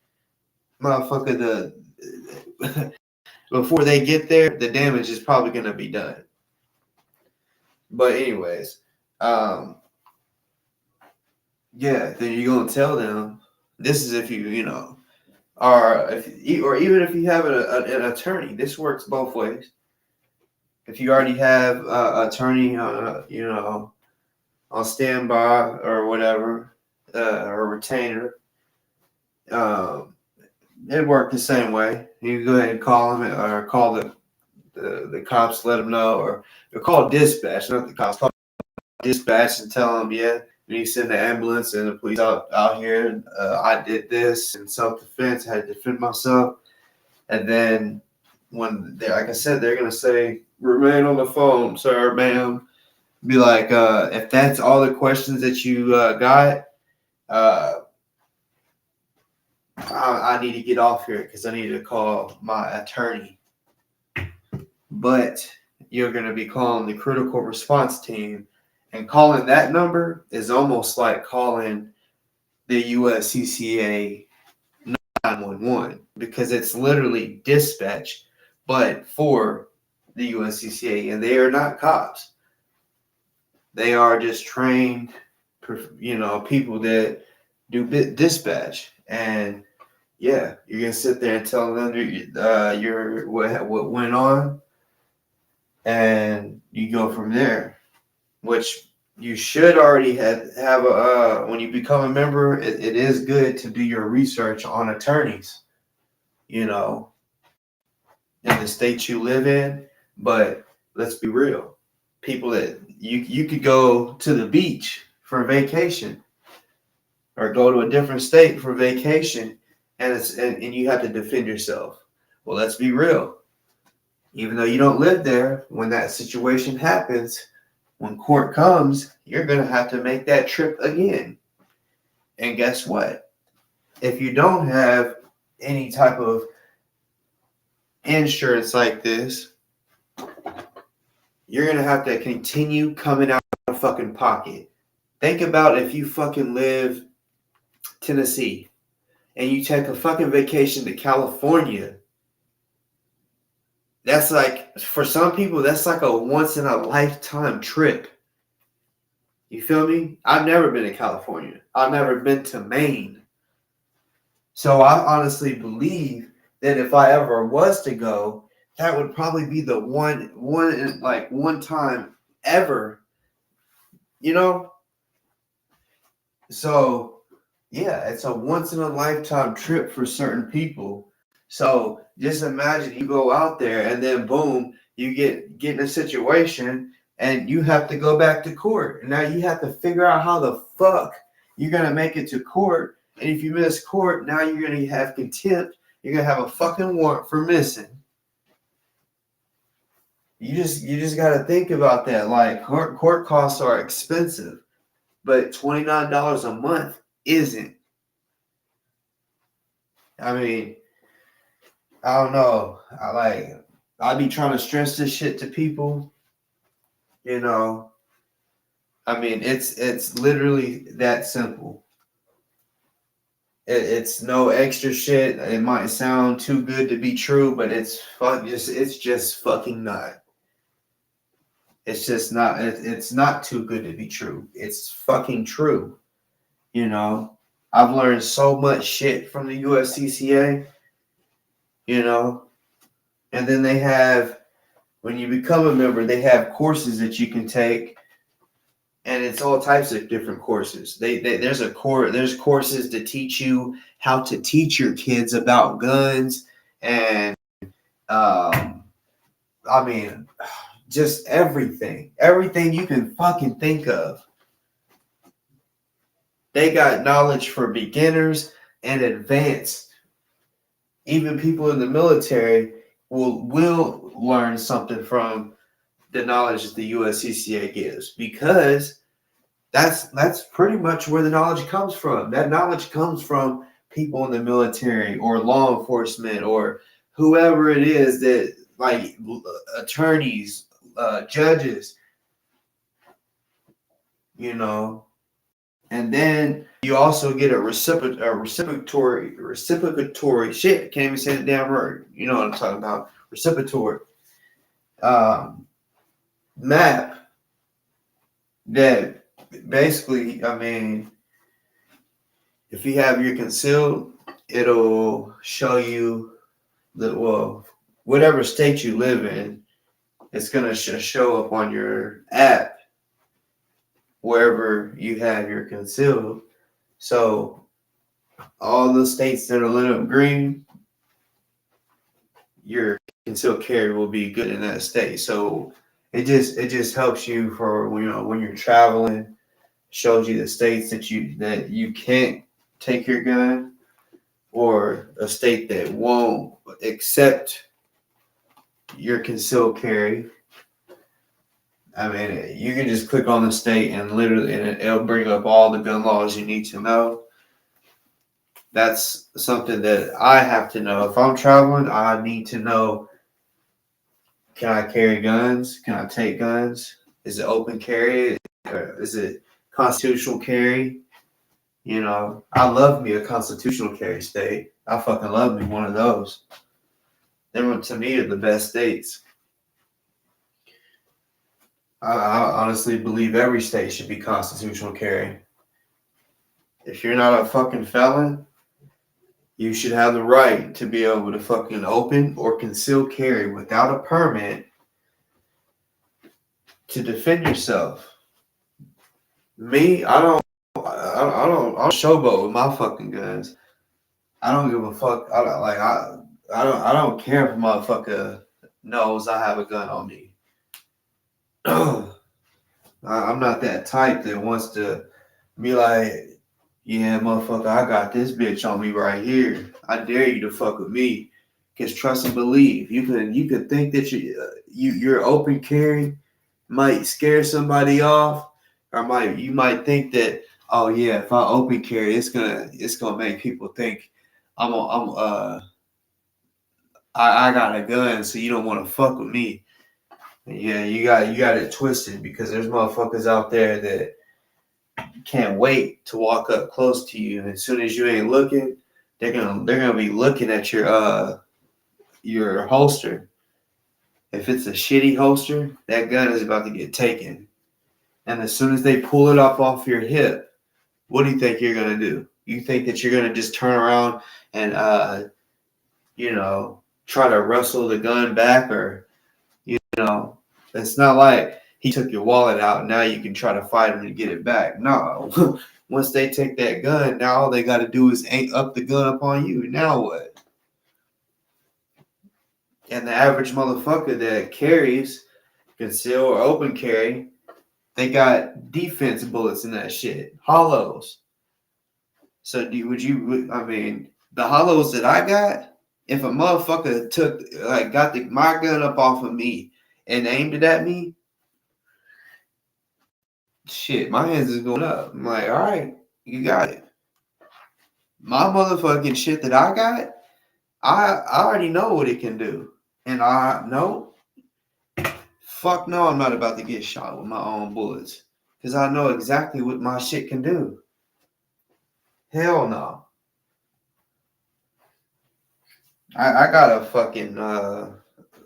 motherfucker, before they get there, the damage is probably going to be done. But anyways, yeah, then you're gonna tell them this is if you know, or even if you have an attorney. This works both ways. If you already have an attorney, you know, on standby or whatever, or retainer, it worked the same way. You go ahead and call them or call the cops, let them know, or call dispatch, not the cops. Call dispatch and tell them, yeah, we need to send the ambulance and the police out here. And, I did this in self-defense. I had to defend myself. And then when they, like I said, they're gonna say, remain on the phone, sir, ma'am. Be like, if that's all the questions that you got, I need to get off here because I need to call my attorney. But you're going to be calling the critical response team, and calling that number is almost like calling the USCCA 911 because it's literally dispatch, but for the USCCA, and they are not cops. They are just trained, you know, people that do dispatch. And yeah, you're gonna sit there and tell them what went on, and you go from there. Which you should already have a when you become a member. It is good to do your research on attorneys, you know, in the state you live in. But let's be real, people that you could go to the beach for a vacation, or go to a different state for vacation, and you have to defend yourself. Well, let's be real. Even though you don't live there, when that situation happens, when court comes, you're going to have to make that trip again. And guess what? If you don't have any type of insurance like this, you're going to have to continue coming out of fucking pocket. Think about if you fucking live Tennessee and you take a fucking vacation to California. That's like, for some people, that's like a once in a lifetime trip. You feel me? I've never been to California. I've never been to Maine. So I honestly believe that if I ever was to go, that would probably be the one time ever, you know? So yeah, it's a once in a lifetime trip for certain people. So just imagine you go out there and then boom, you get in a situation and you have to go back to court. And now you have to figure out how the fuck you're going to make it to court. And if you miss court, now you're going to have contempt. You're going to have a fucking warrant for missing. You just got to think about that. Like, court costs are expensive, but $29 a month isn't. I mean, I don't know. I be trying to stress this shit to people. You know, I mean, it's literally that simple. It's no extra shit. It might sound too good to be true, but it's just fucking not. It's just not. It's not too good to be true. It's fucking true. You know, I've learned so much shit from the USCCA. You know, and then they have, when you become a member, they have courses that you can take, and it's all types of different courses. There's courses to teach you how to teach your kids about guns, and I mean, just everything you can fucking think of. They got knowledge for beginners and advanced. Even people in the military will learn something from the knowledge that the USCCA gives, because that's pretty much where the knowledge comes from. That knowledge comes from people in the military or law enforcement or whoever it is, that like attorneys, judges, you know. And then you also get a reciprocatory shit. Can't even say the damn word. You know what I'm talking about? Reciprocatory map that basically, I mean, if you have your concealed, it'll show you whatever state you live in, it's gonna show up on your app wherever you have your concealed. So all the states that are lit up green, your concealed carry will be good in that state. So it just helps you for when you're traveling, shows you the states that you can't take your gun, or a state that won't accept your concealed carry. I mean, you can just click on the state and literally, and it'll bring up all the gun laws you need to know. That's something that I have to know. If I'm traveling, I need to know, can I carry guns? Can I take guns? Is it open carry? Is it constitutional carry? You know, I love me a constitutional carry state. I fucking love me one of those. Them, to me, are the best states. I honestly believe every state should be constitutional carry. If you're not a fucking felon, you should have the right to be able to fucking open or conceal carry without a permit to defend yourself. Me, I don't showboat with my fucking guns. I don't give a fuck. I don't care if a motherfucker knows I have a gun on me. I'm not that type that wants to be like, yeah, motherfucker, I got this bitch on me right here. I dare you to fuck with me. Cause trust and believe. You could think that your open carry might scare somebody off, or you might think that, oh yeah, if I open carry, it's gonna make people think I got a gun, so you don't want to fuck with me. Yeah, you got it twisted, because there's motherfuckers out there that can't wait to walk up close to you, and as soon as you ain't looking, they're gonna be looking at your holster. If it's a shitty holster, that gun is about to get taken. And as soon as they pull it up off your hip, what do you think you're gonna do? You think that you're gonna just turn around and try to wrestle the gun back, or it's not like he took your wallet out and now you can try to fight him to get it back. No. Once they take that gun, now all they got to do is up the gun upon you. Now what? And the average motherfucker that carries conceal or open carry, they got defense bullets in that shit, hollows. So the hollows that I got, if a motherfucker got my gun up off of me and aimed it at me, shit, my hands is going up. I'm like, all right, you got it. My motherfucking shit that I got, I already know what it can do. And fuck no, I'm not about to get shot with my own bullets. Because I know exactly what my shit can do. Hell no. I got a fucking a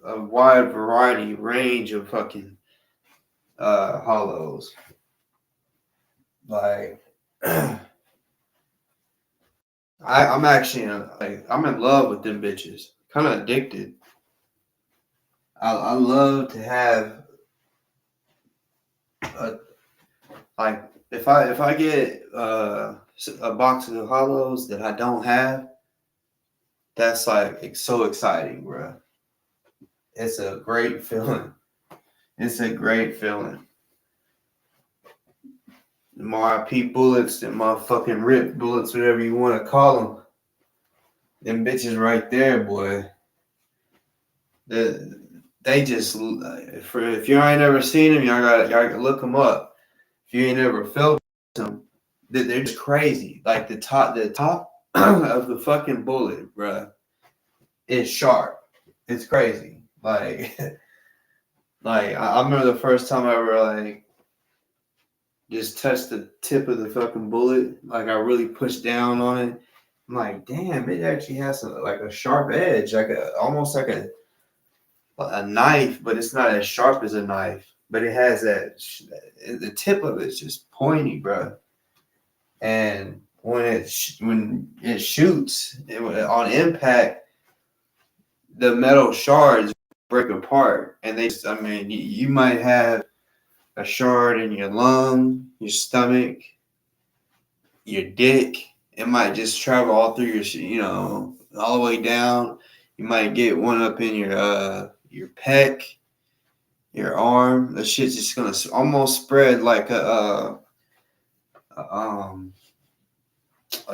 wide variety range of fucking hollows. Like I'm actually I'm in love with them bitches. Kind of addicted. I love to have if I get a box of hollows that I don't have, that's it's so exciting, bro. It's a great feeling. It's a great feeling. The RIP bullets, the motherfucking rip bullets, whatever you want to call them. Them bitches right there, boy. They just, if you ain't ever seen them, y'all gotta look them up. If you ain't ever felt them, they're just crazy. Like the top of the fucking bullet, bruh, is sharp. It's crazy. Like I remember the first time I ever just touched the tip of the fucking bullet. I really pushed down on it. I'm like, damn, it actually has a sharp edge, almost like a knife, but it's not as sharp as a knife. But it has the tip of it's just pointy, bro. And when it shoots on impact, the metal shards break apart, and you might have a shard in your lung, your stomach, your dick. It might just travel all through all the way down. You might get one up in your pec, your arm. The shit's just gonna almost spread like a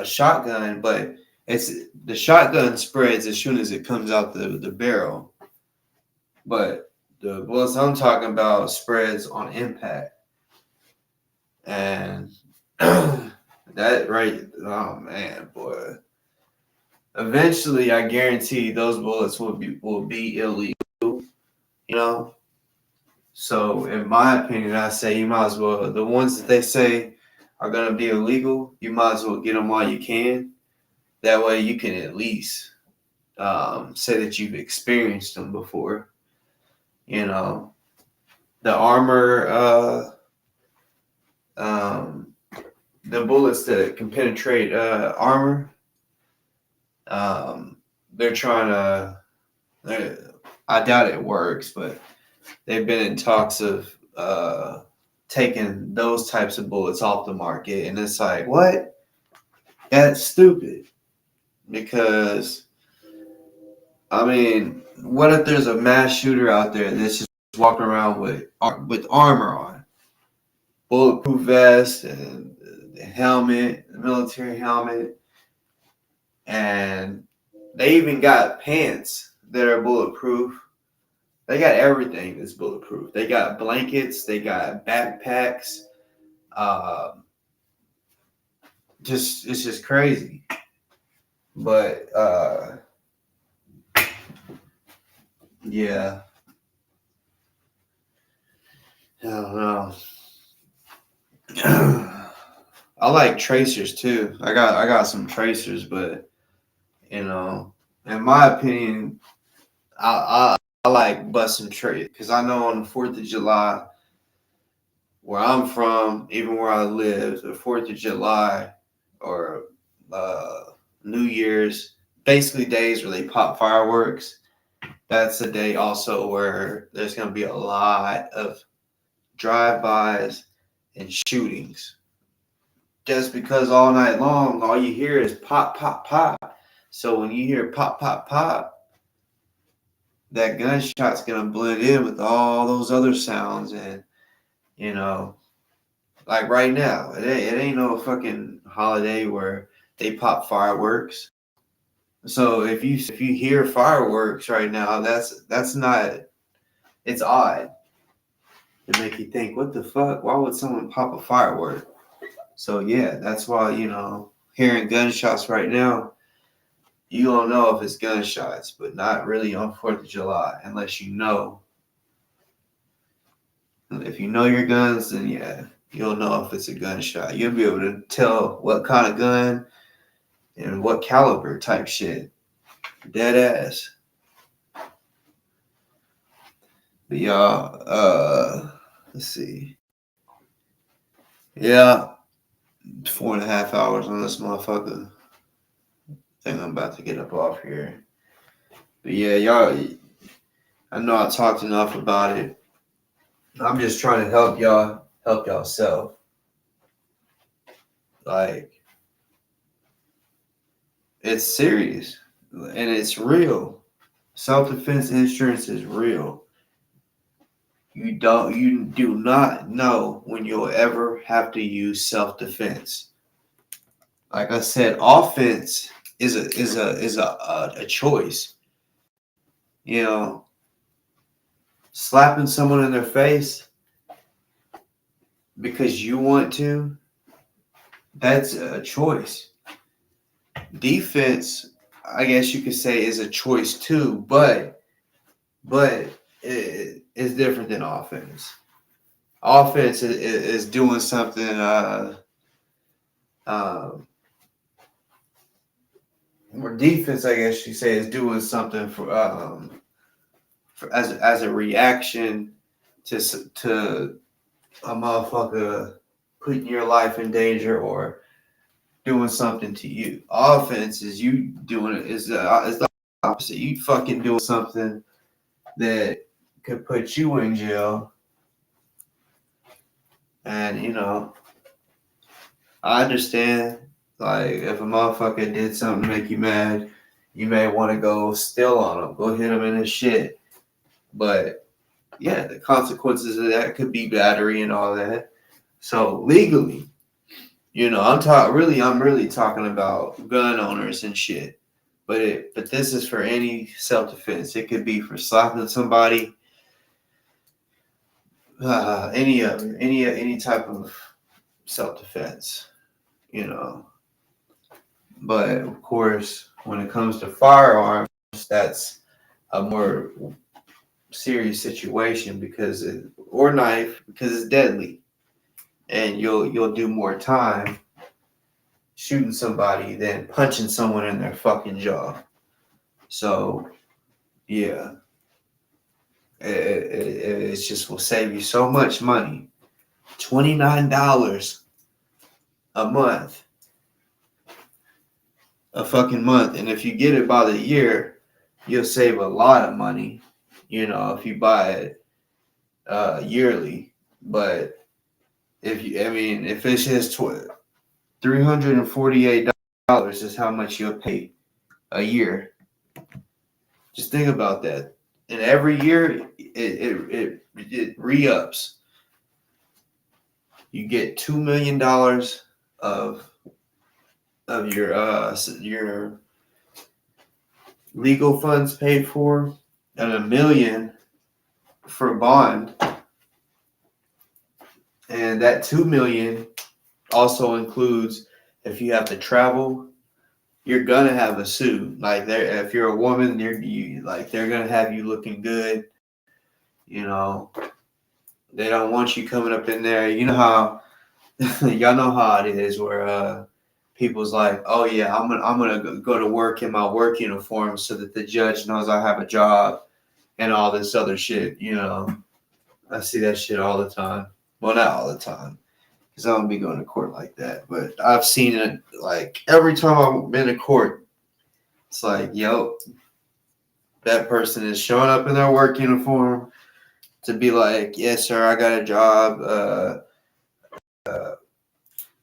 shotgun, but the shotgun spreads as soon as it comes out the barrel. But the bullets I'm talking about spreads on impact. And that right, oh man, boy. Eventually, I guarantee those bullets will be illegal, So, in my opinion, I say you might as well, the ones that they say are going to be illegal, you might as well get them while you can. That way you can at least say that you've experienced them before. The armor, the bullets that can penetrate armor, they're trying to, I doubt it works, but they've been in talks of taking those types of bullets off the market. And it's like, what? That's stupid. Because, what if there's a mass shooter out there that's just walking around with armor on? Bulletproof vest and the helmet, the military helmet. And they even got pants that are bulletproof. They got everything that's bulletproof. They got blankets. They got backpacks. It's just crazy. But yeah, I don't know. I like tracers too. I got some tracers, but in my opinion, I like busting trade because I know on the 4th of July, where I'm from, even where I live, the 4th of July or New Year's, basically days where they pop fireworks. That's the day also where there's going to be a lot of drive-bys and shootings. Just because all night long, all you hear is pop, pop, pop. So when you hear pop, pop, pop, that gunshot's going to blend in with all those other sounds. And, like right now, it ain't no fucking holiday where they pop fireworks. So if you hear fireworks right now, that's not, it's odd. It make you think, what the fuck? Why would someone pop a firework? So yeah, that's why, hearing gunshots right now, you don't know if it's gunshots, but not really on 4th of July, unless you know. If you know your guns, then yeah, you'll know if it's a gunshot. You'll be able to tell what kind of gun and what caliber type shit. Dead ass. But y'all, let's see. Yeah, 4.5 hours on this motherfucker. I think I'm about to get up off here. But yeah, y'all, I know I talked enough about it. I'm just trying to help y'allself. Like, it's serious and it's real. Self-defense insurance is real. You do not know when you'll ever have to use self-defense. Like I said, offense is a choice. Slapping someone in their face because you want to, that's a choice. Defense, I guess you could say, is a choice too, but it is different than offense. Offense is doing something or defense, I guess you say, is doing something for as a reaction to a motherfucker putting your life in danger or doing something to you. Offense is you doing it is the opposite. You fucking doing something that could put you in jail. And you know, I understand. Like if a motherfucker did something to make you mad, you may want to go steal on him, go hit him in his shit. But yeah, the consequences of that could be battery and all that. So legally, you know, I'm really talking about gun owners and shit. But this is for any self-defense. It could be for slapping somebody, any type of self-defense, you know. But of course, when it comes to firearms, that's a more serious situation or knife because it's deadly, and you'll do more time shooting somebody than punching someone in their fucking jaw. So yeah, it just will save you so much money. $29 a fucking month, and if you get it by the year, you'll save a lot of money. You know, if you buy it yearly. But if it's just $348 is how much you'll pay a year. Just think about that. And every year it re-ups. You get $2 million of your legal funds paid for, and $1 million for bond. And that $2 million also includes if you have to travel, you're gonna have a suit. Like if you're a woman, they're gonna have you looking good. You know, they don't want you coming up in there. You know how y'all know how it is where people's like, oh yeah, I'm gonna go to work in my work uniform so that the judge knows I have a job and all this other shit. You know, I see that shit all the time. Well, not all the time, because I don't be going to court like that. But I've seen it like every time I've been in court. It's like, yo, that person is showing up in their work uniform to be like, yes, sir, I got a job.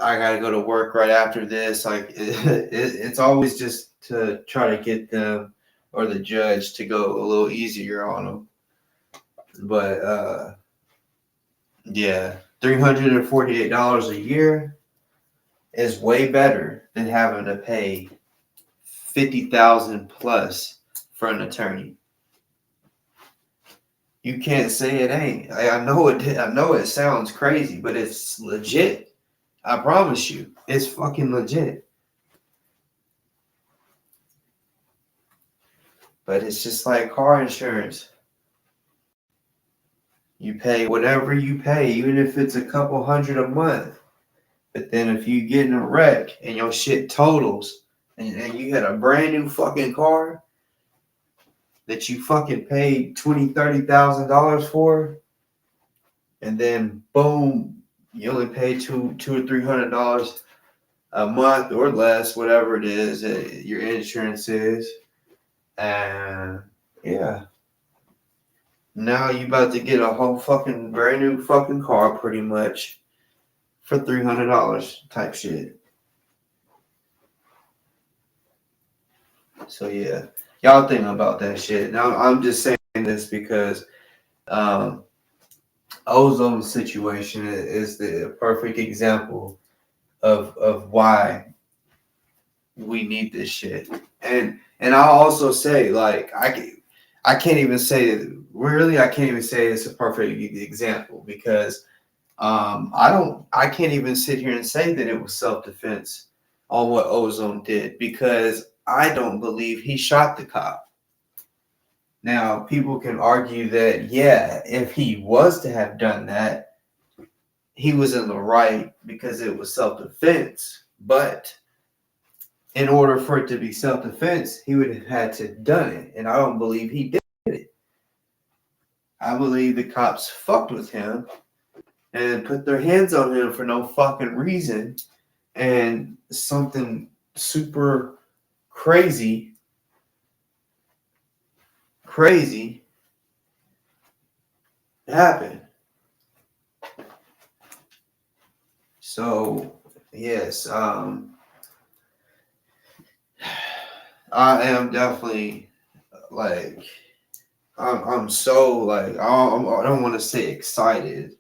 I got to go to work right after this. Like, it's always just to try to get them or the judge to go a little easier on them. But, yeah, $348 a year is way better than having to pay $50,000 plus for an attorney. You can't say it ain't. I know it sounds crazy, but it's legit. I promise you, it's fucking legit. But it's just like car insurance. You pay whatever you pay, even if it's a couple hundred a month. But then if you get in a wreck and your shit totals and you had a brand new fucking car that you fucking paid $20,000-$30,000 for, and then boom, you only pay $200 or $300 a month or less, whatever it is that your insurance is, and yeah, now you about to get a whole fucking brand new fucking car pretty much for $300 type shit. So yeah, y'all think about that shit. Now I'm just saying this because Ozone situation is the perfect example of why we need this shit. And I'll also say, like, I can't even say it's a perfect example because I can't even sit here and say that it was self-defense on what Ozone did because I don't believe he shot the cop. Now, people can argue that, yeah, if he was to have done that, he was in the right because it was self-defense. But in order for it to be self-defense, he would have had to have done it. And I don't believe he did it. I believe the cops fucked with him and put their hands on him for no fucking reason and something super crazy happened. So yes, I am definitely like I'm so like I don't want to say excited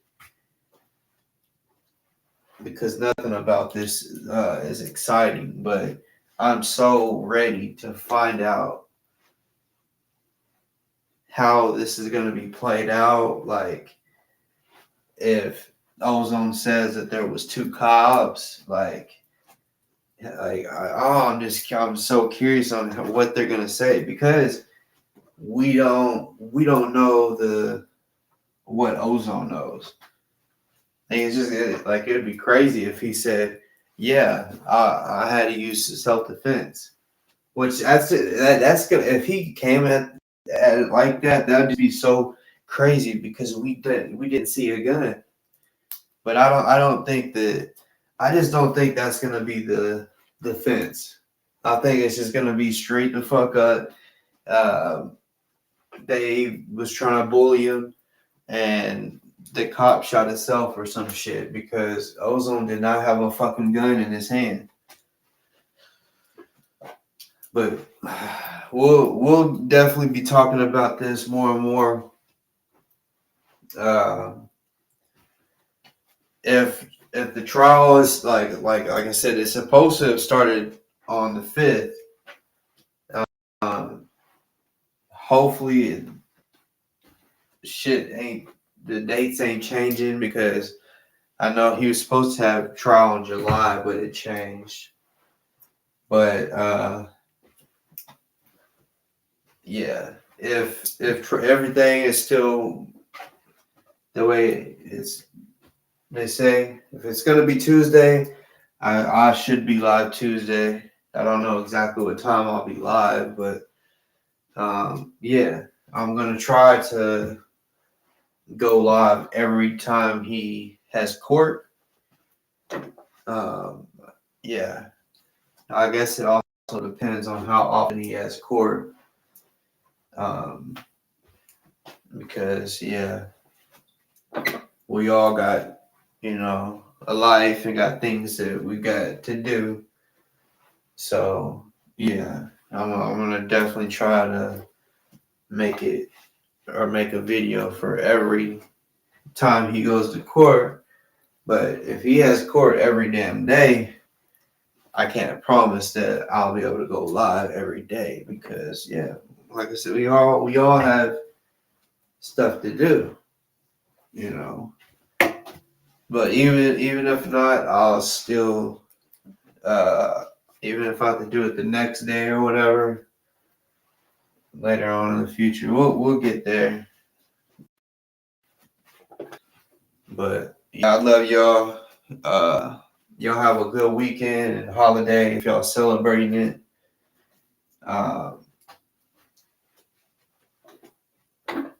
because nothing about this is exciting, but I'm so ready to find out how this is going to be played out. Like if Ozone says that there was two cops, I'm so curious on what they're gonna say because we don't know what Ozone knows. And it's just it'd be crazy if he said, "Yeah, I had to use self defense," which that's gonna if he came at it like that, that'd just be so crazy because we didn't see a gun. But I just don't think that's gonna be the defense. I think it's just gonna be straight the fuck up. They was trying to bully him, and the cop shot himself or some shit because Ozone did not have a fucking gun in his hand. But we'll definitely be talking about this more and more. If the trial is like I said, it's supposed to have started on the 5th. Hopefully the dates ain't changing because I know he was supposed to have trial in July, but it changed. But yeah, if everything is still the way they say, if it's gonna be Tuesday, I should be live Tuesday. I don't know exactly what time I'll be live, but yeah, I'm gonna try to go live every time he has court. Yeah, I guess it also depends on how often he has court. Because yeah, we all got a life and got things that we got to do. So yeah, I'm gonna definitely try to make a video for every time he goes to court. But if he has court every damn day, I can't promise that I'll be able to go live every day because yeah, like I said, we all have stuff to do, But even if not, I'll still even if I have to do it the next day or whatever, later on in the future, we'll get there. But yeah, I love y'all. Y'all have a good weekend and holiday if y'all celebrating it.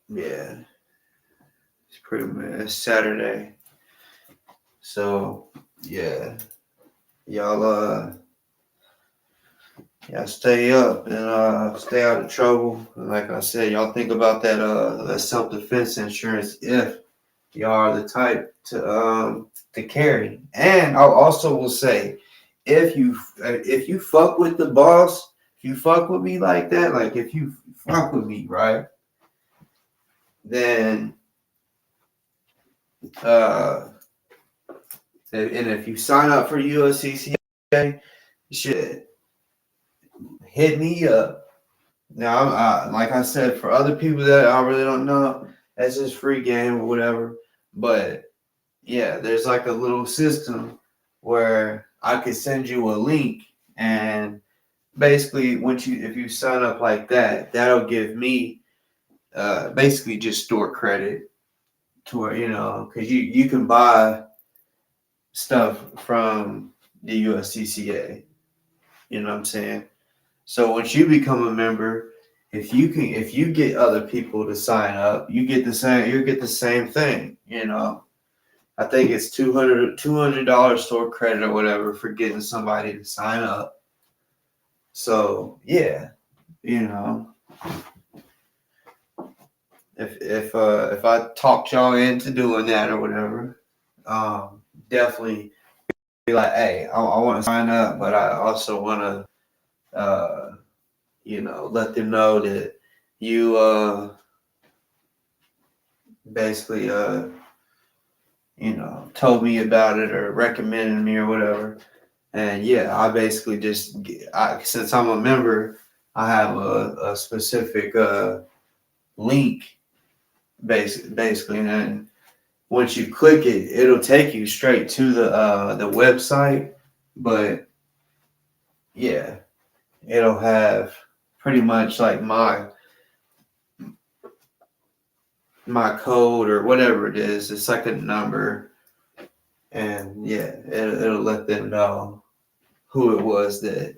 Yeah, it's pretty much Saturday. So yeah, y'all stay up and stay out of trouble. And like I said, y'all think about that self defense insurance if y'all are the type to carry. And I also will say, if you fuck with the boss, if you fuck with me like that, like if you fuck with me, right, then and if you sign up for USCCA, shit, hit me up. Now, like I said, for other people that I really don't know, that's just free game or whatever. But yeah, there's like a little system where I could send you a link, and basically, if you sign up like that, that'll give me basically just store credit to where because you can buy stuff from the USCCA. You know what I'm saying? So once you become a member, if you get other people to sign up, you get the same thing, I think it's $200 store credit or whatever for getting somebody to sign up. So yeah, you know, if I talked y'all into doing that or whatever, definitely be like, hey, I want to sign up, but I also want to, you know, let them know that you basically you know, told me about it or recommended me or whatever. And yeah, I basically just, since I'm a member, I have a specific link, basically, and then once you click it, it'll take you straight to the website. But yeah, it'll have pretty much like my code or whatever it is. It's like a number, and yeah, it'll let them know who it was that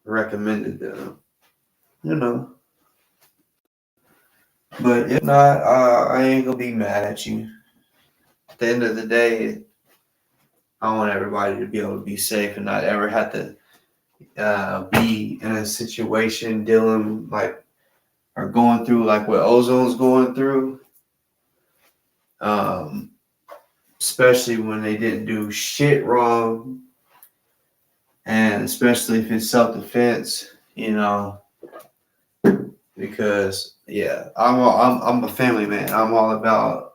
recommended them, you know. But if not, I ain't gonna be mad at you. At the end of the day, I want everybody to be able to be safe and not ever have to be in a situation dealing like or going through like what Ozone's going through. Especially when they didn't do shit wrong, and especially if it's self-defense, you know. Because yeah, I'm a family man. I'm all about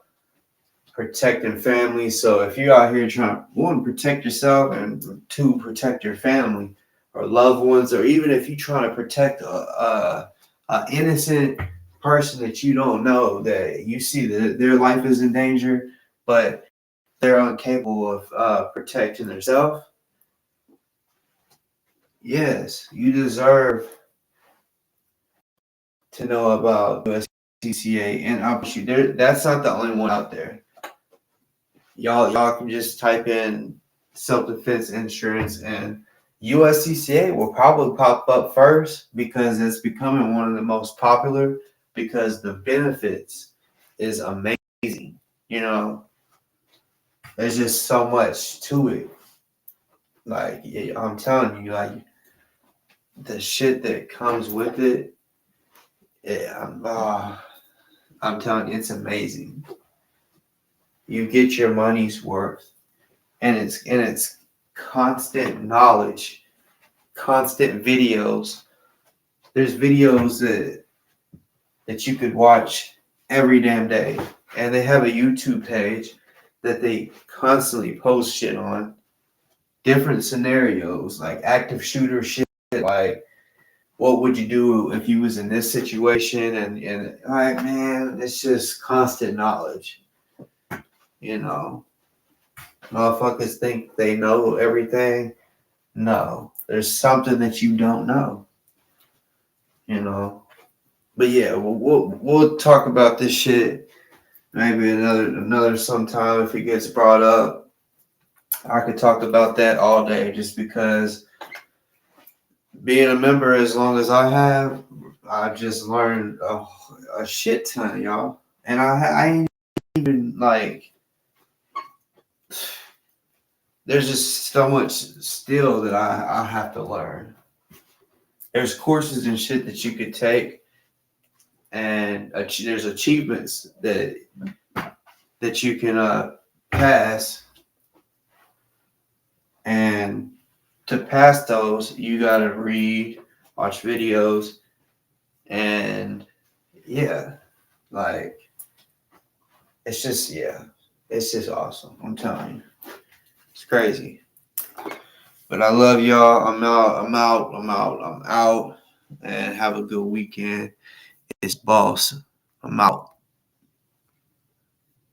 protecting family. So if you're out here trying to, one, protect yourself, and two, protect your family or loved ones, or even if you're trying to protect a innocent person that you don't know, that you see that their life is in danger, but they're incapable of protecting themselves, yes, you deserve to know about USCCA and opportunity. That's not the only one out there. Y'all can just type in self-defense insurance, and USCCA will probably pop up first because it's becoming one of the most popular, because the benefits is amazing. You know, there's just so much to it. Like, I'm telling you, like, the shit that comes with it, I'm telling you, it's amazing. You get your money's worth, and it's constant knowledge, constant videos. There's videos that you could watch every damn day, and they have a YouTube page that they constantly post shit on, different scenarios, like active shooter shit, like what would you do if you was in this situation, and like, man, it's just constant knowledge. You know, motherfuckers think they know everything. No, there's something that you don't know. You know, but yeah, we'll talk about this shit maybe another sometime if it gets brought up. I could talk about that all day, just because being a member as long as I have, I've just learned a shit ton, y'all. And I ain't even like, there's just so much still that I have to learn. There's courses and shit that you could take, and there's achievements that you can pass. And to pass those, you gotta read, watch videos, and yeah, like it's just awesome. I'm telling you, it's crazy. But I love y'all. I'm out. And have a good weekend. It's Boss. I'm out.